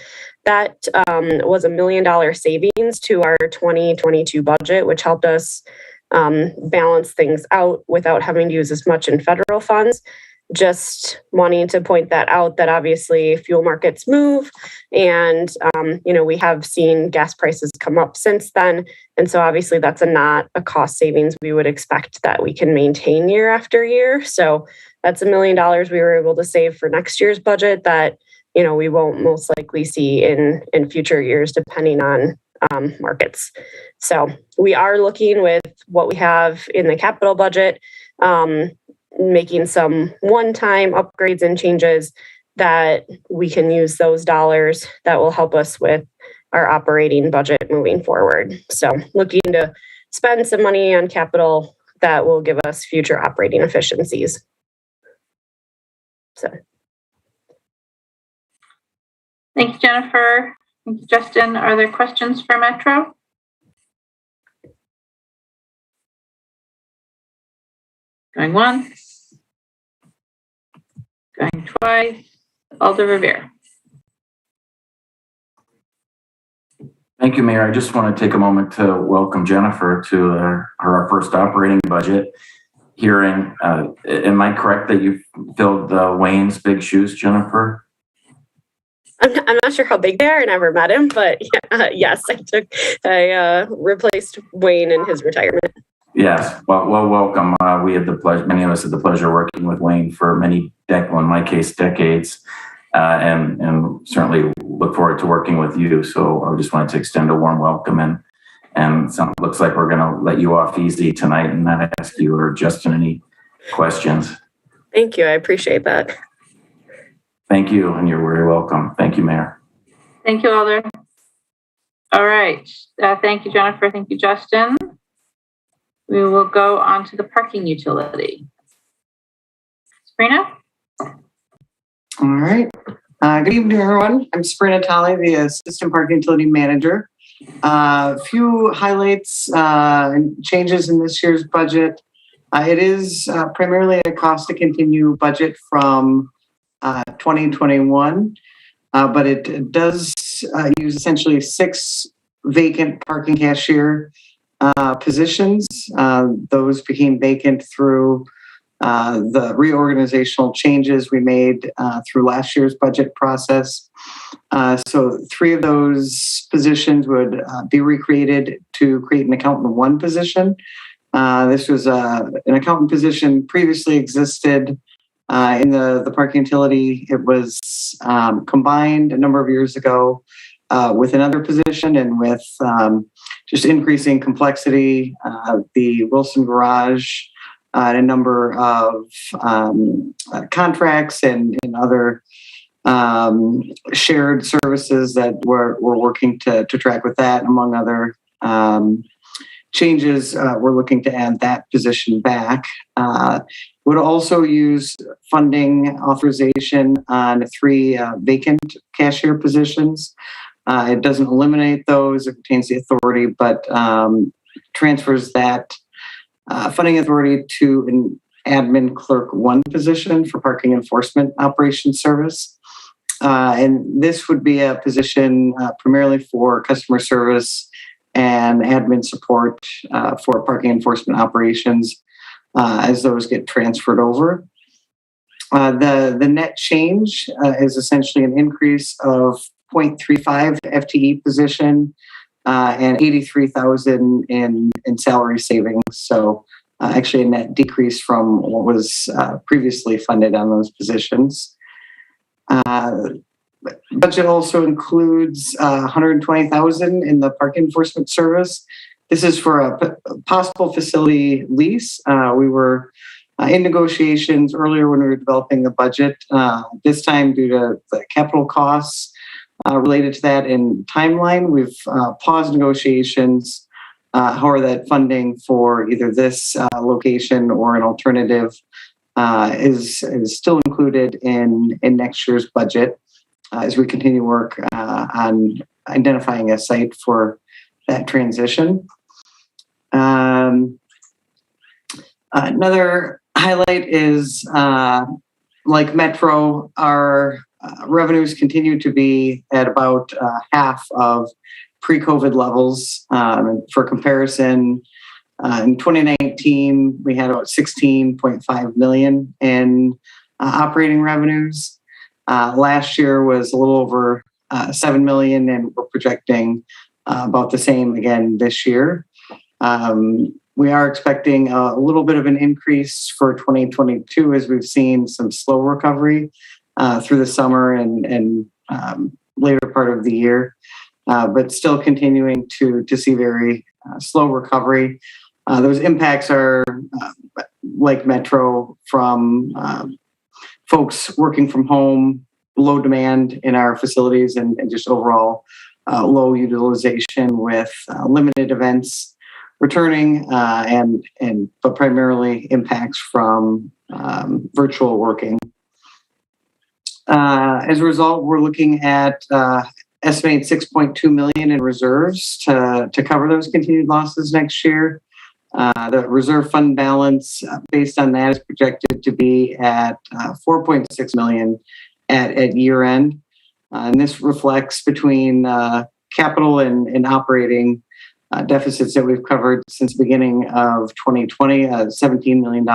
That was $1 million savings to our 2022 budget, which helped us balance things out without having to use as much in federal funds. Just wanting to point that out, that obviously fuel markets move and, we have seen gas prices come up since then. And so obviously that's not a cost savings we would expect that we can maintain year after year. So that's $1 million we were able to save for next year's budget that, we won't most likely see in future years, depending on markets. So we are looking with what we have in the capital budget, making some one-time upgrades and changes that we can use those dollars that will help us with our operating budget moving forward. So looking to spend some money on capital that will give us future operating efficiencies. So Thank you, Jennifer. Thank you, Justin. Are there questions for Metro? Going once. Going twice. Alder Rivera. Thank you, Mayor. I just want to take a moment to welcome Jennifer to her first operating budget hearing. Am I correct that you filled Wayne's big shoes, Jennifer? I'm not sure how big they are. I never met him, but yes, I replaced Wayne in his retirement. Yes. Well, welcome. We had the pleasure, many of us had the pleasure of working with Wayne for many, in my case, decades, and certainly look forward to working with you. So I just wanted to extend a warm welcome, and so it looks like we're going to let you off easy tonight and not ask you or Justin any questions. Thank you. I appreciate that. Thank you, and you're very welcome. Thank you, Mayor. Thank you, Alder. All right. Thank you, Jennifer. Thank you, Justin. We will go on to the parking utility. Sabrina? All right. Good evening, everyone. I'm Sabrina Talley, the Assistant Parking Utility Manager. A few highlights and changes in this year's budget. It is primarily a cost to continue budget from 2021, but it does use essentially 6 vacant parking cashier positions. Those became vacant through the reorganizational changes we made through last year's budget process. So 3 of those positions would be recreated to create an accountant 1 position. This was an accountant position previously existed in the parking utility. It was combined a number of years ago with another position, and with just increasing complexity, the Wilson Garage and a number of contracts and other shared services that we're working to track with that, among other changes. We're looking to add that position back. Would also use funding authorization on 3 vacant cashier positions. It doesn't eliminate those, it retains the authority, but transfers that funding authority to an admin clerk 1 position for parking enforcement operations service. And this would be a position primarily for customer service and admin support for parking enforcement operations as those get transferred over. The net change is essentially an increase of 0.35 FTE position and 83,000 in salary savings. So actually a net decrease from what was previously funded on those positions. Budget also includes 120,000 in the park enforcement service. This is for a possible facility lease. We were in negotiations earlier when we were developing the budget. This time, due to the capital costs related to that and timeline, we've paused negotiations. However, that funding for either this location or an alternative is still included in next year's budget as we continue work on identifying a site for that transition. Another highlight is, like Metro, our revenues continue to be at about half of pre-COVID levels. For comparison, in 2019, we had about 16.5 million in operating revenues. Last year was a little over 7 million, and we're projecting about the same again this year. We are expecting a little bit of an increase for 2022 as we've seen some slow recovery through the summer and later part of the year, but still continuing to see very slow recovery. Those impacts are like Metro from folks working from home, low demand in our facilities, and just overall low utilization with limited events returning, but primarily impacts from virtual working. As a result, we're looking at estimated 6.2 million in reserves to cover those continued losses next year. The reserve fund balance based on that is projected to be at 4.6 million at year end. And this reflects between capital and operating deficits that we've covered since the beginning of 2020, a $17 million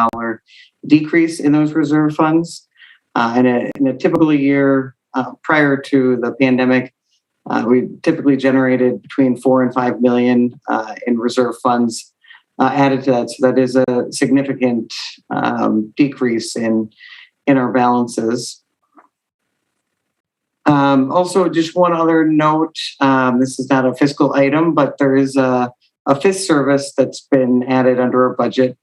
decrease in those reserve funds. In a typical year prior to the pandemic, we typically generated between 4 and 5 million in reserve funds added to that. So that is a significant decrease in our balances. Also, just one other note, this is not a fiscal item, but there is a fifth service that's been added under our budget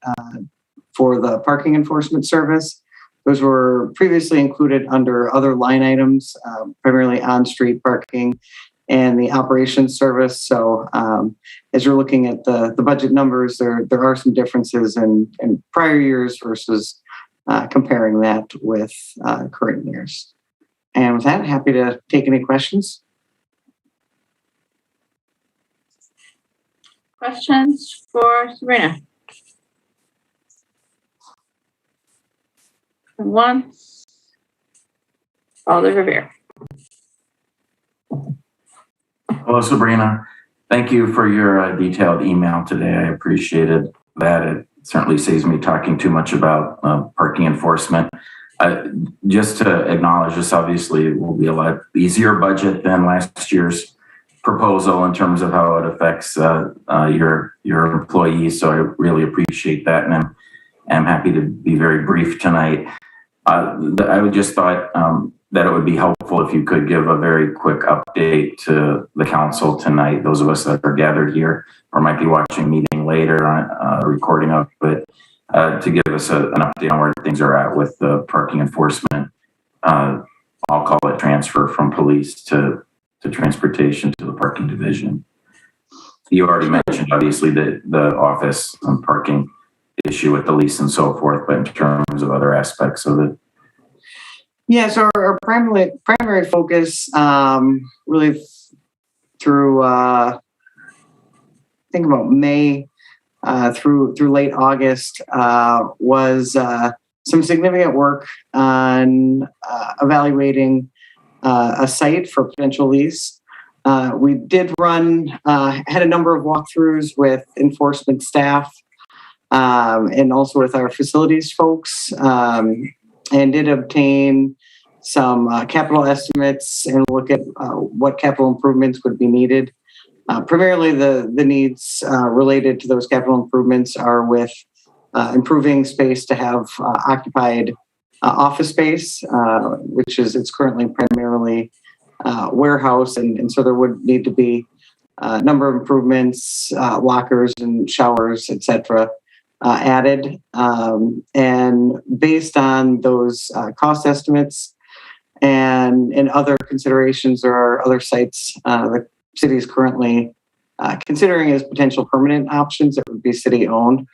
for the parking enforcement service. Those were previously included under other line items, primarily on-street parking and the operations service. So as you're looking at the budget numbers, there are some differences in prior years versus comparing that with current years. And with that, happy to take any questions. Questions for Sabrina? Once. Alder Revere. Hello, Sabrina. Thank you for your detailed email today. I appreciated that. It certainly saves me talking too much about parking enforcement. Just to acknowledge this, obviously, it will be a lot easier budget than last year's proposal in terms of how it affects your employees. So I really appreciate that, and I'm happy to be very brief tonight. I would just thought that it would be helpful if you could give a very quick update to the council tonight, those of us that are gathered here or might be watching meeting later on a recording of it, to give us an update on where things are at with the parking enforcement. I'll call it transfer from police to transportation to the parking division. You already mentioned, obviously, the office and parking issue with the lease and so forth, but in terms of other aspects of it. Yeah, so our primary focus really through I think about May through late August was some significant work on evaluating a site for potential lease. We did had a number of walkthroughs with enforcement staff and also with our facilities folks, and did obtain some capital estimates and look at what capital improvements would be needed. Primarily the needs related to those capital improvements are with improving space to have occupied office space, which it's currently primarily warehouse. And so there would need to be a number of improvements, lockers and showers, et cetera, added. And based on those cost estimates and other considerations, there are other sites the city is currently considering as potential permanent options that would be city owned.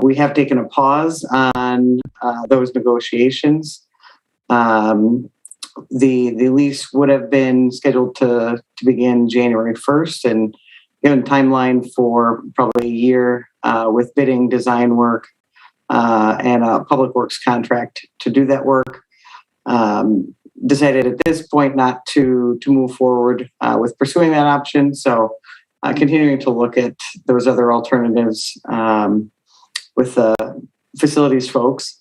We have taken a pause on those negotiations. The lease would have been scheduled to begin January 1st and given timeline for probably a year with bidding, design work, and a public works contract to do that work. Decided at this point not to move forward with pursuing that option. So continuing to look at those other alternatives with the facilities folks.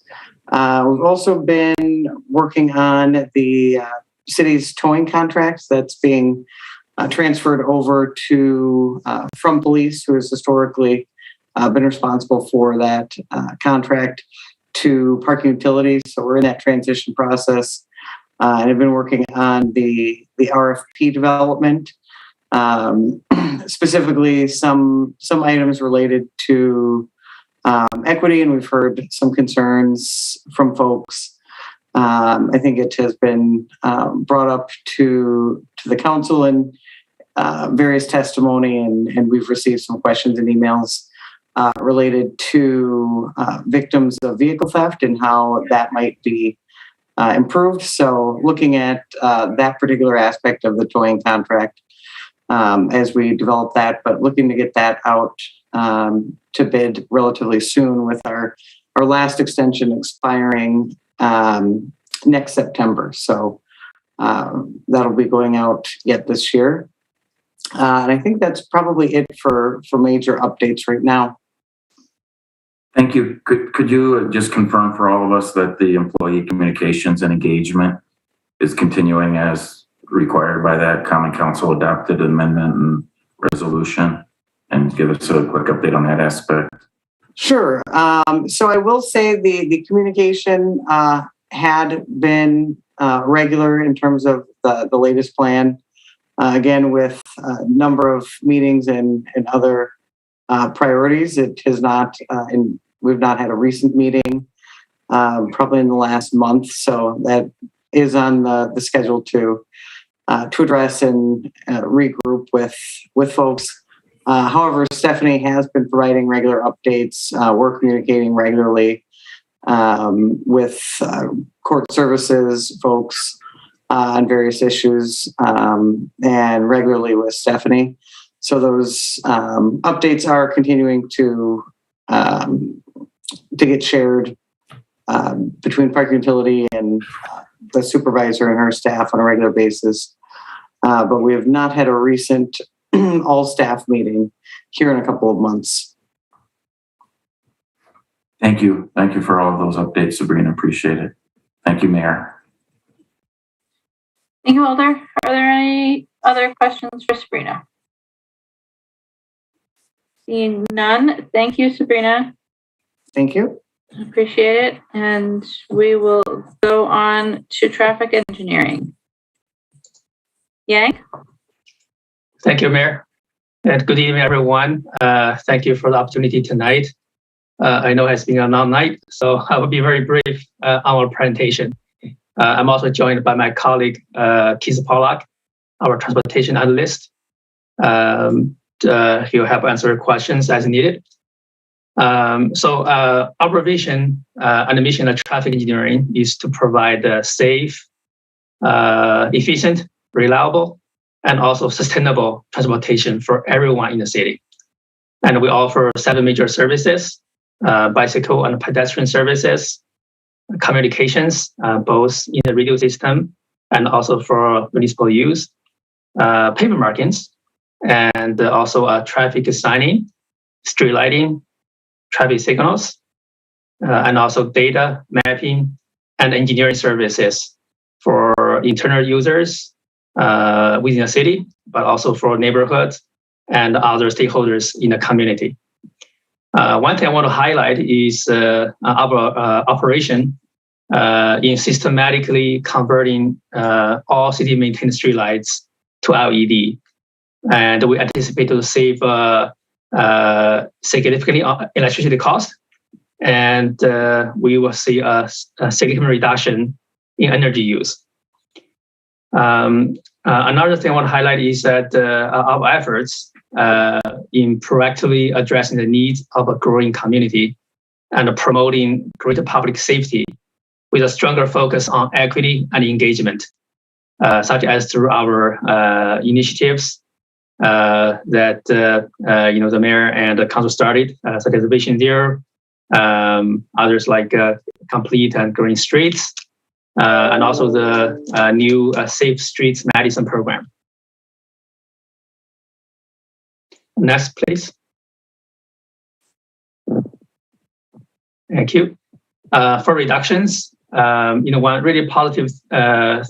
We've also been working on the city's towing contracts that's being transferred over to from police, who has historically been responsible for that contract, to parking utilities. So we're in that transition process. And I've been working on the RFP development, specifically some items related to equity, and we've heard some concerns from folks. I think it has been brought up to the council in various testimony, and we've received some questions and emails related to victims of vehicle theft and how that might be improved. So looking at that particular aspect of the towing contract as we develop that, but looking to get that out to bid relatively soon with our last extension expiring next September. So that'll be going out yet this year. And I think that's probably it for major updates right now. Thank you. Could you just confirm for all of us that the employee communications and engagement is continuing as required by that Common Council adopted amendment and resolution, and give us a quick update on that aspect? Sure. So I will say the communication had been regular in terms of the latest plan. Again, with a number of meetings and other priorities, it has not, and we've not had a recent meeting probably in the last month. So that is on the schedule to address and regroup with folks. However, Stephanie has been providing regular updates. We're communicating regularly with court services folks on various issues and regularly with Stephanie. So those updates are continuing to get shared between Park Utility and the supervisor and her staff on a regular basis. But we have not had a recent all staff meeting here in a couple of months. Thank you. Thank you for all of those updates, Sabrina. Appreciate it. Thank you, Mayor. Thank you, Walter. Are there any other questions for Sabrina? Seeing none. Thank you, Sabrina. Thank you. Appreciate it. And we will go on to traffic engineering. Yang? Thank you, Mayor. And good evening, everyone. Thank you for the opportunity tonight. I know it's been a long night, so I will be very brief on our presentation. I'm also joined by my colleague, Keith Pollack, our transportation analyst. He'll help answer questions as needed. So our vision and the mission of traffic engineering is to provide safe, efficient, reliable, and also sustainable transportation for everyone in the city. And we offer 7 major services: bicycle and pedestrian services, communications, both in the radio system and also for municipal use, pavement markings, and also traffic signing, street lighting, traffic signals, and also data mapping and engineering services for internal users within the city, but also for neighborhoods and other stakeholders in the community. One thing I want to highlight is our operation in systematically converting all city maintained streetlights to LED. And we anticipate to save significantly on electricity cost, and we will see a significant reduction in energy use. Another thing I want to highlight is that our efforts in proactively addressing the needs of a growing community and promoting greater public safety with a stronger focus on equity and engagement, such as through our initiatives that the mayor and the council started, such as Vision Zero, others like Complete and Green Streets, and also the new Safe Streets Medicine program. Next, please. Thank you. For reductions, one really positive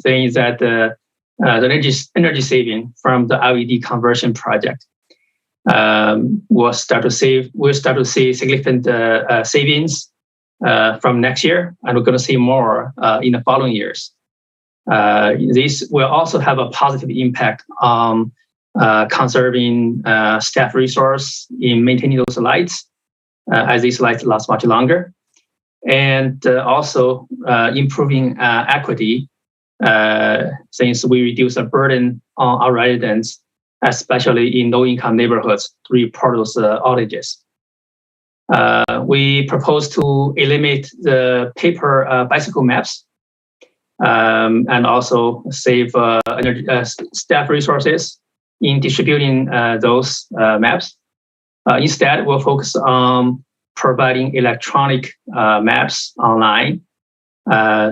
thing is that the energy saving from the LED conversion project we'll start to see significant savings from next year, and we're going to see more in the following years. This will also have a positive impact on conserving staff resource in maintaining those lights, as these lights last much longer, and also improving equity, since we reduce the burden on our residents, especially in low-income neighborhoods, to report those outages. We propose to eliminate the paper bicycle maps and also save energy, staff resources in distributing those maps. Instead, we'll focus on providing electronic maps online,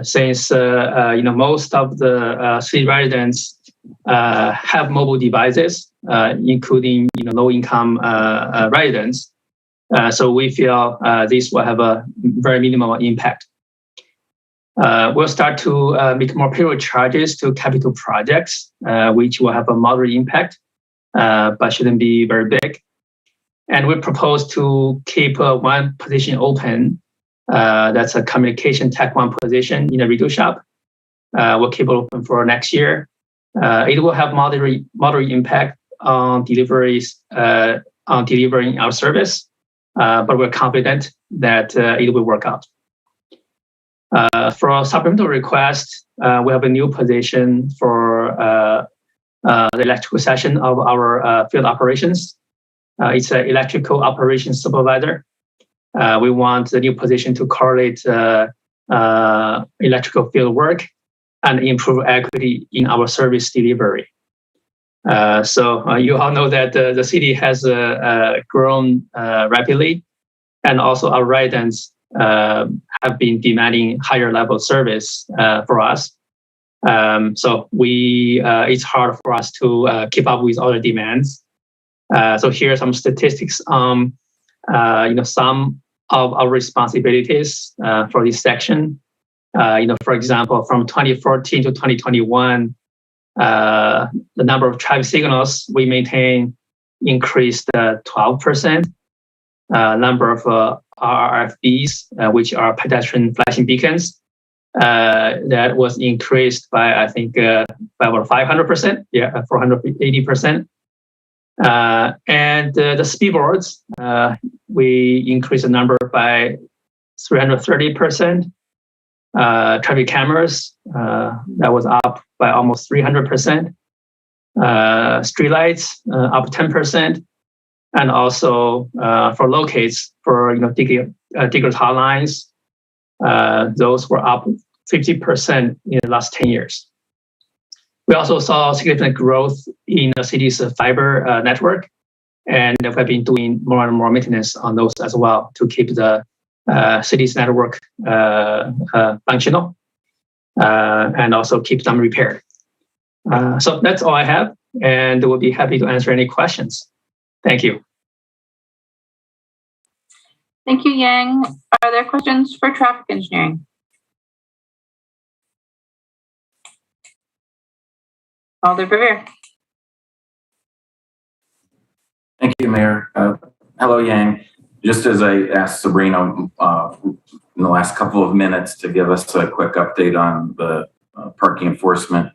since most of the city residents have mobile devices, including low-income residents. So we feel this will have a very minimal impact. We'll start to make more payroll charges to capital projects, which will have a moderate impact, but shouldn't be very big. And we propose to keep one position open. That's a communication tech one position in a retail shop. We'll keep it open for next year. It will have moderate impact on deliveries, on delivering our service, but we're confident that it will work out. For a supplemental request, we have a new position for the electrical section of our field operations. It's an electrical operations supervisor. We want the new position to correlate electrical field work and improve equity in our service delivery. So you all know that the city has grown rapidly, and also our residents have been demanding higher level service for us. So it's hard for us to keep up with other demands. So here are some statistics on some of our responsibilities for this section. For example, from 2014 to 2021, the number of traffic signals we maintain increased 12%. Number of RFBs, which are pedestrian flashing beacons, that was increased by, I think, by about 500%, 480%. And the speed boards, we increased the number by 330%. Traffic cameras, that was up by almost 300%. Streetlights, up 10%. And also for locates, for Diggers hotlines, those were up 50% in the last 10 years. We also saw significant growth in the city's fiber network, and we've been doing more and more maintenance on those as well to keep the city's network functional, and also keep them repaired. So that's all I have, and we'll be happy to answer any questions. Thank you. Thank you, Yang. Are there questions for traffic engineering? Alder Verveer. Thank you, Mayor. Hello, Yang. Just as I asked Sabrina in the last couple of minutes to give us a quick update on the parking enforcement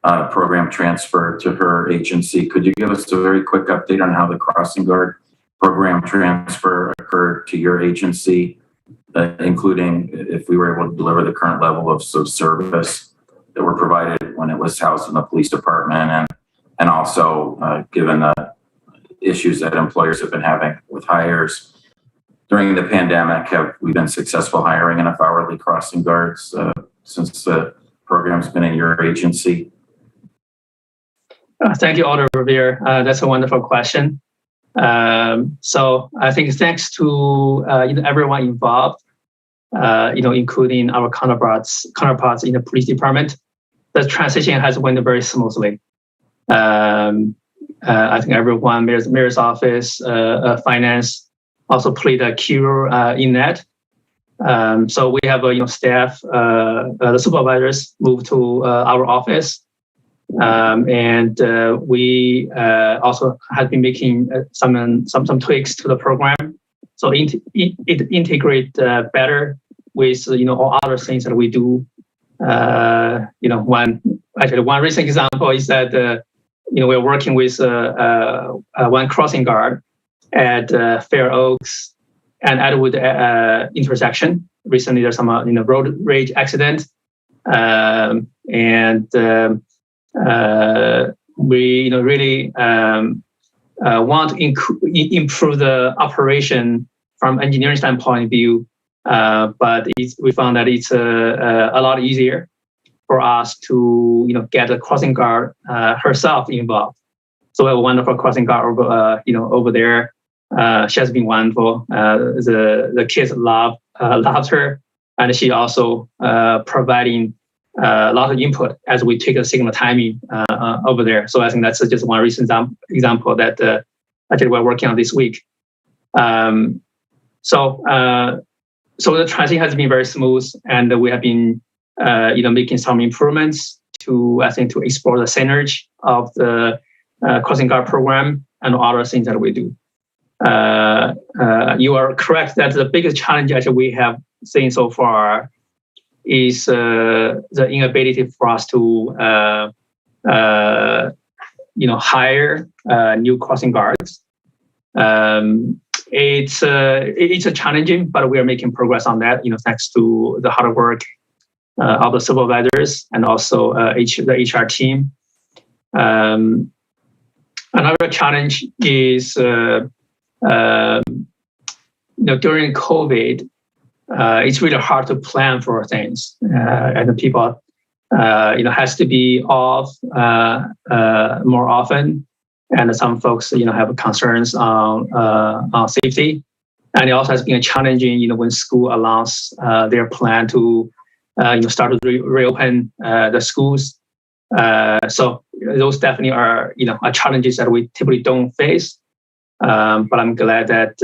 program transfer to her agency, could you give us a very quick update on how the crossing guard program transfer occurred to your agency, including if we were able to deliver the current level of service that were provided when it was housed in the police department, and also given the issues that employers have been having with hires during the pandemic, have we been successful hiring enough hourly crossing guards since the program's been in your agency? Thank you, Alder Verveer. That's a wonderful question. So I think thanks to everyone involved, including our counterparts in the police department, the transition has went very smoothly. I think everyone, mayor's office, finance, also played a key role in that. So we have staff, the supervisors moved to our office, and we also have been making some tweaks to the program, so it integrate better with all other things that we do. One recent example is that we're working with one crossing guard at Fair Oaks and Atwood intersection. Recently, there's some road rage accident, and we really want to improve the operation from engineering standpoint of view, but we found that it's a lot easier for us to, get a crossing guard herself involved. So we have a wonderful crossing guard over there. She has been wonderful. The kids loves her, and she also providing a lot of input as we take a signal timing over there. So I think that's just one recent example that actually we're working on this week. So the transition has been very smooth, and we have been making some improvements to explore the synergy of the crossing guard program and other things that we do. You are correct that the biggest challenge actually we have seen so far is the inability for us to hire new crossing guards. It's a challenging, but we are making progress on that. Thanks to the hard work of the supervisors and also the HR team. Another challenge is during COVID, it's really hard to plan for things, and the people has to be off more often, and some folks have concerns on safety, and it also has been challenging when school allows their plan to start to reopen the schools. So those definitely are challenges that we typically don't face. But I'm glad that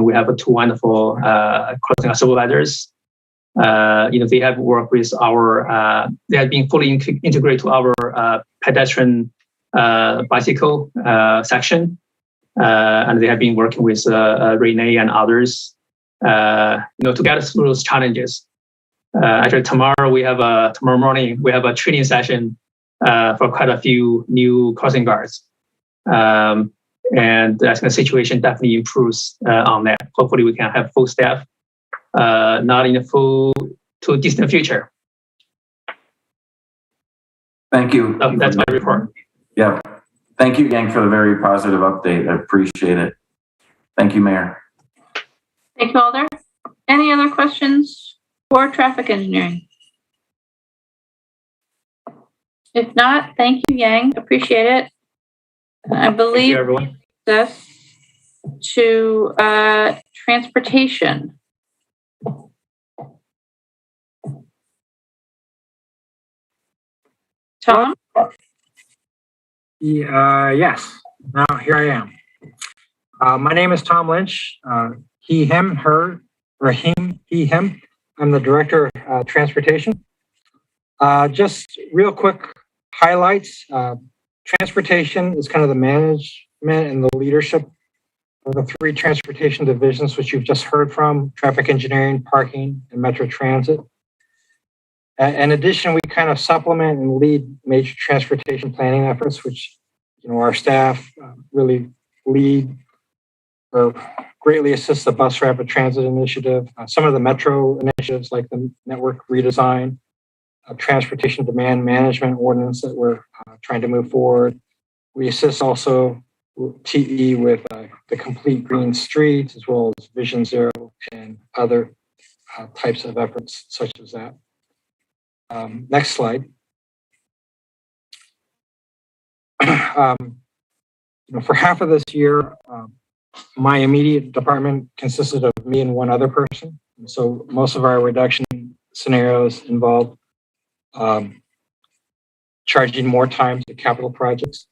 we have two wonderful crossing guard supervisors. They have worked with they have been fully integrated to our pedestrian bicycle section, and they have been working with Renee and others, to get us through those challenges. Actually, tomorrow morning we have a training session for quite a few new crossing guards. And I think the situation definitely improves on that. Hopefully we can have full staff, not in the distant future. Thank you. That's my report. Yeah. Thank you, Yang, for the very positive update. I appreciate it. Thank you, Mayor. Thank you, Alder. Any other questions for traffic engineering? If not, thank you, Yang. Appreciate it. I believe this to transportation. Tom? Yes. Now here I am. My name is Tom Lynch. He, him, her, or him, he, him. I'm the Director of Transportation. Just real quick highlights. Transportation is kind of the management and the leadership of the three transportation divisions, which you've just heard from: traffic engineering, parking, and Metro Transit. In addition, we kind of supplement and lead major transportation planning efforts, which our staff really lead or greatly assist the bus rapid transit initiative. Some of the Metro initiatives like the network redesign, transportation demand management ordinance that we're trying to move forward. We assist also TE with the complete green streets, as well as Vision Zero and other types of efforts such as that. Next slide. For half of this year, my immediate department consisted of me and one other person. And so most of our reduction scenarios involved charging more time to capital projects.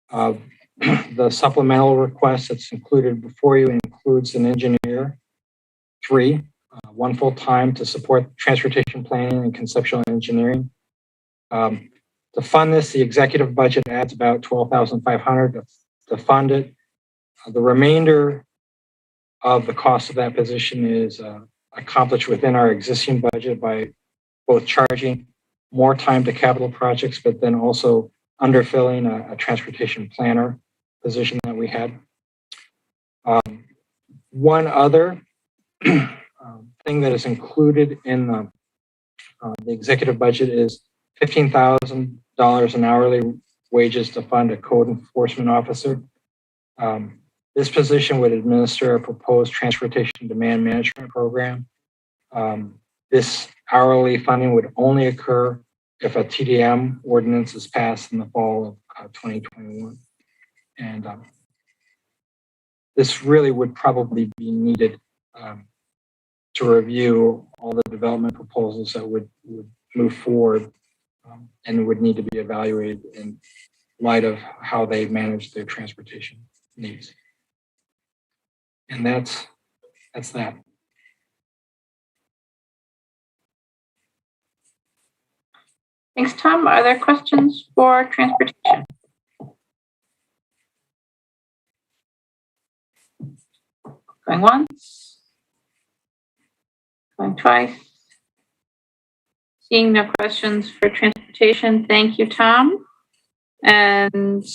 The supplemental request that's included before you includes an engineer, 3, one full time to support transportation planning and conceptual engineering. To fund this, the executive budget adds about $12,500 to fund it. The remainder of the cost of that position is accomplished within our existing budget by both charging more time to capital projects, but then also underfilling a transportation planner position that we had. One other thing that is included in the executive budget is $15,000 in hourly wages to fund a code enforcement officer. This position would administer a proposed transportation demand management program. This hourly funding would only occur if a TDM ordinance is passed in the fall of 2021. And this really would probably be needed to review all the development proposals that would move forward and would need to be evaluated in light of how they manage their transportation needs. And that's that. Thanks, Tom. Are there questions for transportation? Going once, going twice. Seeing no questions for transportation, thank you, Tom. And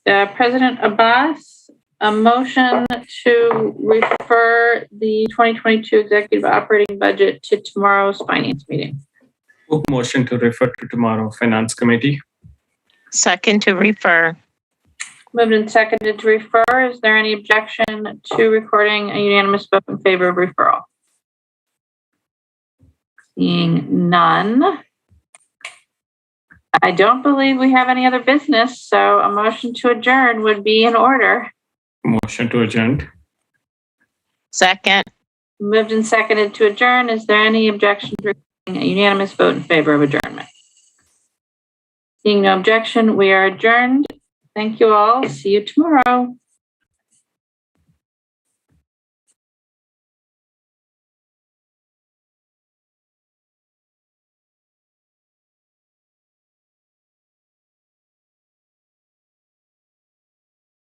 President Abbas, a motion to refer the 2022 executive operating budget to tomorrow's finance meeting. Motion to refer to tomorrow finance committee. Second to refer. Moved and seconded to refer. Is there any objection to recording a unanimous vote in favor of referral? Seeing none. I don't believe we have any other business, so a motion to adjourn would be in order. Motion to adjourn. Second. Moved and seconded to adjourn. Is there any objection to recording a unanimous vote in favor of adjournment? Seeing no objection, we are adjourned. Thank you all. See you tomorrow.